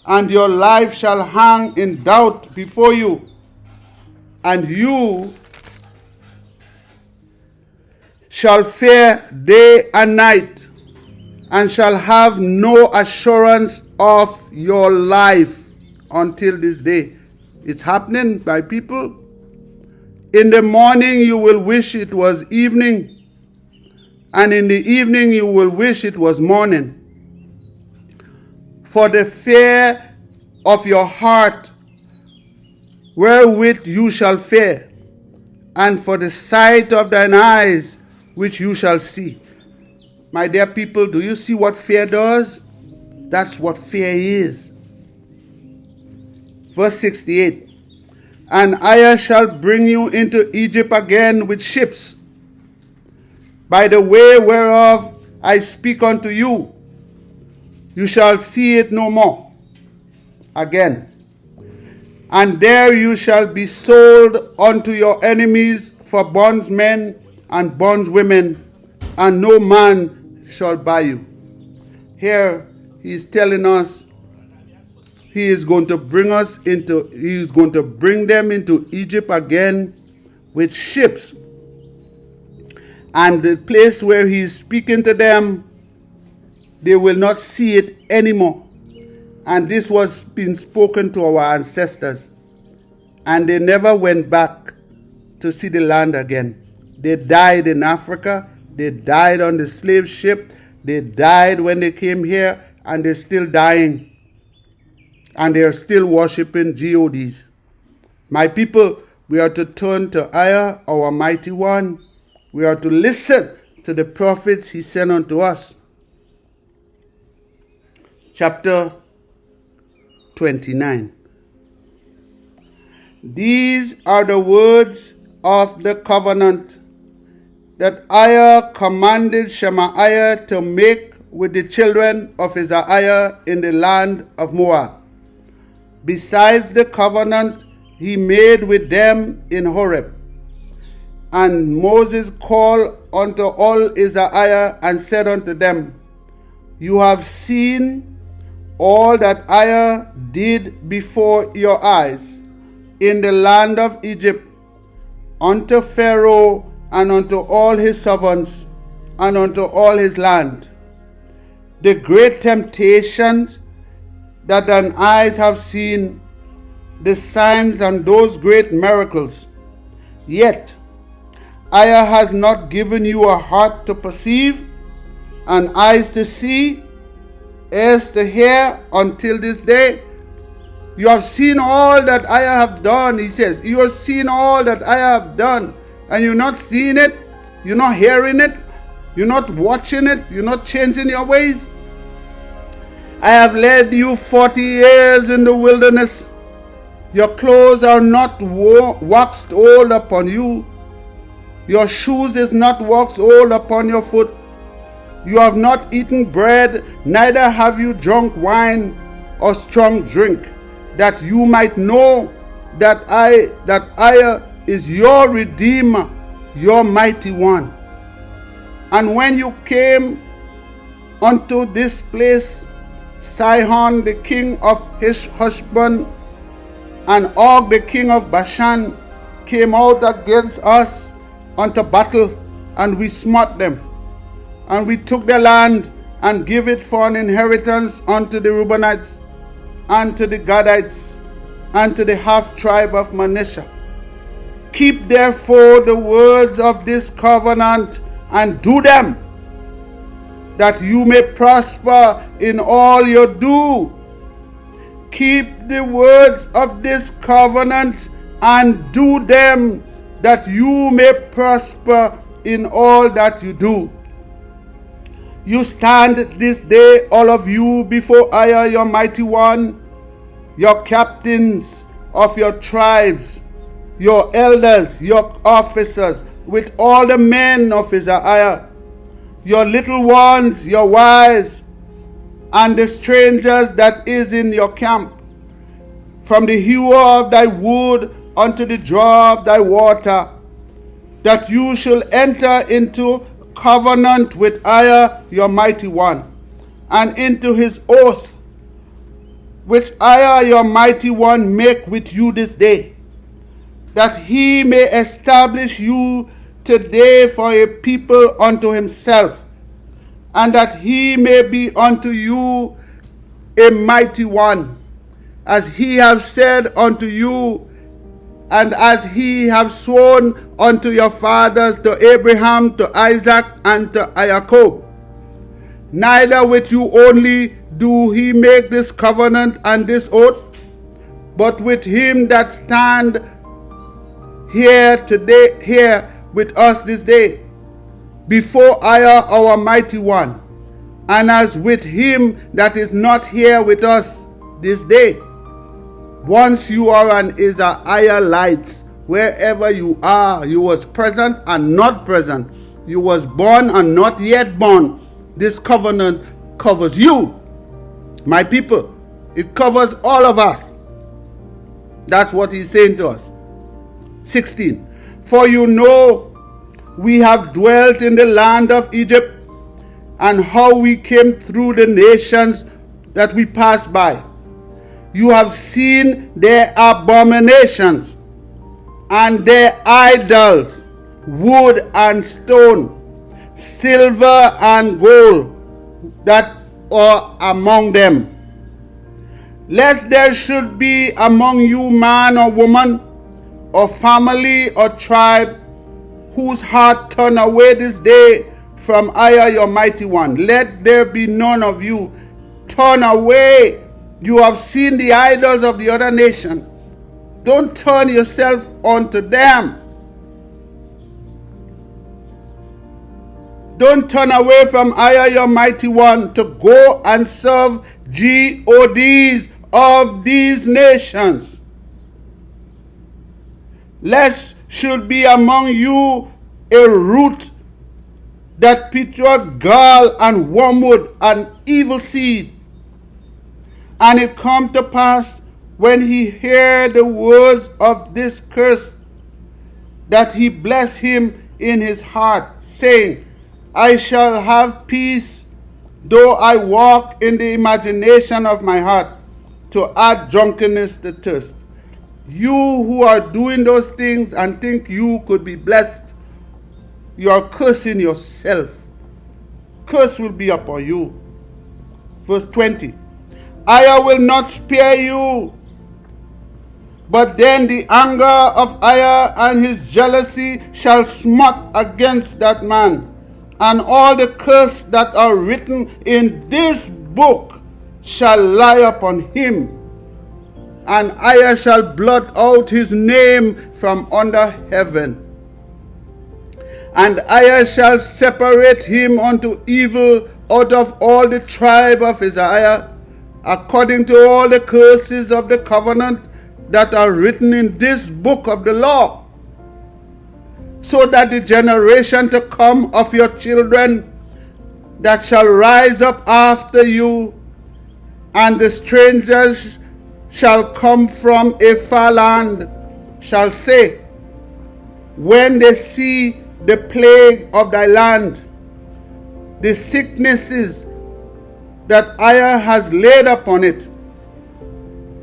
and your life shall hang in doubt before you, and you shall fear day and night, and shall have no assurance of your life until this day. It's happening, my people. In the morning you will wish it was evening, and in the evening you will wish it was morning. For the fear of your heart wherewith you shall fear, and for the sight of thine eyes which you shall see. My dear people, do you see what fear does? That's what fear is. Verse 68. And I shall bring you into Egypt again with ships, by the way whereof I speak unto you. You shall see it no more again. And there you shall be sold unto your enemies for bondsmen and bondswomen, and no man shall buy you. Here he is telling us he is going to bring them into Egypt again with ships. And the place where he is speaking to them, they will not see it anymore. And this was been spoken to our ancestors. And they never went back to see the land again. They died in Africa. They died on the slave ship. They died when they came here, and they're still dying. And they are still worshiping gods. My people, we are to turn to Aya, our mighty one. We are to listen to the prophets he sent unto us. Chapter 29. These are the words of the covenant that Aya commanded Shemaiah to make with the children of EZER-IAH in the land of Moab, besides the covenant he made with them in Horeb. And Moses called unto all EZER-IAH and said unto them, You have seen all that I did before your eyes, in the land of Egypt, unto Pharaoh and unto all his servants and unto all his land. The great temptations that thine eyes have seen, the signs and those great miracles. Yet EZER has not given you a heart to perceive, and eyes to see, ears to hear until this day. You have seen all that EZER have done, he says. You have seen all that EZER have done, and you're not seeing it, you're not hearing it, you're not watching it, you're not changing your ways. I have led you 40 years in the wilderness. Your clothes are not waxed old upon you. Your shoes is not waxed old upon your foot. You have not eaten bread, neither have you drunk wine or strong drink, that you might know that I is your Redeemer, your mighty one. And when you came unto this place, Sihon the king of Heshbon and Og the king of Bashan came out against us unto battle, and we smote them. And we took their land and gave it for an inheritance unto the Reubenites, and to the Gadites, and to the half tribe of Manasseh. Keep therefore the words of this covenant, and do them, that you may prosper in all you do. Keep the words of this covenant, and do them, that you may prosper in all that you do. You stand this day, all of you, before EZER, your mighty one, your captains of your tribes, your elders, your officers, with all the men of EZER-IAH, your little ones, your wives, and the strangers that is in your camp, from the hewer of thy wood unto the drawer of thy water, that you shall enter into covenant with EZER, your mighty one, and into his oath, which EZER, your mighty one, make with you this day, that he may establish you today for a people unto himself, and that he may be unto you a mighty one, as he have said unto you, and as he have sworn unto your fathers, to Abraham, to Isaac, and to Jacob. Neither with you only do he make this covenant and this oath, but with him that stand here today, here with us this day, before EZER, our mighty one, and as with him that is not here with us this day. Once you are an EZER-IAH lights, wherever you are, you was present and not present, you was born and not yet born, this covenant covers you, my people. It covers all of us. That's what he's saying to us. 16. For you know we have dwelt in the land of Egypt, and how we came through the nations that we passed by. You have seen their abominations and their idols, wood and stone, silver and gold, that are among them. Lest there should be among you man or woman, or family or tribe, whose heart turn away this day from EZER, your mighty one. Let there be none of you turn away. You have seen the idols of the other nation. Don't turn yourself onto them. Don't turn away from EZER, your mighty one, to go and serve gods of these nations. Lest should be among you a root that pictured gall and wormwood and evil seed. And it come to pass, when he heard the words of this curse, that he blessed him in his heart, saying, I shall have peace, though I walk in the imagination of my heart, to add drunkenness to thirst. You who are doing those things and think you could be blessed, you are cursing yourself. Curse will be upon you. Verse 20. I will not spare you. But then the anger of Ai and his jealousy shall smite against that man, and all the curse that are written in this book shall lie upon him, and Ai shall blot out his name from under heaven. And Ai shall separate him unto evil out of all the tribe of Isaiah, according to all the curses of the covenant that are written in this book of the law, so that the generation to come of your children that shall rise up after you, and the strangers shall come from a far land, shall say, when they see the plague of thy land, the sicknesses that Ai has laid upon it,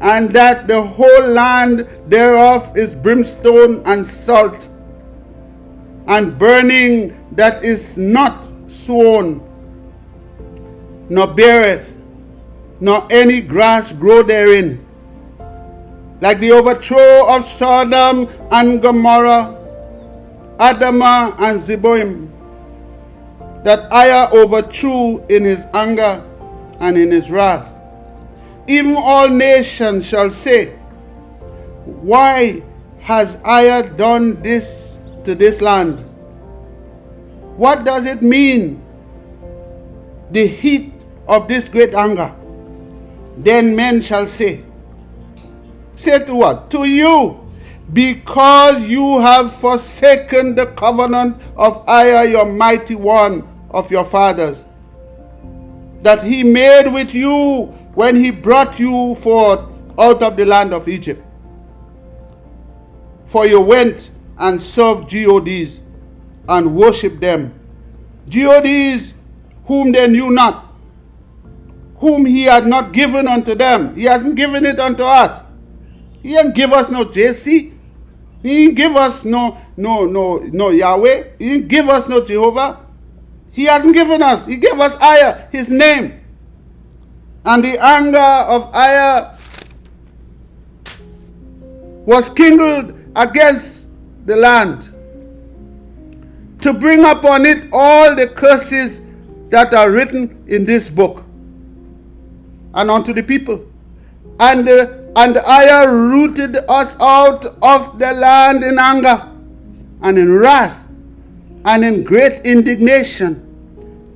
and that the whole land thereof is brimstone and salt, and burning that is not sown, nor beareth, nor any grass grow therein, like the overthrow of Sodom and Gomorrah, Admah and Zeboim, that Ai overthrew in his anger and in his wrath. Even all nations shall say, why has Ai done this to this land? What does it mean, the heat of this great anger? Then men shall say to what? To you, because you have forsaken the covenant of Ai, your mighty one of your fathers, that he made with you when he brought you forth out of the land of Egypt. For you went and served gods and worshipped them, gods whom they knew not, whom he had not given unto them. He hasn't given it unto us. He ain't give us no JC. He didn't give us no Yahweh. He didn't give us no Jehovah. He hasn't given us. He gave us Ai, his name. And the anger of Ai was kindled against the land, to bring upon it all the curses that are written in this book, and unto the people. And Ai rooted us out of the land in anger, and in wrath, and in great indignation,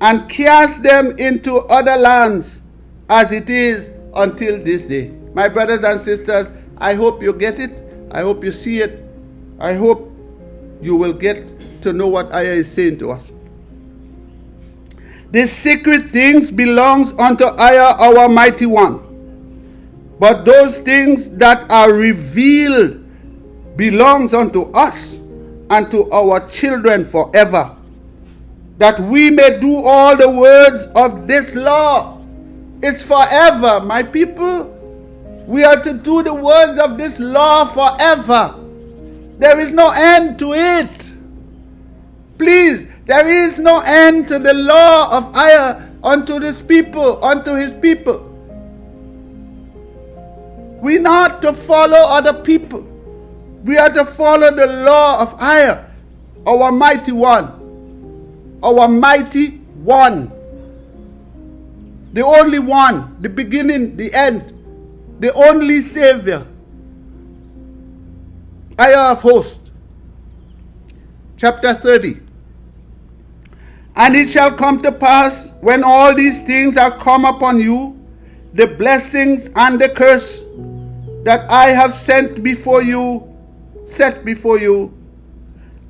and cast them into other lands, as it is until this day. My brothers and sisters, I hope you get it. I hope you see it. I hope you will get to know what Ai is saying to us. The secret things belongs unto Ai, our mighty one. But those things that are revealed belongs unto us and to our children forever, that we may do all the words of this law. It's forever, my people. We are to do the words of this law forever. There is no end to it. Please, there is no end to the law of Ai unto his people, We are not to follow other people. We are to follow the law of Ai, our mighty one. Our mighty one. The only one, the beginning, the end, the only Savior. Ai of hosts. Chapter 30. And it shall come to pass, when all these things are come upon you, the blessings and the curse that I have set before you,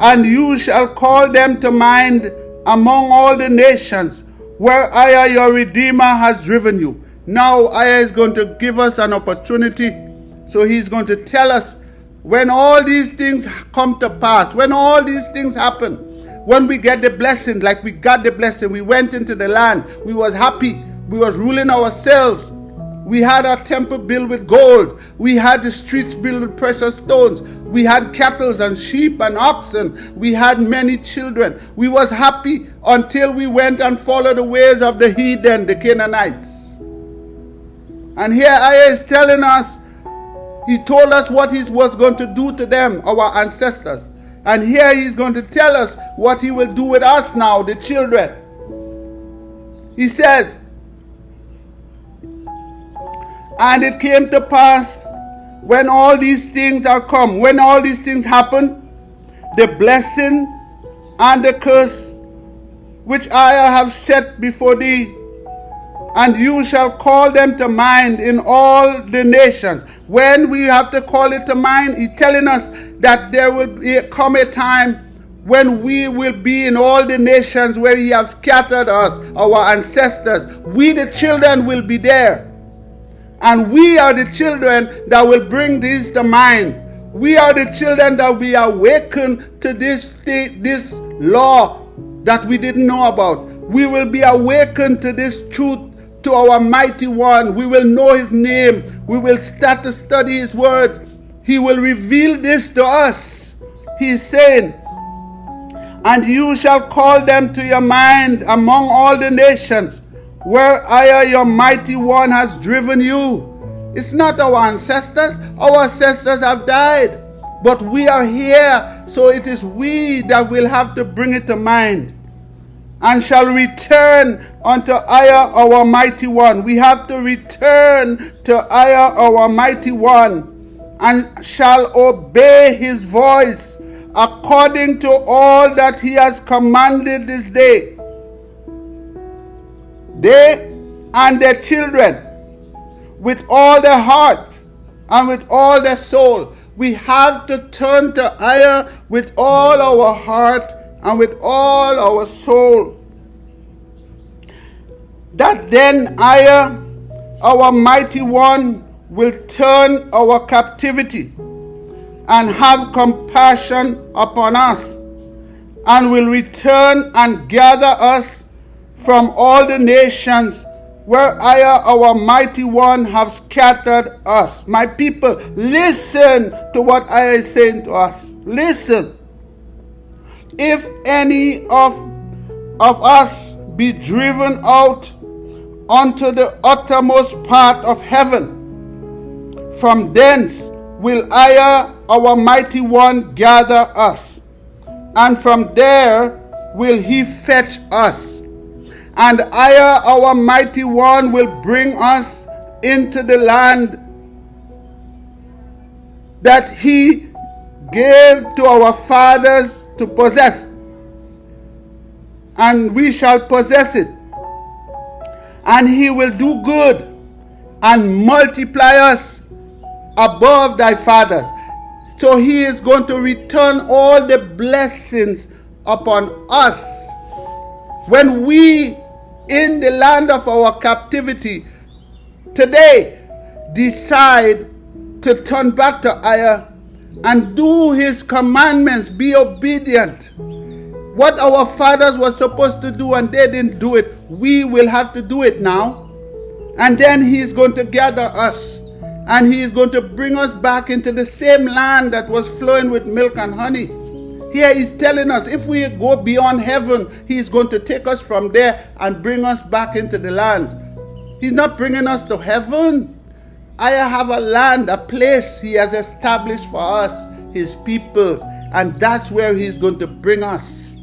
and you shall call them to mind among all the nations where Ai your Redeemer has driven you. Now Ai is going to give us an opportunity. So he's going to tell us when all these things come to pass, when all these things happen, when we get the blessing, like we got the blessing, we went into the land, we was happy, we was ruling ourselves, We had our temple built with gold. We had the streets built with precious stones. We had cattle and sheep and oxen. We had many children. We was happy until we went and followed the ways of the heathen, the Canaanites. And here Isaiah is telling us, he told us what he was going to do to them, our ancestors. And here he's going to tell us what he will do with us now, the children. He says, and it came to pass when all these things are come, when all these things happen, the blessing and the curse which I have set before thee, and you shall call them to mind in all the nations. When we have to call it to mind, he's telling us that there will come a time when we will be in all the nations where he has scattered us, our ancestors. We the children will be there. And we are the children that will bring this to mind. We are the children that will be awakened to this law that we didn't know about. We will be awakened to this truth, to our mighty one. We will know his name. We will start to study his word. He will reveal this to us. He is saying, and you shall call them to your mind among all the nations, where your mighty one has driven you. It's not our ancestors. Our ancestors have died. But we are here, so it is we that will have to bring it to mind. And shall return unto our mighty one. We have to return to our mighty one, and shall obey his voice according to all that he has commanded this day. They and their children, with all their heart and with all their soul. We have to turn to Ayah with all our heart and with all our soul. That then Ayah, our mighty one, will turn our captivity and have compassion upon us, and will return and gather us from all the nations where Ayah, our mighty one, have scattered us. My people, listen to what Ayah is saying to us. Listen. If any of us be driven out unto the uttermost part of heaven, from thence will Ayah, our mighty one, gather us, and from there will he fetch us. And Ayah, our mighty one, will bring us into the land that he gave to our fathers to possess, and we shall possess it. And he will do good and multiply us above thy fathers. So he is going to return all the blessings upon us. When we, in the land of our captivity, today decide to turn back to Ayah and do his commandments, be obedient. What our fathers were supposed to do and they didn't do it, we will have to do it now. And then he is going to gather us, and he is going to bring us back into the same land that was flowing with milk and honey. Here he's telling us, if we go beyond heaven, he's going to take us from there and bring us back into the land. He's not bringing us to heaven. I have a land, a place he has established for us, his people, and that's where he's going to bring us.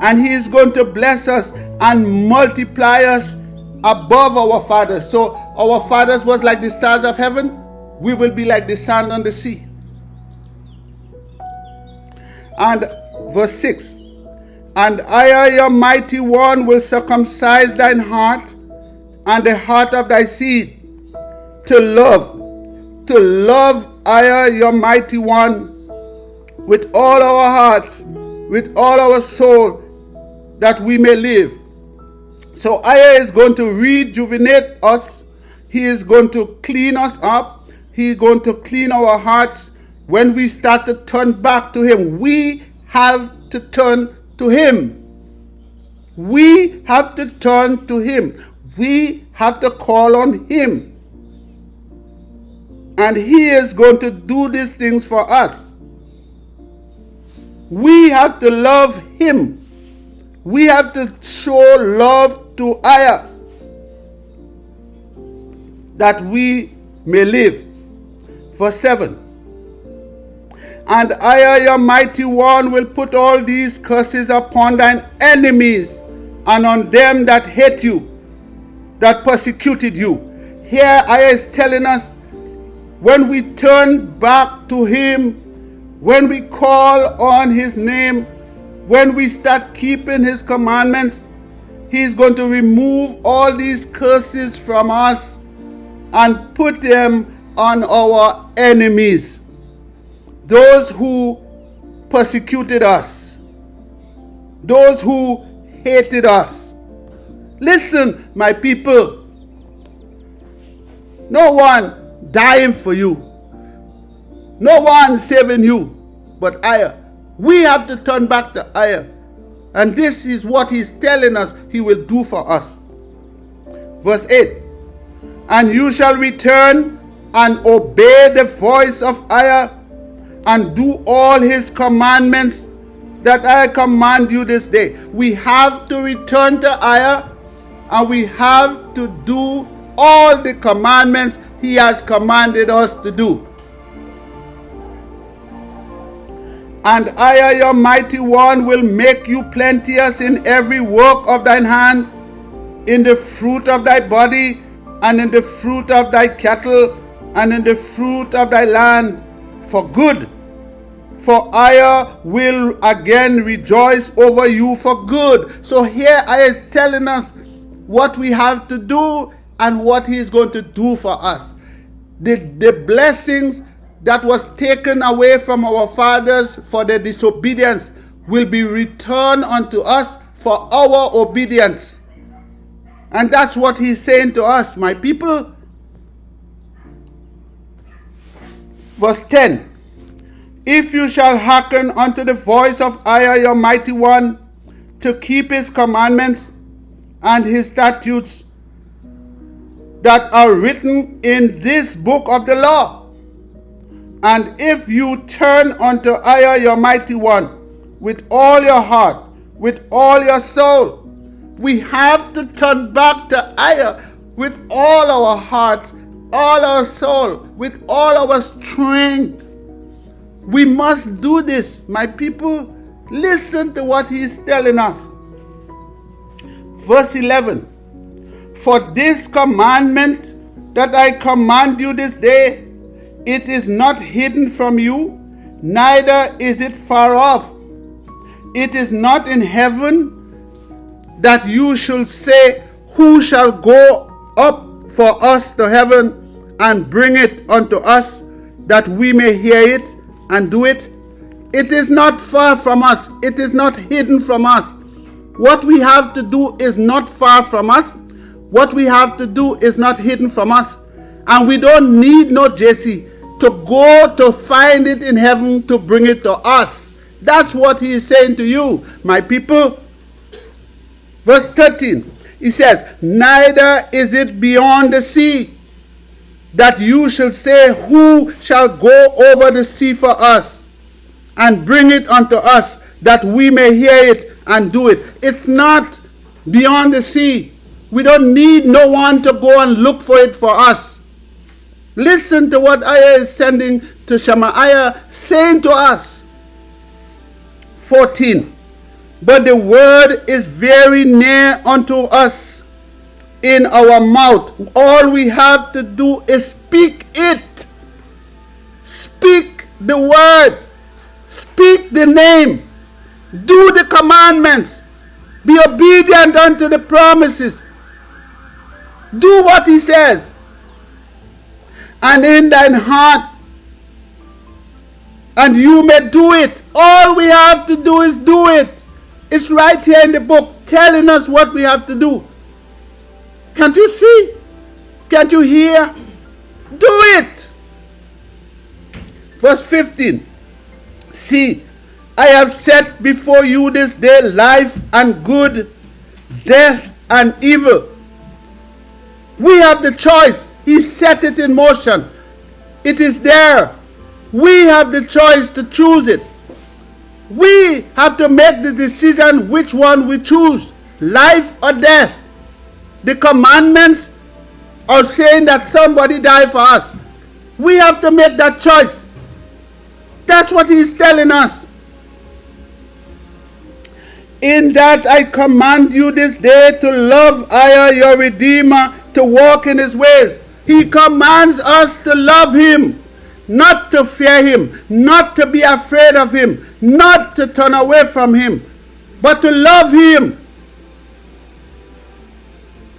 And he is going to bless us and multiply us above our fathers. So our fathers was like the stars of heaven. We will be like the sand on the sea. And verse 6. And I, your mighty one, will circumcise thine heart and the heart of thy seed to love I, your mighty one, with all our hearts, with all our soul, that we may live. So Ayah is going to rejuvenate us. He is going to clean us up. He is going to clean our hearts. When we start to turn back to him, we have to turn to him. We have to turn to him. We have to call on him. And he is going to do these things for us. We have to love him. We have to show love to EZER, that we may live. Verse 7. And EZER, your mighty one, will put all these curses upon thine enemies and on them that hate you, that persecuted you. Here EZER is telling us, when we turn back to him, when we call on his name, when we start keeping his commandments, he's going to remove all these curses from us and put them on our enemies, those who persecuted us, those who hated us. Listen, my people, no one dying for you, no one saving you but EZER. We have to turn back to EZER, and this is what he's telling us he will do for us. Verse 8. And you shall return and obey the voice of EZER and do all his commandments that I command you this day. We have to return to EZER, and we have to do all the commandments he has commanded us to do. And EZER, your mighty one, will make you plenteous in every work of thine hand, in the fruit of thy body, and in the fruit of thy cattle, and in the fruit of thy land, for good. For EZER will again rejoice over you for good. So here EZER is telling us what we have to do and what he is going to do for us. The blessings that was taken away from our fathers for their disobedience will be returned unto us for our obedience. And that's what he's saying to us, my people. Verse 10. If you shall hearken unto the voice of EZER, your mighty one, to keep his commandments and his statutes that are written in this book of the law, and if you turn unto EZER, your mighty one, with all your heart, with all your soul. We have to turn back to EZER with all our hearts, all our soul, with all our strength. We must do this, my people. Listen to what he is telling us. Verse 11. For this commandment that I command you this day, it is not hidden from you, neither is it far off. It is not in heaven, that you should say, who shall go up for us to heaven and bring it unto us, that we may hear it and do it? It is not far from us. It is not hidden from us. What we have to do is not far from us. What we have to do is not hidden from us. And we don't need no Jesse to go to find it in heaven to bring it to us. That's what he is saying to you, my people. Verse 13, he says, neither is it beyond the sea, that you shall say, who shall go over the sea for us and bring it unto us, that we may hear it and do it. It's not beyond the sea. We don't need no one to go and look for it for us. Listen to what EZER is sending to Shemaiah, saying to us. 14. But the word is very near unto us, in our mouth. All we have to do is speak it. Speak the word. Speak the name. Do the commandments. Be obedient unto the promises. Do what he says. And in thine heart, and you may do it. All we have to do is do it. It's right here in the book telling us what we have to do. Can't you see? Can't you hear? Do it. Verse 15. See, I have set before you this day life and good, death and evil. We have the choice. He set it in motion. It is there. We have the choice to choose it. We have to make the decision which one we choose, life or death. The commandments or saying that somebody died for us. We have to make that choice. That's what he's telling us. In that I command you this day to love EZER your Redeemer, to walk in his ways. He commands us to love him, not to fear him, not to be afraid of him, not to turn away from him, but to love him.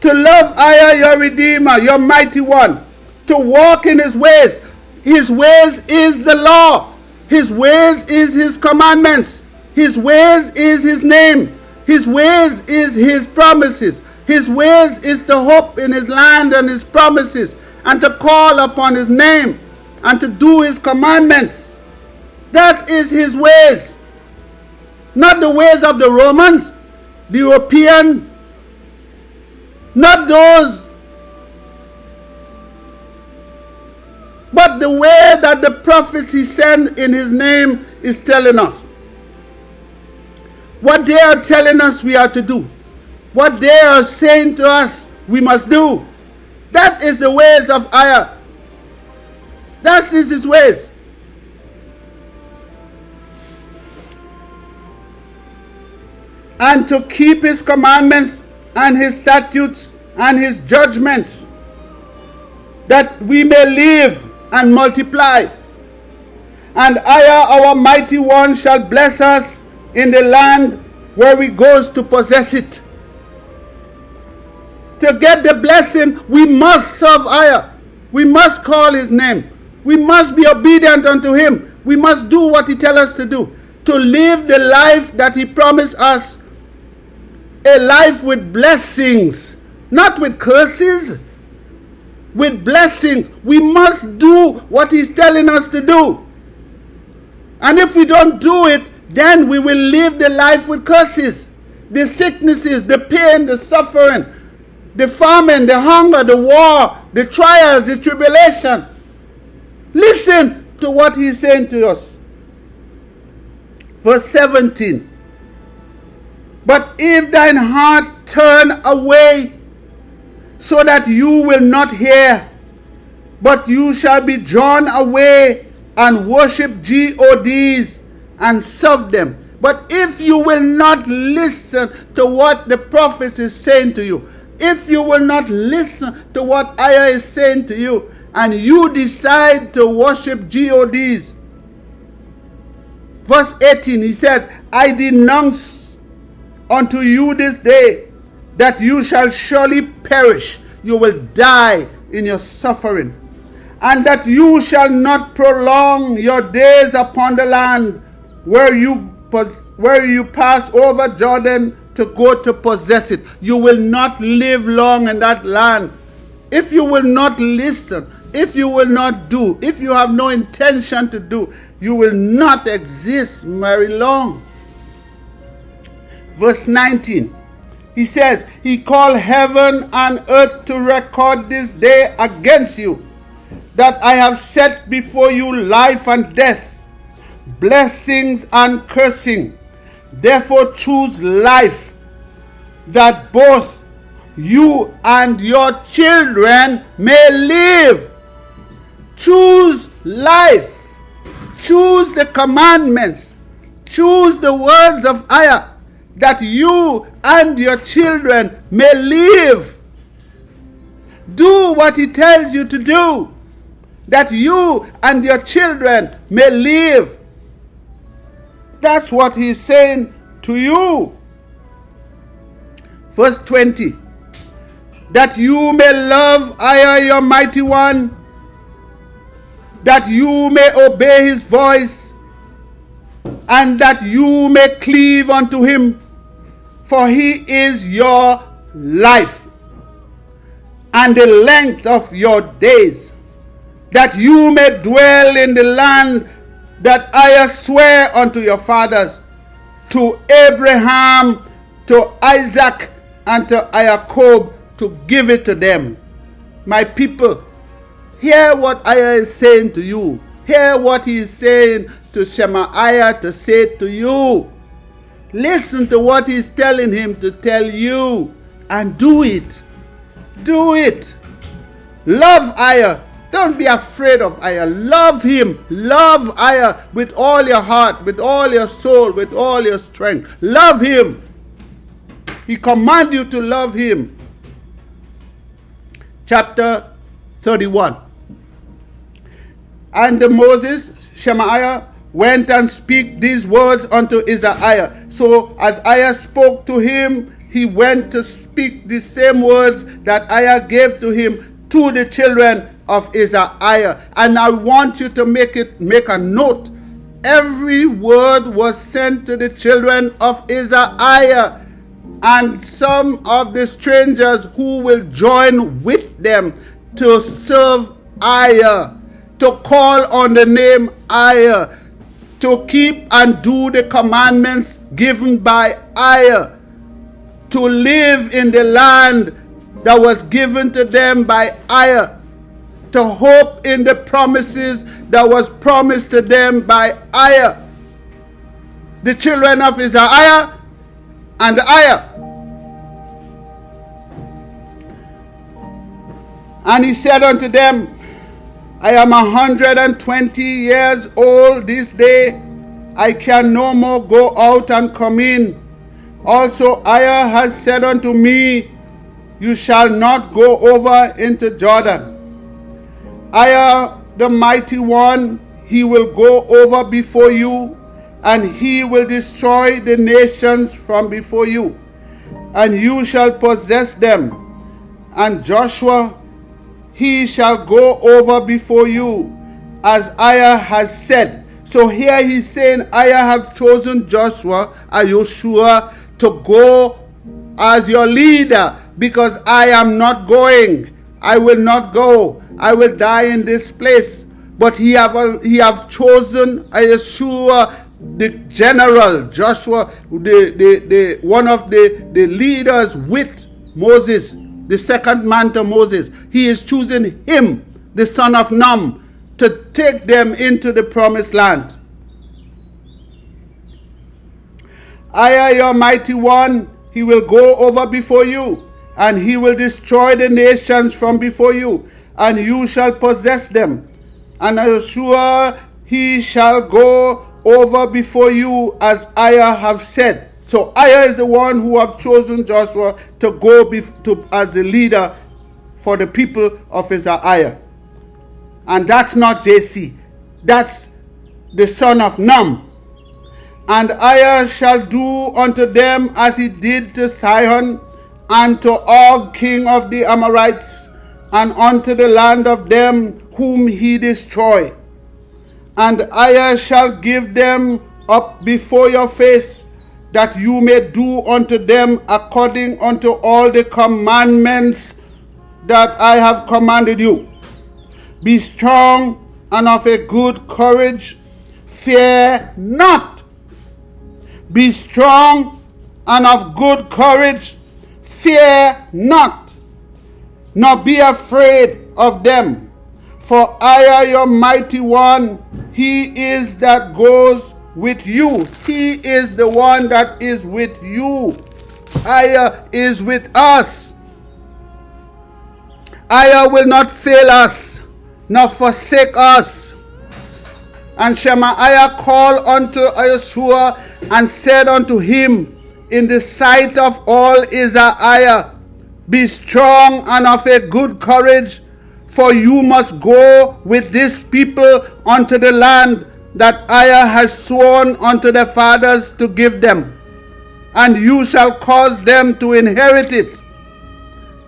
To love EZER your Redeemer, your mighty one, to walk in his ways. His ways is the law. His ways is his commandments. His ways is his name. His ways is his promises. His ways is to hope in his land and his promises, and to call upon his name and to do his commandments. That is his ways. Not the ways of the Romans, the European, not those, but the way that the prophets he sent in his name is telling us. What they are telling us we are to do. What they are saying to us we must do. That is the ways of EZER. That is his ways. And to keep his commandments and his statutes and his judgments, that we may live and multiply. And EZER our mighty one shall bless us in the land where we goes to possess it. To get the blessing, we must serve EZER. We must call his name. We must be obedient unto him. We must do what he tells us to do. To live the life that he promised us. A life with blessings, not with curses. With blessings. We must do what he's telling us to do. And if we don't do it, then we will live the life with curses. The sicknesses, the pain, the suffering, the famine, the hunger, the war, the trials, the tribulation. Listen to what he's saying to us. Verse 17. But if thine heart turn away, so that you will not hear, but you shall be drawn away and worship gods and serve them. But if you will not listen to what the prophet is saying to you, if you will not listen to what EZER is saying to you, and you decide to worship gods. Verse 18, he says, I denounce unto you this day that you shall surely perish. You will die in your suffering. And that you shall not prolong your days upon the land where you pass over Jordan to go to possess it. You will not live long in that land. If you will not listen, if you will not do, if you have no intention to do, you will not exist very long. Verse 19, he says, he called heaven and earth to record this day against you, that I have set before you life and death, blessings and cursing. Therefore choose life, that both you and your children may live. Choose life. Choose the commandments. Choose the words of EZER, that you and your children may live. Do what he tells you to do, that you and your children may live. That's what he's saying to you. Verse 20, that you may love EZER your mighty one, that you may obey his voice, and that you may cleave unto him, for he is your life, and the length of your days, that you may dwell in the land that I swear unto your fathers, to Abraham, to Isaac, and to Jacob, to give it to them. My people, hear what Isaiah is saying to you. Hear what he is saying to Shemaiah to say to you. Listen to what he's telling him to tell you and do it. Do it. Love Isaiah. Don't be afraid of Isaiah. Love him. Love Isaiah with all your heart, with all your soul, with all your strength. Love him. He commands you to love him. Chapter 31. And Moses, Shemaiah, went and speak these words unto EZER-IAH. So as Isaiah spoke to him, he went to speak the same words that Isaiah gave to him to the children of EZER-IAH. And I want you to make a note. Every word was sent to the children of EZER-IAH, and some of the strangers who will join with them to serve Isaiah, to call on the name Isaiah, to keep and do the commandments given by Isaiah, to live in the land that was given to them by Isaiah, to hope in the promises that was promised to them by Isaiah. The children of EZER-IAH and Isaiah. And he said unto them, I am 120 years old this day. I can no more go out and come in. Also Isaiah has said unto me, you shall not go over into Jordan. Isaiah, the mighty one, he will go over before you, and he will destroy the nations from before you, and you shall possess them. And Joshua, he shall go over before you, as Isaiah has said. So here he's saying, Isaiah have chosen Joshua, Joshua, to go as your leader, because I am not going. I will not go. I will die in this place. But he have chosen Joshua, the general, Joshua, the one of the leaders with Moses, the second man to Moses. He is choosing him, the son of Nun, to take them into the promised land. Isaiah, your mighty one, he will go over before you, and he will destroy the nations from before you, and you shall possess them. And Joshua, he shall go over before you, as Isaiah have said. So Isaiah is the one who have chosen Joshua to go as the leader for the people of EZER-IAH. And that's not JC. That's the son of Nun. And Isaiah shall do unto them as he did to Sihon and to Og, king of the Amorites, and unto the land of them whom he destroyed. And Isaiah shall give them up before your face, that you may do unto them according unto all the commandments that I have commanded you. Be strong and of a good courage, fear not. Be strong and of good courage, fear not, nor be afraid of them. For I, your mighty one, he is that goes with you. He is the one that is with you. Isaiah is with us. Isaiah will not fail us, nor forsake us. And Shemaiah called unto Joshua and said unto him in the sight of all EZER-IAH, be strong and of a good courage, for you must go with this people unto the land that Isaiah has sworn unto their fathers to give them, and you shall cause them to inherit it.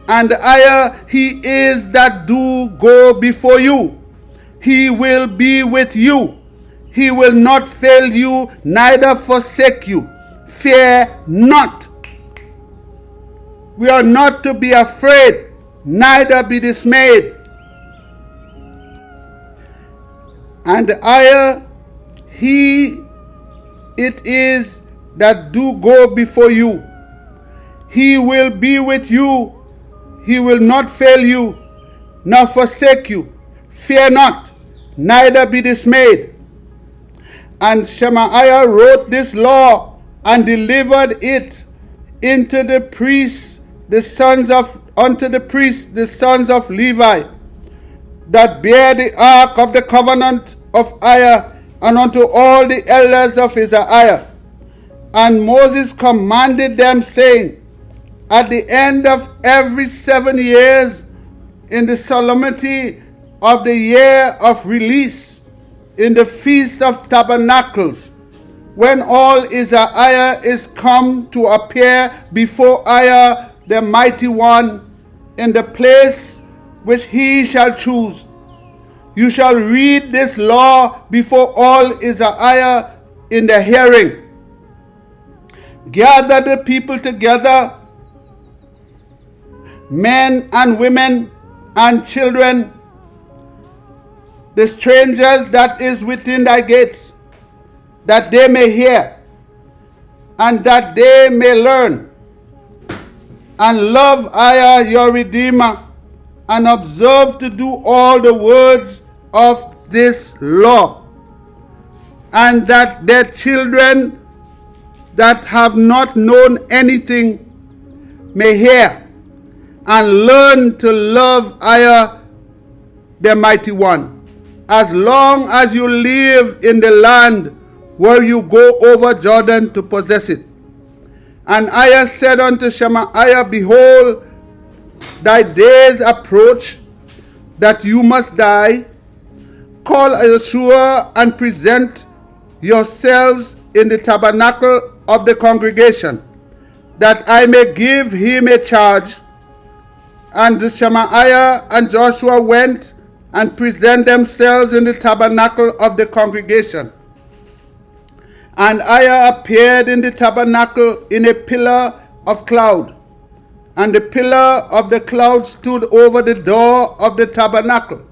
And Isaiah, he is that do go before you. He will be with you. He will not fail you, neither forsake you. Fear not. We are not to be afraid, neither be dismayed. And Isaiah, he it is that do go before you. He will be with you. He will not fail you, nor forsake you. Fear not, neither be dismayed. And Shemaiah wrote this law and delivered it unto the priests, the sons of Levi, that bear the ark of the covenant of IAH, and unto all the elders of EZER-IAH. And Moses commanded them, saying, at the end of every 7 years, in the solemnity of the year of release, in the feast of tabernacles, when all EZER-IAH is come to appear before IAH the mighty one, in the place which he shall choose, you shall read this law before all EZER-IAH in the hearing. Gather the people together, men and women and children, the strangers that is within thy gates, that they may hear, and that they may learn, and love IAH your Redeemer, and observe to do all the words of this law, and that their children that have not known anything may hear, and learn to love IAH the mighty one, as long as you live in the land where you go over Jordan to possess it. And IAH said unto Shemaiah, behold, thy days approach that you must die. Call Yeshua and present yourselves in the tabernacle of the congregation, that I may give him a charge. And Shemaiah and Joshua went and present themselves in the tabernacle of the congregation. And IAH appeared in the tabernacle in a pillar of cloud, and the pillar of the cloud stood over the door of the tabernacle.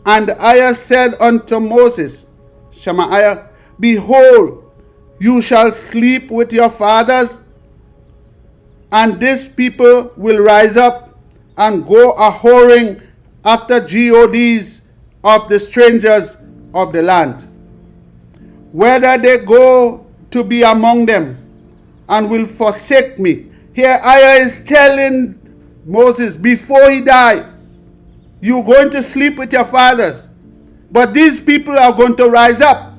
And IAH said unto Moses, Shemaiah, behold, you shall sleep with your fathers, and this people will rise up and go a-whoring after gods of the strangers of the land, whether they go to be among them, and will forsake me. Here IAH is telling Moses, before he died, you're going to sleep with your fathers, but these people are going to rise up,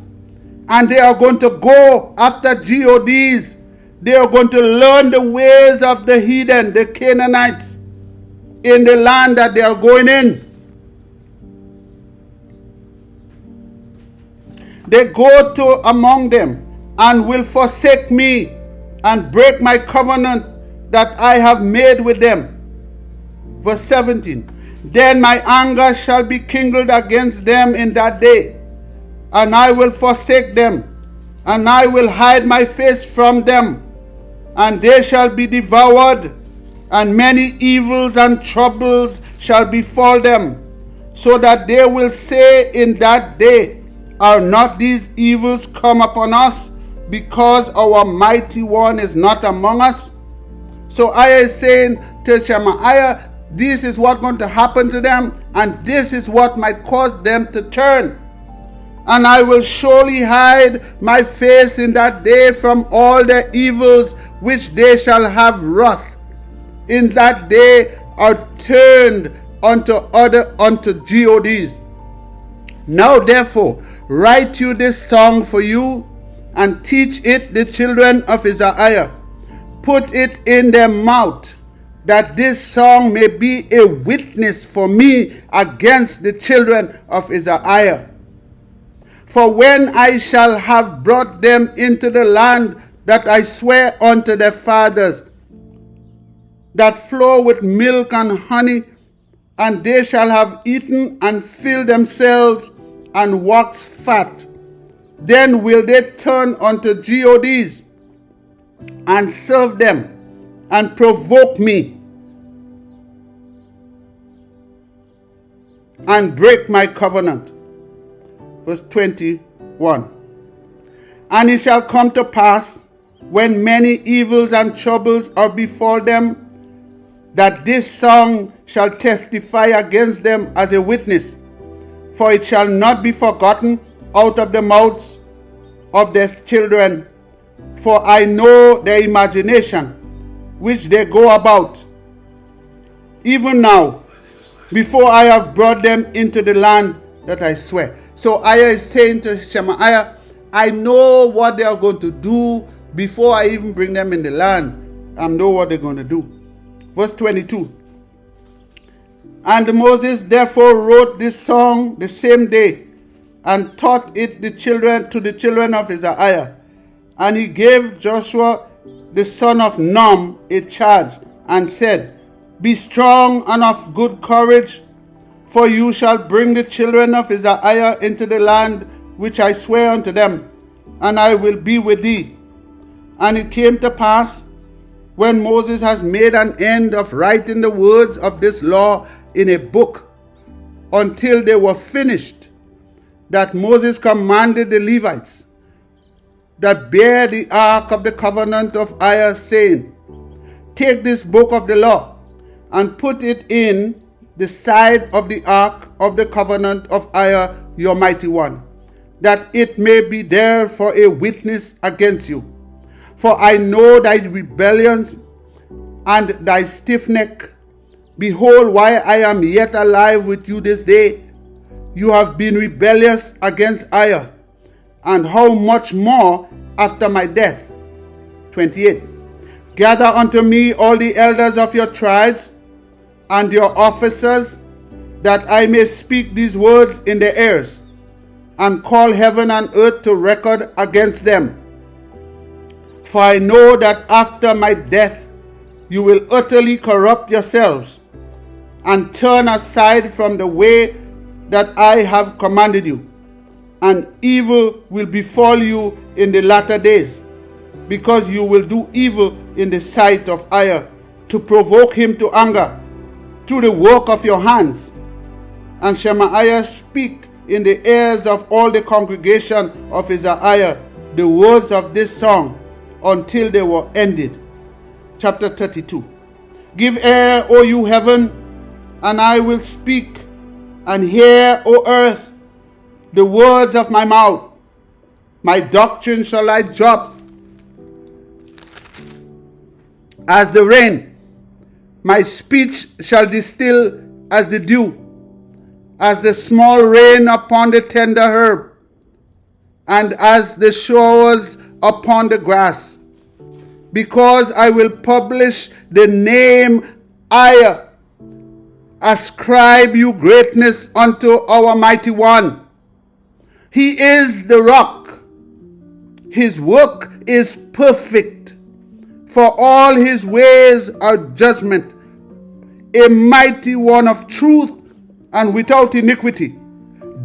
and they are going to go after gods. They are going to learn the ways of the heathen, the Canaanites, in the land that they are going in. They go to among them and will forsake me and break my covenant that I have made with them. Verse 17. Then my anger shall be kindled against them in that day, and I will forsake them, and I will hide my face from them, and they shall be devoured, and many evils and troubles shall befall them, so that they will say in that day, are not these evils come upon us, because our mighty one is not among us? So IAH is saying to Shemaiah, this is what's going to happen to them, and this is what might cause them to turn. And I will surely hide my face in that day from all the evils which they shall have wrought. In that day are turned unto gods. Now therefore write you this song for you, and teach it the children of EZER-IAH. Put it in their mouth, that this song may be a witness for me against the children of EZER-IAH. For when I shall have brought them into the land that I swear unto their fathers, that flow with milk and honey, and they shall have eaten and filled themselves and waxed fat, then will they turn unto gods and serve them and provoke me and break my covenant. Verse 21. And it shall come to pass, when many evils and troubles are befall them, that this song shall testify against them as a witness, for it shall not be forgotten out of the mouths of their children. For I know their imagination, which they go about, even now, before I have brought them into the land that I swear. So Isaiah is saying to Shemaiah, I know what they are going to do before I even bring them in the land. I know what they're going to do. Verse 22. And Moses therefore wrote this song the same day, and taught it to the children of EZER-IAH. And he gave Joshua the son of Nun a charge, and said, Be strong and of good courage, for you shall bring the children of EZER-IAH into the land which I swear unto them, and I will be with thee. And it came to pass, when Moses has made an end of writing the words of this law in a book, until they were finished, that Moses commanded the Levites that bear the ark of the covenant of IAH, saying, Take this book of the law, and put it in the side of the ark of the covenant of IAH, your mighty one, that it may be there for a witness against you. For I know thy rebellions and thy stiff neck. Behold, while I am yet alive with you this day, you have been rebellious against IAH, and how much more after my death. 28. Gather unto me all the elders of your tribes and your officers, that I may speak these words in their ears, and call heaven and earth to record against them. For I know that after my death you will utterly corrupt yourselves, and turn aside from the way that I have commanded you, and evil will befall you in the latter days, because you will do evil in the sight of IAH, to provoke him to anger through the work of your hands. And Shemaiah speak in the ears of all the congregation of EZER-IAH the words of this song until they were ended. Chapter 32. Give ear, O you heaven, and I will speak, and hear, O earth, the words of my mouth. My doctrine shall I drop as the rain. My speech shall distill as the dew, as the small rain upon the tender herb, and as the showers upon the grass. Because I will publish the name IAH, ascribe you greatness unto our mighty one. He is the rock. His work is perfect, for all his ways are judgment. A mighty one of truth and without iniquity.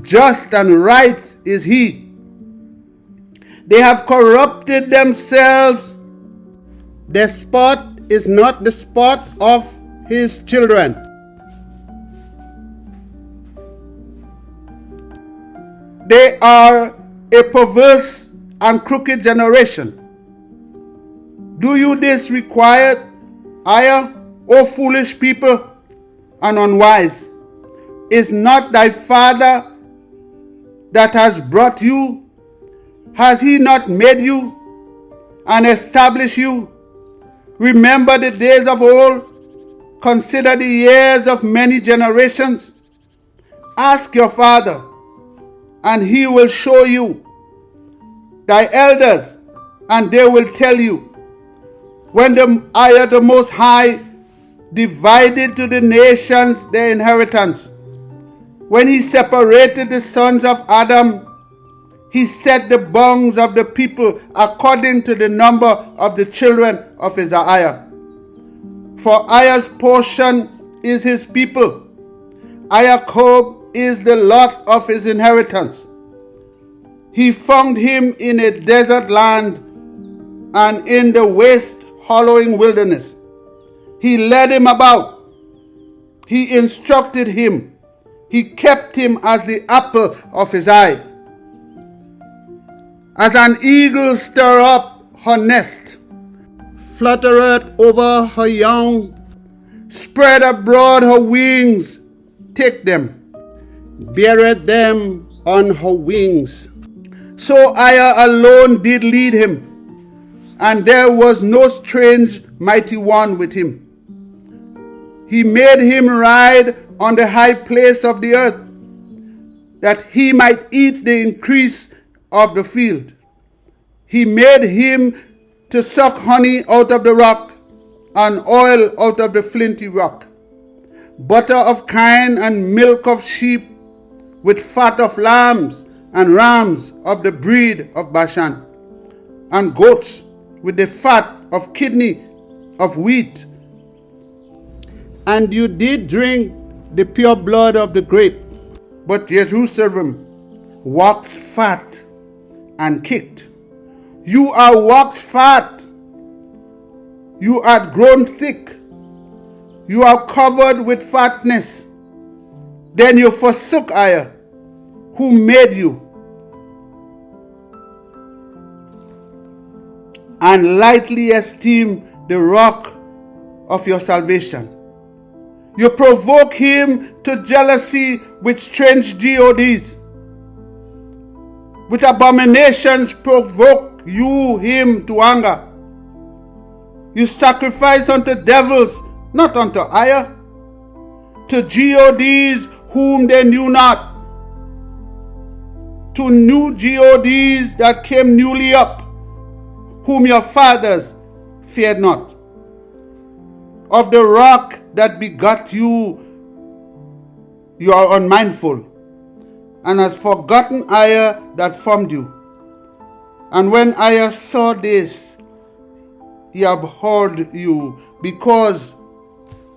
Just and right is he. They have corrupted themselves. Their spot is not the spot of his children. They are a perverse and crooked generation. Do you this require, IAH, O foolish people and unwise? Is not thy father that has brought you? Has he not made you and established you? Remember the days of old. Consider the years of many generations. Ask your father, and he will show you, thy elders, and they will tell you. When the IAH, the Most High, divided to the nations their inheritance, when he separated the sons of Adam, he set the bounds of the people according to the number of the children of EZER-IAH. For IAH's portion is his people. Jacob is the lot of his inheritance. He found him in a desert land and in the waste hollowing wilderness. He led him about. He instructed him. He kept him as the apple of his eye. As an eagle stir up her nest, fluttereth over her young, spread abroad her wings, take them, beareth them on her wings. So EZER alone did lead him, and there was no strange mighty one with him. He made him ride on the high place of the earth, that he might eat the increase of the field. He made him to suck honey out of the rock, and oil out of the flinty rock, butter of kine and milk of sheep, with fat of lambs and rams of the breed of Bashan, and goats with the fat of kidney of wheat. And you did drink the pure blood of the grape, but Jerusalem waxed fat and kicked. You are waxed fat, you are grown thick, you are covered with fatness. Then you forsook EZER, who made you, and lightly esteemed the rock of your salvation. You provoke him to jealousy with strange gods. With abominations provoke you him to anger. You sacrifice unto devils, not unto EZER, to gods whom they knew not, to new gods that came newly up, whom your fathers feared not. Of the rock that begot you, you are unmindful, and has forgotten EZER that formed you. And when EZER saw this, he abhorred you because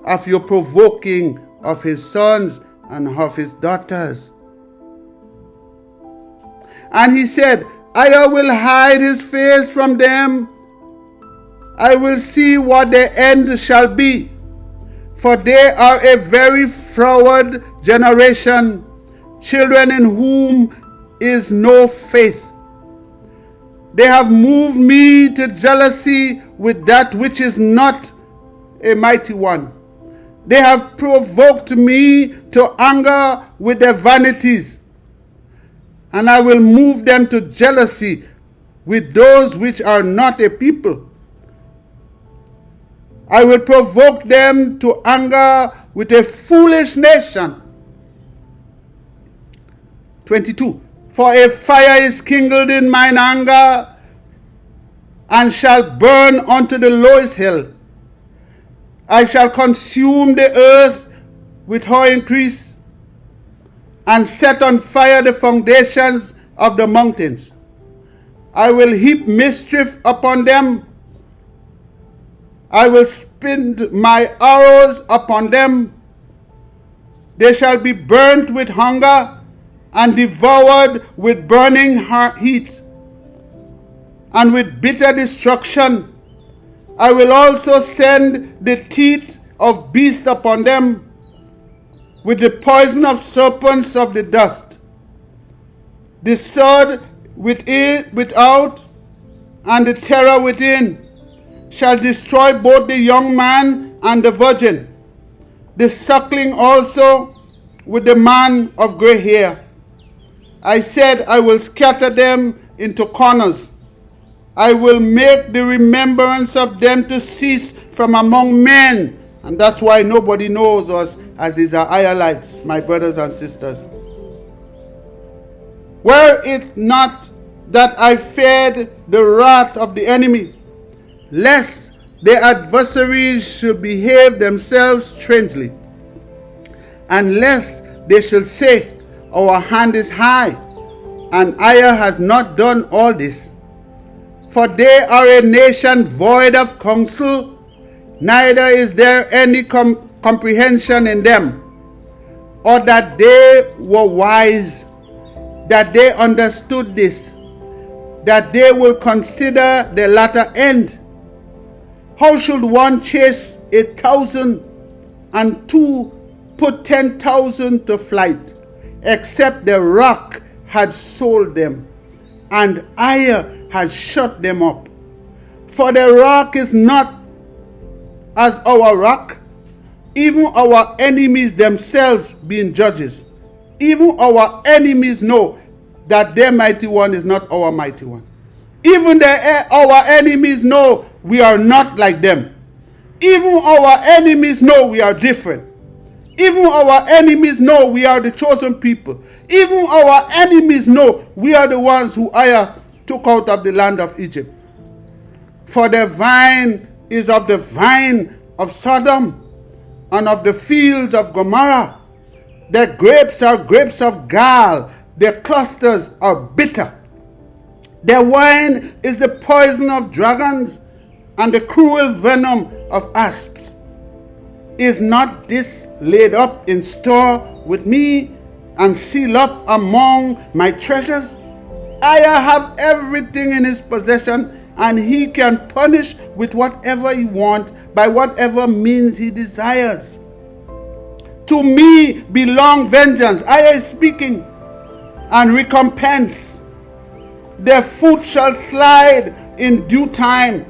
of your provoking of his sons and of his daughters. And he said, EZER will hide his face from them. I will see what their end shall be. For they are a very froward generation, children in whom is no faith. They have moved me to jealousy with that which is not a mighty one. They have provoked me to anger with their vanities, and I will move them to jealousy with those which are not a people. I will provoke them to anger with a foolish nation. 22. For a fire is kindled in mine anger, and shall burn unto the lowest hell. I shall consume the earth with her increase, and set on fire the foundations of the mountains. I will heap mischief upon them. I will spin my arrows upon them. They shall be burnt with hunger, and devoured with burning heat, and with bitter destruction. I will also send the teeth of beasts upon them, with the poison of serpents of the dust. The sword without, and the terror within, shall destroy both the young man and the virgin, the suckling also with the man of gray hair. I said, I will scatter them into corners. I will make the remembrance of them to cease from among men. And that's why nobody knows us as Israelites, my brothers and sisters. Were it not that I feared the wrath of the enemy, lest their adversaries should behave themselves strangely, and lest they should say, our hand is high, and EZER has not done all this. For they are a nation void of counsel, neither is there any comprehension in them, or that they were wise, that they understood this, that they will consider the latter end. How should one chase 1,000 and two put 10,000 to flight, except the rock had sold them, and EZER has shut them up? For the rock is not as our rock, even our enemies themselves being judges. Even our enemies know that their mighty one is not our mighty one. Even our enemies know we are not like them. Even our enemies know we are different. Even our enemies know we are the chosen people. Even our enemies know we are the ones who Aya took out of the land of Egypt. For the vine is of the vine of Sodom and of the fields of Gomorrah. The grapes are grapes of gall. Their clusters are bitter. Their wine is the poison of dragons and the cruel venom of asps. Is not this laid up in store with me and sealed up among my treasures? I have everything in his possession, and he can punish with whatever he wants by whatever means he desires. To me belong vengeance, I am speaking, and recompense. Their foot shall slide in due time.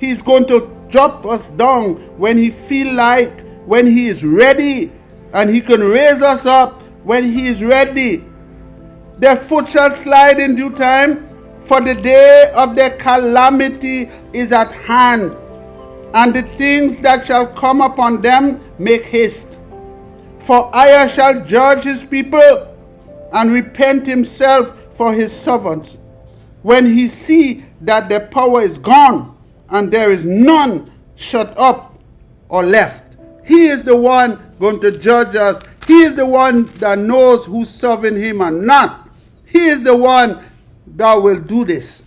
He's going to drop us down when he feel like, when he is ready, and he can raise us up when he is ready. Their foot shall slide in due time, for the day of their calamity is at hand, and the things that shall come upon them make haste. For Aya shall judge his people and repent himself for his servants, when he see that their power is gone and there is none shut up or left. He is the one going to judge us. He is the one that knows who's serving him and not. He is the one that will do this.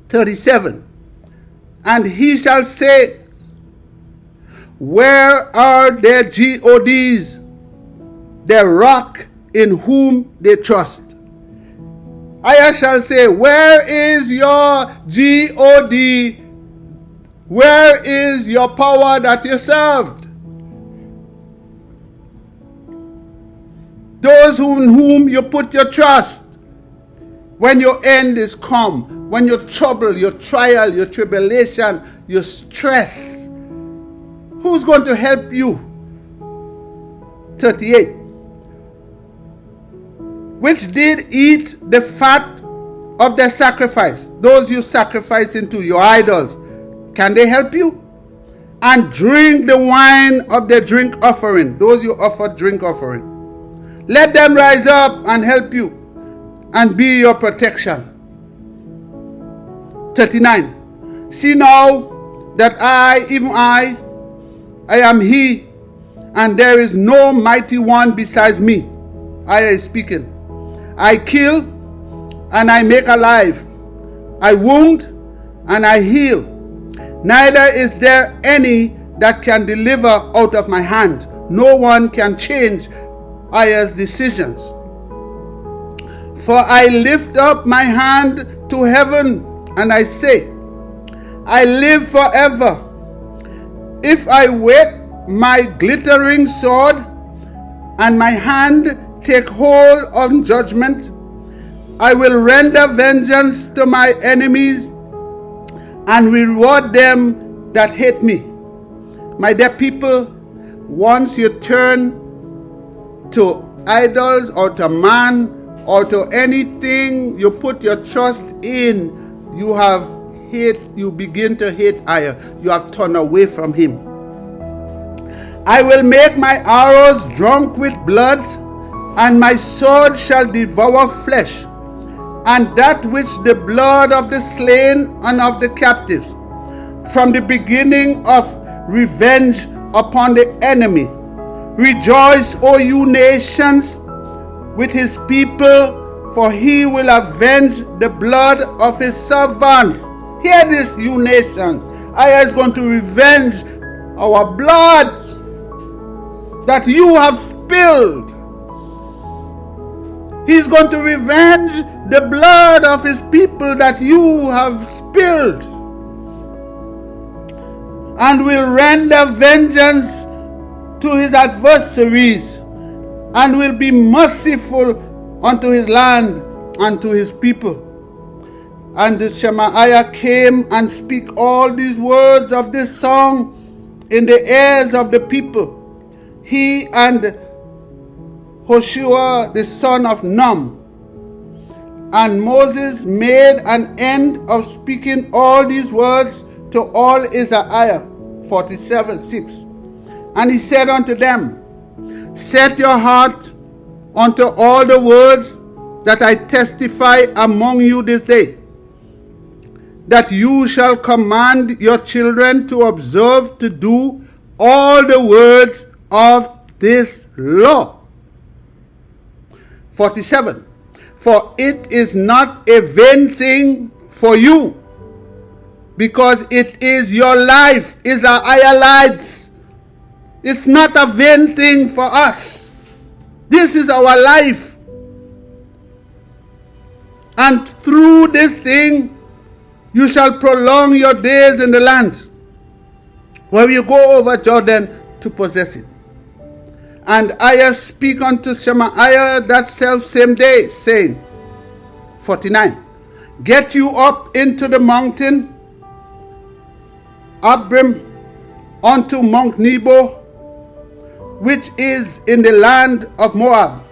37. And he shall say, where are their gods, their rock in whom they trust? I shall say, where is your God? Where is your power that you served? Those in whom you put your trust. When your end is come, when your trouble, your trial, your tribulation, your stress, who's going to help you? 38. Which did eat the fat of their sacrifice, those you sacrifice into your idols, can they help you? And drink the wine of their drink offering, those you offer drink offering. Let them rise up and help you and be your protection. 39. See now that I, even I am he, and there is no mighty one besides me. I am speaking. I kill and I make alive. I wound and I heal. Neither is there any that can deliver out of my hand. No one can change Aya's decisions. For I lift up my hand to heaven and I say, I live forever. If I wake my glittering sword and my hand take hold on judgment, I will render vengeance to my enemies and reward them that hate me. My dear people, once you turn to idols or to man or to anything you put your trust in, you begin to hate Aya. You have turned away from him. I will make my arrows drunk with blood, and my sword shall devour flesh, and that which the blood of the slain and of the captives, from the beginning of revenge upon the enemy. Rejoice, O you nations, with his people, for he will avenge the blood of his servants. Hear this, you nations. Aya is going to revenge our blood that you have spilled. He's going to revenge the blood of his people that you have spilled, and will render vengeance to his adversaries, and will be merciful unto his land and to his people. And the Shemaiah came and speak all these words of this song in the ears of the people, he and Joshua the son of Nun. And Moses made an end of speaking all these words to all EZER-IAH. 47:6. And he said unto them, set your heart unto all the words that I testify among you this day, that you shall command your children to observe to do all the words of this law. 47. For it is not a vain thing for you, because it is your life, EZER-IAH lives. It's not a vain thing for us. This is our life. And through this thing, you shall prolong your days in the land, where you go over Jordan to possess it. And I speak unto Shemaiah that same day, saying, 49, get you up into the mountain Abram, unto Mount Nebo, which is in the land of Moab,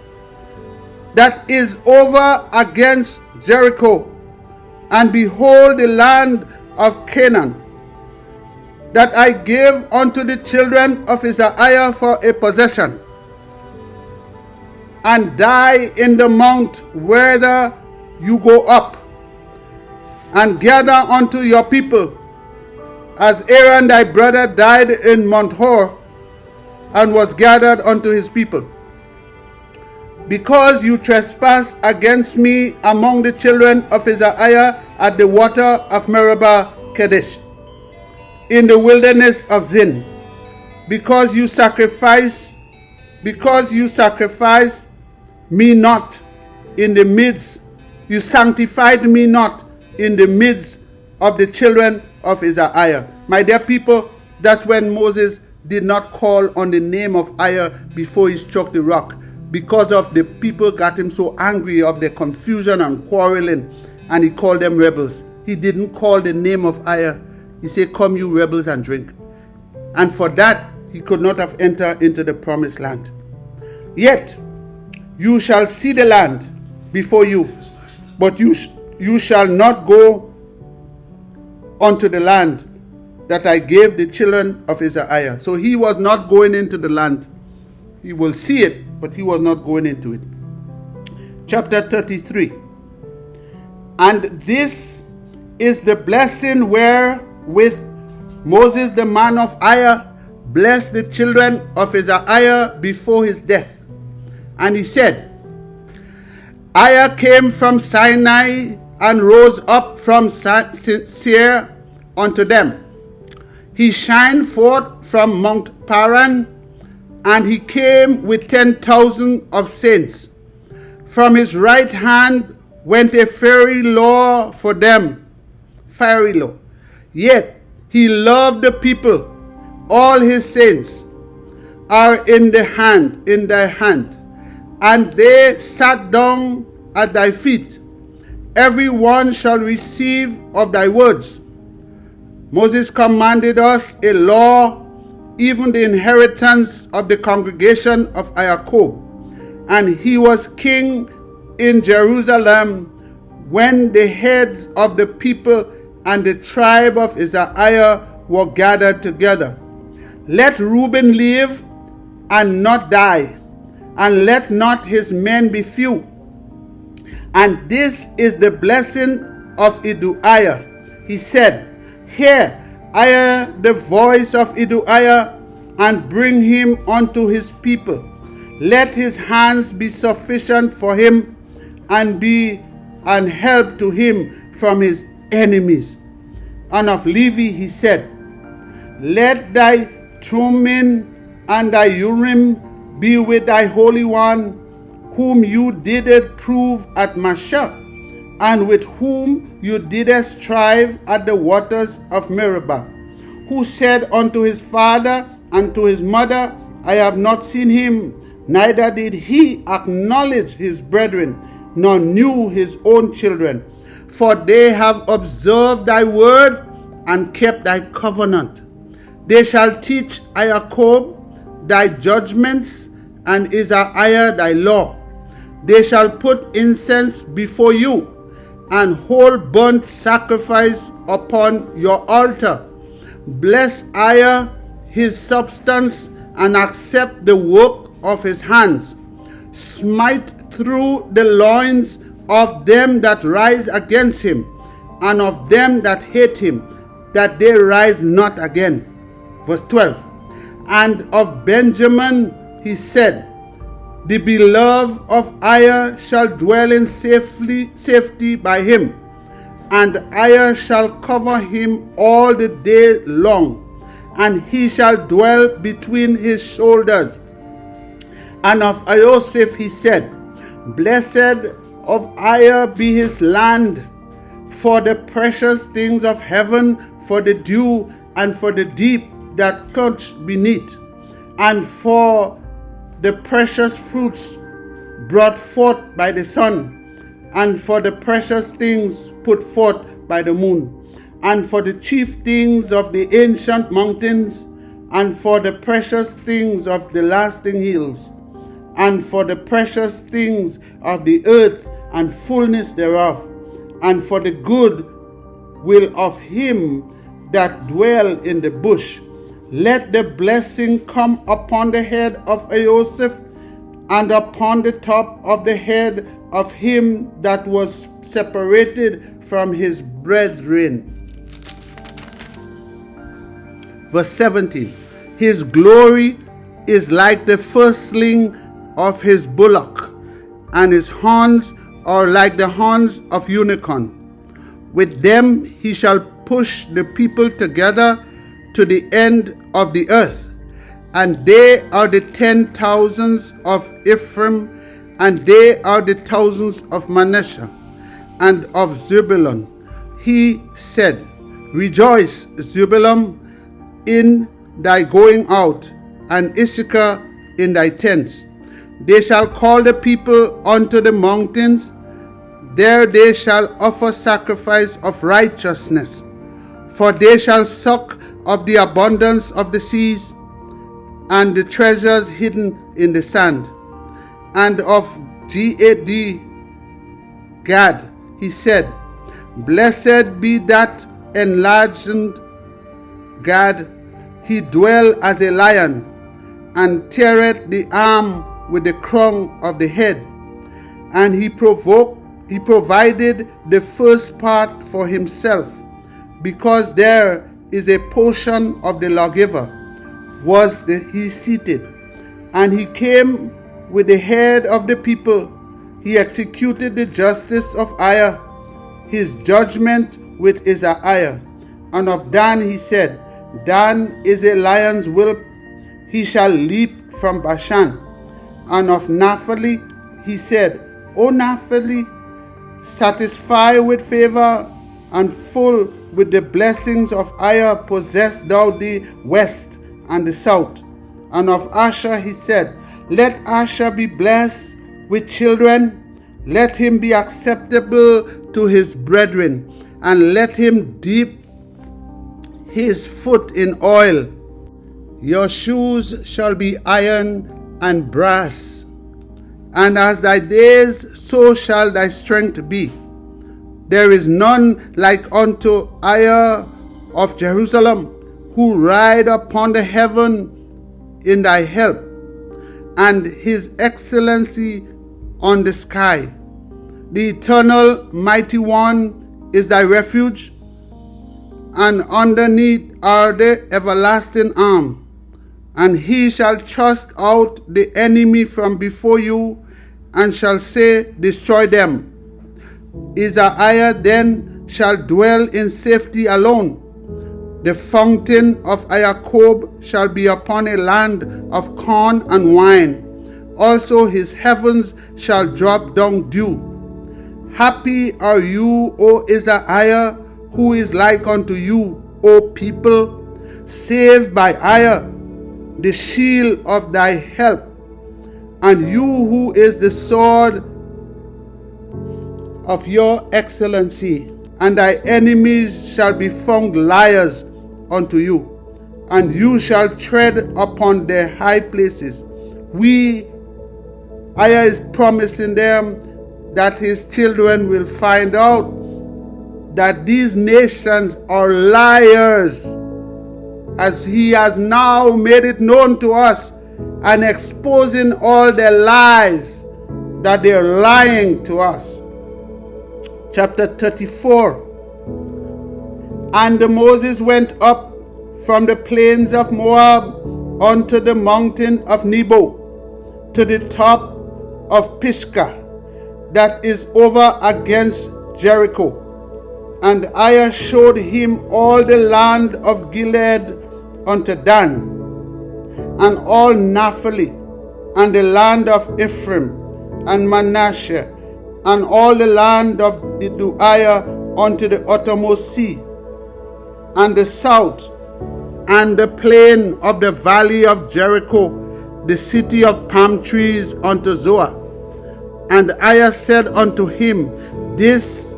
that is over against Jericho, and behold the land of Canaan, that I gave unto the children of EZER-IAH for a possession, and die in the mount whither you go up, and gather unto your people, as Aaron thy brother died in Mount Hor, and was gathered unto his people. Because you trespass against me among the children of EZER-IAH at the water of Meribah Kadesh, in the wilderness of Zin, because you sacrifice me not in the midst, you sanctified me not in the midst of the children of EZER-IAH. My dear people, that's when Moses did not call on the name of Aiah before he struck the rock, because of the people got him so angry of their confusion and quarreling, and he called them rebels. He didn't call the name of Aiah. He said, come you rebels and drink. And for that, he could not have entered into the promised land. Yet, you shall see the land before you, but you shall not go unto the land that I gave the children of EZER-IAH. So he was not going into the land. He will see it, but he was not going into it. Chapter 33. And this is the blessing wherewith Moses the man of Aiah blessed the children of EZER-IAH before his death. And he said, Aiah came from Sinai and rose up from Seir unto them. He shined forth from Mount Paran, and he came with 10,000 of saints. From his right hand went a fiery law for them, fiery law. Yet he loved the people. All his saints are in thy hand, and they sat down at thy feet. Every one shall receive of thy words. Moses commanded us a law, even the inheritance of the congregation of Jacob. And he was king in Jerusalem when the heads of the people and the tribe of EZER-IAH were gathered together. Let Reuben live and not die, and let not his men be few. And this is the blessing of EZER-IAH. He said, hear, Aiah, the voice of EZER-IAH, and bring him unto his people. Let his hands be sufficient for him, and be an help to him from his enemies. And of Levi he said, let thy Thummim and thy Urim be with thy Holy One, whom you didst prove at Mashah, and with whom you didst strive at the waters of Meribah, who said unto his father and to his mother, I have not seen him, neither did he acknowledge his brethren, nor knew his own children. For they have observed thy word and kept thy covenant. They shall teach Jacob thy judgments, and EZER-IAH thy law. They shall put incense before you, and whole burnt sacrifice upon your altar. Bless IAH his substance, and accept the work of his hands. Smite through the loins of them that rise against him, and of them that hate him, that they rise not again. Verse 12. And of Benjamin he said, the beloved of IAH shall dwell in safety by him, and IAH shall cover him all the day long, and he shall dwell between his shoulders. And of Joseph he said, blessed of IAH be his land, for the precious things of heaven, for the dew, and for the deep that couch beneath, and for the precious fruits brought forth by the sun, and for the precious things put forth by the moon, and for the chief things of the ancient mountains, and for the precious things of the lasting hills, and for the precious things of the earth and fullness thereof, and for the good will of him that dwell in the bush. Let the blessing come upon the head of Joseph, and upon the top of the head of him that was separated from his brethren. Verse 17. His glory is like the firstling of his bullock, and his horns are like the horns of unicorn. With them he shall push the people together to the end of the earth. And they are the 10,000s of Ephraim, and they are the thousands of Manasseh and of Zebulun. He said, rejoice, Zebulun, in thy going out, and Issachar in thy tents. They shall call the people unto the mountains. There they shall offer sacrifice of righteousness. For they shall suck of the abundance of the seas, and the treasures hidden in the sand. And of Gad he said, blessed be that enlarged Gad. He dwell as a lion, and teareth the arm with the crown of the head. And he provided the first part for himself, because there is a portion of the lawgiver he seated. And he came with the head of the people. He executed the justice of IAH, his judgment with EZER-IAH. And of Dan he said, Dan is a lion's whelp, he shall leap from Bashan. And of Naphtali he said, O Naphtali, satisfied with favor and full with the blessings of IAH, possess thou the west and the south. And of Asher he said, let Asher be blessed with children, let him be acceptable to his brethren, and let him dip his foot in oil. Your shoes shall be iron and brass, and as thy days, so shall thy strength be. There is none like unto IAH of Jerusalem, who ride upon the heaven in thy help, and his excellency on the sky. The eternal mighty one is thy refuge, and underneath are the everlasting arm. And he shall thrust out the enemy from before you, and shall say, destroy them. EZER-IAH then shall dwell in safety alone. The fountain of Jacob shall be upon a land of corn and wine. Also his heavens shall drop down dew. Happy are you, O EZER-IAH, who is like unto you, O people, saved by IAH, the shield of thy help, and you who is the sword of your excellency, and thy enemies shall be found liars unto you. and you shall tread upon their high places. EZER is promising them that his children will find out that these nations are liars, as he has now made it known to us, and exposing all their lies, that they're lying to us. Chapter 34. And Moses went up from the plains of Moab unto the mountain of Nebo, to the top of Pisgah, that is over against Jericho. And EZER showed him all the land of Gilead unto Dan, and all Naphtali, and the land of Ephraim, and Manasseh, and all the land of EZER unto the uttermost sea, and the south, and the plain of the valley of Jericho, the city of palm trees unto Zoar. And EZER said unto him, This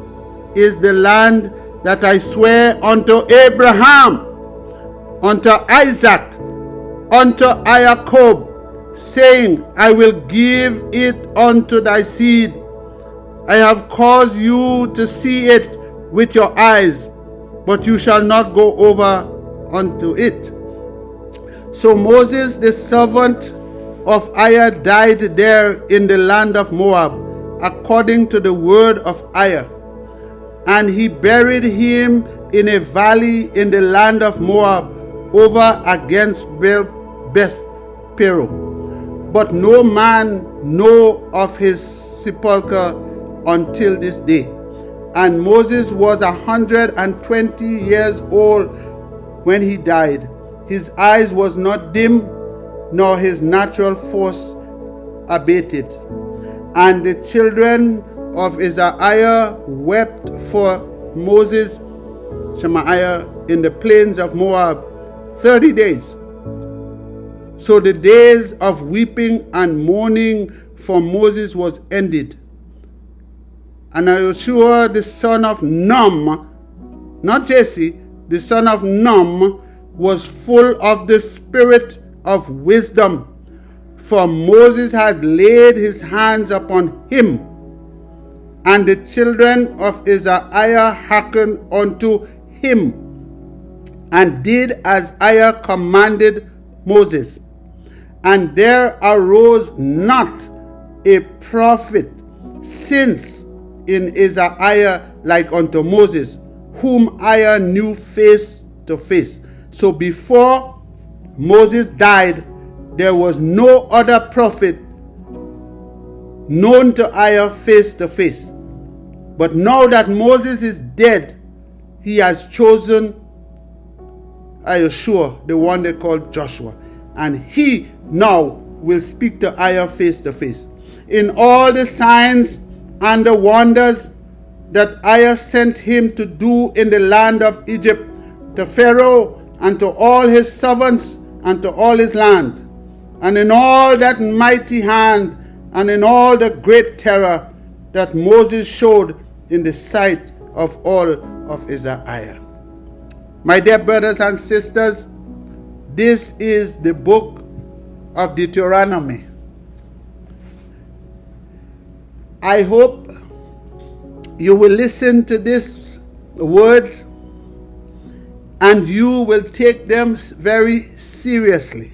is the land that I swear unto Abraham, unto Isaac, unto Jacob, saying, I will give it unto thy seed. I have caused you to see it with your eyes, but you shall not go over unto it. So Moses, the servant of EZER, died there in the land of Moab, according to the word of EZER. And he buried him in a valley in the land of Moab, over against Beth Peor. But no man know of his sepulchre until this day. And Moses was 120 years old when he died. His eyes was not dim, nor his natural force abated. And the children of EZER wept for Moses, Shemaiah, in the plains of Moab 30 days. So the days of weeping and mourning for Moses was ended. And Joshua the son of Nun, not Jesse, the son of Nun, was full of the spirit of wisdom, for Moses had laid his hands upon him. And the children of EZER hearkened unto him, and did as EZER commanded Moses. And there arose not a prophet since in EZER like unto Moses, whom EZER knew face to face. So before Moses died, there was no other prophet known to EZER face to face. But now that Moses is dead, he has chosen Joshua, the one they called Joshua. And he now will speak to EZER face to face. In all the signs and the wonders that EZER sent him to do in the land of Egypt, to Pharaoh and to all his servants and to all his land, and in all that mighty hand and in all the great terror that Moses showed in the sight of all of EZER. My dear brothers and sisters, this is the book of Deuteronomy. I hope you will listen to these words and you will take them very seriously.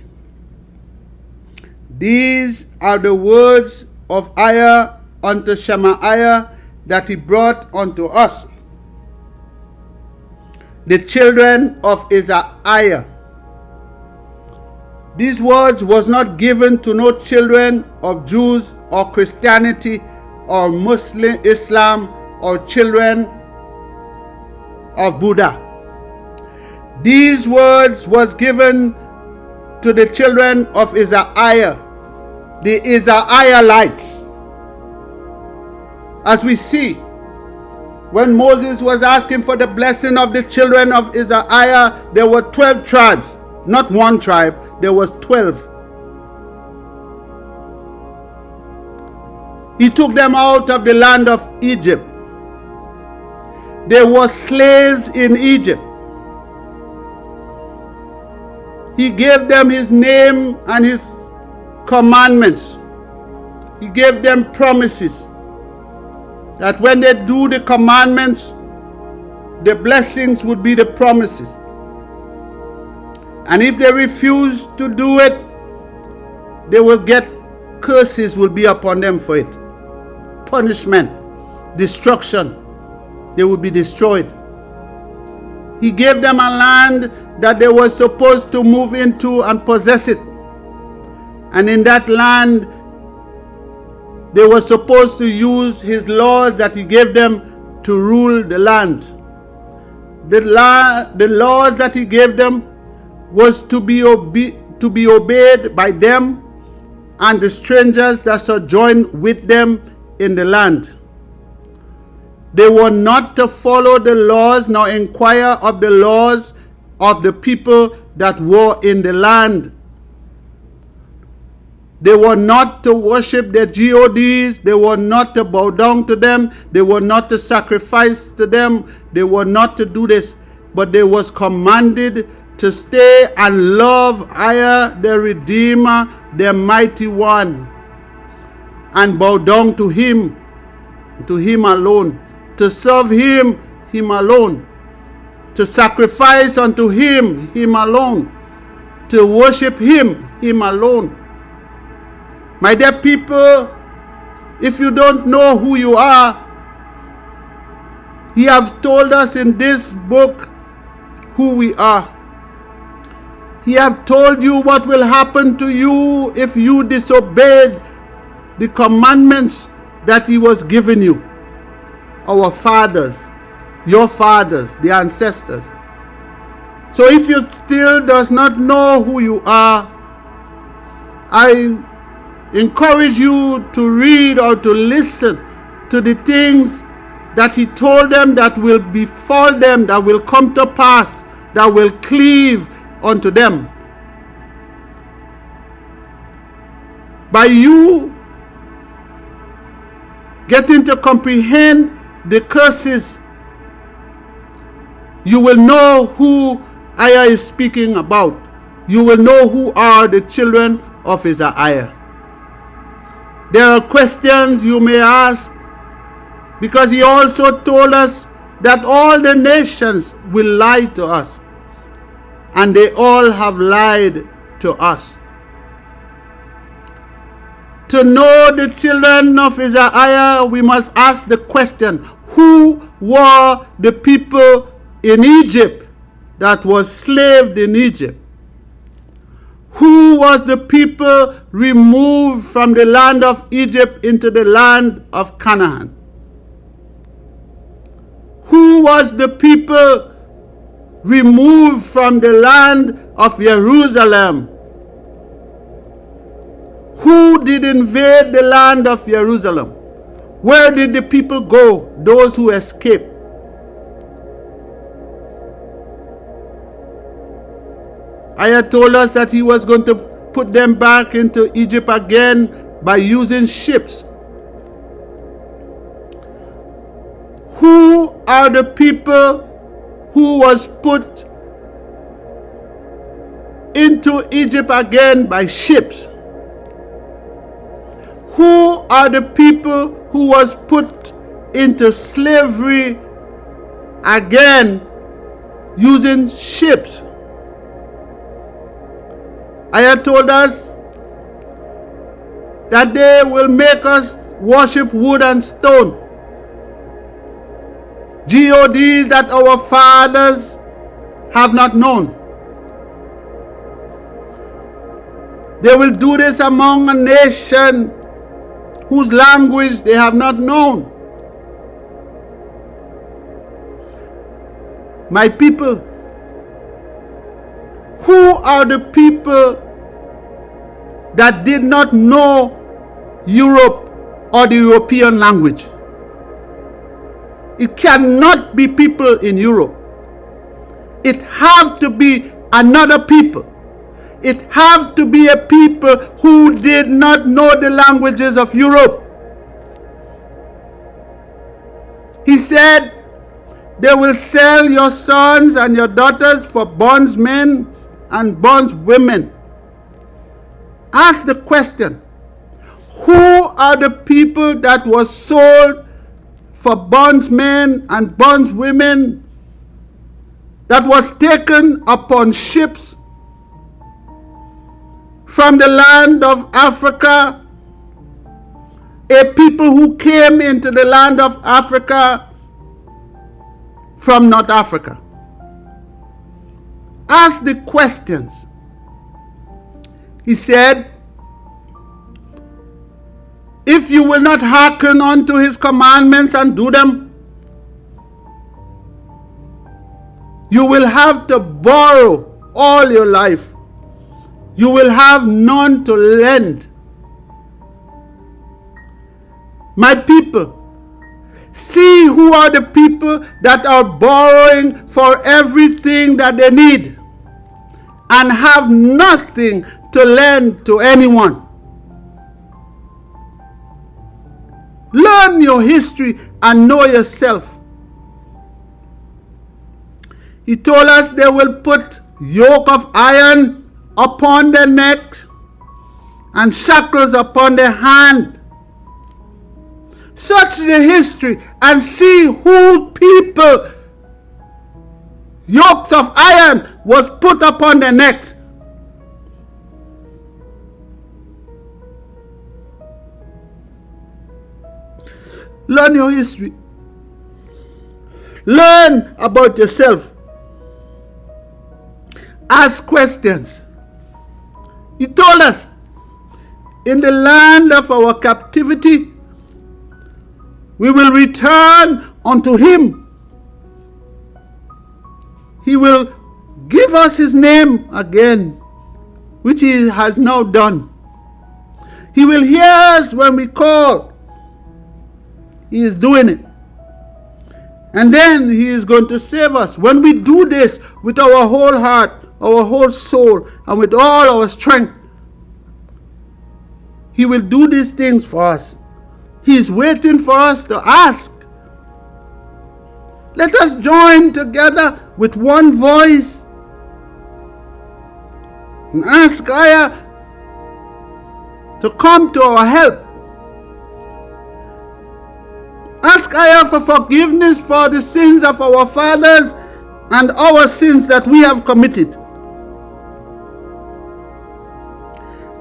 These are the words of EZER unto Shemaiah that he brought unto us, the children of EZER. These words was not given to no children of Jews or Christianity or Muslim Islam or children of Buddha. These words was given to the children of EZER, the Israelites. As we see, when Moses was asking for the blessing of the children of EZER, there were 12 tribes, not one tribe, there was 12. He took them out of the land of Egypt. They were slaves in Egypt. He gave them his name and his commandments. He gave them promises that when they do the commandments, the blessings would be the promises. And if they refuse to do it, they will get curses will be upon them for it. Punishment, destruction. They will be destroyed. He gave them a land that they were supposed to move into and possess it. And in that land, they were supposed to use his laws that he gave them to rule the land. The laws that he gave them was to be obeyed by them and the strangers that sojourned with them in the land. They were not to follow the laws nor inquire of the laws of the people that were in the land. They were not to worship their gods. They were not to bow down to them. They were not to sacrifice to them. They were not to do this. But they was commanded to stay and love Aya, their Redeemer, their Mighty One, and bow down to him alone, to serve him alone, to sacrifice unto him alone, to worship him alone. My dear people, if you don't know who you are, he has told us in this book who we are. He has told you what will happen to you if you disobeyed the commandments that he was giving you. Our fathers, your fathers, the ancestors. So if you still does not know who you are, I encourage you to read or to listen to the things that he told them that will befall them, that will come to pass, that will cleave unto them. By you getting to comprehend the curses, you will know who Aya is speaking about. You will know who are the children of EZER-IAH. There are questions you may ask, because he also told us that all the nations will lie to us, and they all have lied to us. To know the children of EZER-IAH, we must ask the question, who were the people in Egypt that was slaved in Egypt? Who was the people removed from the land of Egypt into the land of Canaan? Who was the people removed from the land of Jerusalem? Who did invade the land of Jerusalem? Where did the people go, those who escaped? Aya told us that he was going to put them back into Egypt again by using ships. Who are the people who was put into Egypt again by ships? Who are the people who was put into slavery again using ships? Aya told us that they will make us worship wood and stone, gods that our fathers have not known. They will do this among a nation whose language they have not known. My people, who are the people that did not know Europe or the European language? It cannot be people in Europe. It have to be another people. It have to be a people who did not know the languages of Europe. He said, they will sell your sons and your daughters for bondsmen and bondswomen. Ask the question, who are the people that was sold for bondsmen and bondswomen, that was taken upon ships from the land of Africa, a people who came into the land of Africa from North Africa? Ask the questions. He said, if you will not hearken unto his commandments and do them, you will have to borrow all your life. You will have none to lend. My people, see who are the people that are borrowing for everything that they need and have nothing to lend to anyone. Learn your history and know yourself. He told us they will put yoke of iron upon their necks and shackles upon their hand. Search the history and see who people yokes of iron was put upon their necks. Learn your history. Learn about yourself. Ask questions. He told us, in the land of our captivity, we will return unto him. He will give us his name again, which he has now done. He will hear us when we call. He is doing it. And then he is going to save us. When we do this with our whole heart, our whole soul, and with all our strength, he will do these things for us. He is waiting for us to ask. Let us join together with one voice and ask EZER to come to our help. Ask EZER for forgiveness for the sins of our fathers and our sins that we have committed.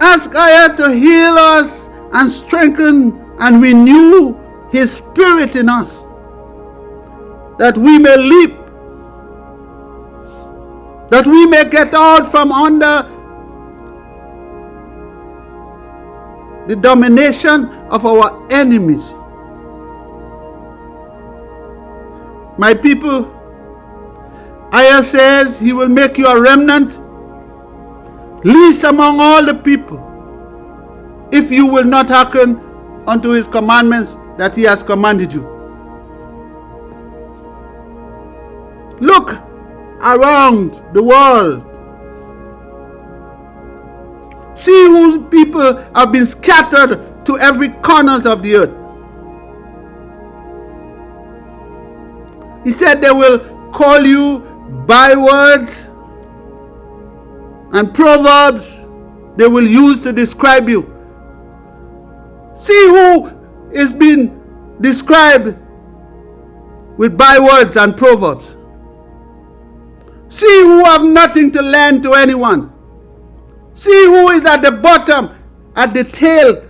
Ask EZER to heal us and strengthen and renew his spirit in us, that we may leap, that we may get out from under the domination of our enemies. My people, EZER says he will make you a remnant, least among all the people, if you will not hearken unto his commandments that he has commanded you. Look around the world. See whose people have been scattered to every corners of the earth. He said they will call you bywords and proverbs they will use to describe you. See who is being described with bywords and proverbs. See who have nothing to lend to anyone. See who is at the bottom, at the tail.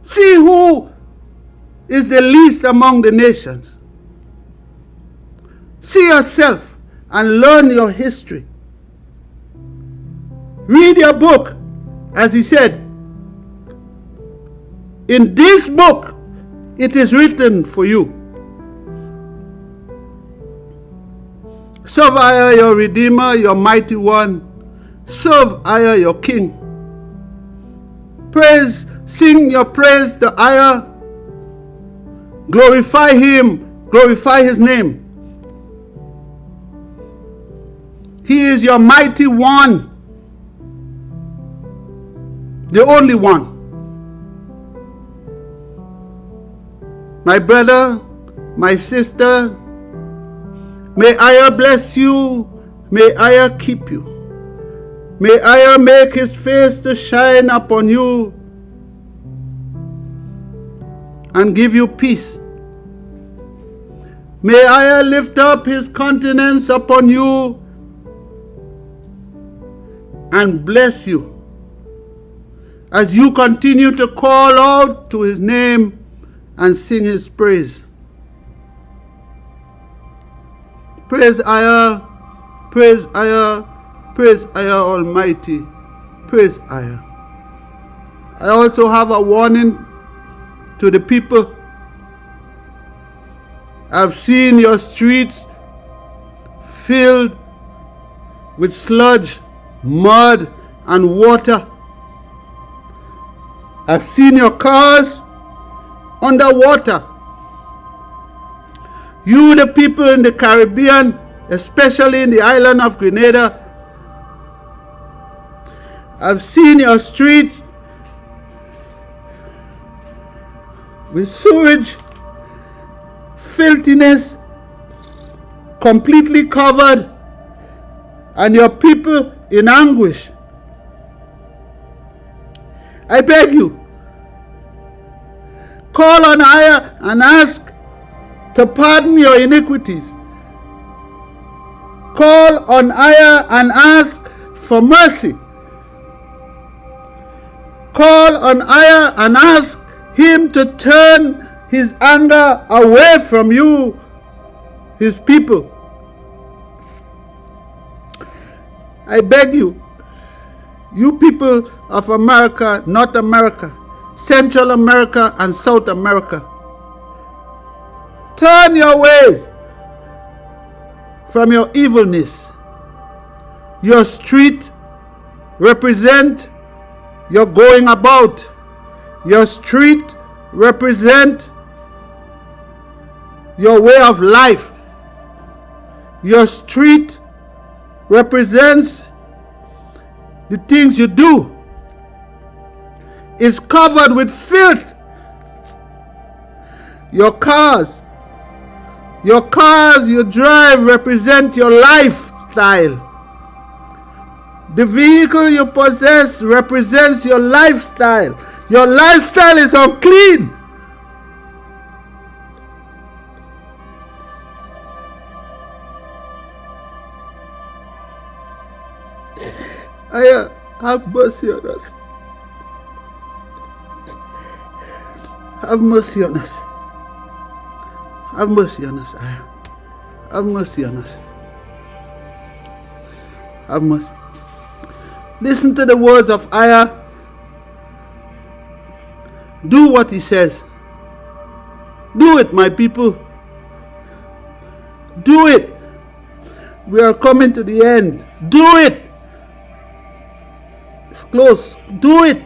See who is the least among the nations. See yourself and learn your history. Read your book, as he said. In this book, it is written for you. Serve EZER, your Redeemer, your Mighty One. Serve EZER, your King. Sing your praise to EZER. Glorify him, glorify his name. He is your Mighty One, the only one. My brother, my sister, may EZER bless you, may EZER keep you. May Ayah make his face to shine upon you and give you peace. May Ayah lift up his countenance upon you and bless you as you continue to call out to his name and sing his praise. Praise Ayah, praise Ayah, praise Ayah Almighty, praise Ayah. I also have a warning to the people. I've seen your streets filled with sludge, mud, and water. I've seen your cars underwater. You, the people in the Caribbean, especially in the island of Grenada, I've seen your streets with sewage, filthiness, completely covered, and your people in anguish. I beg you, call on Ayah and ask to pardon your iniquities. Call on Ayah and ask for mercy. Call on Ayah and ask him to turn his anger away from you, his people. I beg you, you people of America, North America, Central America, and South America, turn your ways from your evilness. Your street represent your going about. Your street represent your way of life. Your street represents the things you do. It's covered with filth. Your cars you drive represent your lifestyle. The vehicle you possess represents your lifestyle. Your lifestyle is unclean. Ayah, have mercy on us. Have mercy on us. Have mercy on us, Ayah. Have mercy on us. Have mercy. Listen to the words of Ayah. Do what he says. Do it, my people. Do it. We are coming to the end. Do it. It's close. Do it.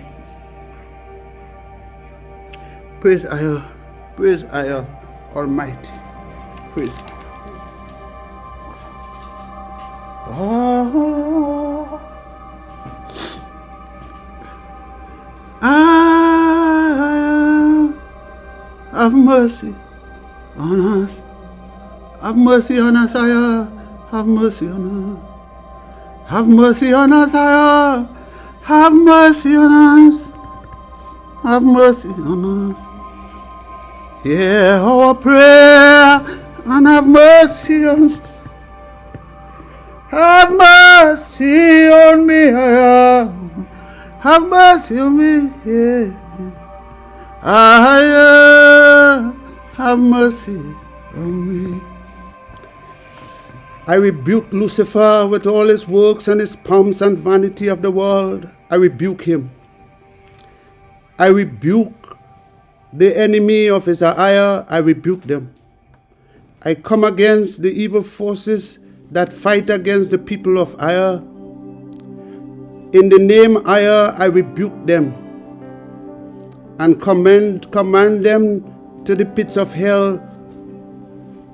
Praise Ayah. Praise Ayah Almighty. Praise. Oh. Ayah, have mercy on us. Have mercy on us, Ayah. Have mercy on us. Have mercy on us, Ayah. Have mercy on us. Have mercy on us. Hear our prayer and have mercy on us. Have mercy on me, Ayah. Have mercy on me, yeah. Ayah, have mercy on me. I rebuke Lucifer with all his works and his pomps and vanity of the world. I rebuke him. I rebuke the enemy of EZER-IAH. I rebuke them. I come against the evil forces that fight against the people of Ayah. In the name Ayah, I rebuke them and command them to the pits of hell,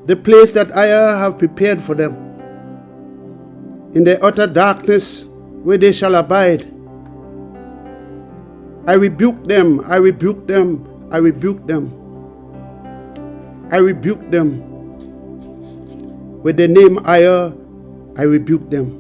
the place that Ayah have prepared for them, in the utter darkness where they shall abide. I rebuke them, I rebuke them, I rebuke them. I rebuke them. With the name Ayah, I rebuke them.